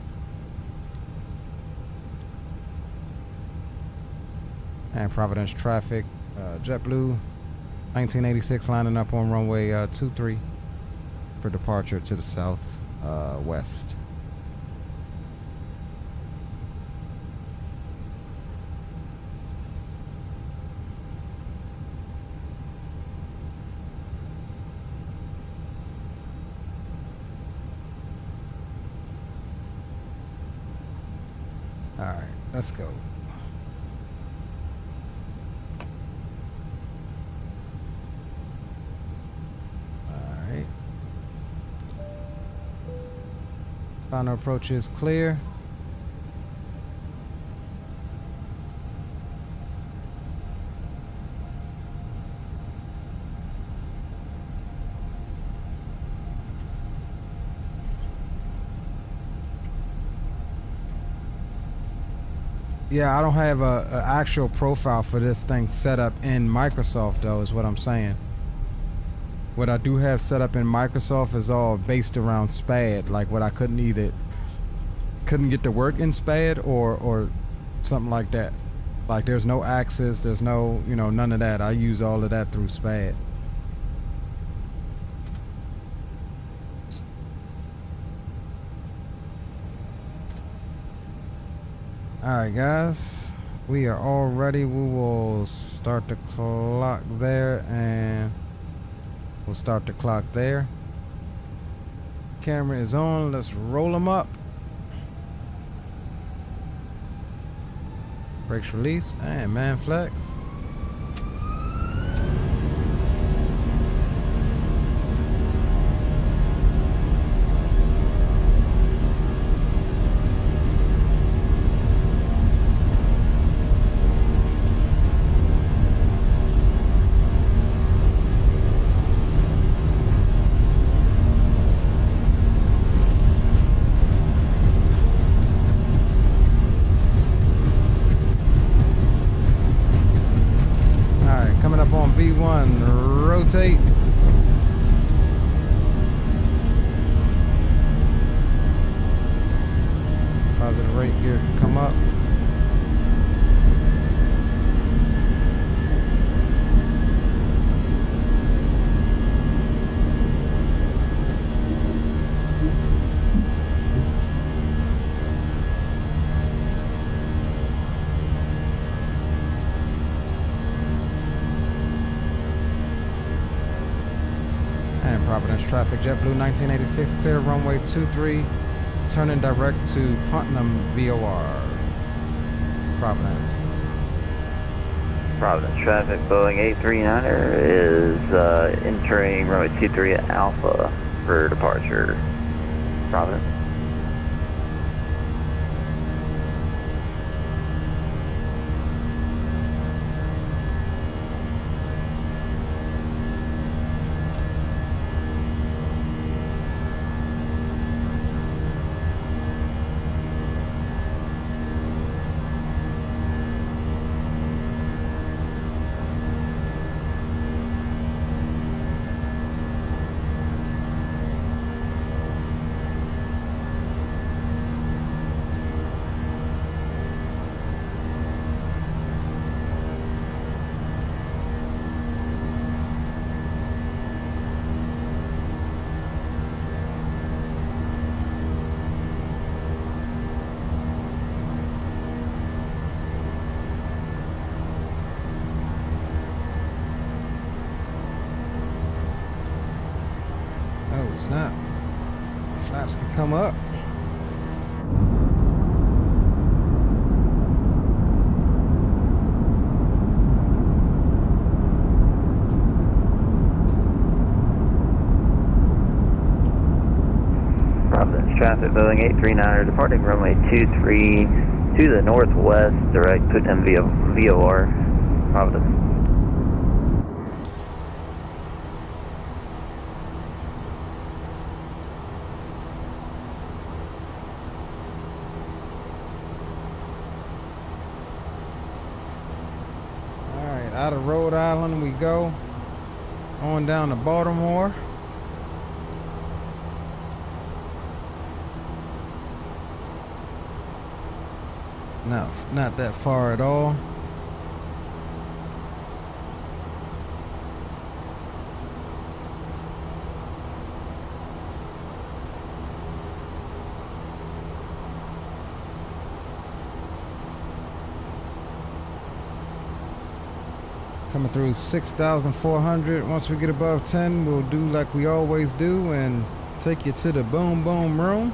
And Providence traffic, JetBlue, 1986 lining up on runway 23 for departure to the south west. All right, let's go. Final approach is clear. Yeah, I don't have a actual profile for this thing set up in Microsoft though, is what I'm saying. What I do have set up in Microsoft is all based around SPAD, like what I couldn't get to work in SPAD or something like that. Like there's no access, there's no, none of that. I use all of that through SPAD. Alright guys, we are all ready. We will start the clock there and we'll start the clock there. Camera is on. Let's roll them up. Brakes release and man flex. rotate. Positive rate gear can come up. Providence traffic, JetBlue 1986, clear runway 23, turning direct to Putnam VOR. Providence. Providence traffic, Boeing 839er is entering runway 23 Alpha for departure. Providence. Oh, snap. Flaps can come up. Providence traffic, Boeing 839er departing runway 23 to the northwest, direct Putnam VOR. Providence. Out of Rhode Island we go, on down to Baltimore. Not that far at all. Coming through 6,400. Once we get above 10, we'll do like we always do and take you to the boom boom room.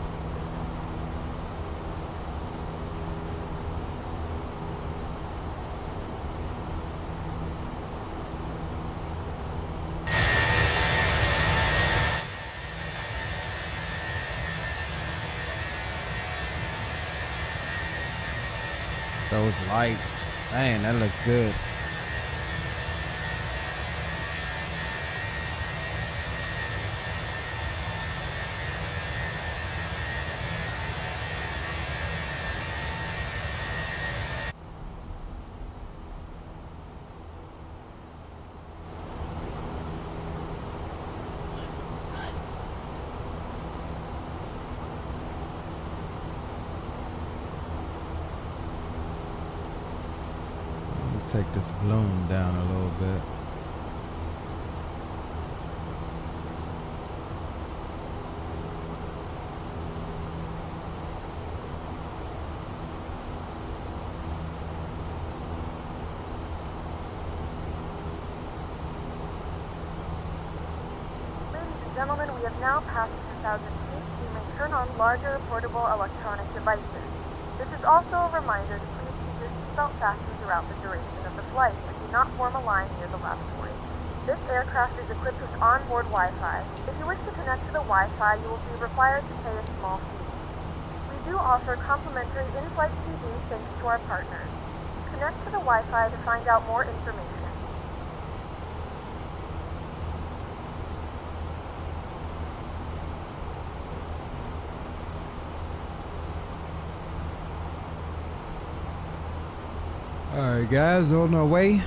Those lights, man, that looks good. Take this bloom down a little bit. Ladies and gentlemen, we have now passed 10,000 feet. You may turn on larger portable electronic devices. This is also a reminder to please keep your seatbelt fastened throughout the duration of the flight and do not form a line near the lavatory. This aircraft is equipped with onboard Wi-Fi. If you wish to connect to the Wi-Fi, you will be required to pay a small fee. We do offer complimentary in-flight TV thanks to our partners. Connect to the Wi-Fi to find out more information. Alright guys, on our way.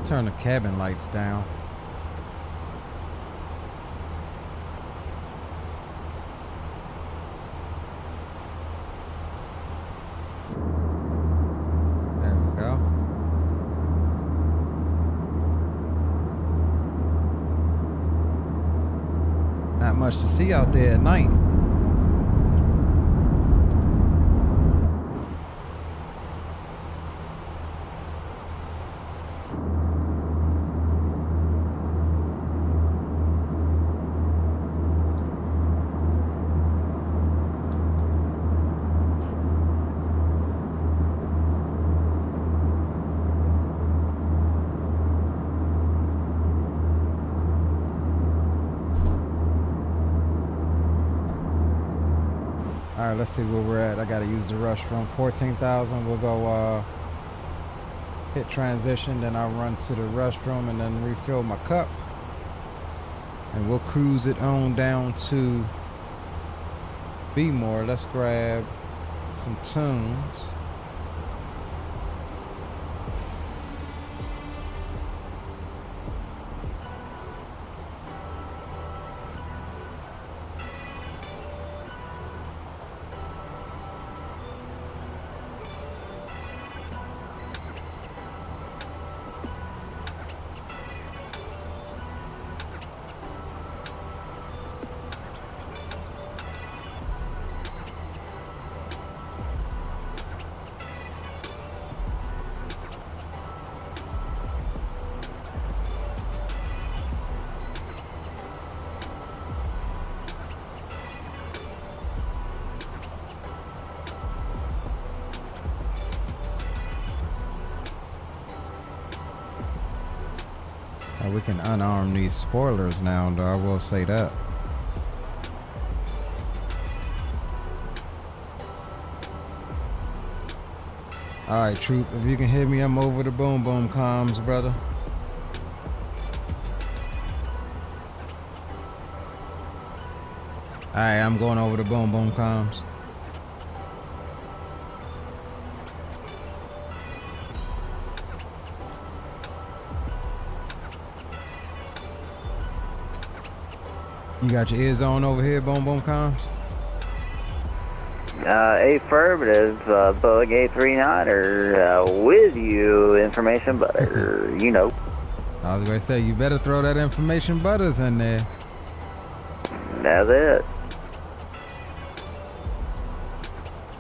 Turn the cabin lights down. There we go. Not much to see out there at night. All right, let's see where we're at. I gotta use the restroom. 14,000. We'll go hit transition, then I'll run to the restroom and then refill my cup. And we'll cruise it on down to B-more. Let's grab some tunes. We can unarm these spoilers now, though, I will say that. Alright, Troop, if you can hear me, I'm over the boom boom comms, brother. Alright, I'm going over the boom boom comms. You got your ears on over here, boom boom comms? Affirmative, Bug A320 with you, information butter, you know. I was gonna say, you better throw that information butters in there. That's it.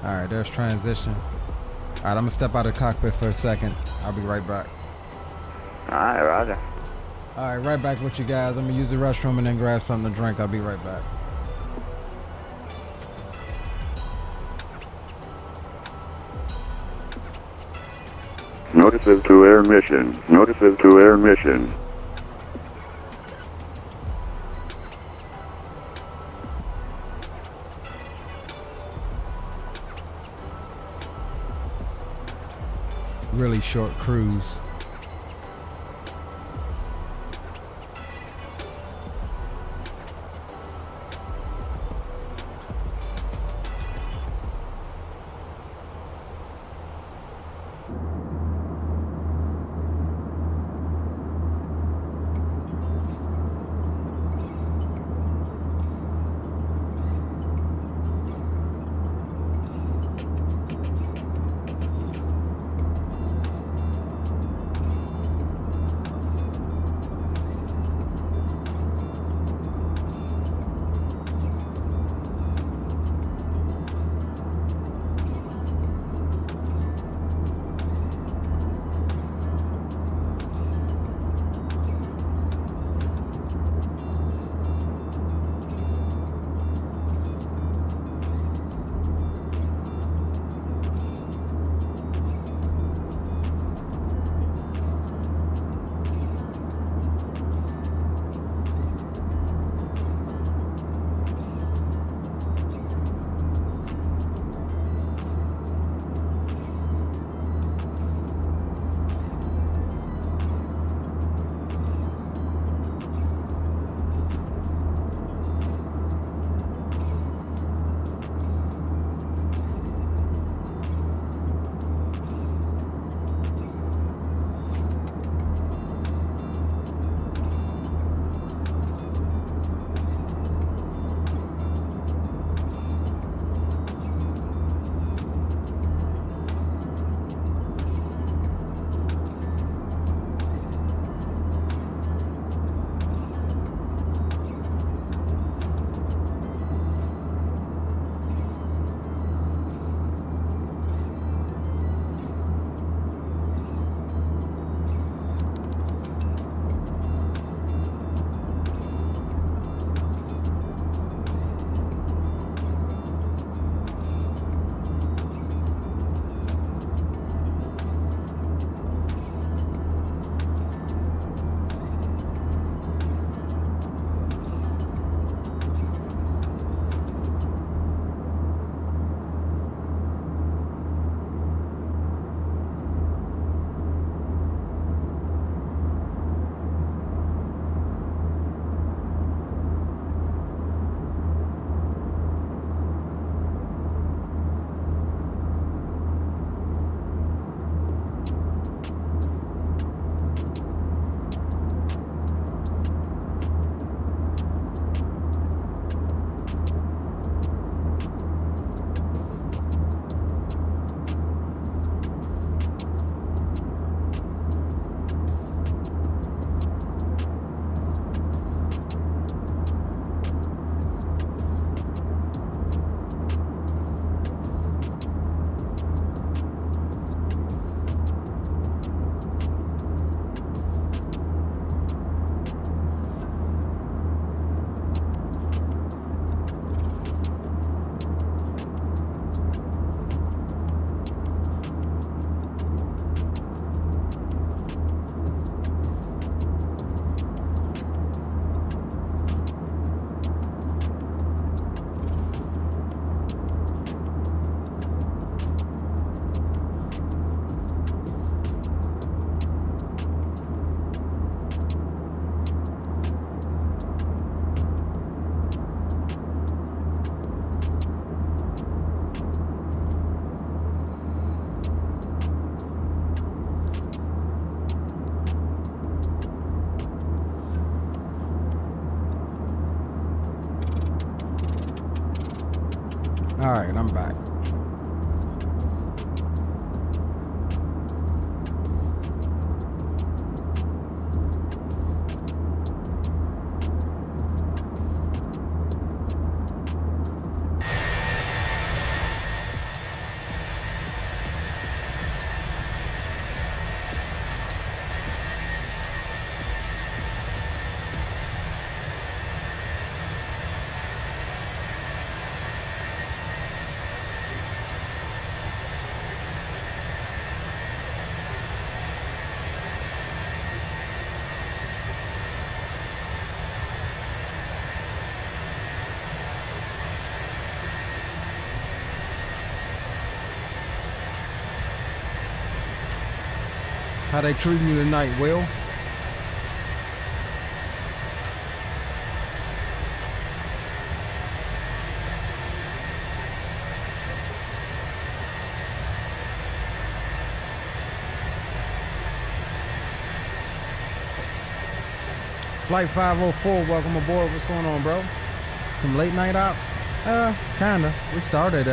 Alright, there's transition. Alright, I'm gonna step out of the cockpit for a second. I'll be right back. Alright, roger. Alright, right back with you guys. I'm gonna use the restroom and then grab something to drink. I'll be right back. Notices to air mission. Notices to air mission. Really short cruise. All right, I'm back. How they treating you tonight, Will? Flight 504, welcome aboard. What's going on, bro? Some late night ops? Kinda. We started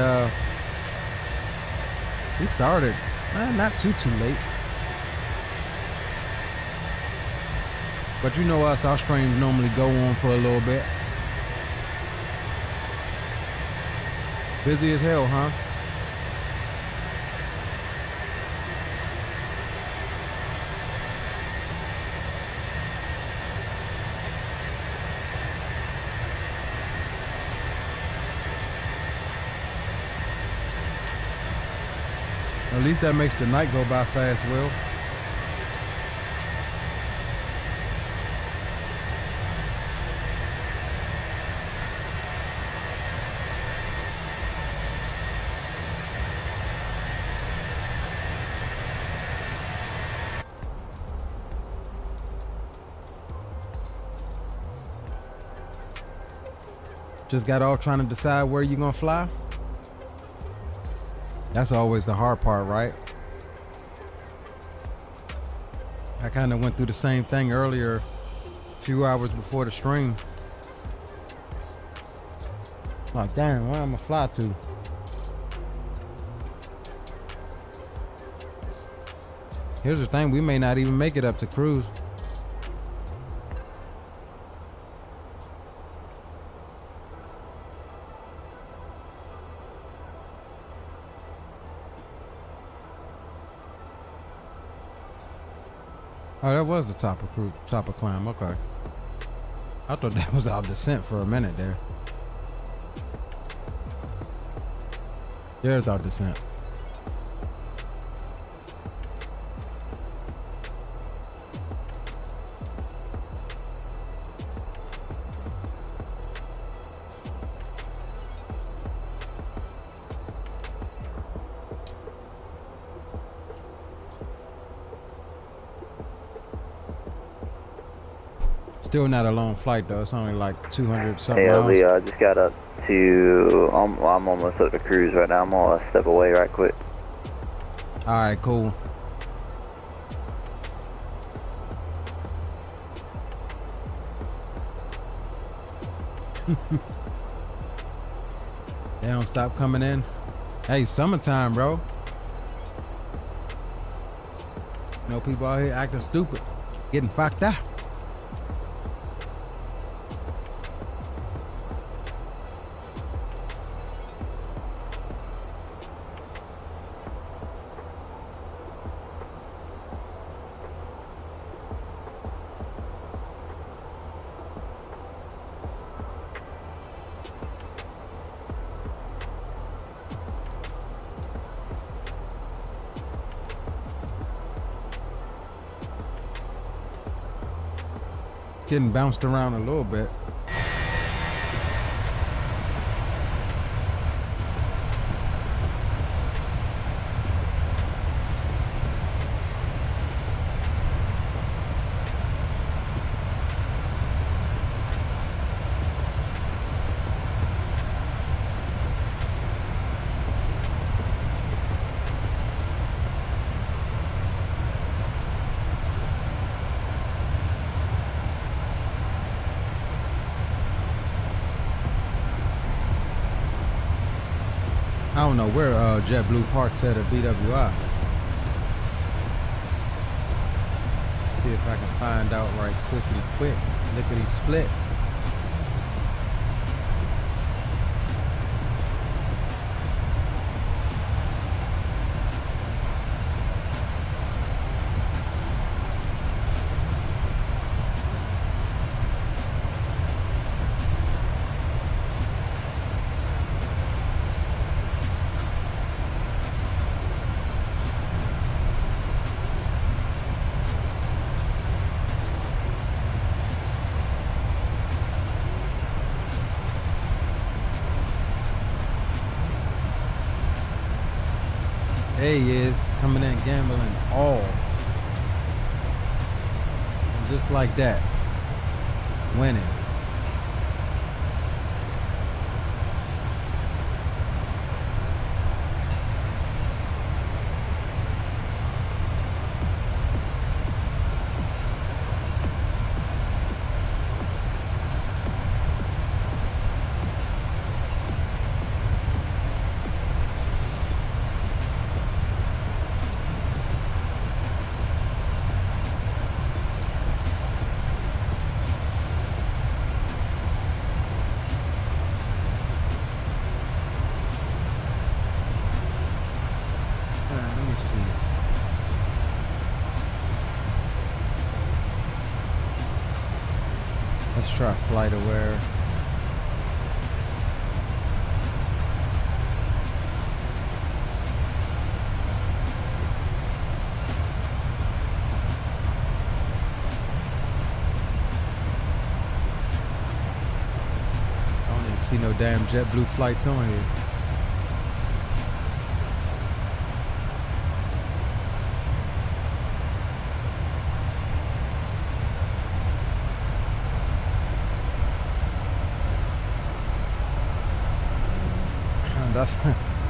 not too late. But you know us, our streams normally go on for a little bit. Busy as hell, huh? At least that makes the night go by fast, Will. Just got off trying to decide where you're gonna fly. That's always the hard part, right? I kind of went through the same thing earlier, a few hours before the stream. Like, damn, where am I fly to? Here's the thing, we may not even make it up to cruise. Oh, that was the top of climb. Okay. I thought that was our descent for a minute there. There's our descent. Still not a long flight though. It's only like 200 something miles. Hey, I just got up to. I'm almost up to cruise right now. I'm gonna step away right quick. All right, cool. They don't stop coming in. Hey, summertime, bro. You know, people out here acting stupid, getting fucked up. Getting bounced around a little bit. I don't know where JetBlue parks at BWI. See if I can find out right quick, lickety split. There he is, coming in gambling all. And just like that, winning. Let's try flight aware. I don't even see no damn JetBlue flights on here.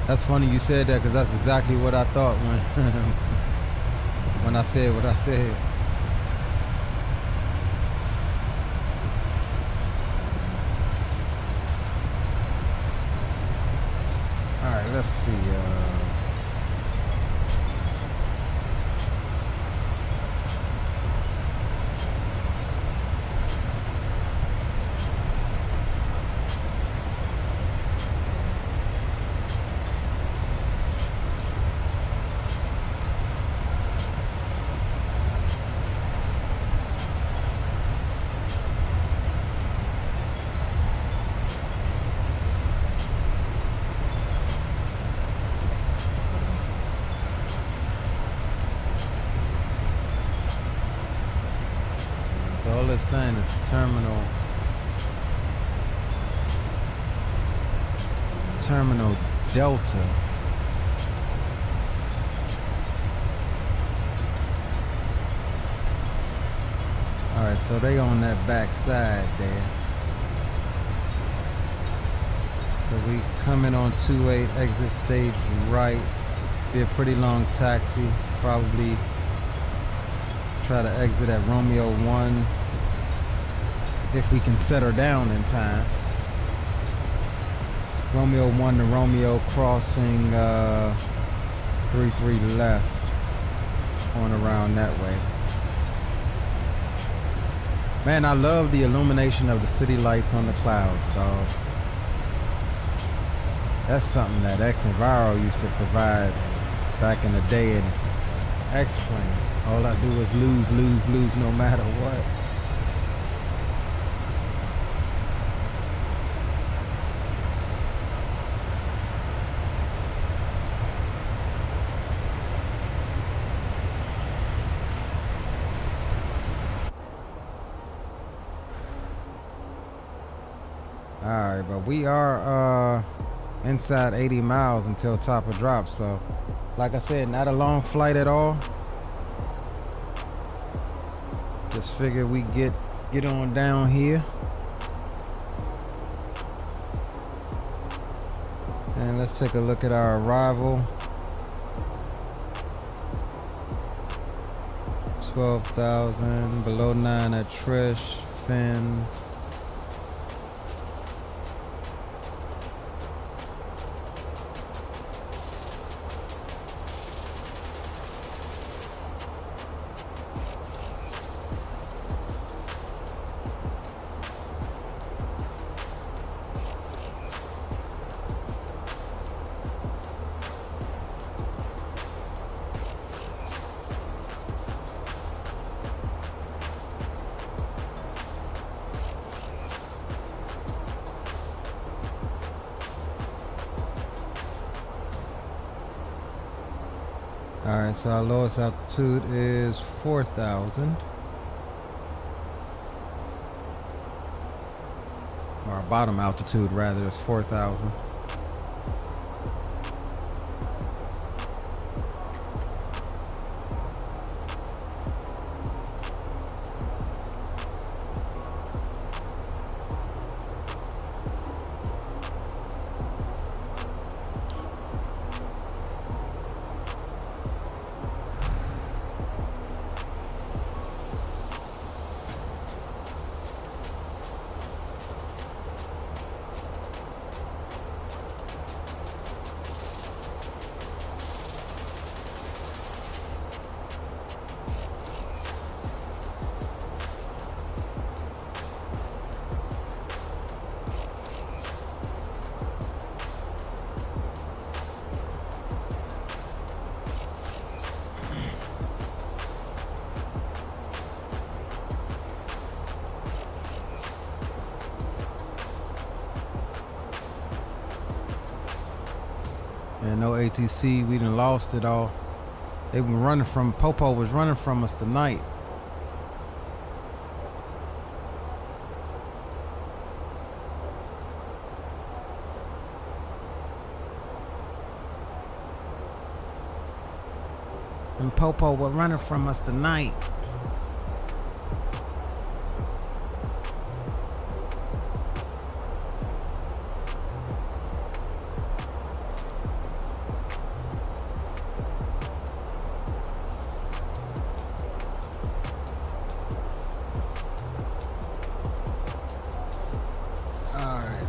That's funny you said that, because that's exactly what I thought when I said what I said. All right, let's see. All it's saying is terminal Delta. All right, so they on that back side there. So we coming on 28, exit stage right. Be a pretty long taxi, probably try to exit at Romeo 1 if we can set her down in time. Romeo 1 to Romeo, crossing 33 left, going around that way. Man, I love the illumination of the city lights on the clouds, dog. That's something that X-Enviro used to provide back in the day in X-Plane. All I do is lose no matter what. Alright, but we are inside 80 miles until top of drop, so like I said, not a long flight at all. Just figure we get on down here. And let's take a look at our arrival. 12,000, below 9 at Trish, fins. Alright, so our lowest altitude is 4,000. Or our bottom altitude rather is 4,000. And no ATC, we done lost it all. They were running from, Popo was running from us tonight. And Popo were running from us tonight.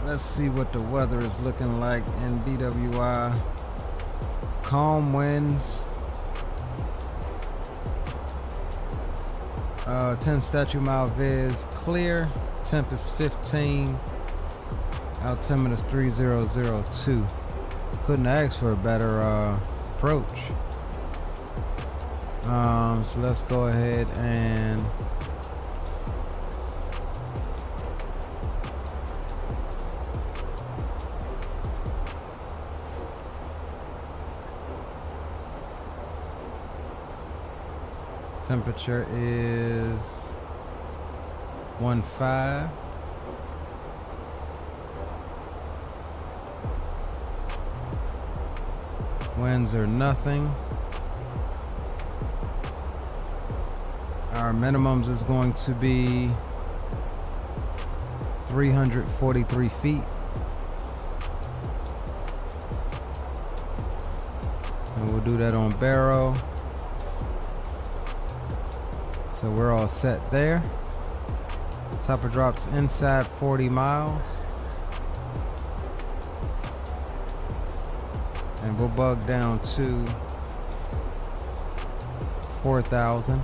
Let's see what the weather is looking like in BWI. Calm winds. 10 statute mile viz. Clear. Temp is 15. Altimeter is 3002. Couldn't ask for a better approach. So let's go ahead and temperature is 15. Winds are nothing. Our minimums is going to be 343 feet. And we'll do that on Barrow. So we're all set there. Topper drops inside 40 miles. And we'll bug down to 4,000.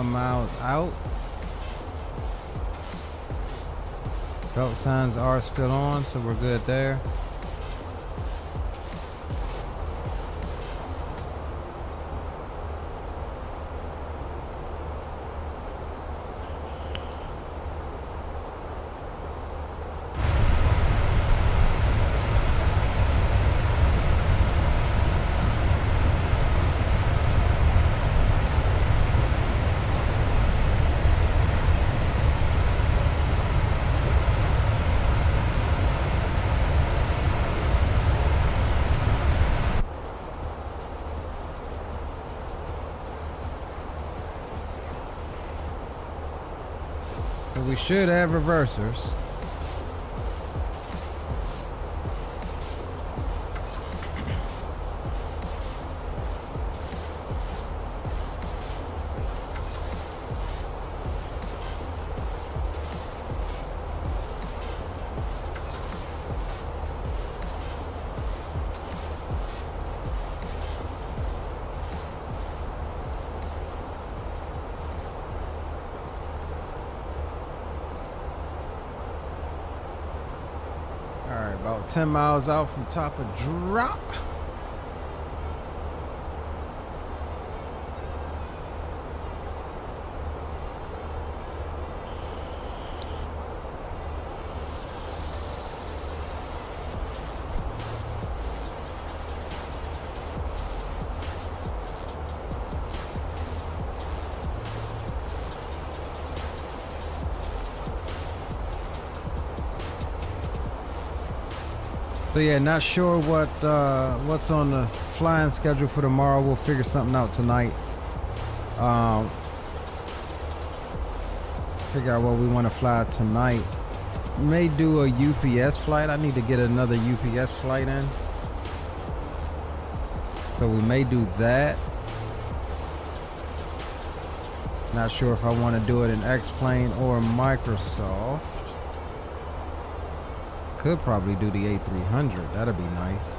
Miles out. Belt signs are still on, so we're good there. We should have reversers. About 10 miles out from top of drop. So yeah, not sure what's on the flying schedule for tomorrow. We'll figure something out tonight. Figure out what we want to fly tonight. May do a UPS flight. I need to get another UPS flight in. So we may do that. Not sure if I want to do it in X-Plane or Microsoft. Could probably do the A300. That'd be nice.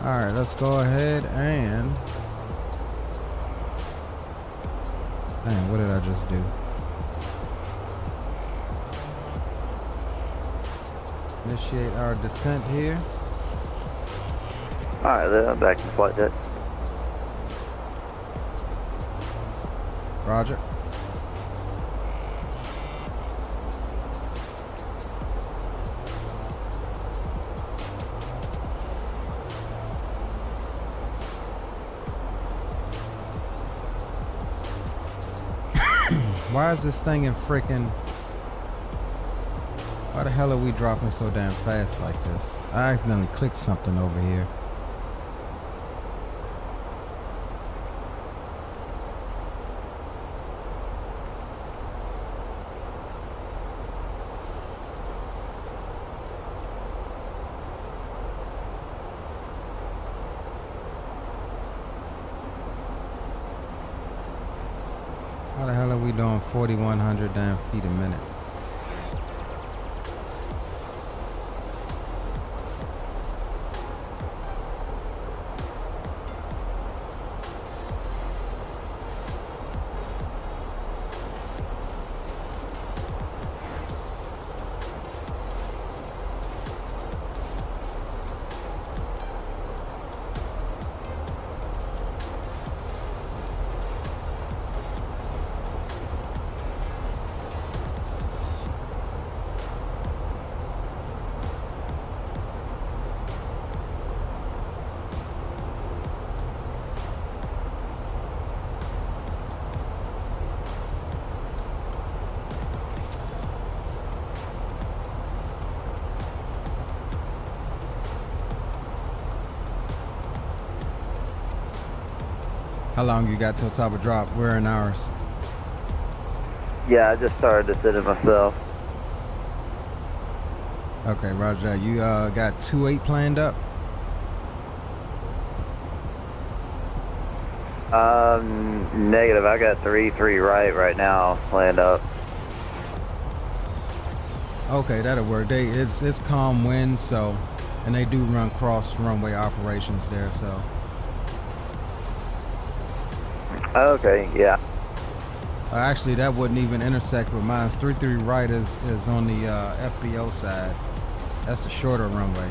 All right, let's go ahead and... Dang, what did I just do? Initiate our descent here. All right, then I'm back in flight deck. Roger. Why is this thing in freaking... Why the hell are we dropping so damn fast like this? I accidentally clicked something over here. How the hell are we doing 4,100 damn feet a minute? How long you got till top of drop? We're in ours. Yeah, I just started to sit it myself. Okay, roger that. You got 2-8 planned up? Negative. I got 3-3 right now planned up. Okay, that'll work. It's calm wind, so, and they do run cross runway operations there, so. Okay, yeah. Actually, that wouldn't even intersect with mine. 3-3 right is on the FBO side. That's a shorter runway.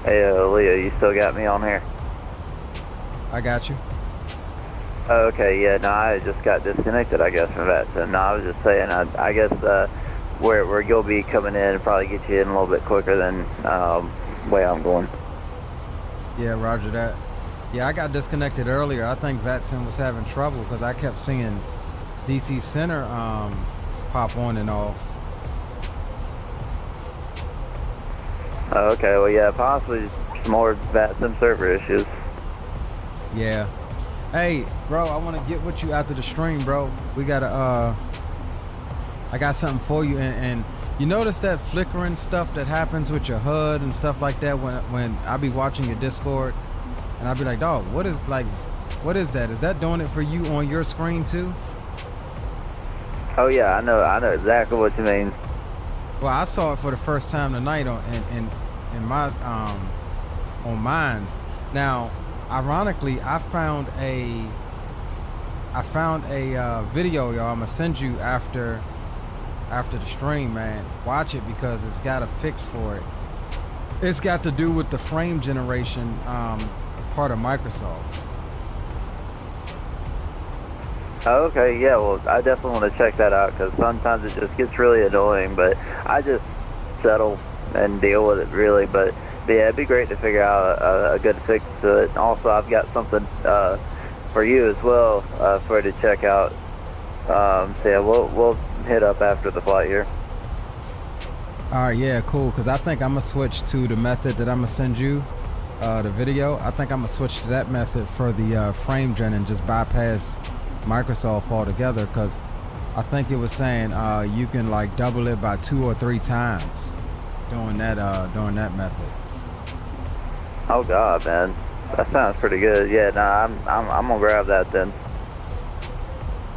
Hey, Leah, you still got me on here? I got you. Okay, yeah, no, I just got disconnected, I guess, from that. So, no, I was just saying, I guess where you'll be coming in and probably get you in a little bit quicker than way I'm going. Yeah, roger that. Yeah, I got disconnected earlier. I think Vatson was having trouble because I kept seeing DC Center pop on and off. Okay, well, yeah, possibly some more Vatson server issues. Yeah. Hey, bro, I want to get with you after the stream, bro. We gotta, I got something for you. And you notice that flickering stuff that happens with your HUD and stuff like that when I be watching your Discord? And I'll be like, dog, what is that? Is that doing it for you on your screen too? Oh yeah, I know exactly what you mean. Well, I saw it for the first time tonight in my on mine. Now, ironically, I found a video, y'all. I'm gonna send you after the stream, man. Watch it because it's got a fix for it. It's got to do with the frame generation part of Microsoft. Oh, okay, yeah, well, I definitely want to check that out because sometimes it just gets really annoying, but I just settle and deal with it, really. But yeah, it'd be great to figure out a good fix to it. Also, I've got something for you as well for you to check out. So yeah, we'll hit up after the flight here. All right, yeah, cool. Because I think I'm gonna switch to the method that I'm gonna send you, the video. I think I'm gonna switch to that method for the frame gen and just bypass Microsoft altogether. Because I think it was saying you can like double it by 2 or 3 times doing that method. Oh God, man, that sounds pretty good. Yeah, nah, I'm gonna grab that then.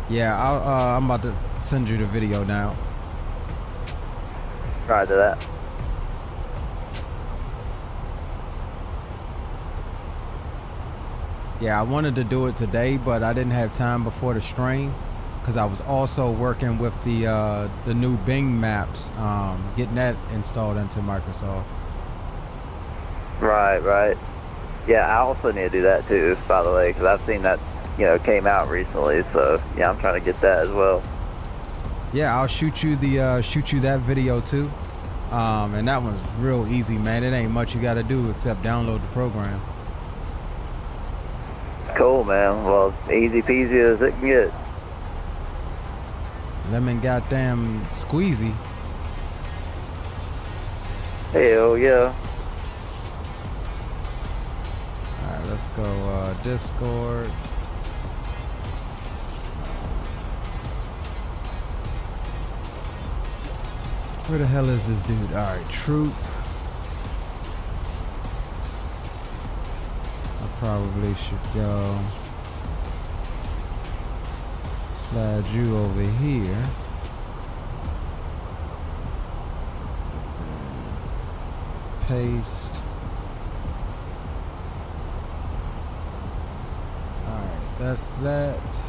Yeah, I'm about to send you the video now. Right to that. Yeah, I wanted to do it today, but I didn't have time before the stream because I was also working with the new Bing maps, getting that installed into Microsoft. Right. Yeah, I also need to do that too, by the way, because I've seen that, came out recently. So yeah, I'm trying to get that as well. Yeah, I'll shoot you that video too, and that one's real easy, man. It ain't much you got to do except download the program. Cool, man. Well, easy peasy as it can get. Lemon goddamn squeezy. Hell yeah. All right, let's go Discord. Where the hell is this dude? All right, Troop. I probably should go slide you over here. Paste. All right, that's that.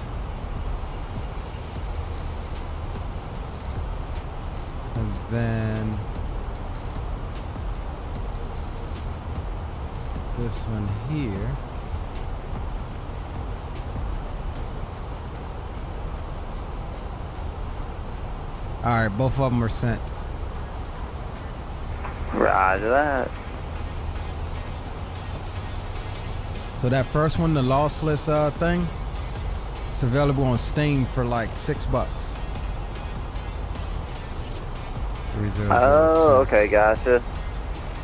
And then this one here. All right, both of them are sent. Roger that. So that first one, the lossless thing, it's available on Steam for like $6. 3002. Oh, okay, gotcha.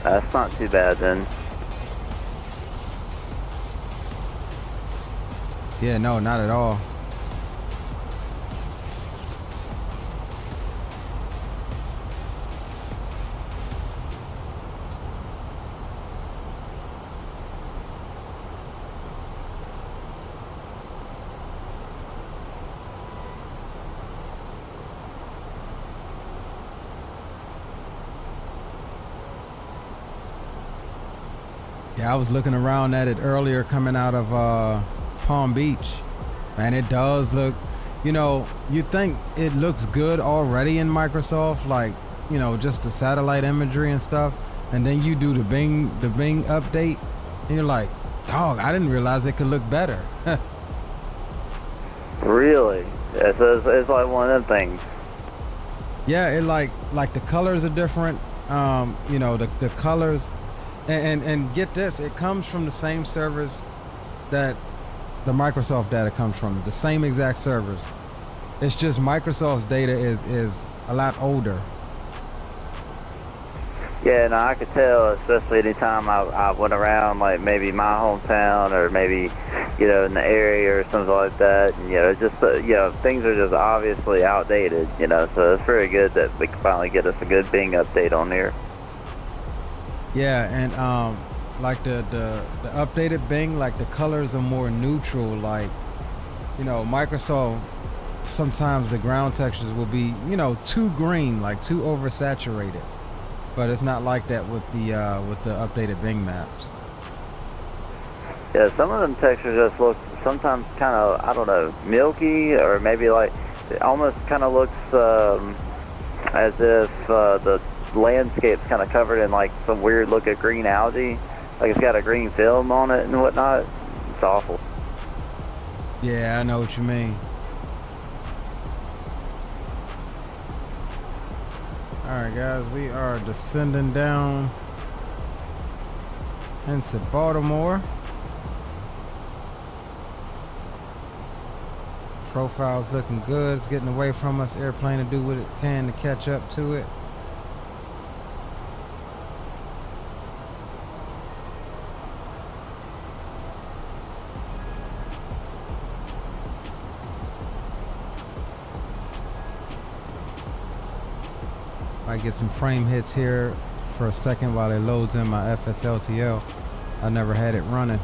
That's not too bad then. Yeah, no, not at all. Yeah, I was looking around at it earlier coming out of Palm Beach. Man, it does look, you think it looks good already in Microsoft, like, just the satellite imagery and stuff. And then you do the Bing update and you're like, dog, I didn't realize it could look better. Really? Yeah, so it's like one of them things. Yeah, it like the colors are different. You know, the colors, and get this, it comes from the same servers that the Microsoft data comes from, the same exact servers. It's just Microsoft's data is a lot older. Yeah, no, I could tell, especially anytime I went around, like maybe my hometown or maybe, you know, in the area or something like that. And, you know, just, you know, things are just obviously outdated, you know, so it's very good that we can finally get us a good Bing update on here. Yeah, and like the updated Bing, like the colors are more neutral. Like, you know, Microsoft, sometimes the ground textures will be, you know, too green, like too oversaturated. But it's not like that with the updated Bing maps. Yeah, some of them textures just look sometimes kind of, I don't know, milky, or maybe like it almost kind of looks as if the landscape's kind of covered in like some weird look of green algae, like it's got a green film on it and whatnot. It's awful. Yeah, I know what you mean. Alright guys, we are descending down into Baltimore. Profile's looking good. It's getting away from us. Airplane to do what it can to catch up to it. Might get some frame hits here for a second while it loads in my FSLTL. I never had it running.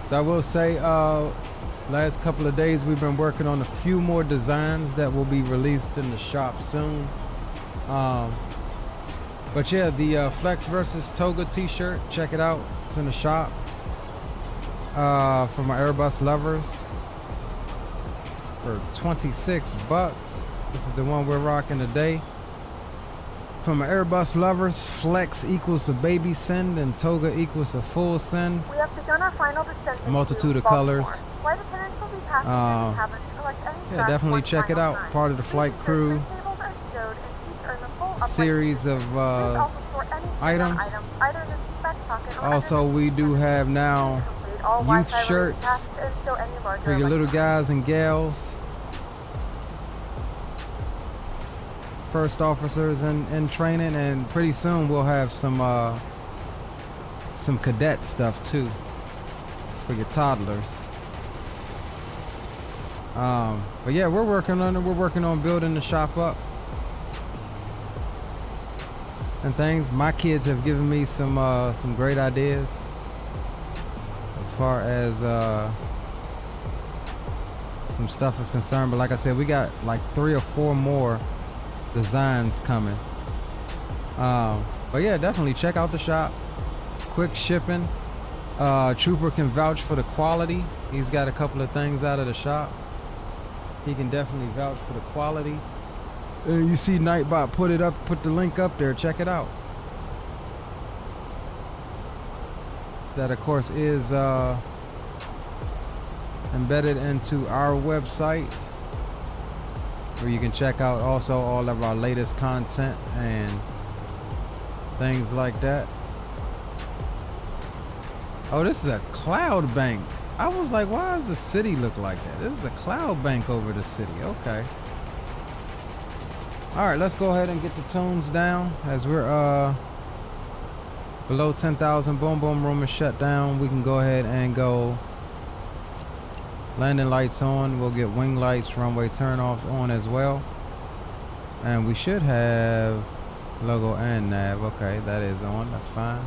So I will say, last couple of days we've been working on a few more designs that will be released in the shop soon. But yeah, the Flex versus Toga t-shirt, check it out. It's in the shop for my Airbus lovers for 26 bucks. This is the one we're rocking today. For my Airbus lovers, Flex equals a baby send and Toga equals a full send. We have begun our final descent. A multitude of colors. Flight attendants will be passing through the cabin to collect any yeah, definitely check it out. Part of the flight crew series of items. Also, we do have now youth shirts for your little guys and gals, first officers in training, and pretty soon we'll have some cadet stuff too for your toddlers. But yeah, we're working on it. We're working on building the shop up and things. My kids have given me some great ideas as far as some stuff is concerned. But like I said, we got like 3 or 4 more designs coming. But yeah, definitely check out the shop. Quick shipping. Trooper can vouch for the quality. He's got a couple of things out of the shop. He can definitely vouch for the quality. You see Nightbot put the link up there. Check it out. That of course is embedded into our website, where you can check out also all of our latest content and things like that. Oh, this is a cloud bank. I was like, why does the city look like that? This is a cloud bank over the city. Okay. All right, let's go ahead and get the tunes down as we're below 10,000. Boom, boom, room is shut down. We can go ahead and go landing lights on. We'll get wing lights, runway turnoffs on as well. And we should have logo and nav. Okay, that is on. That's fine.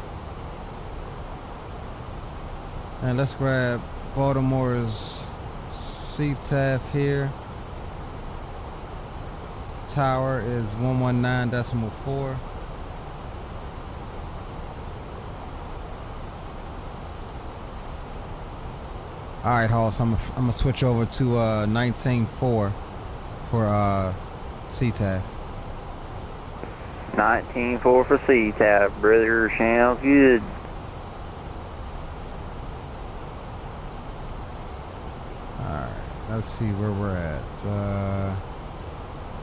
And let's grab Baltimore's CTAF here. Tower is 119.4. All right, Hoss, I'm gonna switch over to 19.4 for CTAF. 19.4 for CTAF, brother. Sounds good. Alright, let's see where we're at.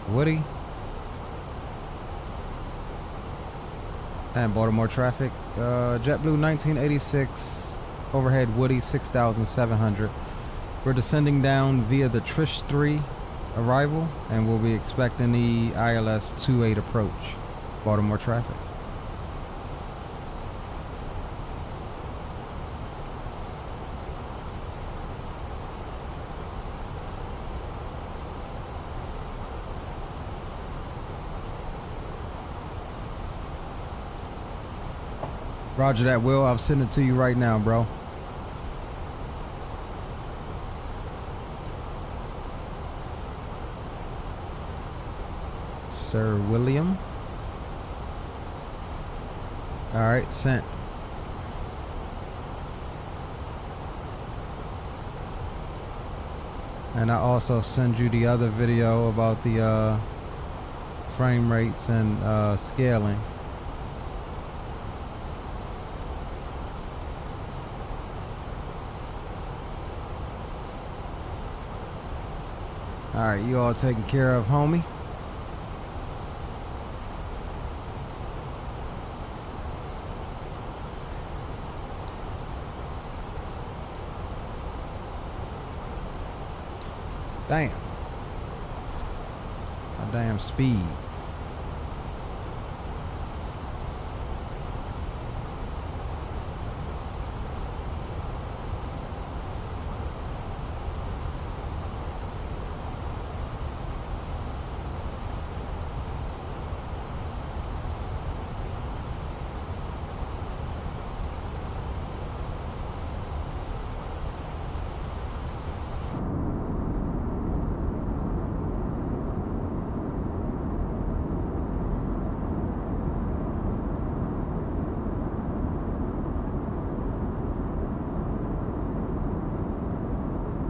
Woody. And Baltimore traffic. JetBlue 1986, overhead Woody 6,700. We're descending down via the Trish 3 arrival, and we'll be expecting the ILS 28 approach. Baltimore traffic. Roger that, Will. I'm sending it to you right now, bro. Sir William. All right, sent. And I also send you the other video about the frame rates and scaling. All right, you all taken care of, homie? Damn. A damn speed.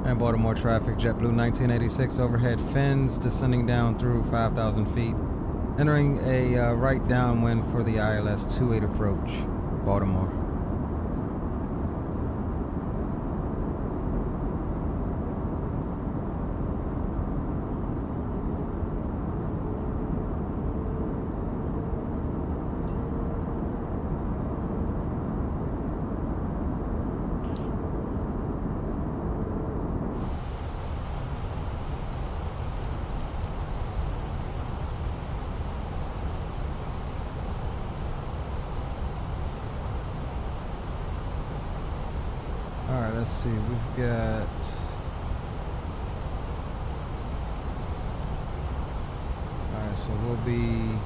And Baltimore traffic, JetBlue 1986, overhead fins, descending down through 5,000 feet. Entering a right downwind for the ILS 28 approach, Baltimore. Alright, let's see, we've got alright, so we'll be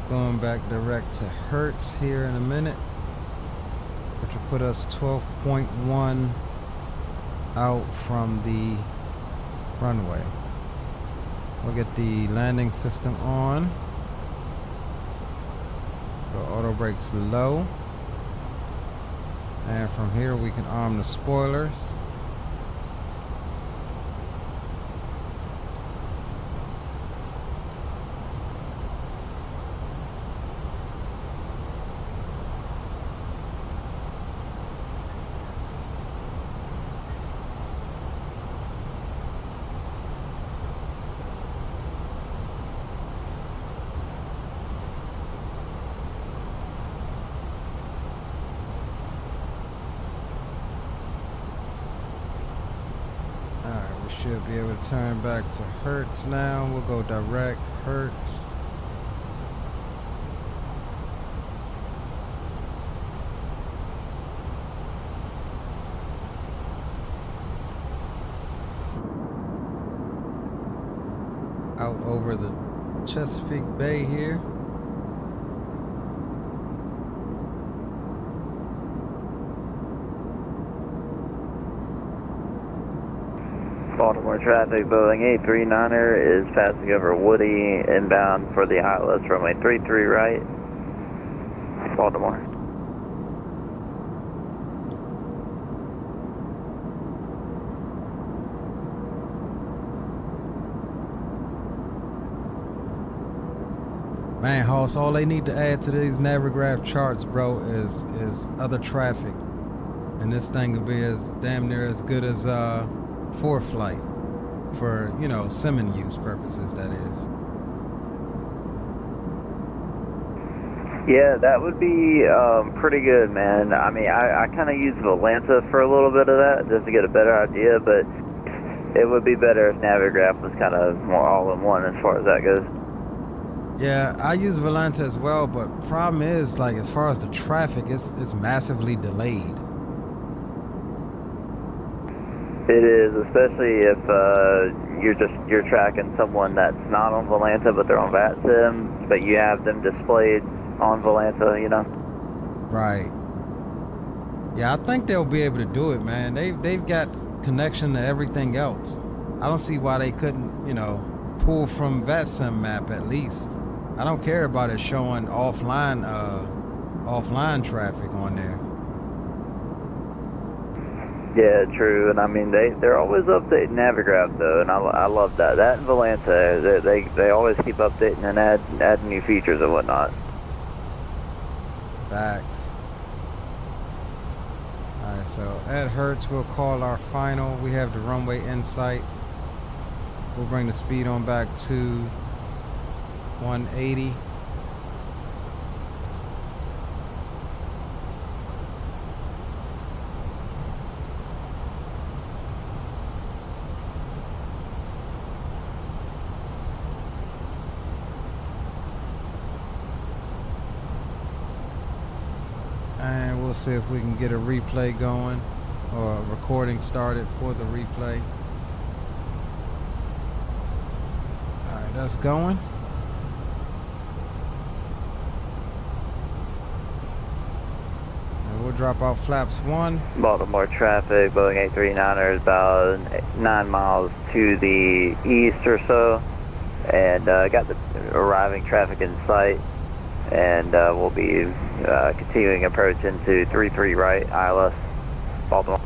going back direct to Hertz here in a minute, which will put us 12.1 out from the runway. We'll get the landing system on. So auto brakes low. And from here we can arm the spoilers. Should be able to turn back to Hertz now. We'll go direct Hertz. Out over the Chesapeake Bay here. Baltimore traffic, Boeing A320 is passing over Woody inbound for the ILS runway 33 right. Baltimore. Man, Hoss, all they need to add to these Navigraph charts, bro, is other traffic. And this thing will be as damn near as good as ForeFlight for, you know, simming use purposes, that is. Yeah, that would be pretty good, man. I mean, I kind of use Volanta for a little bit of that just to get a better idea, but it would be better if Navigraph was kind of more all-in-one as far as that goes. Yeah, I use Volanta as well, but problem is, like, as far as the traffic, it's massively delayed. It is, especially if you're tracking someone that's not on Volanta, but they're on VATSIM, but you have them displayed on Volanta, you know? Right. Yeah, I think they'll be able to do it, man. They've got connection to everything else. I don't see why they couldn't, you know, pull from VATSIM map at least. I don't care about it showing offline traffic on there. Yeah, true, and I mean they're always updating Navigraph though, and I love that. That and Volanta, they always keep updating and adding new features and whatnot. Facts. All right, so at Hertz we'll call our final. We have the runway in sight. We'll bring the speed on back to 180. And we'll see if we can get a replay going or a recording started for the replay. Alright, that's going. And we'll drop out flaps 1. Baltimore traffic, Boeing A320 is about 9 miles to the east or so, and got the arriving traffic in sight. And we'll be continuing approach into 33 right, ILS, Baltimore.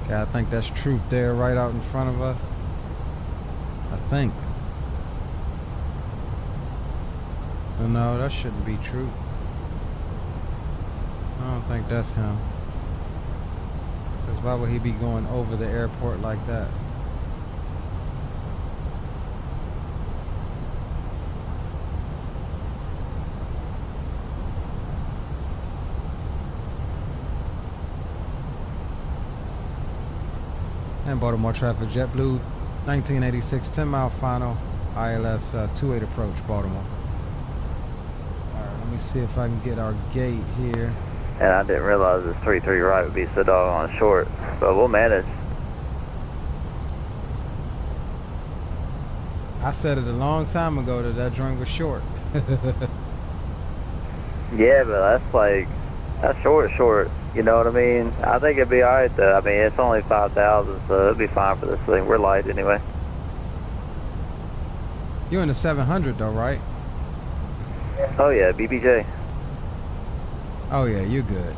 Okay, I think that's Troop there right out in front of us. I think. Oh, no, that shouldn't be Troop. I don't think that's him. Because why would he be going over the airport like that? And Baltimore traffic, JetBlue 1986 10-mile final, ILS 28 approach, Baltimore. Alright, let me see if I can get our gate here. And I didn't realize this 33 right would be so doggone short, but we'll manage. I said it a long time ago that joint was short. Yeah, but that's short. You know what I mean? I think it'd be alright though. I mean, it's only 5,000, so it'll be fine for this thing. We're light anyway. You're in the 700 though, right? Oh yeah, BBJ. Oh yeah, you're good.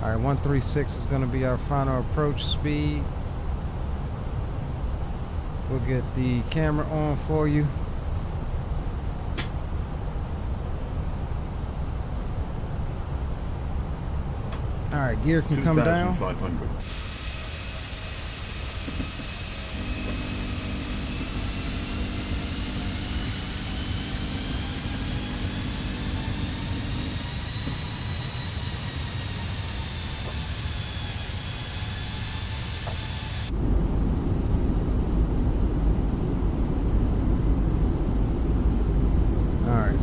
Alright, 136 is gonna be our final approach speed. We'll get the camera on for you. Alright, gear can come down. 2,500.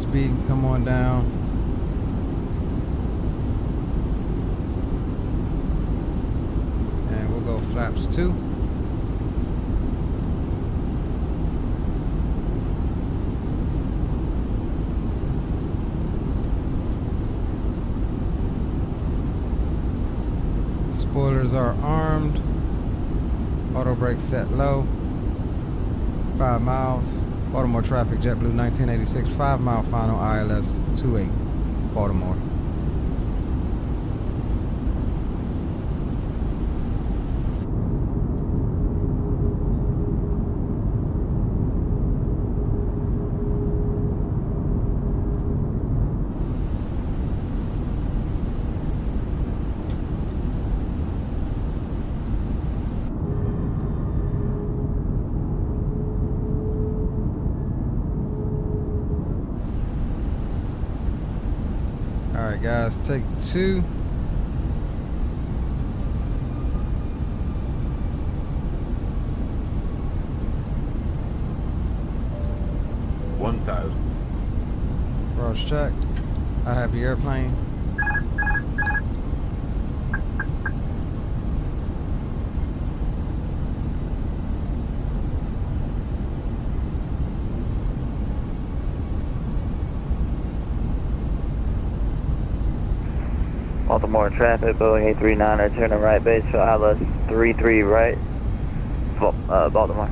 speed can come on down. And we'll go flaps 2. Spoilers are armed. Auto brake set low. 5 miles. Baltimore traffic, JetBlue 1986, 5 mile final, ILS 28, Baltimore. Alright guys, take 2. Cross check. I have the airplane. Baltimore traffic, Boeing A320, turning right base for ILS 33 right, Baltimore.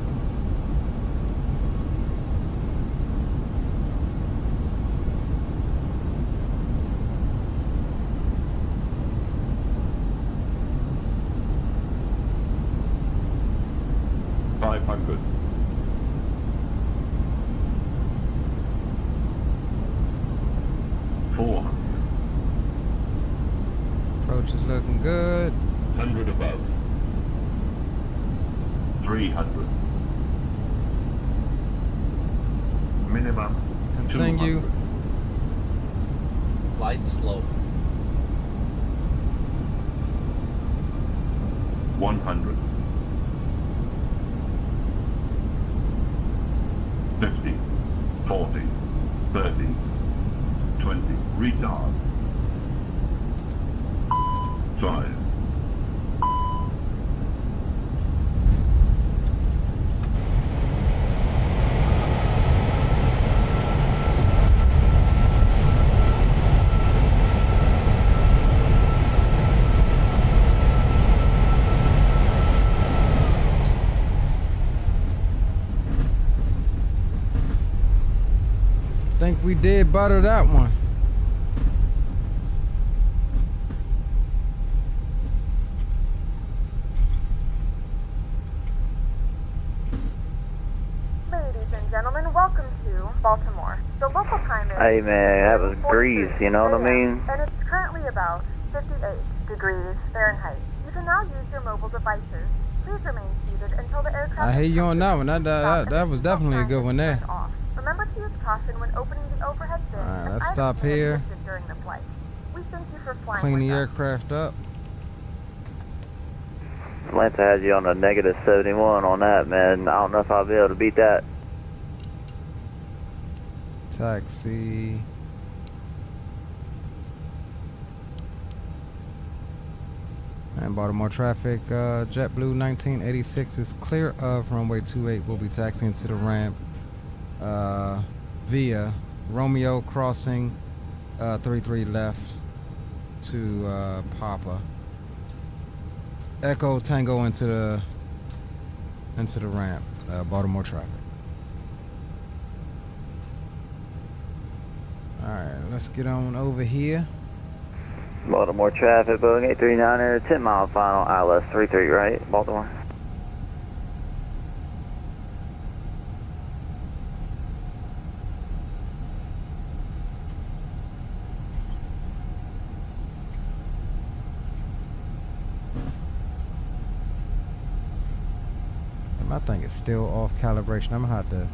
Approach is looking good. 100 above. 300. Minimum. Continue. 200. Light slope. 100. 50. 40. 30. 20. Retard. 5. Think we did butter that one. Gentlemen, welcome to Baltimore. The local time is... Hey man, that was grease, you know what I mean? And it's currently about 58 degrees Fahrenheit. You can now use your mobile devices. Please remain seated until the aircraft... I hear you on that one. That was definitely a good one there. Remember to use caution when opening the overhead bin. Alright, let's stop here. During the flight. We thank you for flying Clean the with us. aircraft up. Atlanta had you on a negative 71 on that, man. I don't know if I'll be able to beat that. Taxi. And Baltimore traffic, JetBlue 1986 is clear of runway 28. We'll be taxiing to the ramp via Romeo crossing 33 left to Papa. Echo Tango into the ramp, Baltimore traffic. Alright, let's get on over here. Baltimore traffic, Boeing 839er, 10 mile final, ILS 33 right, Baltimore. My thing is still off calibration. I'm gonna have to,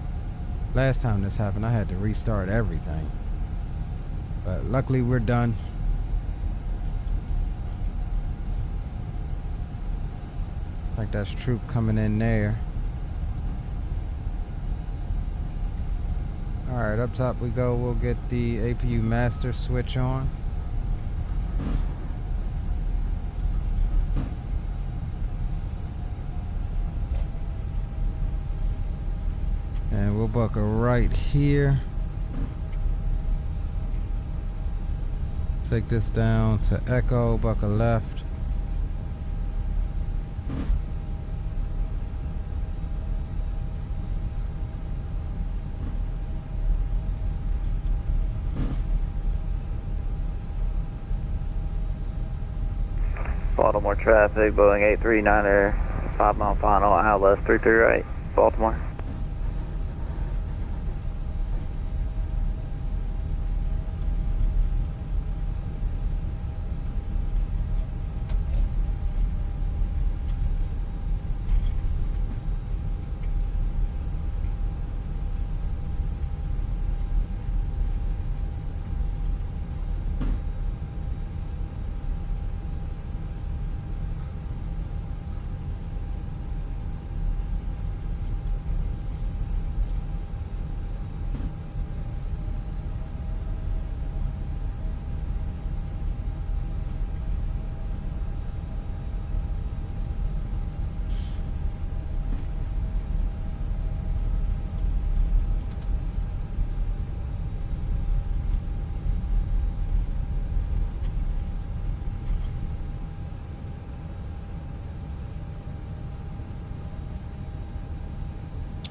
last time this happened, I had to restart everything. But luckily we're done. I think that's troop coming in there. All Alright, up top we go. We'll get the APU master switch on. And we'll buckle right here. Take this down to echo, buckle left. Baltimore traffic, Boeing 839er, 5-mile final, ILS 33 right, Baltimore.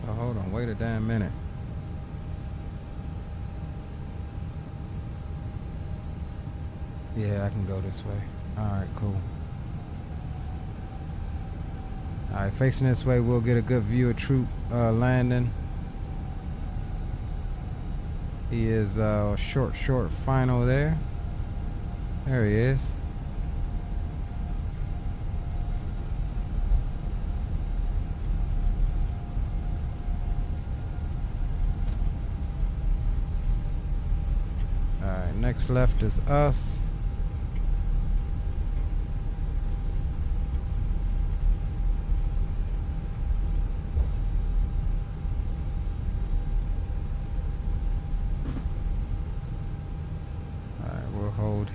Oh, hold on, wait a damn minute. Yeah, I can go this way. Alright, cool. Alright, facing this way, we'll get a good view of Troop landing. He is short final there. There he is. Alright, next left is us.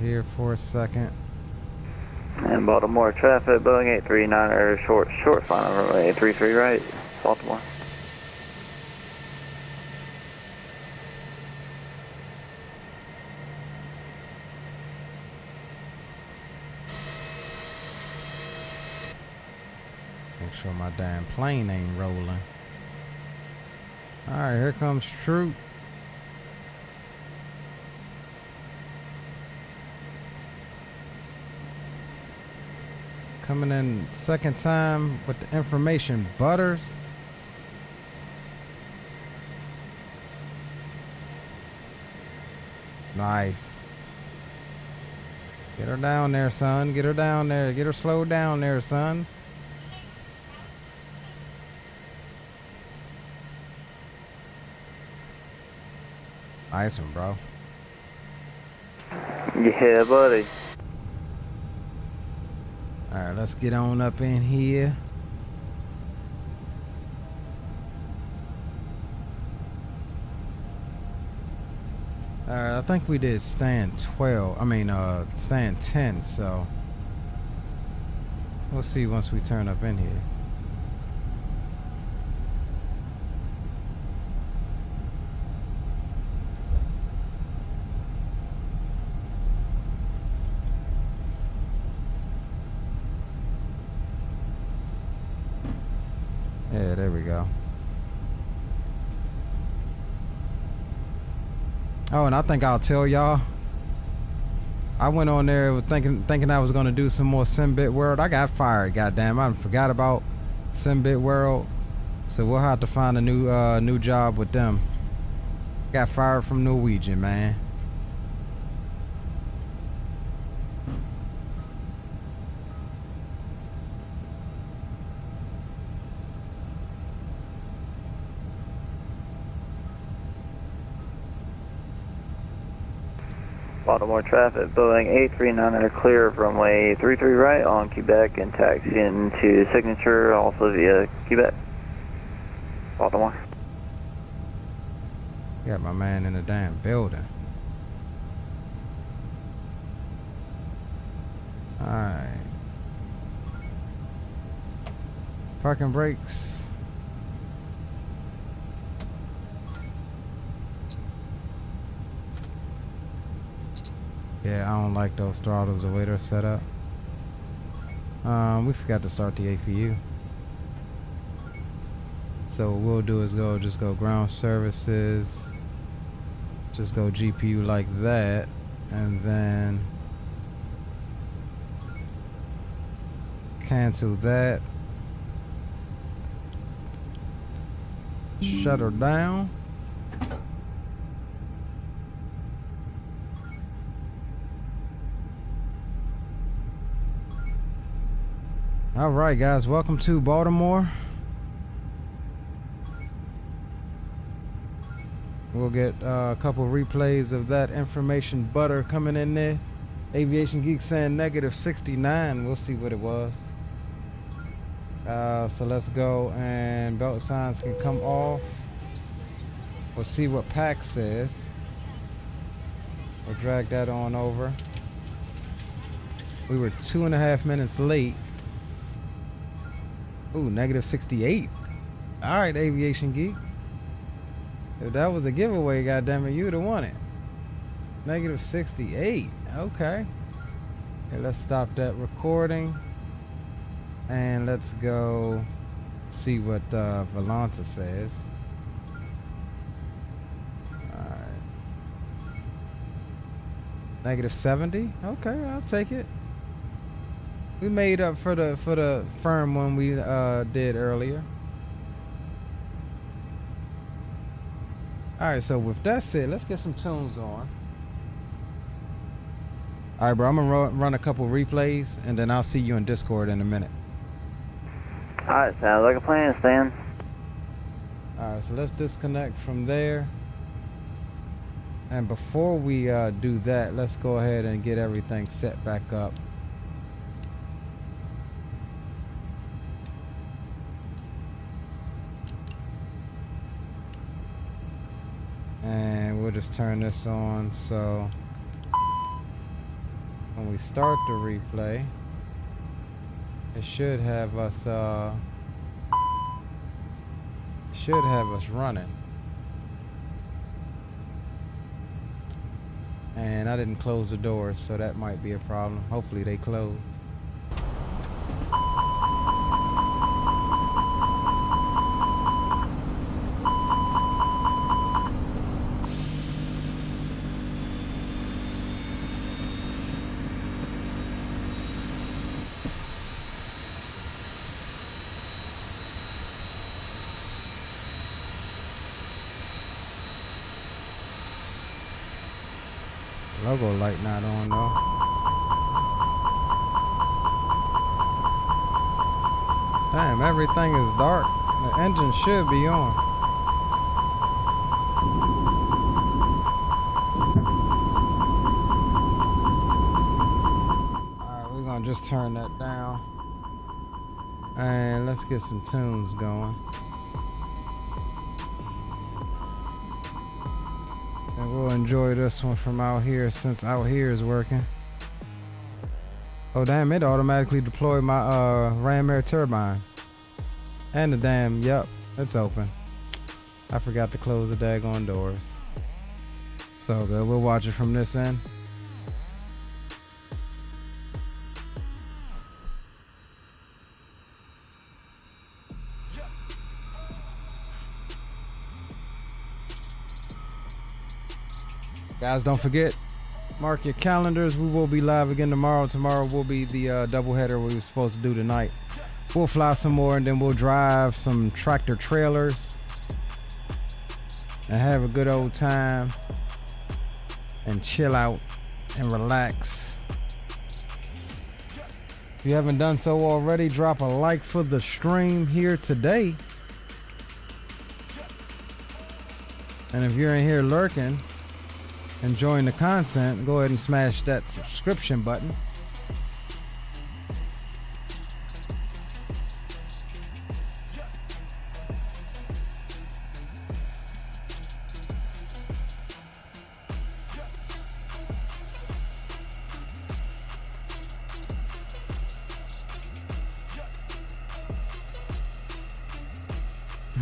Here for a second. And Baltimore traffic, Boeing 839er, short final, runway 33 right, Baltimore. Make sure my damn plane ain't rolling. Alright, here comes Troop. Coming in second time with the information butters. Nice. Get her down there, son. Get her down there. Get her slowed down there, son. Nice one, bro. Yeah, buddy. Alright, let's get on up in here. Alright, I think we did stand 12. I mean, stand 10, so we'll see once we turn up in here. Yeah, there we go. Oh, and I think I'll tell y'all. I went on there with thinking I was gonna do some more Simbit World. I got fired, goddamn. I forgot about Simbit World. So we'll have to find a new job with them. Got fired from Norwegian, man. Baltimore traffic, Boeing 839er clear of runway 33 right on Quebec and taxiing to signature also via Quebec. Baltimore. Got my man in the damn building. Alright. Parking brakes. Yeah, I don't like those throttles the way they're set up. We forgot to start the APU. So what we'll do is just go ground services, just go GPU like that, and then cancel that, shut her down. All right, guys, welcome to Baltimore. We'll get a couple replays of that information butter coming in there. Aviation Geek saying -69. We'll see what it was. So let's go, and belt signs can come off. We'll see what PAC says. We'll drag that on over. We were 2.5 minutes late. Ooh, -68. All right, Aviation Geek. If that was a giveaway, goddammit, you would have won it. -68. Okay. Okay, let's stop that recording. And let's go see what Volanta says. Alright. -70? Okay, I'll take it. We made up for the firm one we did earlier. Alright, so with that said, let's get some tunes on. Alright, bro, I'm gonna run a couple replays, and then I'll see you in Discord in a minute. Alright, sounds like a plan, Stan. Alright, so let's disconnect from there. And before we do that, let's go ahead and get everything set back up. And we'll just turn this on, so when we start the replay, it should have us running. And I didn't close the doors, so that might be a problem. Hopefully they close. Logo light not on though. Damn, everything is dark. The engine should be on. Alright, we're gonna just turn that down. And let's get some tunes going. And we'll enjoy this one from out here, since out here is working. Oh damn, it automatically deployed my ram air turbine. And the damn, yep, it's open. I forgot to close the daggone doors. So good, we'll watch it from this end. Guys, don't forget, mark your calendars. We will be live again tomorrow. Tomorrow will be the doubleheader we were supposed to do tonight. We'll fly some more, and then we'll drive some tractor trailers and have a good old time and chill out and relax. If you haven't done so already, drop a like for the stream here today. And if you're in here lurking, enjoying the content, go ahead and smash that subscription button.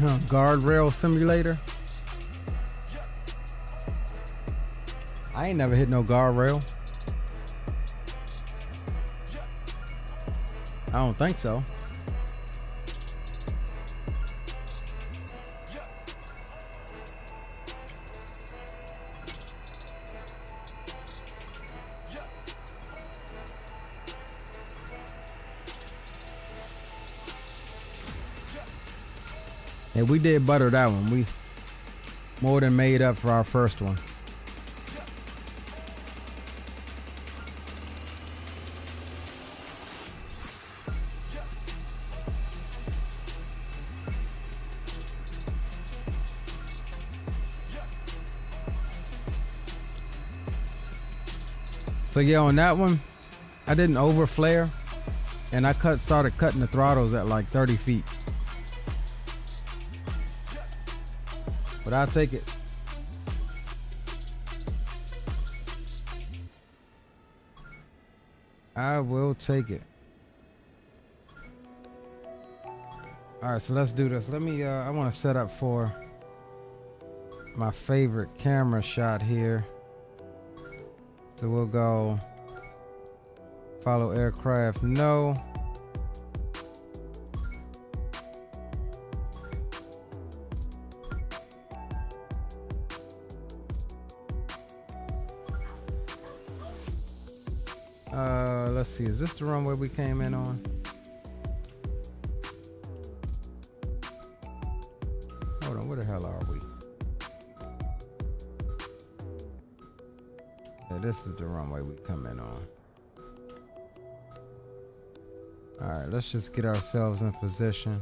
Guardrail simulator. I ain't never hit no guardrail. I don't think so. Yeah, we did butter that one. We more than made up for our first one. So yeah, on that one, I didn't over flare, and I started cutting the throttles at like 30 feet. But I'll take it. I will take it. All right, so let's do this. Let me, I want to set up for my favorite camera shot here. So we'll go follow aircraft, no. Let's see, is this the runway we came in on? Hold on, where the hell are we? Yeah, this is the runway we come in on. All right, let's just get ourselves in position.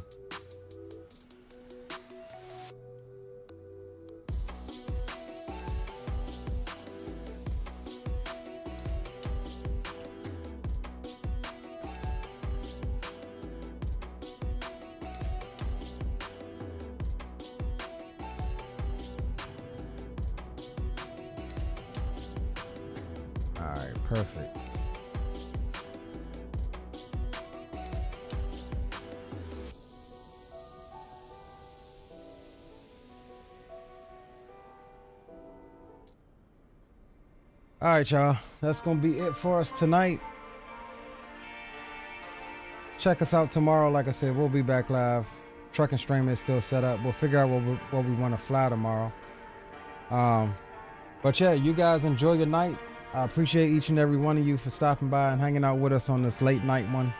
Perfect. All right, y'all. That's going to be it for us tonight. Check us out tomorrow. Like I said, we'll be back live. Truck and Stream is still set up. We'll figure out what we want to fly tomorrow. But yeah, you guys enjoy your night. I appreciate each and every one of you for stopping by and hanging out with us on this late night one.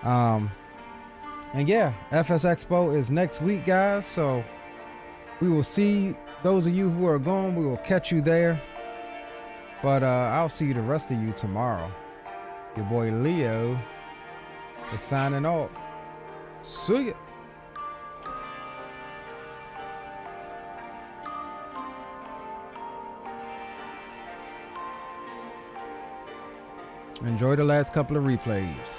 And yeah, FS Expo is next week, guys. So we will see those of you who are going. We will catch you there. But I'll see you the rest of you tomorrow. Your boy Leo is signing off. See ya. Enjoy the last couple of replays.